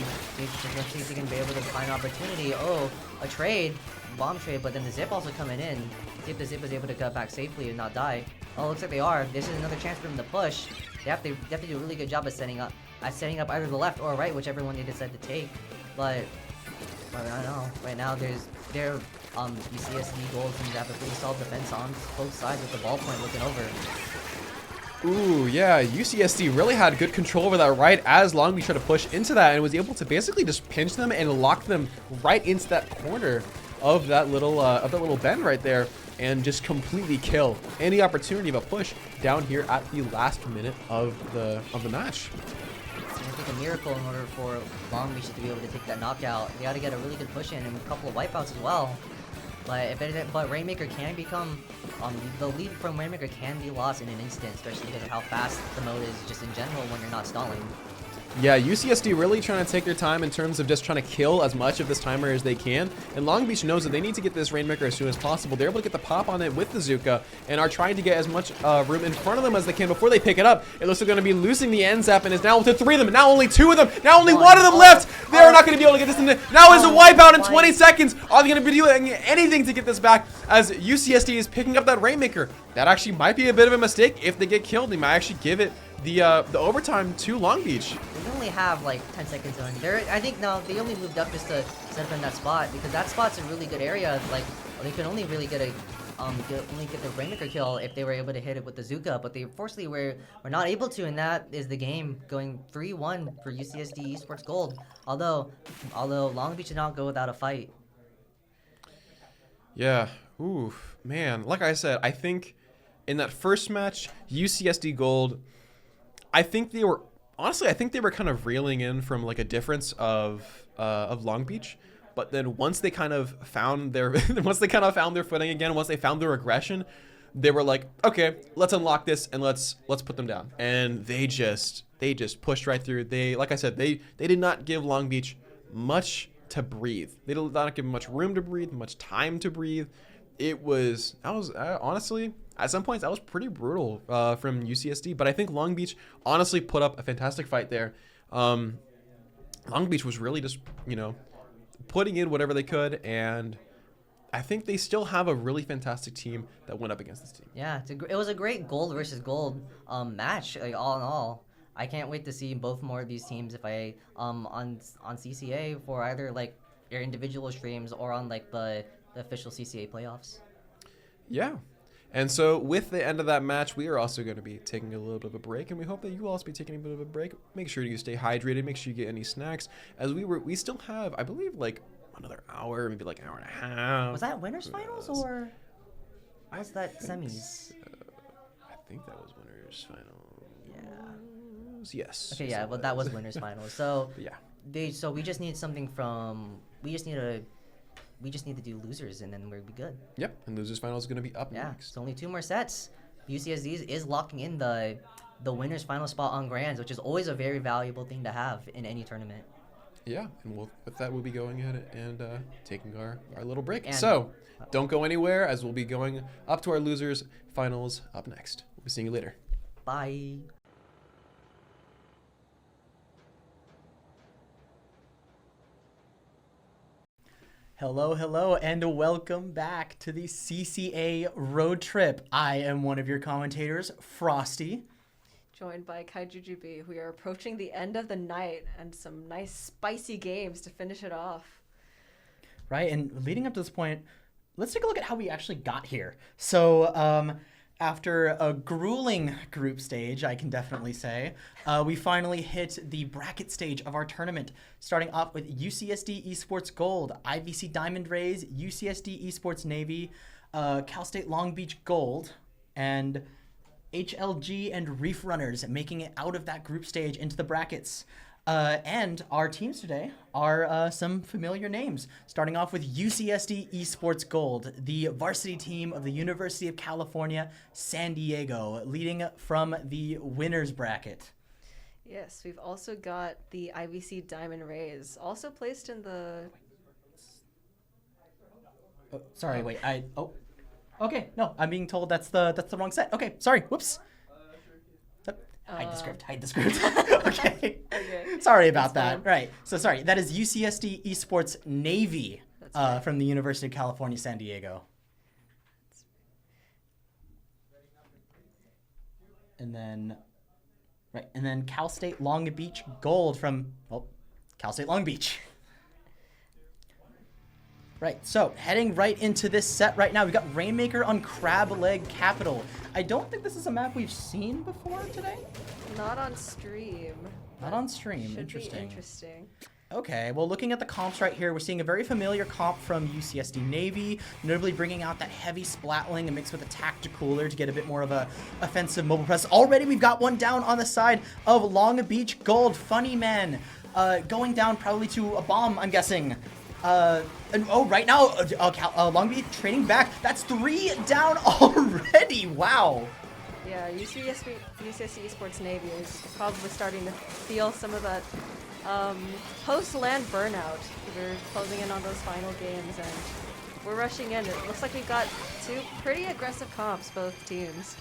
able to find an opportunity. Oh, a trade, bomb trade, but then the zip also coming in. See if the zip is able to cut back safely and not die. Oh, looks like they are. This is another chance for them to push. They have to do a really good job of setting up either the left or right, whichever one they decide to take. But I don't know. Right now, their UCSD goals seem to have a pretty solid defense on both sides with the ball point looking over. Ooh, yeah, UCSD really had good control over that right as Long Beach tried to push into that and was able to basically just pinch them and lock them right into that corner of that little bend right there and just completely kill any opportunity of a push down here at the last minute of the match. It's going to take a miracle in order for Long Beach to be able to take that knockout. They got to get a really good push in and a couple of wipeouts as well. But Rainmaker can become, the lead from Rainmaker can be lost in an instant, especially because of how fast the mode is just in general when you're not stalling. Yeah, UCSD really trying to take their time in terms of just trying to kill as much of this timer as they can. And Long Beach knows that they need to get this Rainmaker as soon as possible. They're able to get the pop on it with the Zuka and are trying to get as much room in front of them as they can before they pick it up. It looks like they're going to be losing the end zap and is now with the 3 of them. Now only 2 of them. Now only 1 of them left. They're not going to be able to get this in there. Now is a wipeout in 20 seconds. Are they going to be doing anything to get this back as UCSD is picking up that Rainmaker? That actually might be a bit of a mistake. If they get killed, they might actually give it the overtime to Long Beach. They only have like 10 seconds on. I think no, they only moved up just to set up in that spot because that spot's a really good area. Like they could only really get the Rainmaker kill if they were able to hit it with the Zuka, but they unfortunately were not able to, and that is the game going 3-1 for UCSD Esports Gold. Although Long Beach did not go without a fight. Yeah, ooh, man. Like I said, I think in that first match, UCSD Gold, I think they were kind of reeling in from like a difference of Long Beach, but then once they kind of found their footing again, once they found their aggression, they were like, okay, let's unlock this and let's put them down. And they just pushed right through. Like I said, they did not give Long Beach much to breathe. They did not give them much room to breathe, much time to breathe. Honestly, at some points, that was pretty brutal from UCSD, but I think Long Beach honestly put up a fantastic fight there. Long Beach was really just, putting in whatever they could, and I think they still have a really fantastic team that went up against this team. Yeah, it was a great gold versus gold match, like all in all. I can't wait to see both more of these teams if I on CCA for either like your individual streams or on like the official CCA playoffs. Yeah. And so with the end of that match, we are also going to be taking a little bit of a break, and we hope that you will also be taking a bit of a break. Make sure you stay hydrated. Make sure you get any snacks, as we still have, I believe, like another hour, maybe like an hour and a half. Was that winners finals or was that semis? I think that was winners finals. Yeah. Yes. Okay, yeah, well that was winners finals. So yeah. So we just need something from. We just need to do losers, and then we'll be good. Yep, and losers finals is going to be up next. It's only 2 more sets. UCSD is locking in the winners final spot on Grands, which is always a very valuable thing to have in any tournament. Yeah, and with that, we'll be going ahead and taking our little break. So don't go anywhere, as we'll be going up to our losers finals up next. We'll be seeing you later. Bye. Hello, hello, and welcome back to the CCA road trip. I am one of your commentators, Frosty. Joined by Kaiju we are approaching the end of the night and some nice spicy games to finish it off. Right, and leading up to this point, let's take a look at how we actually got here. So, after a grueling group stage, I can definitely say, we finally hit the bracket stage of our tournament, starting off with UCSD Esports Gold, IVC Diamond Rays, UCSD Esports Navy, Cal State Long Beach Gold, and HLG and Reef Runners making it out of that group stage into the brackets. And our teams today are some familiar names, starting off with UCSD Esports Gold, the varsity team of the University of California, San Diego, leading from the winners bracket. Yes, we've also got the IVC Diamond Rays, also placed in the... Oh, sorry, wait, okay, no, I'm being told that's the wrong set. Okay, sorry, whoops. Hide the script. Okay. Sorry about that. Right. So sorry. That is UCSD Esports Navy from the University of California, San Diego. And then Cal State Long Beach Gold from Cal State Long Beach. Right, so heading right into this set right now, we've got Rainmaker on Crableg Capital. I don't think this is a map we've seen before today. Not on stream. Not on stream, Should interesting. be interesting. Okay, well, looking at the comps right here, we're seeing a very familiar comp from UCSD Navy, notably bringing out that heavy splatling and mixed with a tacticooler to get a bit more of a offensive mobile press. Already, we've got one down on the side of Long Beach Gold. Funny Man going down probably to a bomb, I'm guessing. Right now, Long Beach trading back. That's 3 down already. Wow. Yeah, UCSD Esports Navy is probably starting to feel some of that post-LAN burnout. We're closing in on those final games, and we're rushing in. It looks like we've got 2 pretty aggressive comps, both teams.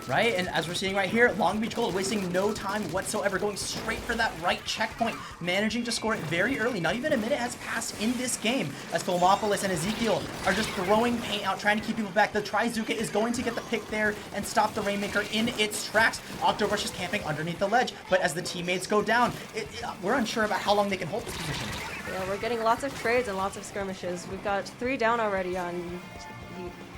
Right, and as we're seeing right here, Long Beach Gold wasting no time whatsoever, going straight for that right checkpoint, managing to score it very early. Not even a minute has passed in this game, as Philomopolis and Ezekiel are just throwing paint out, trying to keep people back. The Trizuka is going to get the pick there and stop the Rainmaker in its tracks. Octobrush is camping underneath the ledge, but as the teammates go down, we're unsure about how long they can hold this position. Yeah, we're getting lots of trades and lots of skirmishes. We've got 3 down already on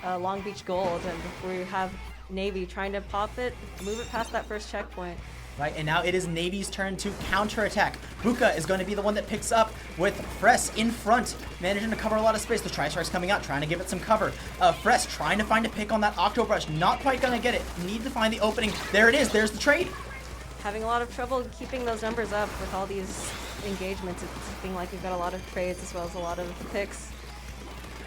Long Beach Gold, and we have Navy trying to pop it, move it past that first checkpoint. Right, and now it is Navy's turn to counterattack. Buka is going to be the one that picks up with Fress in front, managing to cover a lot of space. The Tri-Strike's coming out, trying to give it some cover. Fress trying to find a pick on that Octobrush, not quite going to get it. Need to find the opening. There it is, there's the trade. Having a lot of trouble keeping those numbers up with all these engagements. It's looking like we've got a lot of trades as well as a lot of picks.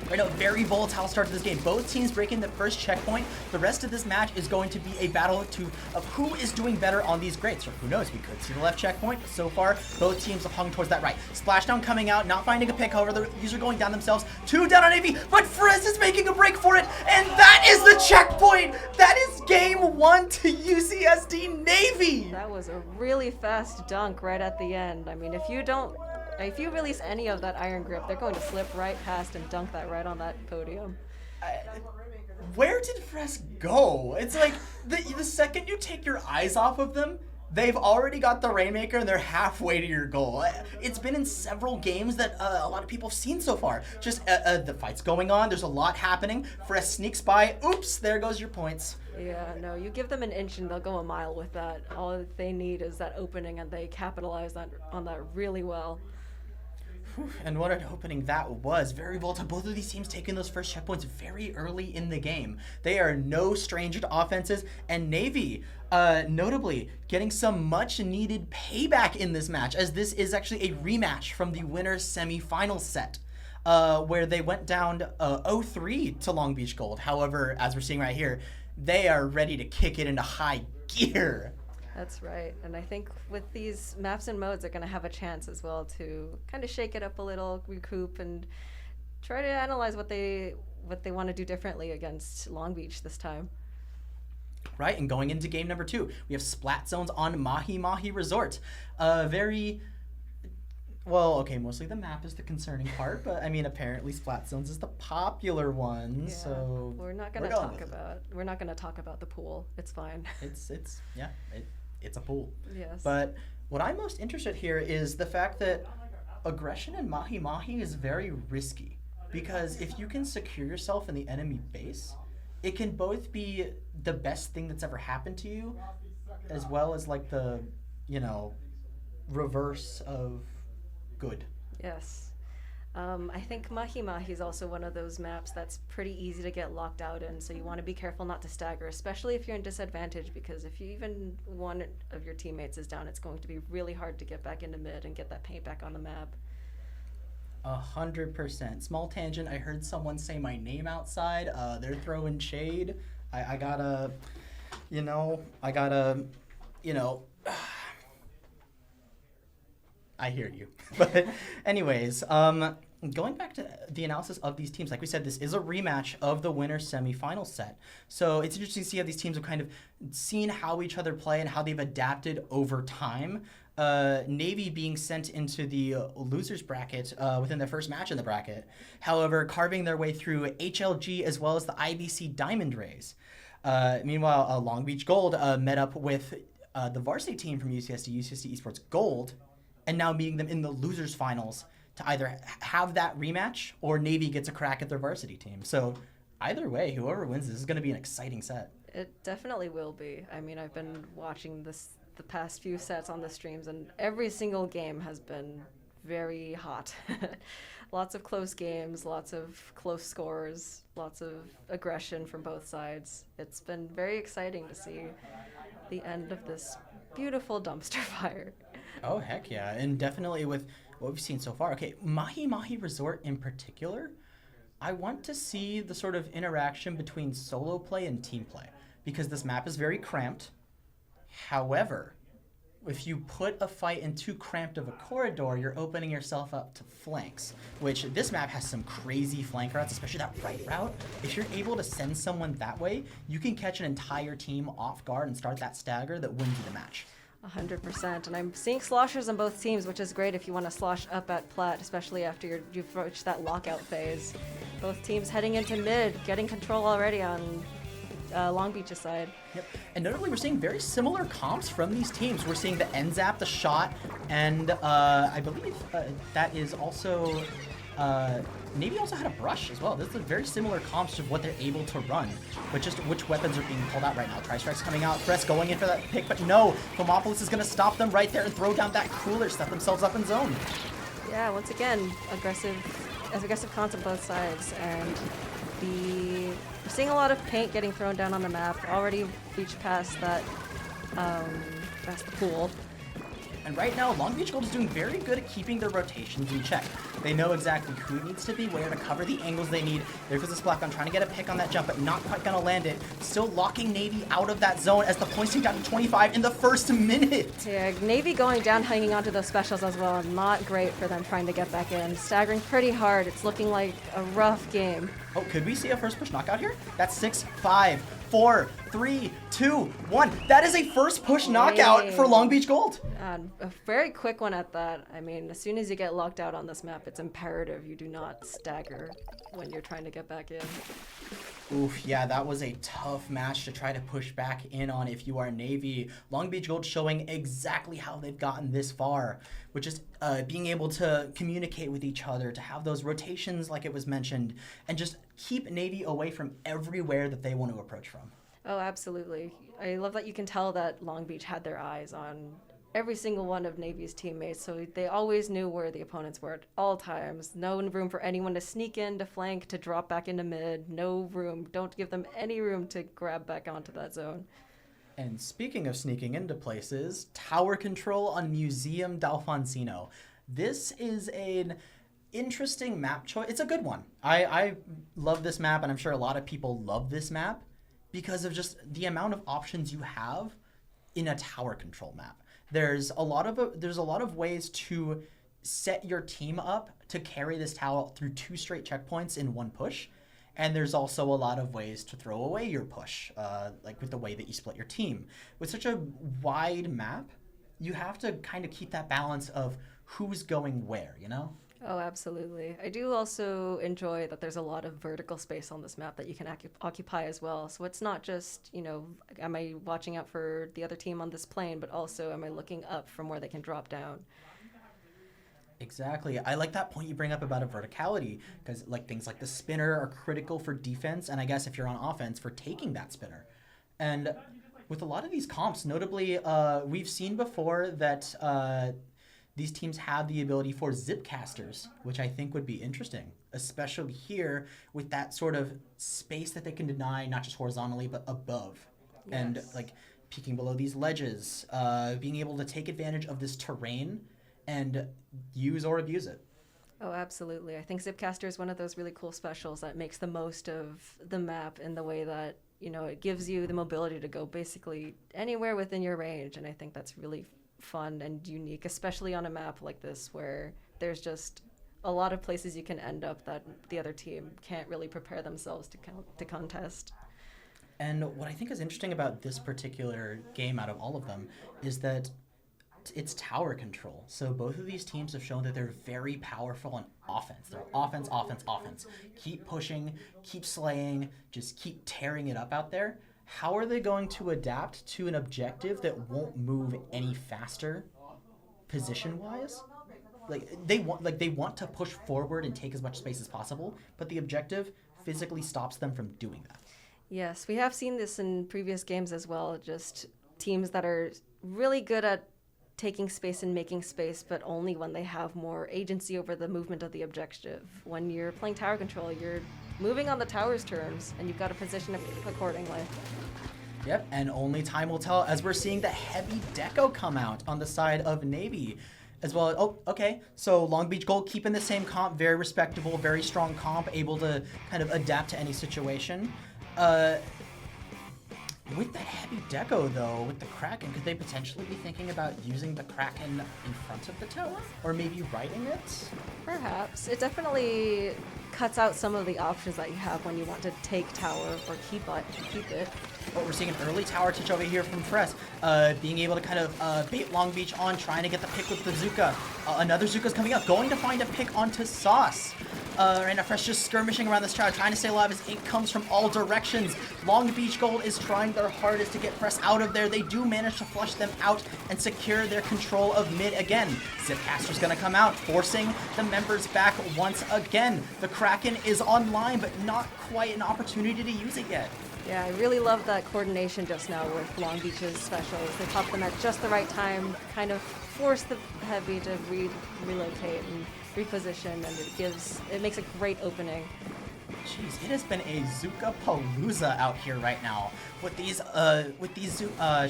Right now, very volatile start to this game. Both teams breaking the first checkpoint. The rest of this match is going to be a battle of who is doing better on these grades. So who knows? We could see the left checkpoint. So far, both teams have hung towards that right. Splashdown coming out, not finding a pick. However, the user going down themselves. 2 down on Navy, but Frizz is making a break for it, and that is the checkpoint. That is game 1 to UCSD Navy. That was a really fast dunk right at the end. I mean, if you release any of that iron grip, they're going to slip right past and dunk that right on that podium. Where did Fress go? It's like the second you take your eyes off of them, they've already got the Rainmaker and they're halfway to your goal. It's been in several games that a lot of people have seen so far. Just the fight's going on, there's a lot happening. Fress sneaks by, oops, there goes your points. Yeah, no, you give them an inch and they'll go a mile with that. All they need is that opening, and they capitalize on that really well. And what an opening that was. Very volatile. Both of these teams taking those first checkpoints very early in the game. They are no stranger to offenses, and Navy, notably, getting some much-needed payback in this match, as this is actually a rematch from the winner's semifinal set, where they went down 0-3 to Long Beach Gold. However, as we're seeing right here, they are ready to kick it into high gear. That's right, and I think with these maps and modes, they're going to have a chance as well to kind of shake it up a little, recoup, and try to analyze what they want to do differently against Long Beach this time. Right, and going into game number 2, we have Splat Zones on Mahi-Mahi Resort. Very Well, okay, mostly the map is the concerning part, but I mean, apparently Splat Zones is the popular one, Yeah, so we're not gonna going talk with it. we're not gonna talk about the pool. It's fine. It's a pool. Yes. But what I'm most interested here is the fact that aggression in Mahi-Mahi is very risky, because if you can secure yourself in the enemy base, it can both be the best thing that's ever happened to you, as well as like the, reverse of good. Yes. I think Mahi-Mahi is also one of those maps that's pretty easy to get locked out in, so you want to be careful not to stagger, especially if you're in disadvantage, because if you even one of your teammates is down, it's going to be really hard to get back into mid and get that paint back on the map. 100%. Small tangent, I heard someone say my name outside. They're throwing shade. I gotta, I hear you. But anyways, going back to the analysis of these teams, like we said, this is a rematch of the winner semifinal set. So it's interesting to see how these teams have kind of seen how each other play and how they've adapted over time. Navy being sent into the losers bracket within their first match in the bracket. However, carving their way through HLG as well as the IVC Diamond Rays. Meanwhile, Long Beach Gold met up with the varsity team from UCSD Esports Gold, and now meeting them in the losers finals to either have that rematch or Navy gets a crack at their varsity team. So either way, whoever wins this is going to be an exciting set. It definitely will be. I mean, I've been watching the past few sets on the streams, and every single game has been very hot. Lots of close games, lots of close scores, lots of aggression from both sides. It's been very exciting to see the end of this beautiful dumpster fire. Oh, heck yeah. And definitely with what we've seen so far. Okay, Mahi-Mahi Resort in particular, I want to see the sort of interaction between solo play and team play, because this map is very cramped. However, if you put a fight in too cramped of a corridor, you're opening yourself up to flanks, which this map has some crazy flank routes, especially that right route. If you're able to send someone that way, you can catch an entire team off guard and start that stagger that wins you the match. 100%, and I'm seeing sloshers on both teams, which is great if you want to slosh up at plat, especially after you've reached that lockout phase. Both teams heading into mid, getting control already on Long Beach's side. Yep. And notably, we're seeing very similar comps from these teams. We're seeing the NZAP, the shot, and I believe that is also Navy also had a brush as well. This is a very similar comps of what they're able to run, but just which weapons are being pulled out right now. Tri-Strike's coming out, Crest going in for that pick, but no, Fomopolis is going to stop them right there and throw down that cooler, set themselves up in zone. Yeah, once again, aggressive cons on both sides, and we're seeing a lot of paint getting thrown down on the map. Already reached past that, past the pool. And right now, Long Beach Gold is doing very good at keeping their rotations in check. They know exactly who needs to be where to cover the angles they need. There goes the Splat Gun trying to get a pick on that jump, but not quite going to land it. Still locking Navy out of that zone as the points take down to 25 in the first minute. Yeah, Navy going down, hanging onto those specials as well. Not great for them trying to get back in. Staggering pretty hard. It's looking like a rough game. Oh, could we see a first push knockout here? That's 6, 5, 4, 3, 2, 1. That is a first push knockout for Long Beach Gold. A very quick one at that. I mean, as soon as you get locked out on this map, it's imperative you do not stagger when you're trying to get back in. Oof, yeah, that was a tough match to try to push back in on if you are Navy. Long Beach Gold showing exactly how they've gotten this far, which is being able to communicate with each other, to have those rotations like it was mentioned, and just keep Navy away from everywhere that they want to approach from. Oh, absolutely. I love that you can tell that Long Beach had their eyes on every single one of Navy's teammates, so they always knew where the opponents were at all times. No room for anyone to sneak in, to flank, to drop back into mid. No room. Don't give them any room to grab back onto that zone. And speaking of sneaking into places, tower control on Museum d'Alfonsino. This is an interesting map choice. It's a good one. I love this map, and I'm sure a lot of people love this map because of just the amount of options you have in a tower control map. There's a lot of ways to set your team up to carry this tower through 2 straight checkpoints in one push. And there's also a lot of ways to throw away your push, like with the way that you split your team. With such a wide map, you have to kind of keep that balance of who's going where, you know? Oh, absolutely. I do also enjoy that there's a lot of vertical space on this map that you can occupy as well. So it's not just, am I watching out for the other team on this plane, but also am I looking up from where they can drop down? Exactly. I like that point you bring up about a verticality, because like things like the spinner are critical for defense, and I guess if you're on offense, for taking that spinner. And with a lot of these comps, notably, we've seen before that these teams have the ability for zip casters, which I think would be interesting, especially here with that sort of space that they can deny, not just horizontally, but above. Yes. And like peeking below these ledges, being able to take advantage of this terrain and use or abuse it. Oh, absolutely. I think Zipcaster is one of those really cool specials that makes the most of the map in the way that, it gives you the mobility to go basically anywhere within your range. And I think that's really fun and unique, especially on a map like this where there's just a lot of places you can end up that the other team can't really prepare themselves to contest. And what I think is interesting about this particular game out of all of them is that it's tower control. So both of these teams have shown that they're very powerful on offense. They're offense, offense, offense. Keep pushing, keep slaying, just keep tearing it up out there. How are they going to adapt to an objective that won't move any faster position-wise? They want to push forward and take as much space as possible, but the objective physically stops them from doing that. Yes, we have seen this in previous games as well, just teams that are really good at taking space and making space, but only when they have more agency over the movement of the objective. When you're playing tower control, you're moving on the tower's terms, and you've got to position it accordingly. Yep, and only time will tell as we're seeing the heavy deco come out on the side of Navy as well. Oh, okay, so Long Beach Gold keeping the same comp, very respectable, very strong comp, able to kind of adapt to any situation. With that heavy deco, though, with the Kraken, could they potentially be thinking about using the Kraken in front of the tower? Or maybe riding it? Perhaps. It definitely cuts out some of the options that you have when you want to take tower or keep it. But we're seeing an early tower touch over here from Fress, being able to kind of bait Long Beach on, trying to get the pick with the Zuka. Another Zuka's coming up, going to find a pick onto Sauce. Right now, Fresh just skirmishing around this tower, trying to stay alive as ink comes from all directions. Long Beach Gold is trying their hardest to get Fresh out of there. They do manage to flush them out and secure their control of mid again. Zipcaster's gonna come out, forcing the members back once again. The Kraken is online, but not quite an opportunity to use it yet. Yeah, I really love that coordination just now with Long Beach's specials. They pop them at just the right time, kind of force the heavy to relocate and reposition, and it makes a great opening. Jeez, it has been a Zuka Palooza out here right now with these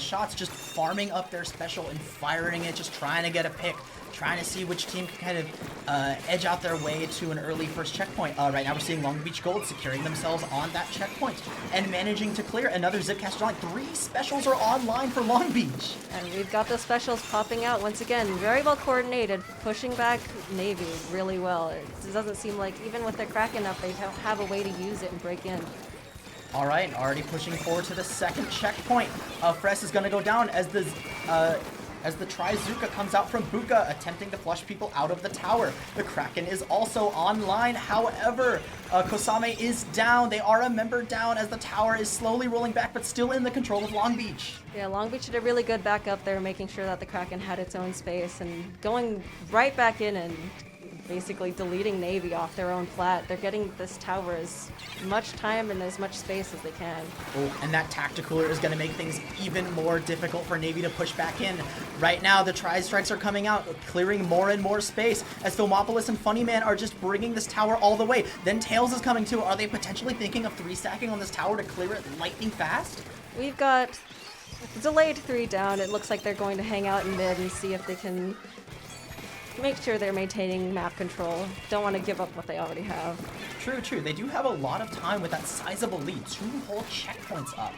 shots just farming up their special and firing it, just trying to get a pick, trying to see which team can kind of edge out their way to an early first checkpoint. Right now we're seeing Long Beach Gold securing themselves on that checkpoint and managing to clear another Zipcaster line. 3 specials are online for Long Beach. And we've got those specials popping out once again, very well coordinated, pushing back Navy really well. It doesn't seem like even with their Kraken up, they don't have a way to use it and break in. All right, already pushing forward to the second checkpoint. Fress is going to go down as the Tri-Zuka comes out from Buka, attempting to flush people out of the tower. The Kraken is also online. However, Kosame is down. They are a member down as the tower is slowly rolling back, but still in the control of Long Beach. Yeah, Long Beach did a really good backup there, making sure that the Kraken had its own space and going right back in and basically deleting Navy off their own plat. They're getting this tower as much time and as much space as they can. Oh, and that Tacticooler is going to make things even more difficult for Navy to push back in. Right now, the Tri-Strikes are coming out, clearing more and more space as Filmopolis and Funnyman are just bringing this tower all the way. Then Tails is coming too. Are they potentially thinking of 3-stacking on this tower to clear it lightning fast? We've got delayed 3 down. It looks like they're going to hang out in mid and see if they can make sure they're maintaining map control. Don't want to give up what they already have. True. They do have a lot of time with that sizable lead. 2 whole checkpoints up.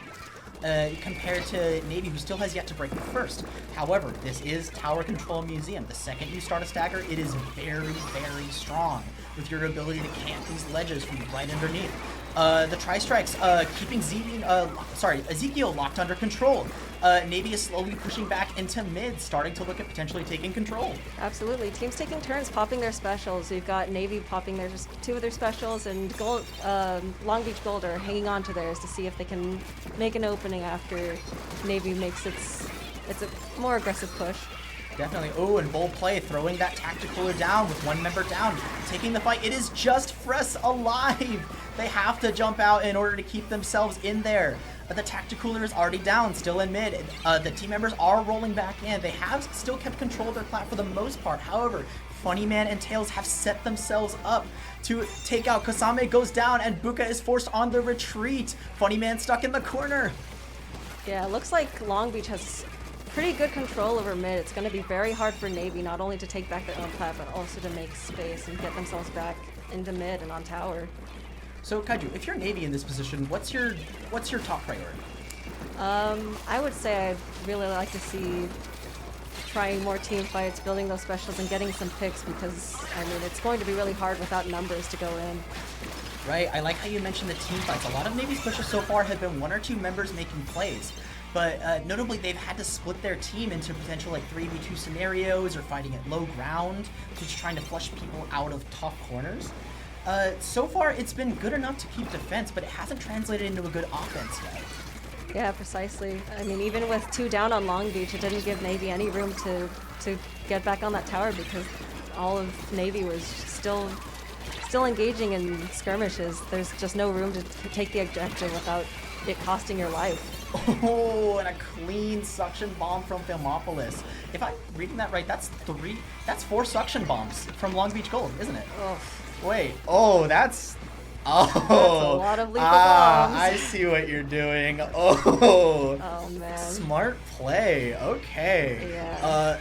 Compared to Navy, who still has yet to break the first. However, this is Tower Control Museum. The second you start a stagger, it is very, very strong with your ability to camp these ledges from right underneath. The Tri-Strikes keeping Ezekiel locked under control. Navy is slowly pushing back into mid, starting to look at potentially taking control. Absolutely. Teams taking turns popping their specials. You've got Navy popping their just 2 of their specials, and Long Beach Gold are hanging on to theirs to see if they can make an opening after Navy makes its a more aggressive push. Definitely. Oh, and bold play, throwing that tacticooler down with one member down, taking the fight. It is just Fress alive. They have to jump out in order to keep themselves in there. The tacticooler is already down, still in mid. The team members are rolling back in. They have still kept control of their plat for the most part. However, Funnyman and Tails have set themselves up to take out. Kasame goes down, and Buka is forced on the retreat. Funnyman stuck in the corner. Yeah, it looks like Long Beach has pretty good control over mid. It's going to be very hard for Navy not only to take back their own plat, but also to make space and get themselves back into mid and on tower. So Kaiju, if you're Navy in this position, what's your top priority? I would say I'd really like to see trying more team fights, building those specials, and getting some picks, because I mean it's going to be really hard without numbers to go in. Right, I like how you mentioned the team fights. A lot of Navy's pushes so far have been 1 or 2 members making plays. But notably, they've had to split their team into potential like 3v2 scenarios or fighting at low ground, just trying to flush people out of tough corners. So far, it's been good enough to keep defense, but it hasn't translated into a good offense yet. Yeah, precisely. I mean, even with 2 down on Long Beach, it didn't give Navy any room to get back on that tower, because all of Navy was still engaging in skirmishes. There's just no room to take the objective without it costing your life. Oh, and a clean suction bomb from Thermopolis. If I'm reading that right, that's 4 suction bombs from Long Beach Gold, isn't it? Oh, Wait, oh, that's a lot of lethal bombs. I see what you're doing. Oh, oh man. Smart play. Okay. Yeah.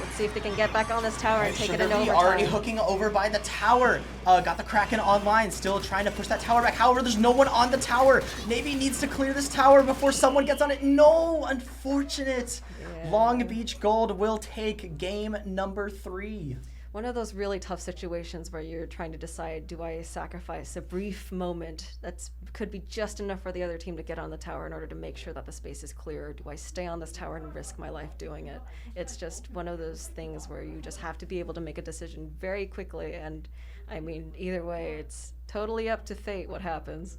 Let's see if they can get back on this tower and take it in overtime. Already hooking over by the tower. Got the Kraken online, still trying to push that tower back. However, there's no one on the tower. Navy needs to clear this tower before someone gets on it. No, unfortunate. Yeah. Long Beach Gold will take game number 3. One of those really tough situations where you're trying to decide, do I sacrifice a brief moment that could be just enough for the other team to get on the tower in order to make sure that the space is clear, or do I stay on this tower and risk my life doing it? It's just one of those things where you just have to be able to make a decision very quickly, and I mean, either way, it's totally up to fate what happens.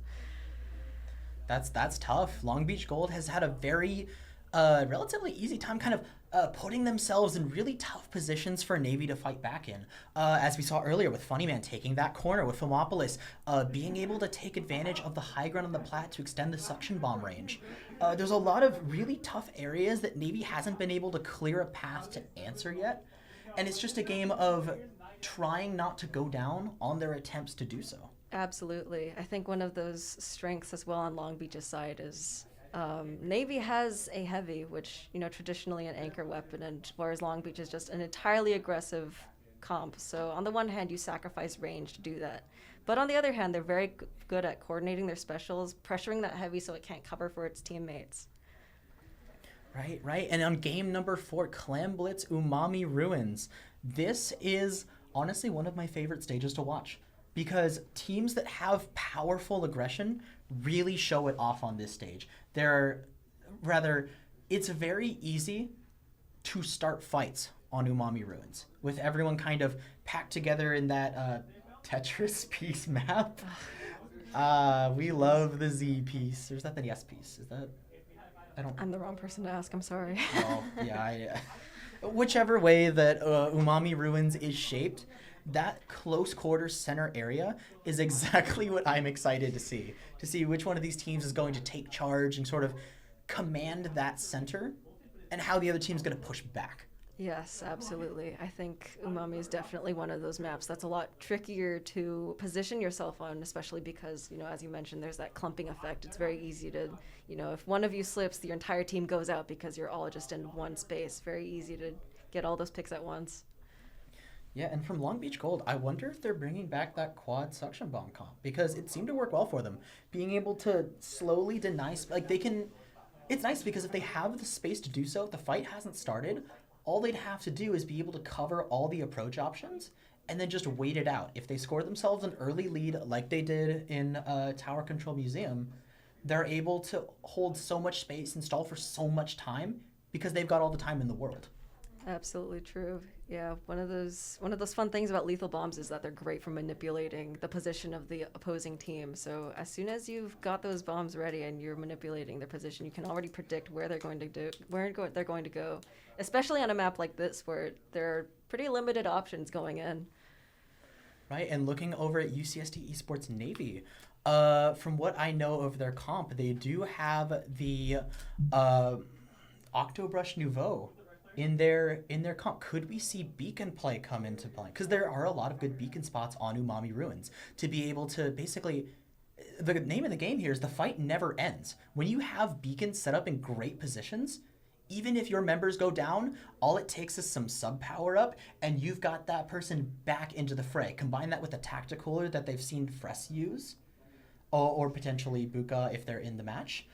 That's tough. Long Beach Gold has had a very relatively easy time kind of putting themselves in really tough positions for Navy to fight back in. As we saw earlier with Funnyman taking that corner, with Thermopolis being able to take advantage of the high ground on the plat to extend the suction bomb range. There's a lot of really tough areas that Navy hasn't been able to clear a path to answer yet. And it's just a game of trying not to go down on their attempts to do so. Absolutely. I think one of those strengths as well on Long Beach's side is Navy has a heavy, which, you know, traditionally an anchor weapon, and whereas Long Beach is just an entirely aggressive comp. So on the one hand, you sacrifice range to do that. But on the other hand, they're very good at coordinating their specials, pressuring that heavy so it can't cover for its teammates. Right. And on game number 4, Clam Blitz Umami Ruins. This is honestly one of my favorite stages to watch, because teams that have powerful aggression really show it off on this stage. It's very easy to start fights on Umami Ruins, with everyone kind of packed together in that Tetris piece map. We love the Z piece. Or is that the S piece? Is that... I'm the wrong person to ask, I'm sorry. Oh, yeah. Whichever way that Umami Ruins is shaped, that close quarters center area is exactly what I'm excited to see which one of these teams is going to take charge and sort of command that center, and how the other team's going to push back. Yes, absolutely. I think Umami is definitely one of those maps that's a lot trickier to position yourself on, especially because, you know, as you mentioned, there's that clumping effect. It's very easy to, you know, if one of you slips, your entire team goes out because you're all just in one space. Very easy to get all those picks at once. Yeah, and from Long Beach Gold, I wonder if they're bringing back that quad suction bomb comp, because it seemed to work well for them. Being able to slowly deny, it's nice because if they have the space to do so, if the fight hasn't started, all they'd have to do is be able to cover all the approach options and then just wait it out. If they score themselves an early lead like they did in Tower Control Museum, they're able to hold so much space and stall for so much time because they've got all the time in the world. Absolutely true. Yeah, one of those fun things about lethal bombs is that they're great for manipulating the position of the opposing team. So as soon as you've got those bombs ready and you're manipulating their position, you can already predict where they're going to go. Especially on a map like this where there are pretty limited options going in. Right, and looking over at UCSD Esports Navy, from what I know of their comp, they do have the Octobrush Nouveau in their comp. Could we see beacon play come into play? Because there are a lot of good beacon spots on Umami Ruins to be able to basically. The name of the game here is the fight never ends. When you have beacons set up in great positions, even if your members go down, all it takes is some sub power up, and you've got that person back into the fray. Combine that with the tacticooler that they've seen Fress use, or potentially Buka if they're in the match.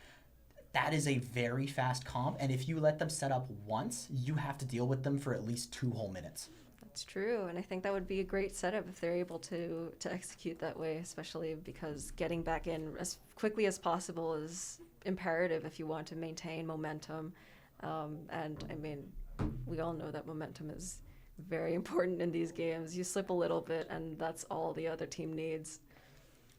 That is a very fast comp, and if you let them set up once, you have to deal with them for at least 2 whole minutes. That's true, and I think that would be a great setup if they're able to execute that way, especially because getting back in as quickly as possible is imperative if you want to maintain momentum. And I mean, we all know that momentum is very important in these games. You slip a little bit, and that's all the other team needs.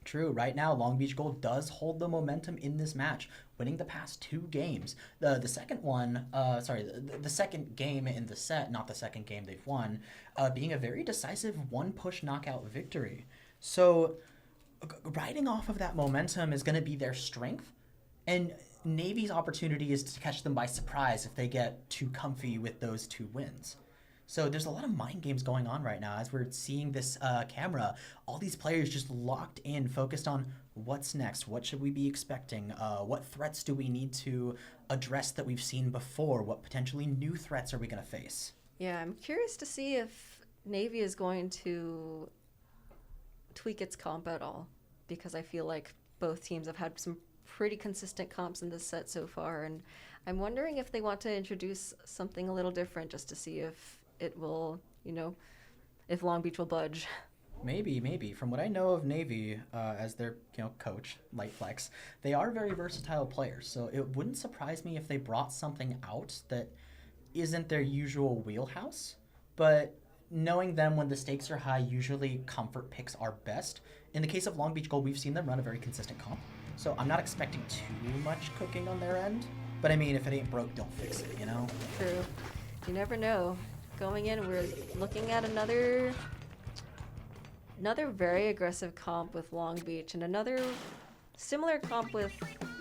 True. Right now, Long Beach Gold does hold the momentum in this match, winning the past 2 games. The second one, the second game in the set, not the second game they've won, being a very decisive 1-push knockout victory. So, riding off of that momentum is going to be their strength, and Navy's opportunity is to catch them by surprise if they get too comfy with those 2 wins. So there's a lot of mind games going on right now as we're seeing this camera. All these players just locked in, focused on what's next, what should we be expecting, what threats do we need to address that we've seen before, what potentially new threats are we going to face? Yeah, I'm curious to see if Navy is going to tweak its comp at all, because I feel like both teams have had some pretty consistent comps in this set so far, and I'm wondering if they want to introduce something a little different just to see if it will, if Long Beach will budge. Maybe. From what I know of Navy, as their coach, Light Flex, they are very versatile players. So it wouldn't surprise me if they brought something out that isn't their usual wheelhouse. But knowing them, when the stakes are high, usually comfort picks are best. In the case of Long Beach Gold, we've seen them run a very consistent comp. So I'm not expecting too much cooking on their end. But I mean, if it ain't broke, don't fix it, True. You never know. Going in, we're looking at another very aggressive comp with Long Beach, and another similar comp with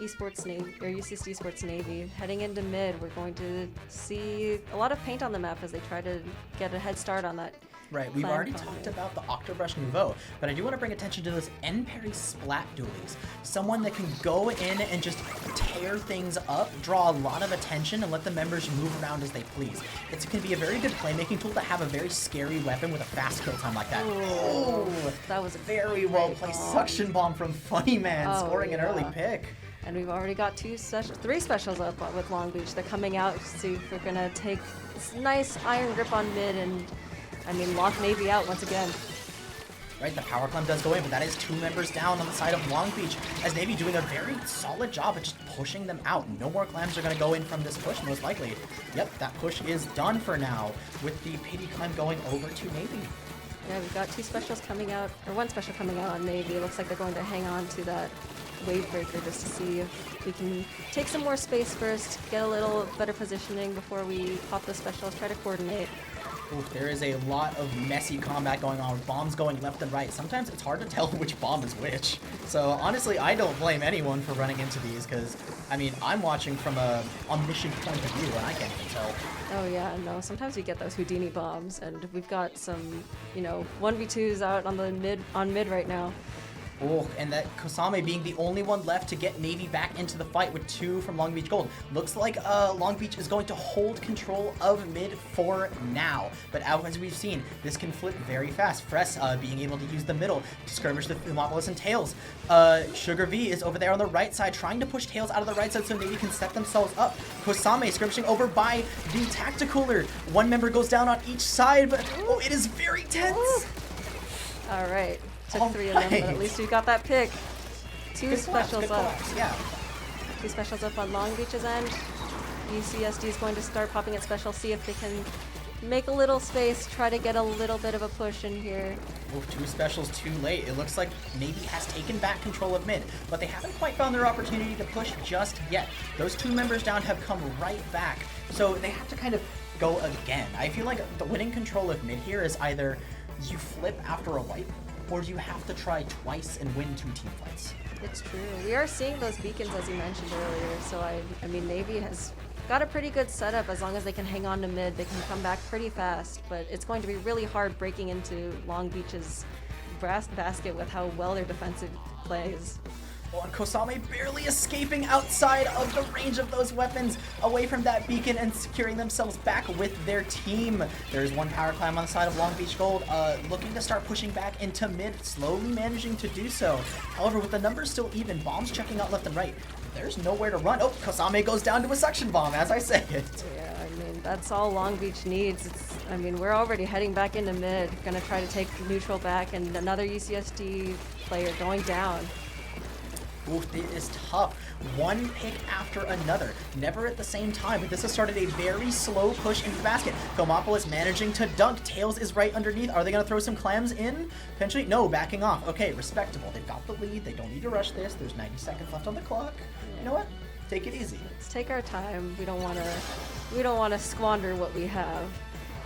Esports Navy or UCSD Esports Navy. Heading into mid, we're going to see a lot of paint on the map as they try to get a head start on that. Right, we've already talked about the Octobrush Nouveau, but I do want to bring attention to those N-Parry Splat Dualies. Someone that can go in and just tear things up, draw a lot of attention, and let the members move around as they please. It can be a very good playmaking tool to have a very scary weapon with a fast kill time like that. Oh, that was a very well placed suction bomb from Funny Man, scoring an early pick. And we've already got 3 specials up with Long Beach. They're coming out to see if they're going to take this nice iron grip on mid and lock Navy out once again. Right, the power climb does go in, but that is 2 members down on the side of Long Beach, as Navy doing a very solid job of just pushing them out. No more clams are going to go in from this push, most likely. Yep, that push is done for now, with the pity climb going over to Navy. Yeah, we've got 2 specials coming out, or 1 special coming out on Navy. It looks like they're going to hang on to that wave breaker just to see if we can take some more space first, get a little better positioning before we pop the specials, try to coordinate. Oof, there is a lot of messy combat going on with bombs going left and right. Sometimes it's hard to tell which bomb is which. So honestly, I don't blame anyone for running into these because, I'm watching from a omniscient point of view and I can't even tell. Oh yeah, no, sometimes we get those Houdini bombs and we've got some, 1v2s out on mid right now. Oh, and that Kosame being the only one left to get Navy back into the fight with 2 from Long Beach Gold. Looks like Long Beach is going to hold control of mid for now. But as we've seen, this can flip very fast. Fress being able to use the middle to skirmish the Thermopolis and Tails. Sugar V is over there on the right side trying to push Tails out of the right side so Navy can set themselves up. Kosame skirmishing over by the Tacticooler. 1 member goes down on each side, but it is very tense. All right. Took 3 of them, but at least we got that pick. Two Good collapse, specials good up. collapse, yeah. Two specials up on Long Beach's end. UCSD is going to start popping at special, see if they can make a little space, try to get a little bit of a push in here. Oof, 2 specials too late. It looks like Navy has taken back control of mid, but they haven't quite found their opportunity to push just yet. Those 2 members down have come right back, so they have to kind of go again. I feel like the winning control of mid here is either you flip after a wipe, or you have to try twice and win 2 team fights. It's true. We are seeing those beacons as you mentioned earlier, so I mean Navy has got a pretty good setup. As long as they can hang on to mid, they can come back pretty fast, but it's going to be really hard breaking into Long Beach's brass basket with how well their defensive plays. Well, and Kosame barely escaping outside of the range of those weapons, away from that beacon and securing themselves back with their team. There's 1 power climb on the side of Long Beach Gold, looking to start pushing back into mid, slowly managing to do so. However, with the numbers still even, bombs checking out left and right, there's nowhere to run. Oh, Kosame goes down to a suction bomb as I say it. Yeah, I mean, that's all Long Beach needs. I mean, we're already heading back into mid, gonna try to take neutral back, and another UCSD player going down. Oof, it is tough. 1 pick after another, never at the same time, but this has started a very slow push into the basket. Filmopolis managing to dunk. Tails is right underneath. Are they going to throw some clams in? Potentially? No, backing off. Okay, respectable. They've got the lead. They don't need to rush this. There's 90 seconds left on the clock. You know what? Take it easy. Let's take our time. We don't want to squander what we have.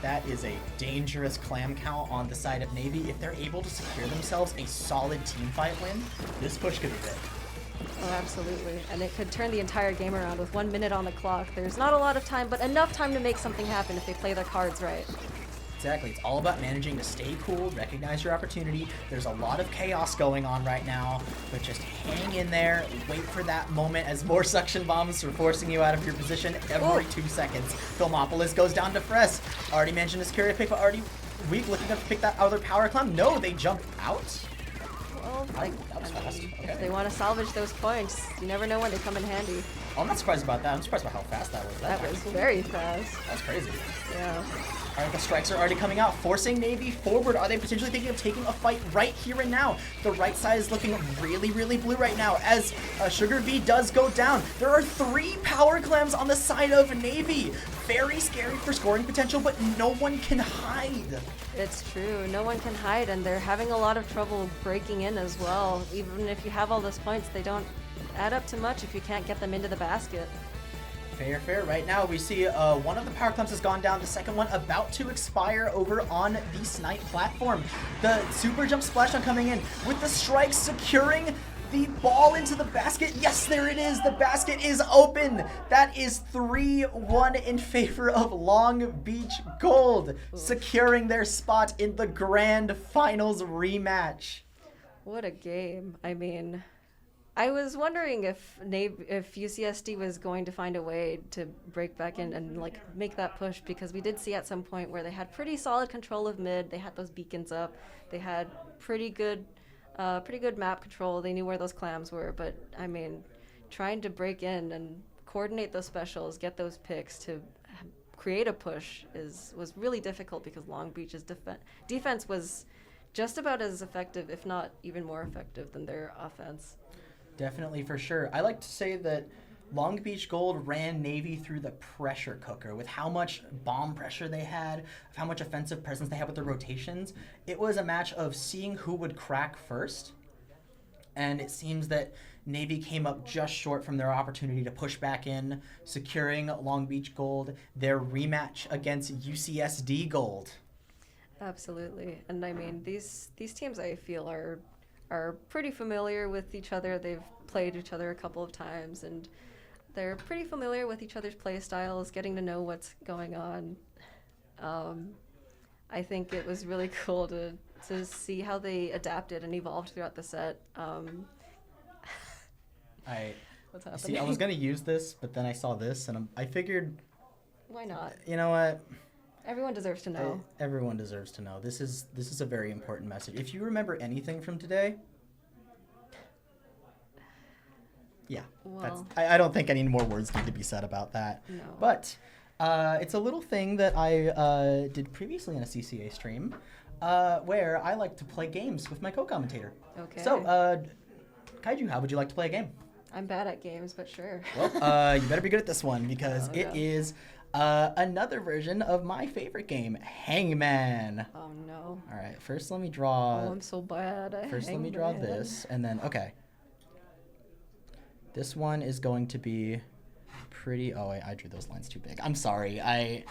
That is a dangerous clam count on the side of Navy. If they're able to secure themselves a solid team fight win, this push could be big. Oh, absolutely. And it could turn the entire game around with 1 minute on the clock. There's not a lot of time, but enough time to make something happen if they play their cards right. Exactly. It's all about managing to stay cool, recognize your opportunity. There's a lot of chaos going on right now, but just hang in there, wait for that moment as more suction bombs are forcing you out of your position every 2 seconds. Filmopolis goes down to Fress. Already mentioned his carry pick, but already weak looking to pick that other power climb. No, they jump out. Well, That was fast. if Okay. they want to salvage those points, you never know when they come in handy. I'm not surprised about that. I'm surprised about how fast that was. That was very fast. That's crazy. Yeah. Alright, the strikes are already coming out, forcing Navy forward. Are they potentially thinking of taking a fight right here and now? The right side is looking really, really blue right now as Sugar V does go down. There are 3 power clams on the side of Navy. Very scary for scoring potential, but no one can hide. It's true. No one can hide, and they're having a lot of trouble breaking in as well. Even if you have all those points, they don't add up to much if you can't get them into the basket. Fair, fair. Right now, we see one of the power clamps has gone down. The second one about to expire over on the Snipe platform. The super jump splashdown coming in with the strike securing the ball into the basket. Yes, there it is. The basket is open. That is 3-1 in favor of Long Beach Gold, securing their spot in the grand finals rematch. What a game. I mean, I was wondering if UCSD was going to find a way to break back in and like make that push, because we did see at some point where they had pretty solid control of mid. They had those beacons up. They had pretty good map control. They knew where those clams were. But I mean, trying to break in and coordinate those specials, get those picks to create a push was really difficult, because Long Beach's defense was just about as effective, if not even more effective, than their offense. Definitely, for sure. I like to say that Long Beach Gold ran Navy through the pressure cooker with how much bomb pressure they had, of how much offensive presence they had with their rotations. It was a match of seeing who would crack first, and it seems that Navy came up just short from their opportunity to push back in, securing Long Beach Gold their rematch against UCSD Gold. Absolutely. And I mean, these teams, I feel, are pretty familiar with each other. They've played each other a couple of times, and they're pretty familiar with each other's play styles, getting to know what's going on. I think it was really cool to see how they adapted and evolved throughout the set. What's happening? See, I was going to use this, but then I saw this, and I figured, Why not? you know what? Everyone deserves to know. Everyone deserves to know. This is a very important message. If you remember anything from today, yeah, Well, I don't think any more words need to be said about that. no. But it's a little thing that I did previously in a CCA stream, where I like to play games with my co-commentator. Okay. So Kaiju, how would you like to play a game? I'm bad at games, but sure. Well, you better be good at this one because Oh, it no. is another version of my favorite game, Hangman. Oh no. All right, first let me draw. Oh, I'm so bad at First, let me draw Hangman. this, and then okay. This one is going to be pretty. Oh, I drew those lines too big. I'm sorry. No, it's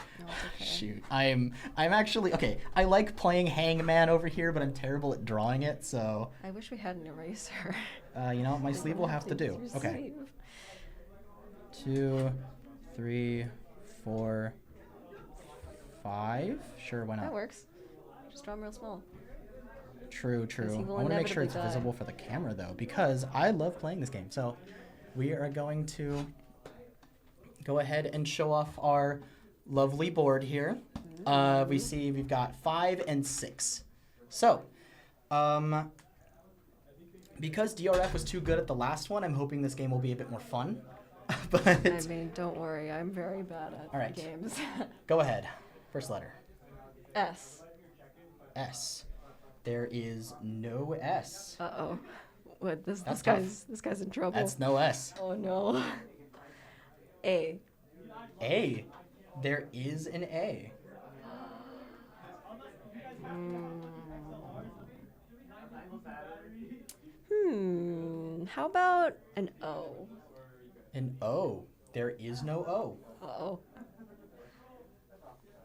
okay. Shoot. I'm actually okay. I like playing Hangman over here, but I'm terrible at drawing it. So I wish we had an eraser. you know what, my sleeve will have to do. Use your Okay. sleeve. 2, 3, 4, 5. Sure, why That not? works. Just draw them real small. True. he I will want to make sure it's inevitably die. visible for the camera though, because I love playing this game. So we are going to go ahead and show off our lovely board here. We see we've got 5 and 6. So, because DRF was too good at the last one, I'm hoping this game will be a bit more fun. But I mean, don't worry. I'm very bad at All right. games. go ahead. First letter. S. S. There is no S. Uh-oh. What, this That's tough. this guy's in trouble. That's no S. Oh no. A. A. There is an A. How about an O? An O. There is no O. Uh-oh.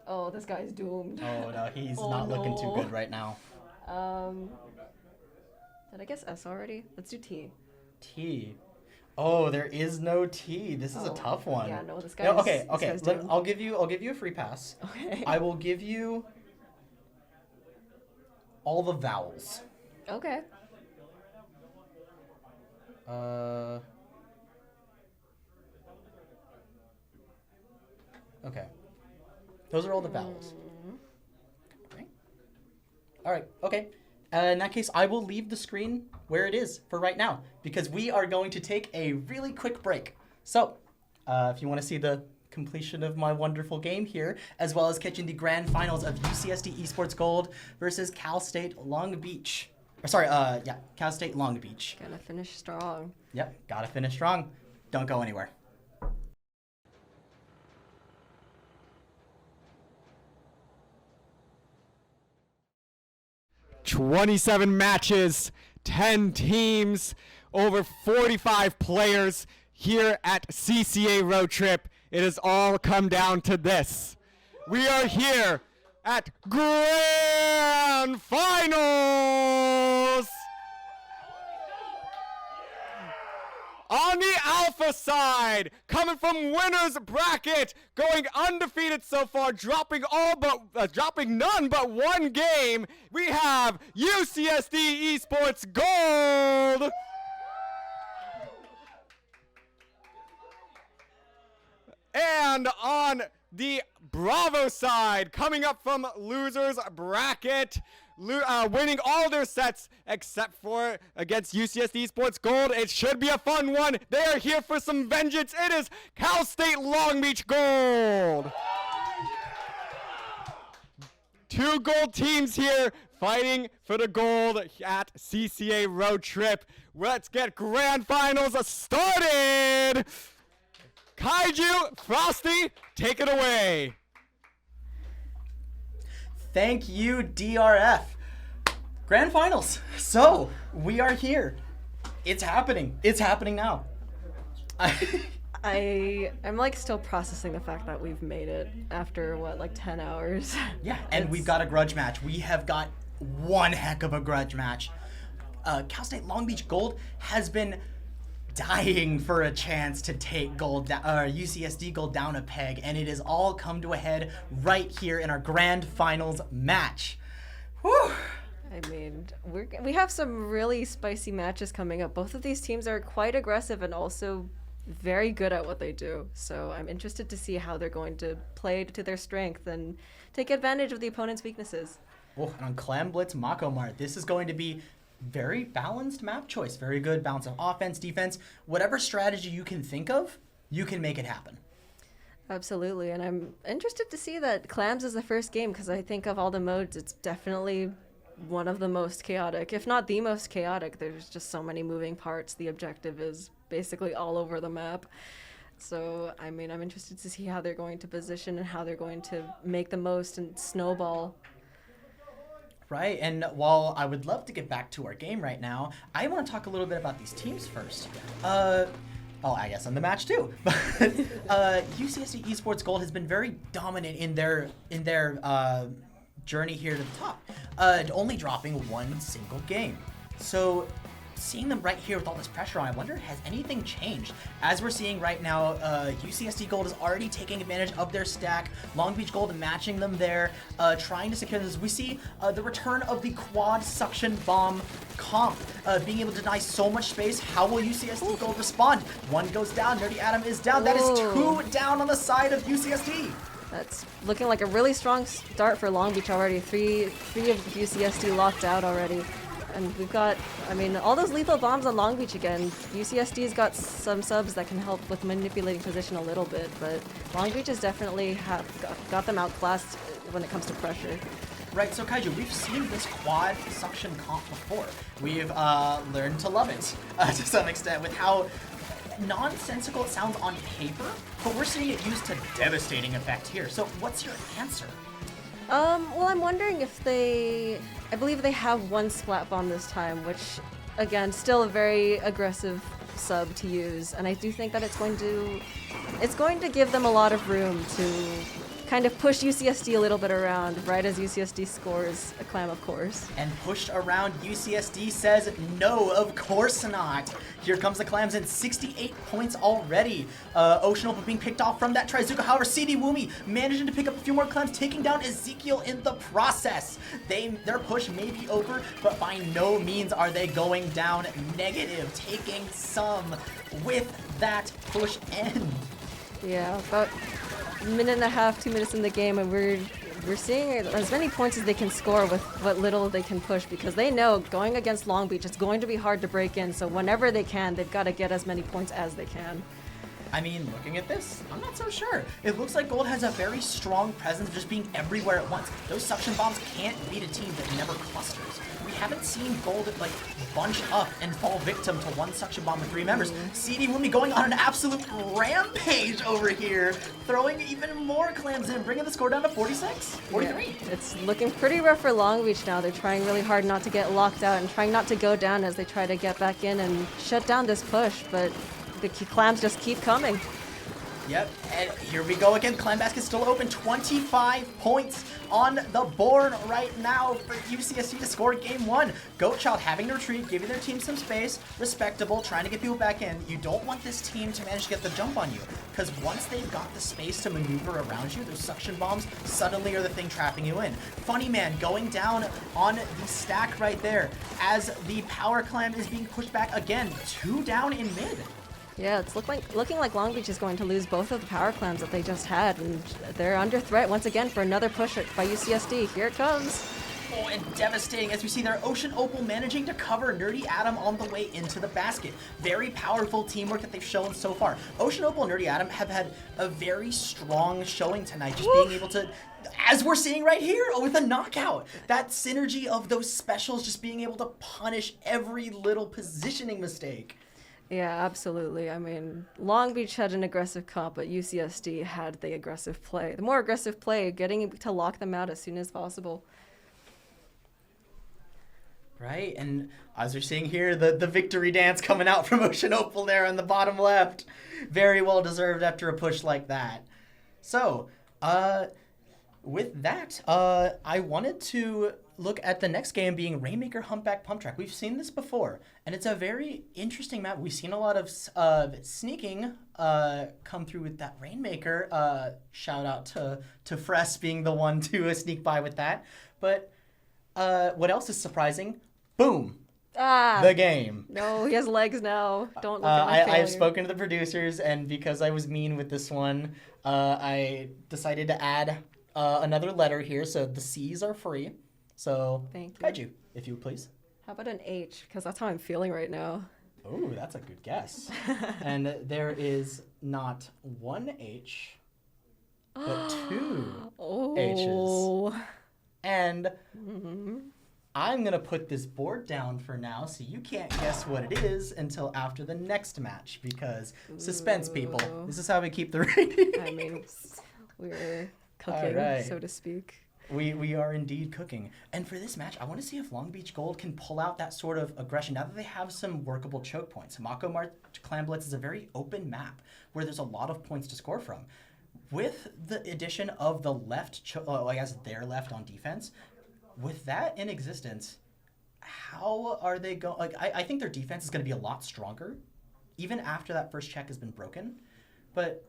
Oh, this guy's doomed. Oh no, he's Oh, not looking too no. good right now. Did I guess S already? Let's do T. T. Oh, there is no T. This is a Oh, tough one. yeah, no, this No, guy's- okay, this okay. guy's Let, doomed. I'll give you a free pass. Okay. I will give you all the vowels. Okay. Okay. Those are all the vowels. Okay. All right. Okay. In that case, I will leave the screen where it is for right now because we are going to take a really quick break. So, if you want to see the completion of my wonderful game here, as well as catching the grand finals of UCSD Esports Gold versus Cal State Long Beach. Or sorry, yeah, Cal State Long Beach. Gonna finish strong. Yep, gotta finish strong. Don't go anywhere. 27 matches, 10 teams, over 45 players here at CCA Road Trip. It has all come down to this. We are here at Grand Finals! On the Alpha side, coming from winner's bracket, going undefeated so far, dropping none but one game, we have UCSD Esports Gold. And on the Bravo side, coming up from loser's bracket, winning all their sets except for against UCSD Esports Gold. It should be a fun one. They are here for some vengeance. It is Cal State Long Beach Gold. 2 gold teams here fighting for the gold at CCA Road Trip. Let's get grand finals started. Kaiju, Frosty, take it away. Thank you, DRF. Grand finals. So, we are here. It's happening. It's happening now. I'm like still processing the fact that we've made it after what, like 10 hours. Yeah, and we've got a grudge match. We have got one heck of a grudge match. Cal State Long Beach Gold has been dying for a chance to take UCSD Gold down a peg, and it has all come to a head right here in our grand finals match. Whew. I mean, we have some really spicy matches coming up. Both of these teams are quite aggressive and also very good at what they do. So I'm interested to see how they're going to play to their strength and take advantage of the opponent's weaknesses. Oh, and on Clam Blitz MakoMart, this is going to be very balanced map choice. Very good balance of offense, defense. Whatever strategy you can think of, you can make it happen. Absolutely, and I'm interested to see that Clams is the first game because I think of all the modes, it's definitely one of the most chaotic, if not the most chaotic. There's just so many moving parts. The objective is basically all over the map. So, I mean, I'm interested to see how they're going to position and how they're going to make the most and snowball. Right, and while I would love to get back to our game right now, I want to talk a little bit about these teams first. I guess on the match too. But UCSD Esports Gold has been very dominant in their journey here to the top, only dropping one single game. So seeing them right here with all this pressure on, I wonder, has anything changed? As we're seeing right now, UCSD Gold is already taking advantage of their stack. Long Beach Gold matching them there, trying to secure this. We see the return of the quad suction bomb comp, being able to deny so much space. How will UCSD Gold respond? One goes down, Nerdy Adam is down. That is two down on the side of UCSD. That's looking like a really strong start for Long Beach already. Three of UCSD locked out already. And we've got, I mean, all those lethal bombs on Long Beach again. UCSD's got some subs that can help with manipulating position a little bit, but Long Beach has definitely got them outclassed when it comes to pressure. Right, so Kaiju, we've seen this quad suction comp before. We've learned to love it to some extent with how nonsensical it sounds on paper, but we're seeing it used to devastating effect here. So what's your answer? Well, I'm wondering if I believe they have one splat bomb this time, which, again, still a very aggressive sub to use, and I do think that it's going to give them a lot of room to kind of push UCSD a little bit around, right as UCSD scores a clam, of course. And pushed around, UCSD says, no, of course not. Here comes the clams in 68 points already. Ocean Opal being picked off from that Trizuka. However, CD Woomy managing to pick up a few more clams, taking down Ezekiel in the process. Their push may be over, but by no means are they going down negative, taking some with that push end. Yeah, about a minute and a half, 2 minutes in the game, and we're seeing as many points as they can score with what little they can push, because they know going against Long Beach, it's going to be hard to break in, so whenever they can, they've got to get as many points as they can. I mean, looking at this, I'm not so sure. It looks like Gold has a very strong presence of just being everywhere at once. Those suction bombs can't beat a team that never clusters. We haven't seen Gold, like, bunch up and fall victim to one suction bomb with 3 members. CD Woomy going on an absolute rampage over here, throwing even more clams in, bringing the score down to 46, 43. Yeah, it's looking pretty rough for Long Beach now. They're trying really hard not to get locked out and trying not to go down as they try to get back in and shut down this push, but the clams just keep coming. Yep, and here we go again. Clam Basket's still open. 25 points on the board right now for UCSD to score game 1. Goatchild having to retreat, giving their team some space. Respectable, trying to get people back in. You don't want this team to manage to get the jump on you, because once they've got the space to maneuver around you, those suction bombs suddenly are the thing trapping you in. Funny Man going down on the stack right there as the power clam is being pushed back again. 2 down in mid. Yeah, it's looking like Long Beach is going to lose both of the power clams that they just had, and they're under threat once again for another push by UCSD. Here it comes. Oh, and devastating as we see their Ocean Opal managing to cover Nerdy Adam on the way into the basket. Very powerful teamwork that they've shown so far. Ocean Opal and Nerdy Adam have had a very strong showing tonight, just being able to, as we're seeing right here with a knockout, that synergy of those specials just being able to punish every little positioning mistake. Yeah, absolutely. I mean, Long Beach had an aggressive comp, but UCSD had the aggressive play. The more aggressive play, getting to lock them out as soon as possible. Right, and as we're seeing here, the victory dance coming out from Ocean Opal there on the bottom left. Very well deserved after a push like that. So, with that, I wanted to look at the next game being Rainmaker Humpback Pump Track. We've seen this before, and it's a very interesting map. We've seen a lot of sneaking come through with that Rainmaker. Shout out to Fress being the one to sneak by with that. But what else is surprising? Boom! The game. No, he has legs now. Don't look at my failure. I've spoken to the producers, and because I was mean with this one, I decided to add another letter here, so the C's are free. So, Thank you. Kaiju, if you would please. How about an H? Because that's how I'm feeling right now. Oh, that's a good guess. And there is not one H, but 2 H's. And I'm gonna put this board down for now, so you can't guess what it is until after the next match, because suspense, people. This is how we keep the rating. I mean, we're cooking, right. so to speak. We are indeed cooking. And for this match, I want to see if Long Beach Gold can pull out that sort of aggression now that they have some workable choke points. MakoMart Clan Blitz is a very open map where there's a lot of points to score from. With the addition of the left, I guess their left on defense, with that in existence, how are they going? Like, I think their defense is going to be a lot stronger, even after that first check has been broken. But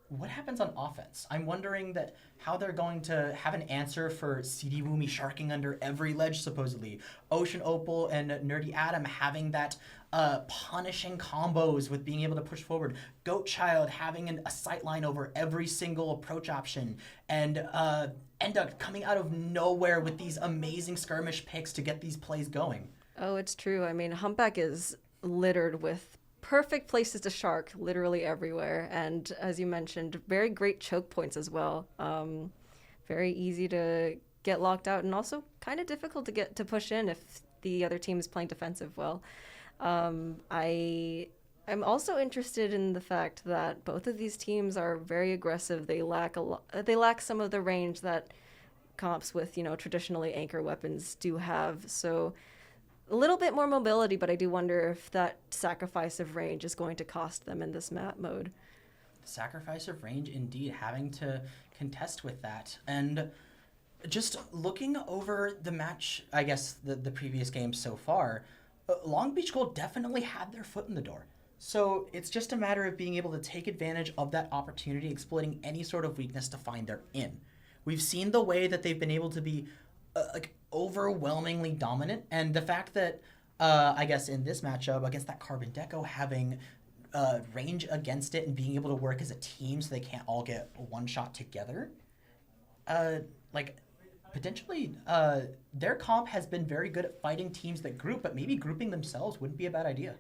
what happens on offense? I'm wondering that how they're going to have an answer for CD Woomy sharking under every ledge, supposedly. Ocean Opal and Nerdy Adam having that punishing combos with being able to push forward. Goat Child having a sight line over every single approach option. And Enduck coming out of nowhere with these amazing skirmish picks to get these plays going. Oh, it's true. I mean, Humpback is littered with perfect places to shark literally everywhere, and as you mentioned, very great choke points as well. Very easy to get locked out, and also kind of difficult to get to push in if the other team is playing defensive well. I'm also interested in the fact that both of these teams are very aggressive. They lack some of the range that comps with traditionally anchor weapons do have. So a little bit more mobility, but I do wonder if that sacrifice of range is going to cost them in this map mode. Sacrifice of range, indeed, having to contest with that. And just looking over the match, I guess, the previous games so far, Long Beach Gold definitely had their foot in the door. So it's just a matter of being able to take advantage of that opportunity, exploiting any sort of weakness to find their in. We've seen the way that they've been able to be overwhelmingly dominant, and the fact that I guess in this matchup against that Carbon Deco having range against it and being able to work as a team so they can't all get one shot together, potentially their comp has been very good at fighting teams that group, but maybe grouping themselves wouldn't be a bad idea.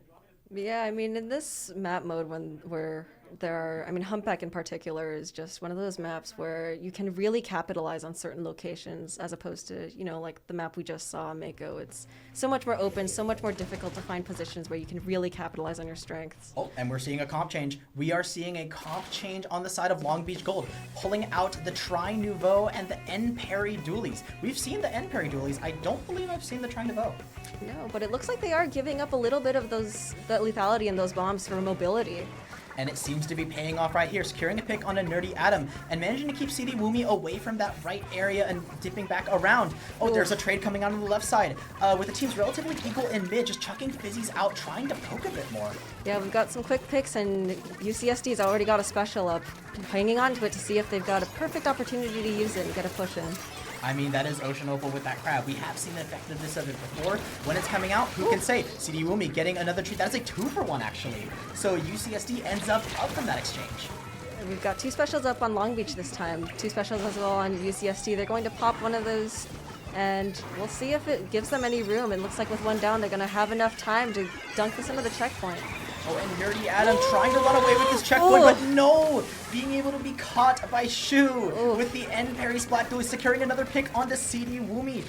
Yeah, I mean, in this map mode where there are, I mean, Humpback in particular is just one of those maps where you can really capitalize on certain locations as opposed to, like the map we just saw, Mako. It's so much more open, so much more difficult to find positions where you can really capitalize on your strengths. Oh, and we're seeing a comp change. We are seeing a comp change on the side of Long Beach Gold, pulling out the Tri Nouveau and the N Parry Dualies. We've seen the N Parry Dualies. I don't believe I've seen the Tri Nouveau. No, but it looks like they are giving up a little bit of that lethality in those bombs for mobility. And it seems to be paying off right here, securing a pick on a Nerdy Adam and managing to keep CD Woomy away from that right area and dipping back around. Oh, there's a trade coming out on the left side with the teams relatively equal in mid, just chucking fizzies out, trying to poke a bit more. Yeah, we've got some quick picks, and UCSD's already got a special up, hanging on to it to see if they've got a perfect opportunity to use it and get a push in. I mean, that is Ocean Opal with that crab. We have seen the effectiveness of it before. When it's coming out, who can say? CD Woomy getting another treat. That's a 2-for-1, actually. So UCSD ends up from that exchange. We've got 2 specials up on Long Beach this time. 2 specials as well on UCSD. They're going to pop one of those, and we'll see if it gives them any room. It looks like with one down, they're going to have enough time to dunk this into the checkpoint. Oh, and Nerdy Adam trying to run away with his checkpoint, but no! Being able to be caught by Shu with the end parry splat duel, securing another pick onto CD Woomy.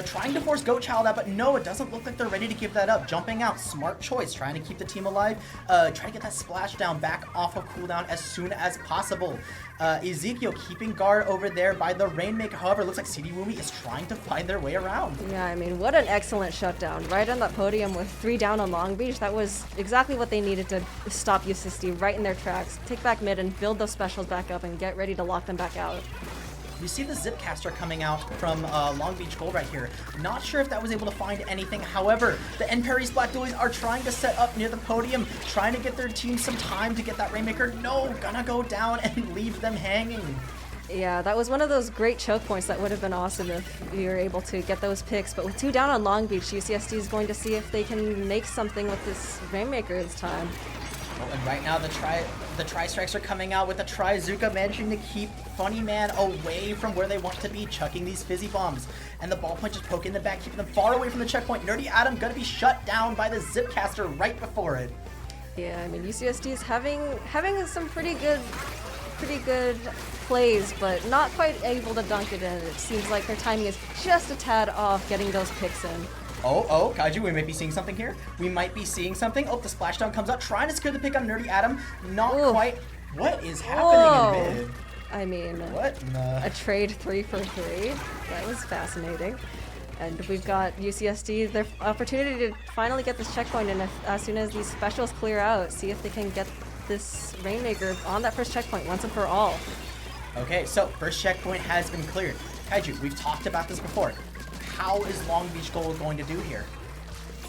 Trying to force Goat Child out, but no, it doesn't look like they're ready to give that up. Jumping out, smart choice, trying to keep the team alive. Trying to get that splash down back off of cooldown as soon as possible. Ezekiel keeping guard over there by the Rainmaker. However, looks like CD Woomy is trying to find their way around. Yeah, I mean, what an excellent shutdown. Right on that podium with 3 down on Long Beach. That was exactly what they needed to stop UCSD right in their tracks. Take back mid and build those specials back up and get ready to lock them back out. You see the Zipcaster coming out from Long Beach Gold right here. Not sure if that was able to find anything. However, the N Parry Splat Dualies are trying to set up near the podium, trying to get their team some time to get that Rainmaker. No, gonna go down and leave them hanging. Yeah, that was one of those great choke points that would have been awesome if you were able to get those picks. But with 2 down on Long Beach, UCSD is going to see if they can make something with this Rainmaker this time. Oh, and right now the Tri-Strikes are coming out with the Tri-Zuka, managing to keep Funny Man away from where they want to be, chucking these fizzy bombs. And the ballpoint just poking them back, keeping them far away from the checkpoint. Nerdy Adam gonna be shut down by the Zipcaster right before it. Yeah, I mean, UCSD is having some pretty good pretty good plays, but not quite able to dunk it in. It seems like their timing is just a tad off getting those picks in. Oh, Kaiju, we might be seeing something here. We might be seeing something. Oh, the splashdown comes out, trying to secure the pick on Nerdy Adam. Not quite. What is happening in mid? I mean, What in the... a trade 3 for 3. That was fascinating. And we've got UCSD, their opportunity to finally get this checkpoint, and as soon as these specials clear out, see if they can get this Rainmaker on that first checkpoint once and for all. Okay, so first checkpoint has been cleared. Kaiju, we've talked about this before. How is Long Beach Gold going to do here?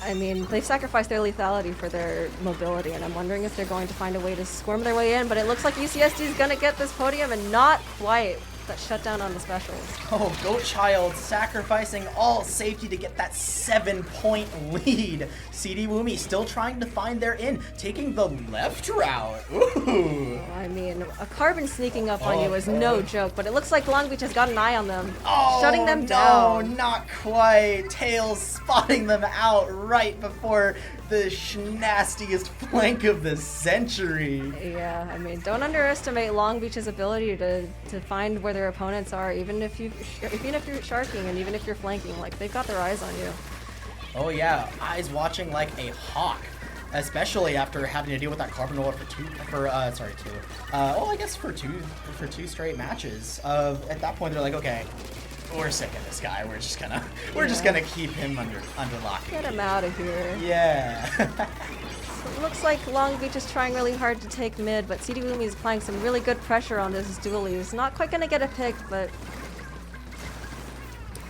I mean, they've sacrificed their lethality for their mobility, and I'm wondering if they're going to find a way to squirm their way in, but it looks like UCSD is going to get this podium, and not quite. That shutdown on the specials. Oh, Goat Child sacrificing all safety to get that 7-point lead. CD Woomy still trying to find their in, taking the left route. Ooh. I mean, a carbon sneaking up on you is no joke, but it looks like Long Beach has got an eye on them, shutting them down. No, not quite. Tails spotting them out right before the nastiest flank of the century. Yeah, I mean, don't underestimate Long Beach's ability to find where their opponents are, even if you're sharking and even if you're flanking. Like, they've got their eyes on you. Oh yeah, eyes watching like a hawk, especially after having to deal with that carbon roller for two straight matches. At that point, they're like, okay, we're sick of this guy. We're just gonna keep him under lock. Get him out of here. Yeah. It looks like Long Beach is trying really hard to take mid, but CD Woomy is applying some really good pressure on this duel. He's not quite gonna get a pick, but...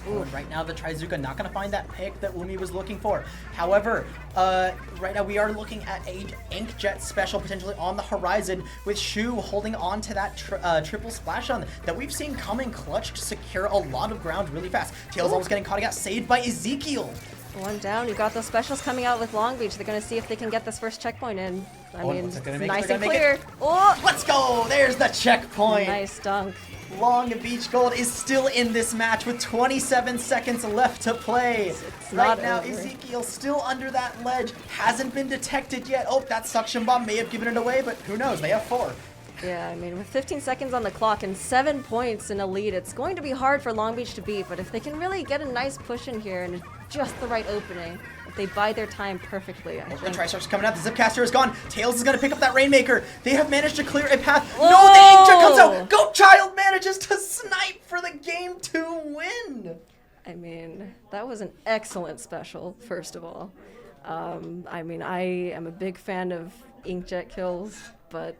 Ooh, right now the Trizuka not going to find that pick that Woomy was looking for. However, right now we are looking at a Inkjet special potentially on the horizon with Shu holding on to that triple splash on that we've seen come in clutch to secure a lot of ground really fast. Tails almost getting caught, got saved by Ezekiel. One down. You've got those specials coming out with Long Beach. They're going to see if they can get this first checkpoint in. I mean, nice and clear. Oh! Let's go! There's the checkpoint. Nice dunk. Long Beach Gold is still in this match with 27 seconds left to play. It's right not now, over. Ezekiel still under that ledge. Hasn't been detected yet. Oh, that suction bomb may have given it away, but who knows? They have 4. Yeah, I mean, with 15 seconds on the clock and 7 points in a lead, it's going to be hard for Long Beach to beat, but if they can really get a nice push in here and just the right opening, if they bide their time perfectly, I The think... Tri-Star's coming out. The Zipcaster is gone. Tails is going to pick up that Rainmaker. They have managed to clear a path. Whoa! No, the Inkjet comes out. Goat Child manages to snipe for the game to win. I mean, that was an excellent special, first of all. I mean, I am a big fan of Inkjet kills, but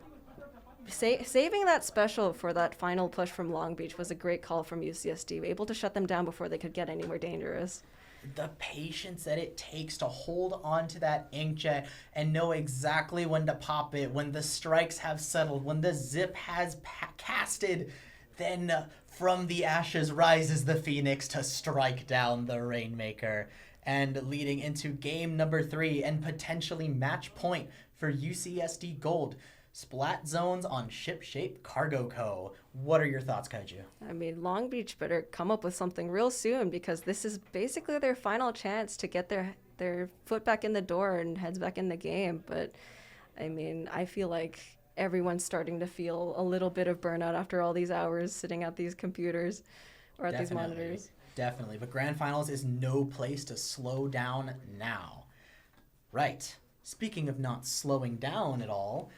saving that special for that final push from Long Beach was a great call from UCSD, able to shut them down before they could get anywhere dangerous. The patience that it takes to hold on to that Inkjet and know exactly when to pop it, when the strikes have settled, when the zip has casted, then from the ashes rises the Phoenix to strike down the Rainmaker. And leading into game number 3 and potentially match point for UCSD Gold. Splat zones on Shipshape Cargo Co. What are your thoughts, Kaiju? I mean, Long Beach better come up with something real soon, because this is basically their final chance to get their foot back in the door and heads back in the game. But, I mean, I feel like everyone's starting to feel a little bit of burnout after all these hours sitting at these computers or at these monitors. Definitely. But Grand Finals is no place to slow down now. Right. Speaking of not slowing down at all,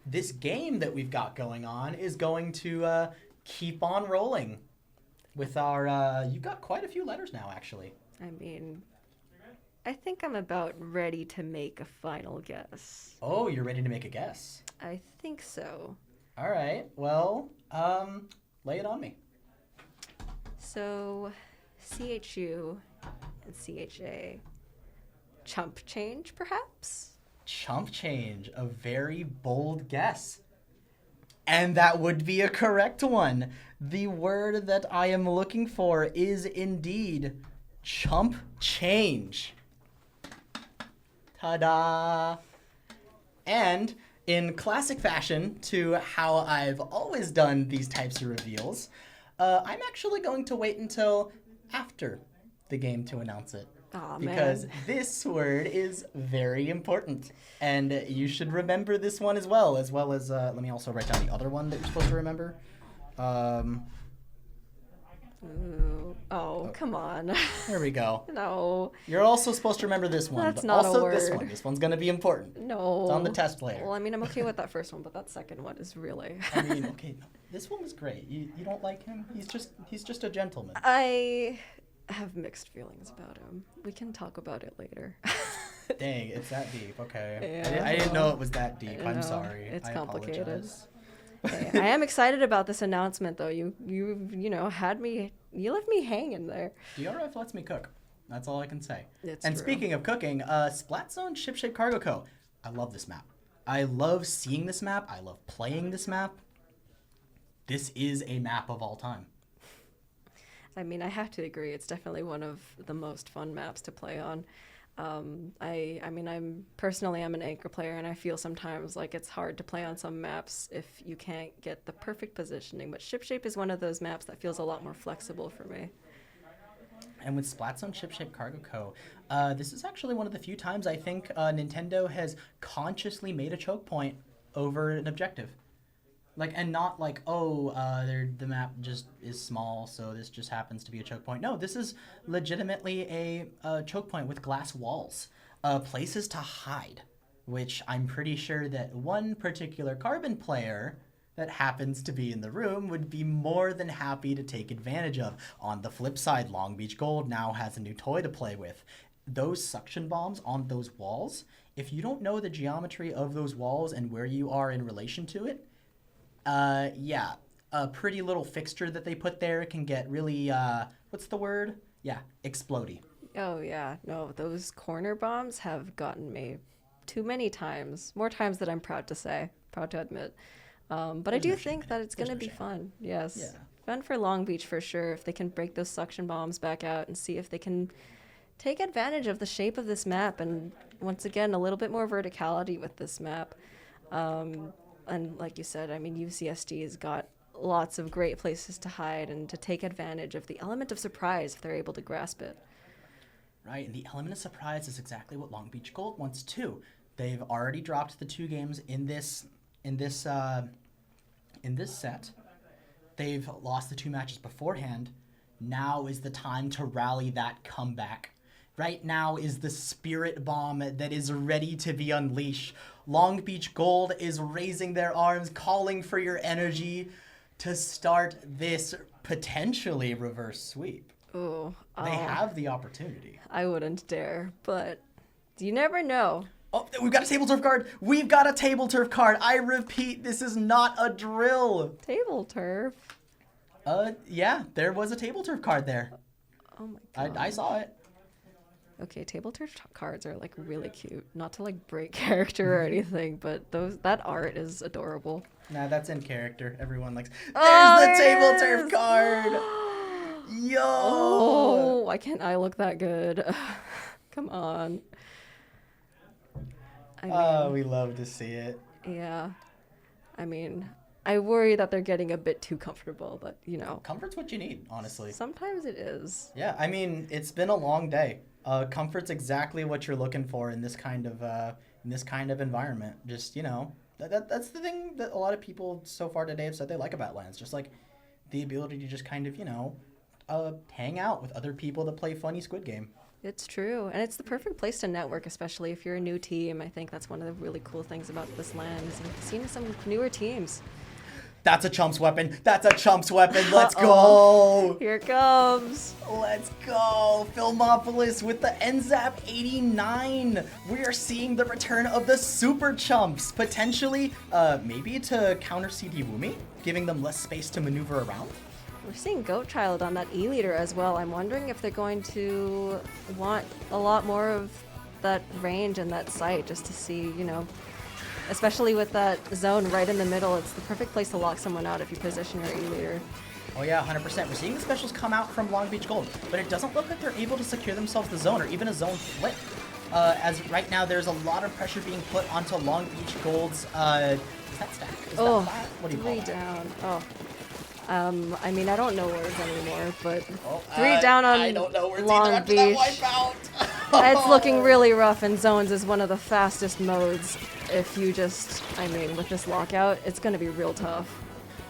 this game that we've got going on is going to keep on rolling with our... you've got quite a few letters now, actually. I mean, I think I'm about ready to make a final guess. Oh, you're ready to make a guess. I think so. All right. Well, lay it on me. So, CHU and CHA. Chump change, perhaps? Chump change, a very bold guess. And that would be a correct one. The word that I am looking for is indeed chump change. Ta-da! And in classic fashion to how I've always done these types of reveals, I'm actually going to wait until after the game to announce it. Aw, because man. this word is very important, and you should remember this one as well as let me also write down the other one that you're supposed to remember. Ooh. Oh, come on. There we go. No. You're also supposed to remember this one, That's but not a also this word. one. This one's gonna be important. No. It's on the test later. Well, I mean, I'm okay with that first one, but that second one is really. I mean, okay, this one was great. You don't like him? He's just a gentleman. I have mixed feelings about him. We can talk about it later. Dang, it's that deep. Okay. Yeah. I didn't know it was that deep. I I'm know, sorry. it's I complicated. apologize. Okay, I am excited about this announcement, though. You left me hanging there. DRF lets me cook. That's all I can say. It's And true. speaking of cooking, Splatzone Shipshape Cargo Co. I love this map. I love seeing this map. I love playing this map. This is a map of all time. I mean, I have to agree. It's definitely one of the most fun maps to play on. I'm personally an anchor player, and I feel sometimes like it's hard to play on some maps if you can't get the perfect positioning. But Shipshape is one of those maps that feels a lot more flexible for me. And with Splatzone Shipshape Cargo Co., this is actually one of the few times I think Nintendo has consciously made a choke point over an objective. And not like, the map just is small, so this just happens to be a choke point. No, this is legitimately a choke point with glass walls, places to hide, which I'm pretty sure that one particular Carbon player that happens to be in the room would be more than happy to take advantage of. On the flip side, Long Beach Gold now has a new toy to play with. Those suction bombs on those walls, if you don't know the geometry of those walls and where you are in relation to it, a pretty little fixture that they put there can get really, what's the word? Yeah, explodey. Oh, yeah. No, those corner bombs have gotten me too many times. More times than I'm proud to admit. But I do think that it's going to be fun. Yes. Yeah. Fun for Long Beach for sure, if they can break those suction bombs back out and see if they can take advantage of the shape of this map. And once again, a little bit more verticality with this map. And like you said, I mean, UCSD has got lots of great places to hide and to take advantage of the element of surprise if they're able to grasp it. Right, and the element of surprise is exactly what Long Beach Gold wants too. They've already dropped the 2 games in this set. They've lost the 2 matches beforehand. Now is the time to rally that comeback. Right now is the spirit bomb that is ready to be unleashed. Long Beach Gold is raising their arms, calling for your energy to start this potentially reverse sweep. Ooh, They have the opportunity. I wouldn't dare, but you never know. Oh, we've got a table turf card. We've got a table turf card. I repeat, this is not a drill. Table turf. Yeah, there was a table turf card there. Oh my god. I saw it. Okay, table turf cards are like really cute. Not to like break character or anything, but that art is adorable. Nah, that's in character. Everyone likes. There's Oh, the there table it turf is. card. Yo. Oh, why can't I look that good? Come on. I mean, We love to see it. yeah. I mean, I worry that they're getting a bit too comfortable, but Comfort's what you need, honestly. sometimes it is. Yeah, I mean, it's been a long day. Comfort's exactly what you're looking for in this kind of environment. Just that's the thing that a lot of people so far today have said they like about LANs. Just like the ability to just kind of hang out with other people that play funny Squid Game. It's true, and it's the perfect place to network, especially if you're a new team. I think that's one of the really cool things about this LAN is seeing some newer teams. That's a Chump's weapon. That's a Chump's weapon. Let's go. Here it comes. Let's go. Filmopolis with the NZAP 89. We are seeing the return of the Super Chumps. Potentially, maybe to counter CD Woomy, giving them less space to maneuver around. We're seeing Goat Child on that E-Leader as well. I'm wondering if they're going to want a lot more of that range and that sight just to see, especially with that zone right in the middle. It's the perfect place to lock someone out if you position your E-Leader. Oh yeah, 100%. We're seeing the specials come out from Long Beach Gold, but it doesn't look like they're able to secure themselves the zone or even a zone flip. As right now, there's a lot of pressure being put onto Long Beach Gold's, is that stack? Is that flat? What do you call 3 that? down. Oh. I mean, I don't know words anymore, but Oh, 3 down on I don't know words Long either after Beach. that wipeout. It's looking really rough, and zones is one of the fastest modes. If you just, with this lockout, it's going to be real tough.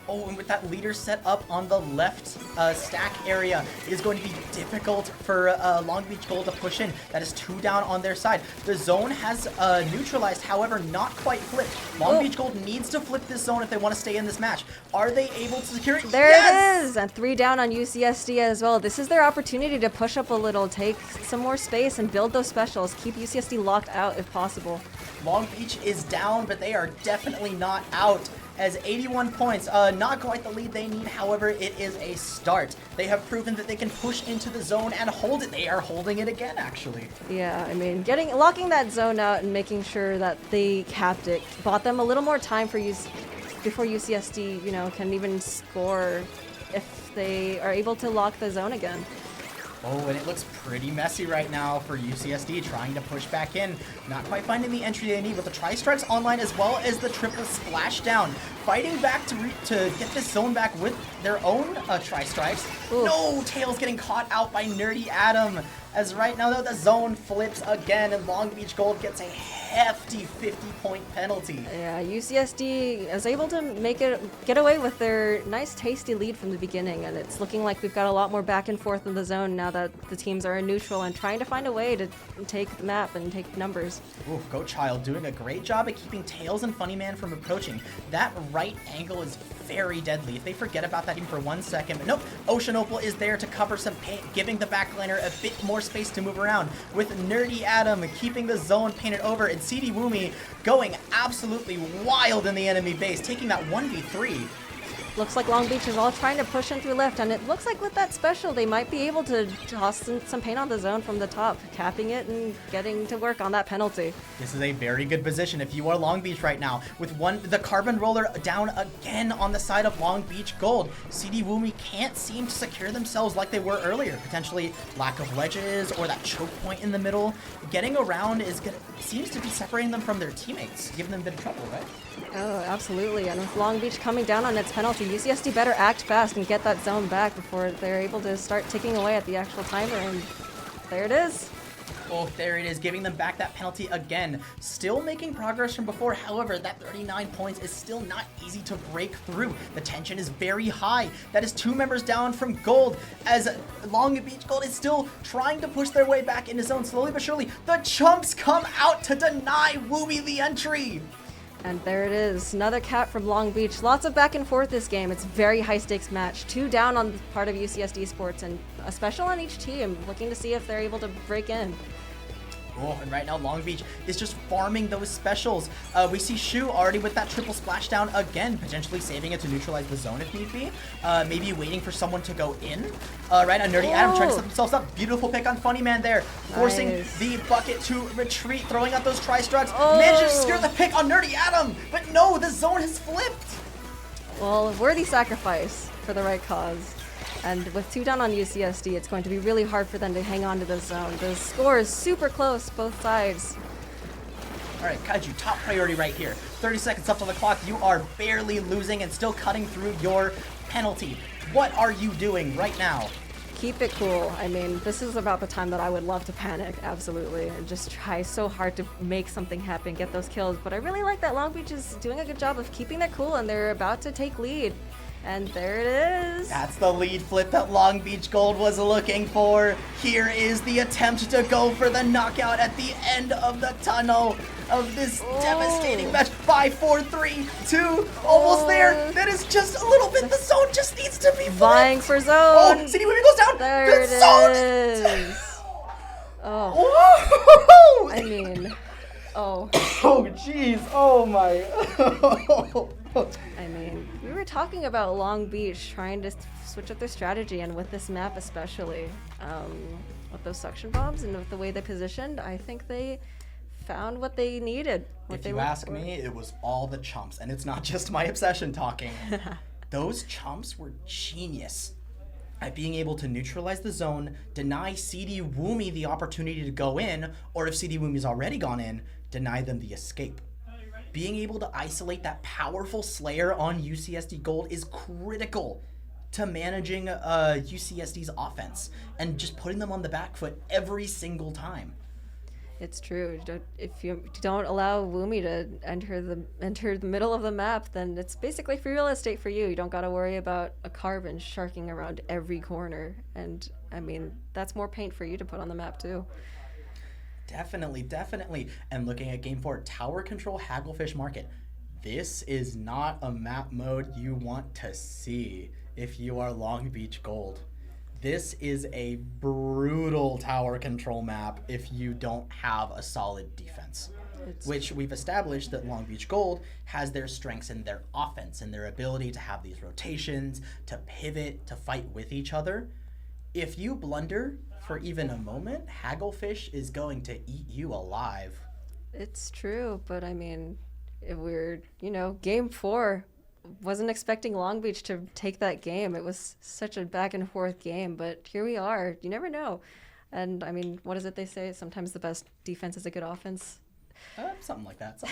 Oh, and with that leader set up on the left stack area, it is going to be difficult for Long Beach Gold to push in. That is 2 down on their side. The zone has neutralized, however, not quite flipped. Long Beach Gold needs to flip this zone if they want to stay in this match. Are they able to secure it? There Yes! it is! And 3 down on UCSD as well. This is their opportunity to push up a little, take some more space, and build those specials. Keep UCSD locked out if possible. Long Beach is down, but they are definitely not out. As 81 points, not quite the lead they need, however, it is a start. They have proven that they can push into the zone and hold it. They are holding it again, actually. Yeah, locking that zone out and making sure that they capped it bought them a little more time before UCSD, can even score if they are able to lock the zone again. Oh, and it looks pretty messy right now for UCSD trying to push back in. Not quite finding the entry they need with the tri-strikes online as well as the triple splashdown. Fighting back to get this zone back with their own tri-strikes. No, Tails getting caught out by Nerdy Adam. As right now, though, the zone flips again and Long Beach Gold gets a hefty 50-point penalty. Yeah, UCSD is able to get away with their nice tasty lead from the beginning, and it's looking like we've got a lot more back and forth in the zone now that the teams are in neutral and trying to find a way to take the map and take numbers. Ooh, Go Child doing a great job at keeping Tails and Funnyman from approaching. That right angle is very deadly. If they forget about that even for 1 second, but nope, Ocean Opal is there to cover some paint, giving the backliner a bit more space to move around, with Nerdy Adam keeping the zone painted over, and CD Woomy going absolutely wild in the enemy base, taking that 1v3. Looks like Long Beach is all trying to push in through left, and it looks like with that special, they might be able to toss some paint on the zone from the top, capping it and getting to work on that penalty. This is a very good position if you are Long Beach right now, with the carbon roller down again on the side of Long Beach Gold. CD Woomy can't seem to secure themselves like they were earlier. Potentially lack of ledges or that choke point in the middle. Getting around seems to be separating them from their teammates, giving them a bit of trouble, right? Oh, absolutely. And with Long Beach coming down on its penalty, UCSD better act fast and get that zone back before they're able to start ticking away at the actual timer. And there it is. Oh, there it is, giving them back that penalty again. Still making progress from before. However, that 39 points is still not easy to break through. The tension is very high. That is 2 members down from Gold, as Long Beach Gold is still trying to push their way back into zone slowly but surely. The chumps come out to deny Woomy the entry. And there it is, another cap from Long Beach. Lots of back and forth this game. It's a very high stakes match. 2 down on the part of UCSD Sports and a special on each team, looking to see if they're able to break in. Oh, and right now Long Beach is just farming those specials. We see Shu already with that triple splashdown again, potentially saving it to neutralize the zone if need be. Maybe waiting for someone to go in. Right now, Nerdy Adam trying to set themselves up. Beautiful pick on Funnyman there, forcing the bucket to retreat, throwing out those tri-strikes. Manages to secure the pick on Nerdy Adam, but no, the zone has flipped. Well, worthy sacrifice for the right cause. And with 2 down on UCSD, it's going to be really hard for them to hang on to this zone. The score is super close, both sides. All right, Kaiju, top priority right here. 30 seconds left on the clock. You are barely losing and still cutting through your penalty. What are you doing right now? Keep it cool. This is about the time that I would love to panic, absolutely, and just try so hard to make something happen, get those kills. But I really like that Long Beach is doing a good job of keeping it cool, and they're about to take lead. And there it is. That's the lead flip that Long Beach Gold was looking for. Here is the attempt to go for the knockout at the end of the tunnel of this devastating match. 5, 4, 3, 2, almost there. That is just a little bit. The zone just needs to be flipped. Vying for zone. Oh, CD Woomy goes down. There the it zone is. Oh. Oh, jeez. Oh, my. we were talking about Long Beach trying to switch up their strategy, and with this map especially, with those suction bombs and with the way they positioned, I think they found what they needed. If you ask me, it was all the chumps, and it's not just my obsession talking. Those chumps were genius at being able to neutralize the zone, deny CD Woomy the opportunity to go in, or if CD Woomy's already gone in, deny them the escape. Being able to isolate that powerful Slayer on UCSD Gold is critical to managing UCSD's offense and just putting them on the back foot every single time. It's true. If you don't allow Woomy to enter the middle of the map, then it's basically free real estate for you. You don't got to worry about a carbon sharking around every corner. And I mean, that's more paint for you to put on the map too. Definitely, definitely. And looking at Game 4, Tower Control Hagglefish Market. This is not a map mode you want to see if you are Long Beach Gold. This is a brutal tower control map if you don't have a solid defense. Which we've established that Long Beach Gold has their strengths in their offense and their ability to have these rotations, to pivot, to fight with each other. If you blunder for even a moment, Hagglefish is going to eat you alive. It's true, but I mean, if we're, Game 4, wasn't expecting Long Beach to take that game. It was such a back and forth game, but here we are. You never know. And I mean, what is it they say? Sometimes the best defense is a good offense. Something like that.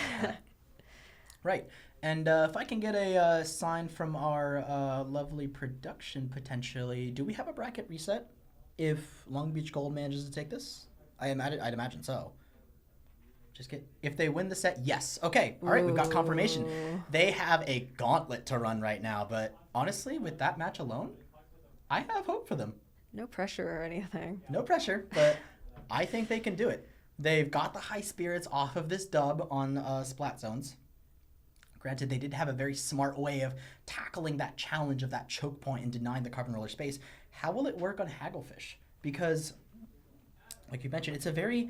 Right. And if I can get a sign from our lovely production, potentially, do we have a bracket reset if Long Beach Gold manages to take this? I'd imagine so. If they win the set, yes. Okay, all right, we've got confirmation. They have a gauntlet to run right now, but honestly, with that match alone, I have hope for them. No pressure or anything. No pressure, but I think they can do it. They've got the high spirits off of this dub on Splat Zones. Granted, they did have a very smart way of tackling that challenge of that choke point and denying the carbon roller space. How will it work on Hagglefish? Because, like you mentioned, it's a very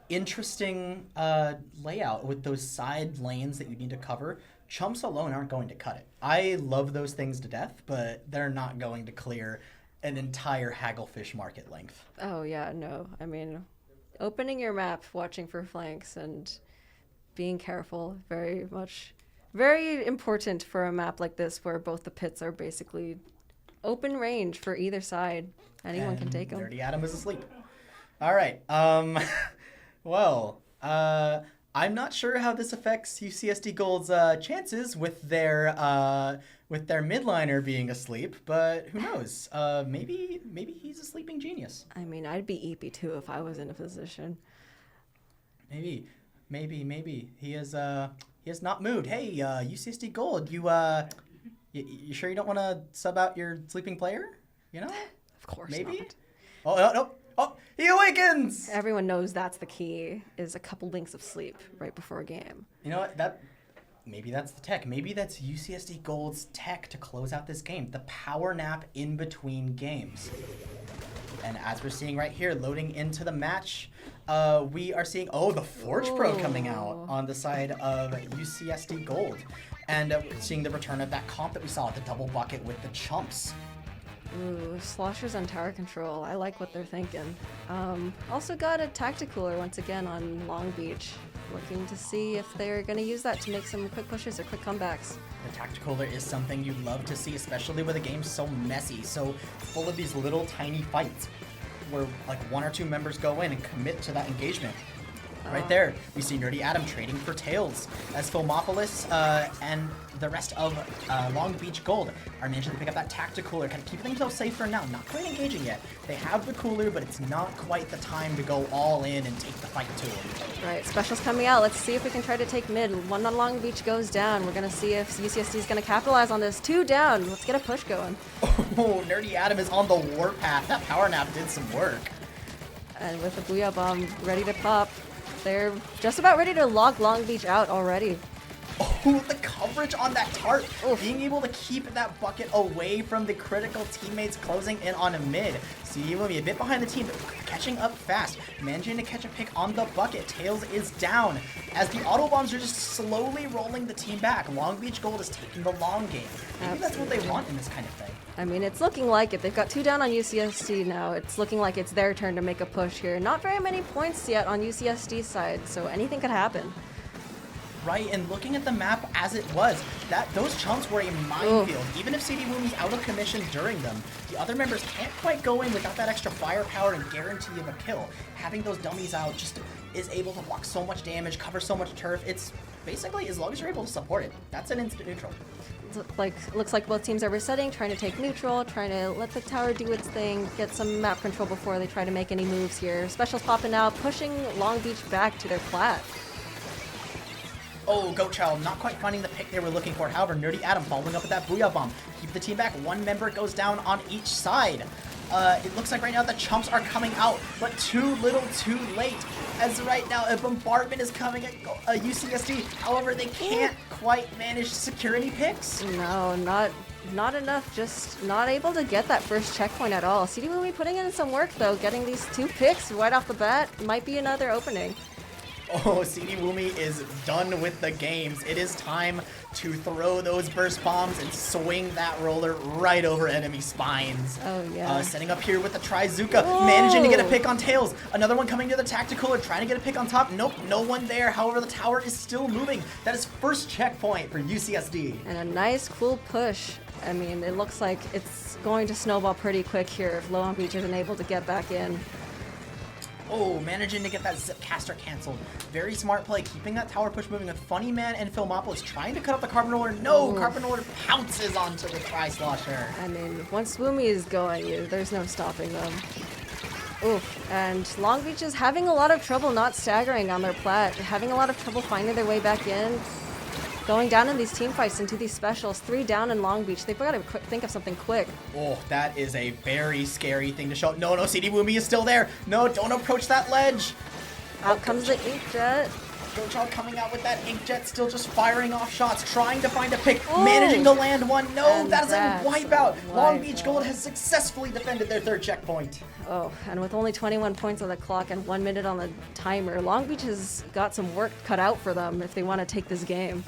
interesting layout with those side lanes that you need to cover. Chumps alone aren't going to cut it. I love those things to death, but they're not going to clear an entire Hagglefish Market length. Oh yeah, no. I mean, opening your map, watching for flanks, and being careful, very important for a map like this where both the pits are basically open range for either side. Anyone can take them. Dirty Adam is asleep. All right. Well, I'm not sure how this affects UCSD Gold's chances with their midliner being asleep, but who knows? Maybe he's a sleeping genius. I mean, I'd be EP too if I was in a position. Maybe he is not moved. Hey, UCSD Gold, you sure you don't want to sub out your sleeping player? Of course maybe. not. Oh no. Oh, he awakens! Everyone knows that's the key, is a couple winks of sleep right before a game. You know what? Maybe that's the tech. Maybe that's UCSD Gold's tech to close out this game. The power nap in between games. And as we're seeing right here, loading into the match, we are seeing, the Forge Pro coming out on the side of UCSD Gold. And seeing the return of that comp that we saw at the double bucket with the Chumps. Ooh, Sloshers on tower control. I like what they're thinking. Also got a Tacticooler once again on Long Beach. Looking to see if they're going to use that to make some quick pushes or quick comebacks. The Tacticooler is something you love to see, especially with a game so messy, so full of these little tiny fights where like one or two members go in and commit to that engagement. Right there, we see Nerdy Adam trading for tails as Filmopolis and the rest of Long Beach Gold are managing to pick up that Tacticooler, kind of keeping themselves safe for now. Not quite engaging yet. They have the cooler, but it's not quite the time to go all in and take the fight to them. Right, specials coming out. Let's see if we can try to take mid. One on Long Beach goes down. We're going to see if UCSD is going to capitalize on this. 2 down. Let's get a push going. Oh, Nerdy Adam is on the warpath. That power nap did some work. And with the Booyah Bomb ready to pop, they're just about ready to log Long Beach out already. Oh, the coverage on that tart. Being able to keep that bucket away from the critical teammates closing in on a mid. See, he will be a bit behind the team, but catching up fast. Managing to catch a pick on the bucket. Tails is down as the auto bombs are just slowly rolling the team back. Long Beach Gold is taking the long game. Maybe that's what they want in this kind of thing. I mean, it's looking like it. They've got 2 down on UCSD now. It's looking like it's their turn to make a push here. Not very many points yet on UCSD's side, so anything could happen. Right, and looking at the map as it was, those chumps were a minefield. Even if CD Woomy's out of commission during them, the other members can't quite go in without that extra firepower and guarantee of a kill. Having those dummies out, is able to block so much damage, cover so much turf. It's basically, as long as you're able to support it, that's an instant neutral. Looks like both teams are resetting, trying to take neutral, trying to let the tower do its thing, get some map control before they try to make any moves here. Specials popping out, pushing Long Beach back to their plat. Oh, Goatchild not quite finding the pick they were looking for. However, Nerdy Adam following up with that Booyah Bomb. Keep the team back. One member goes down on each side. It looks like right now the chumps are coming out, but too little too late. As right now a bombardment is coming at UCSD. However, they can't quite manage to secure any picks. No, not enough. Just not able to get that first checkpoint at all. CD will be putting in some work though, getting these 2 picks right off the bat. Might be another opening. Oh, CD Woomy is done with the games. It is time to throw those burst bombs and swing that roller right over enemy spines. Oh, yeah. Setting up here with the Trizuka, managing to get a pick on tails. Another one coming to the tactical and trying to get a pick on top. Nope, no one there. However, the tower is still moving. That is first checkpoint for UCSD. And a nice, cool push. I mean, it looks like it's going to snowball pretty quick here if Long Beach isn't able to get back in. Oh, managing to get that zip caster canceled. Very smart play, keeping that tower push moving with Funny Man and Philomopolis trying to cut off the Carbon Roller. No, Carbon Roller pounces onto the Tri-Slosher. I mean, once Woomy is going, there's no stopping them. Oof, and Long Beach is having a lot of trouble not staggering on their plat, having a lot of trouble finding their way back in. Going down in these team fights into these specials, 3 down in Long Beach. They've got to think of something quick. Oh, that is a very scary thing to show. No, CD Woomy is still there. No, don't approach that ledge. Out comes the Inkjet. Goatchild coming out with that Inkjet, still just firing off shots, trying to find a pick, managing to land one. No, And that is a that's wipeout. Long Beach wipeout. Gold has successfully defended their 3rd checkpoint. Oh, and with only 21 points on the clock and 1 minute on the timer, Long Beach has got some work cut out for them if they want to take this game.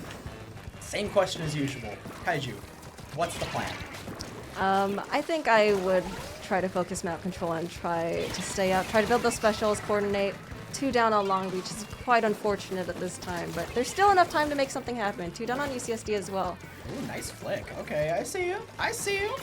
Same question as usual. Kaiju, what's the plan? I think I would try to focus map control and try to stay up, try to build those specials, coordinate. 2 down on Long Beach is quite unfortunate at this time, but there's still enough time to make something happen. 2 down on UCSD as well. Ooh, nice flick. Okay, I see you. I see you.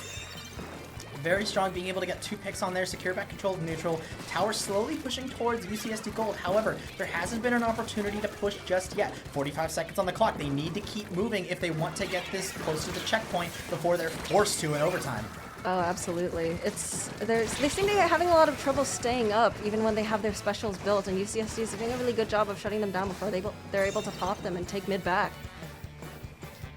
Very strong, being able to get 2 picks on there, secure back control of neutral. Tower slowly pushing towards UCSD Gold. However, there hasn't been an opportunity to push just yet. 45 seconds on the clock. They need to keep moving if they want to get this close to the checkpoint before they're forced to in overtime. Oh, absolutely. They seem to be having a lot of trouble staying up even when they have their specials built, and UCSD is doing a really good job of shutting them down before they're able to pop them and take mid back.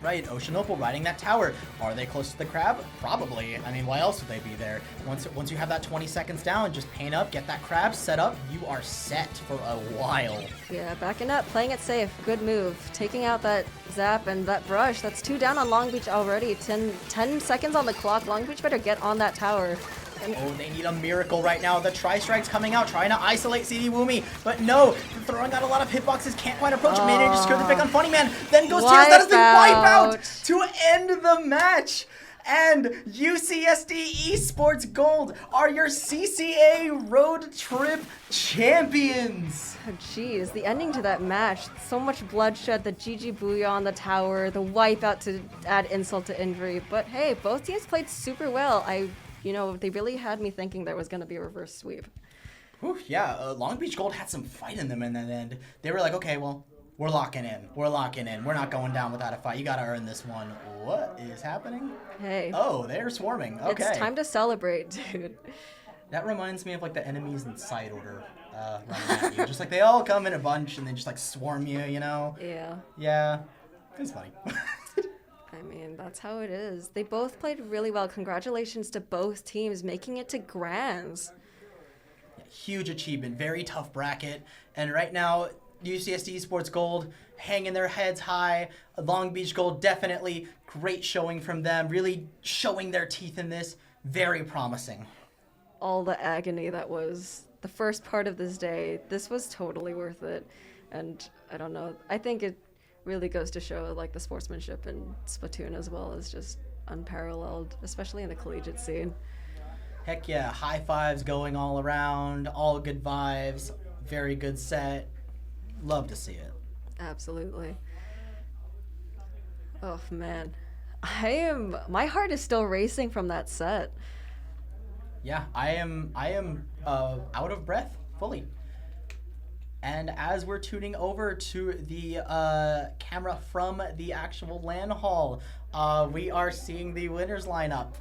Right, Ocean Opal riding that tower. Are they close to the crab? Probably. I mean, why else would they be there? Once you have that 20 seconds down, just paint up, get that crab set up, you are set for a while. Yeah, backing up, playing it safe. Good move. Taking out that zap and that brush. That's 2 down on Long Beach already. 10 seconds on the clock. Long Beach better get on that tower. Oh, they need a miracle right now. The Tri-Strike's coming out, trying to isolate CD Woomy. But no, throwing out a lot of hitboxes, can't quite approach. Managed to secure the pick on Funny Man. Then goes Tails. That is the wipeout to end the match. And UCSD Esports Gold are your CCA Road Trip champions. Oh, jeez, the ending to that match. So much bloodshed, the GG Booyah on the tower, the wipeout to add insult to injury. But hey, both teams played super well. They really had me thinking there was going to be a reverse sweep. Whew, yeah, Long Beach Gold had some fight in them in that end. They were like, okay, well, we're locking in. We're locking in. We're not going down without a fight. You got to earn this one. What is happening? Hey. Oh, they're swarming. Okay. It's time to celebrate, dude. That reminds me of like the enemies in side order running at you. Just like they all come in a bunch and they just like swarm you, you know? Yeah. Yeah. It's funny. I mean, that's how it is. They both played really well. Congratulations to both teams making it to Grands. Huge achievement. Very tough bracket. And right now, UCSD Esports Gold hanging their heads high. Long Beach Gold, definitely great showing from them. Really showing their teeth in this. Very promising. All the agony that was the first part of this day, this was totally worth it. And I don't know, I think it really goes to show like the sportsmanship in Splatoon as well is just unparalleled, especially in the collegiate scene. Heck yeah, high fives going all around, all good vibes, very good set. Love to see it. Absolutely. Oh man, my heart is still racing from that set. Yeah, I am out of breath fully. And as we're tuning over to the camera from the actual LAN hall, we are seeing the winners lineup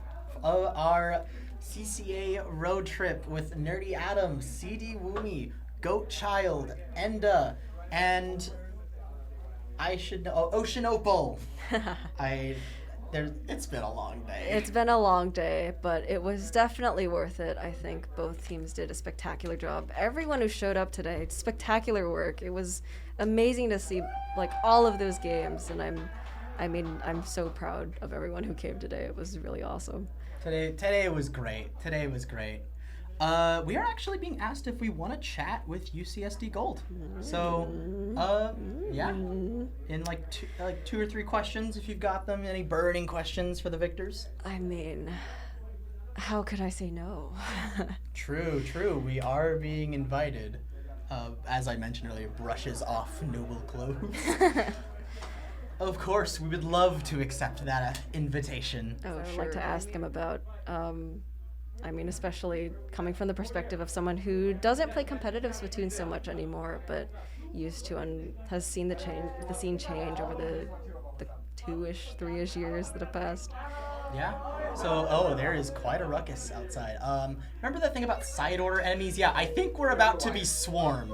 of our CCA road trip with Nerdy Adam, CD Woomy, Goat Child, Enda, and I should know Ocean Opal. It's been a long day. It's been a long day, but it was definitely worth it. I think both teams did a spectacular job. Everyone who showed up today, spectacular work. It was amazing to see like all of those games, and I'm so proud of everyone who came today. It was really awesome. Today was great. We are actually being asked if we want to chat with UCSD Gold. So, yeah, in like two or three questions, if you've got them. Any burning questions for the victors? I mean, how could I say no? True. We are being invited. As I mentioned earlier, brushes off noble clothes. Of course, we would love to accept that invitation. Oh, I'd like to ask him about, especially coming from the perspective of someone who doesn't play competitive Splatoon so much anymore, but used to and has seen the scene change over the 2-ish, 3-ish years that have passed. Yeah. So, there is quite a ruckus outside. Remember that thing about side order enemies? Yeah, I think we're about to be swarmed.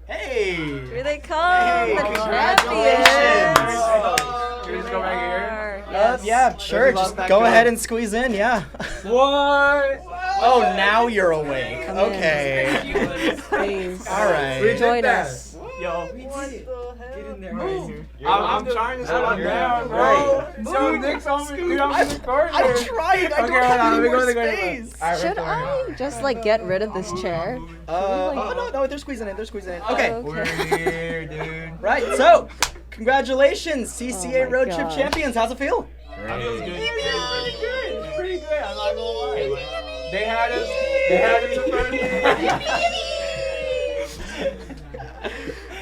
Hey! Here they come! Hey, the congratulations! champions! Should we just go back here? Yes. Yeah, sure. Just go ahead and squeeze in, yeah. What? Oh, now you're awake. Come in. Okay. Please. All right. Join us. Yo. Get in there right here. I'm trying to slow down, bro. Right. So Nick's on me, dude. I'm in the corner. I'm trying. I don't have any more space. Should I just get rid of this chair? No, they're squeezing in. Okay. Oh, We're here, dude. Right. So, congratulations, CCA my Road gosh. Trip champions. How's it feel? That feels good. It's pretty good. I'm not gonna lie. They had us in front of me.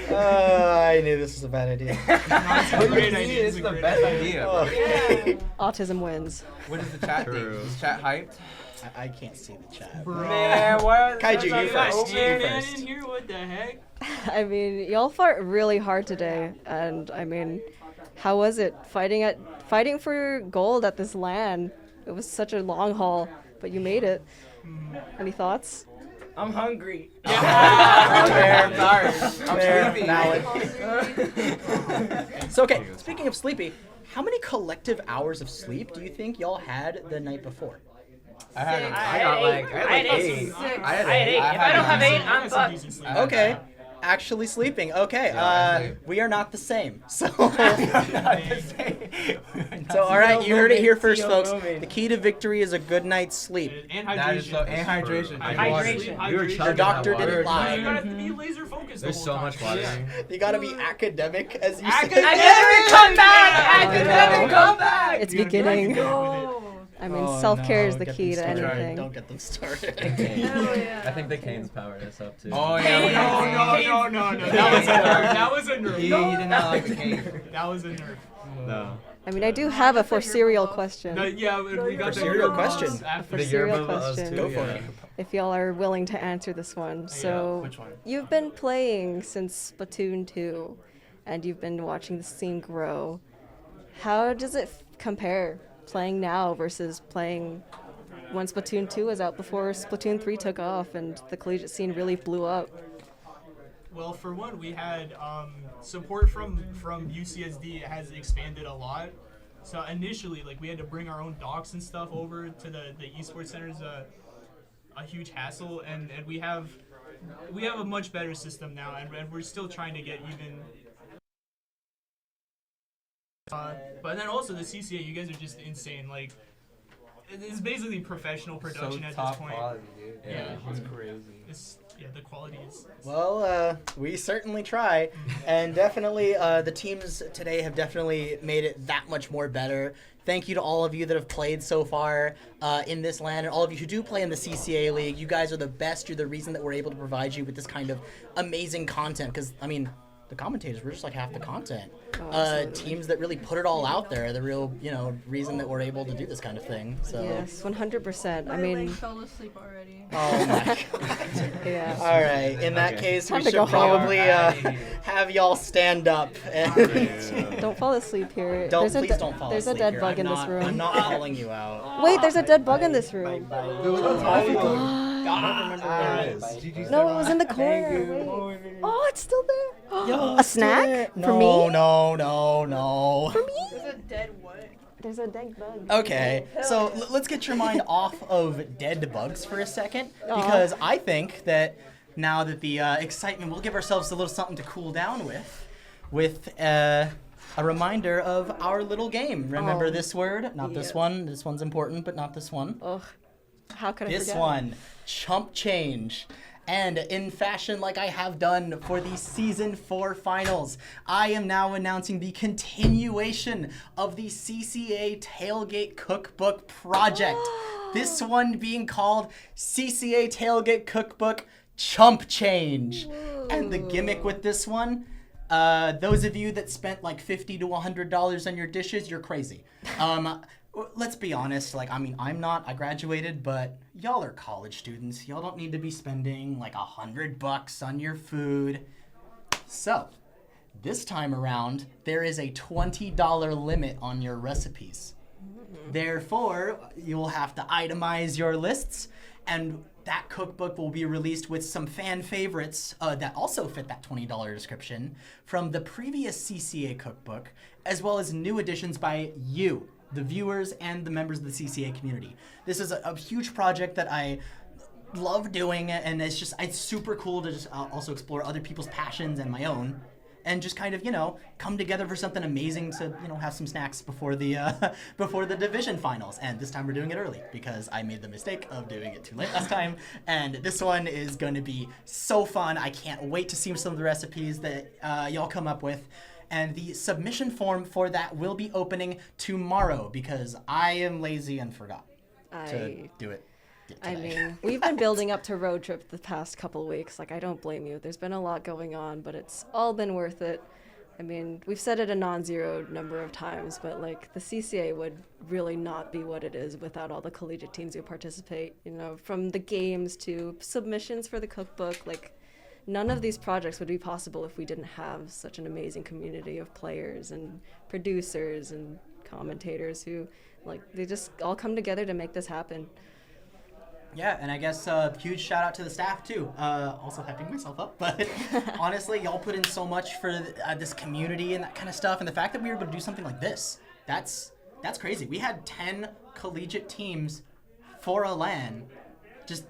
I knew this was a bad idea. It's the best idea. Autism wins. What is the chat think? Is chat hyped? I can't see the chat. Man, what? Kaiju, you first. Man, You I first. didn't hear what the heck. Y'all fought really hard today, and how was it fighting for gold at this LAN? It was such a long haul, but you made it. Any thoughts? I'm hungry. Fair. Sorry. Fair. I'm sleepy. Valid. So, okay, speaking of sleepy, how many collective hours of sleep do you think y'all had the night before? I had 8. I had 8. If I don't have 8, I'm fucked. Okay. Actually sleeping. Okay. We are not the same. So, all right, you heard it here first, folks. The key to victory is a good night's sleep. And hydration. Hydration. Your doctor didn't lie. You have to be laser focused. There's so much water. You gotta be academic, as you said. I never come back! I can never come back! It's beginning. Self-care is the Don't key get to them started. anything. Don't get them started. I think the canes powered us up too. Oh yeah. No. That was a nerf. He did not like the cane. That was a nerf. No. I do have a for cereal question. No, yeah, we got For the cereal Euro question. Bombs after. For cereal question. Go for it. If y'all are willing to answer this one. So, which one? you've been playing since Splatoon 2, and you've been watching the scene grow. How does it compare playing now versus playing when Splatoon 2 was out before Splatoon 3 took off and the collegiate scene really blew up? Well, for one, we had support from UCSD has expanded a lot. So initially, we had to bring our own docks and stuff over to the esports centers. A huge hassle, and we have a much better system now, and we're still trying to get even. But then also the CCA, you guys are just insane. It's basically professional production at this point. Quality, dude. Yeah, It's crazy. the quality is. Well, we certainly try, and definitely the teams today have definitely made it that much more better. Thank you to all of you that have played so far in this LAN, and all of you who do play in the CCA League. You guys are the best. You're the reason that we're able to provide you with this kind of amazing content, because, the commentators. We're just like half the content. Oh, absolutely. Teams that really put it all out there are the real, reason that we're able to do this kind of thing. So. Yes, 100%. I My mean, leg fell asleep already. Oh my god. yeah. All right. In that case, Time we to should go home. probably have y'all stand up. And Don't fall asleep here. please don't fall There's asleep a dead here. bug in I'm this not- room. I'm not calling you out. Wait, there's a dead bug in this room. I don't remember where it is. No, it was in the corner. Wait. Oh, it's still there. Yo, A snack no, for me? No. For me? There's a dead what? There's a dead bug. Okay, so let's get your mind off of dead bugs for a second, because I think that now that the excitement, we'll give ourselves a little something to cool down with a reminder of our little game. Remember this word? Not this one. This one's important, but not this one. Ugh. How could I This forget? one, chump change. And in fashion like I have done for the Season 4 finals, I am now announcing the continuation of the CCA Tailgate Cookbook project. This one being called CCA Tailgate Cookbook Chump Change. And the gimmick with this one, those of you that spent like $50 to $100 on your dishes, you're crazy. Let's be honest, I'm not, I graduated, but y'all are college students. Y'all don't need to be spending like $100 on your food. So, this time around, there is a $20 limit on your recipes. Therefore, you'll have to itemize your lists, and that cookbook will be released with some fan favorites that also fit that $20 description from the previous CCA cookbook, as well as new additions by you, the viewers, and the members of the CCA community. This is a huge project that I love doing, and it's super cool to just also explore other people's passions and my own, and just kind of, come together for something amazing to, have some snacks before the before the division finals. And this time we're doing it early because I made the mistake of doing it too late last time. And this one is going to be so fun. I can't wait to see some of the recipes that y'all come up with. And the submission form for that will be opening tomorrow because I am lazy and forgot to do it. I mean, we've been building up to road trip the past couple of weeks. I don't blame you. There's been a lot going on, but it's all been worth it. I mean, we've said it a non-zero number of times, but the CCA would really not be what it is without all the collegiate teams who participate, from the games to submissions for the cookbook. None of these projects would be possible if we didn't have such an amazing community of players and producers and commentators who, they just all come together to make this happen. Yeah, and I guess huge shout out to the staff too. Also hyping myself up, but honestly, y'all put in so much for this community and that kind of stuff, and the fact that we were able to do something like this, that's crazy. We had 10 collegiate teams for a LAN just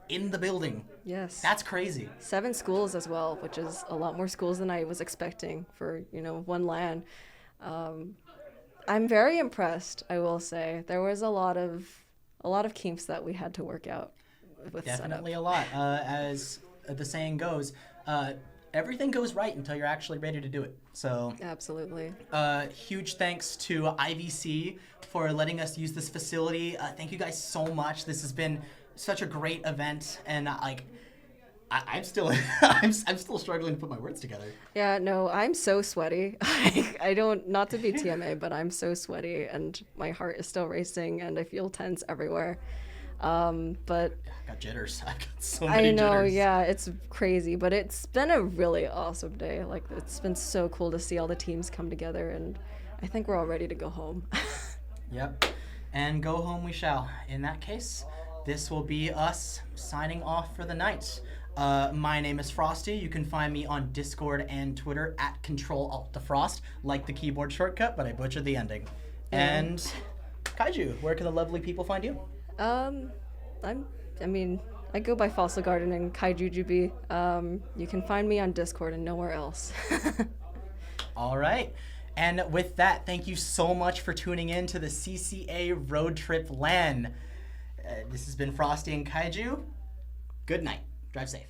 in the building. Yes. That's crazy. 7 schools as well, which is a lot more schools than I was expecting for, one LAN. I'm very impressed, I will say. There was a lot of kinks that we had to work out with Definitely setup. a lot. As the saying goes, everything goes right until you're actually ready to do it. So absolutely. Huge thanks to IVC for letting us use this facility. Thank you guys so much. This has been such a great event, and I'm still I'm still struggling to put my words together. Yeah, no, I'm so sweaty. I don't, not to be TMA, but I'm so sweaty and my heart is still racing and I feel tense everywhere. But I got jitters. I got so many jitters. I know, yeah, it's crazy, but it's been a really awesome day. It's been so cool to see all the teams come together, and I think we're all ready to go home. Yep, and go home we shall. In that case, this will be us signing off for the night. My name is Frosty. You can find me on Discord and Twitter at Control-Alt-Frost, like the keyboard shortcut, but I butchered the ending. Yeah. And Kaiju, where can the lovely people find you? I go by Fossil Garden and Kaijujubi. You can find me on Discord and nowhere else. All right. And with that, thank you so much for tuning in to the CCA Road Trip LAN. This has been Frosty and Kaiju. Good night. Drive safe.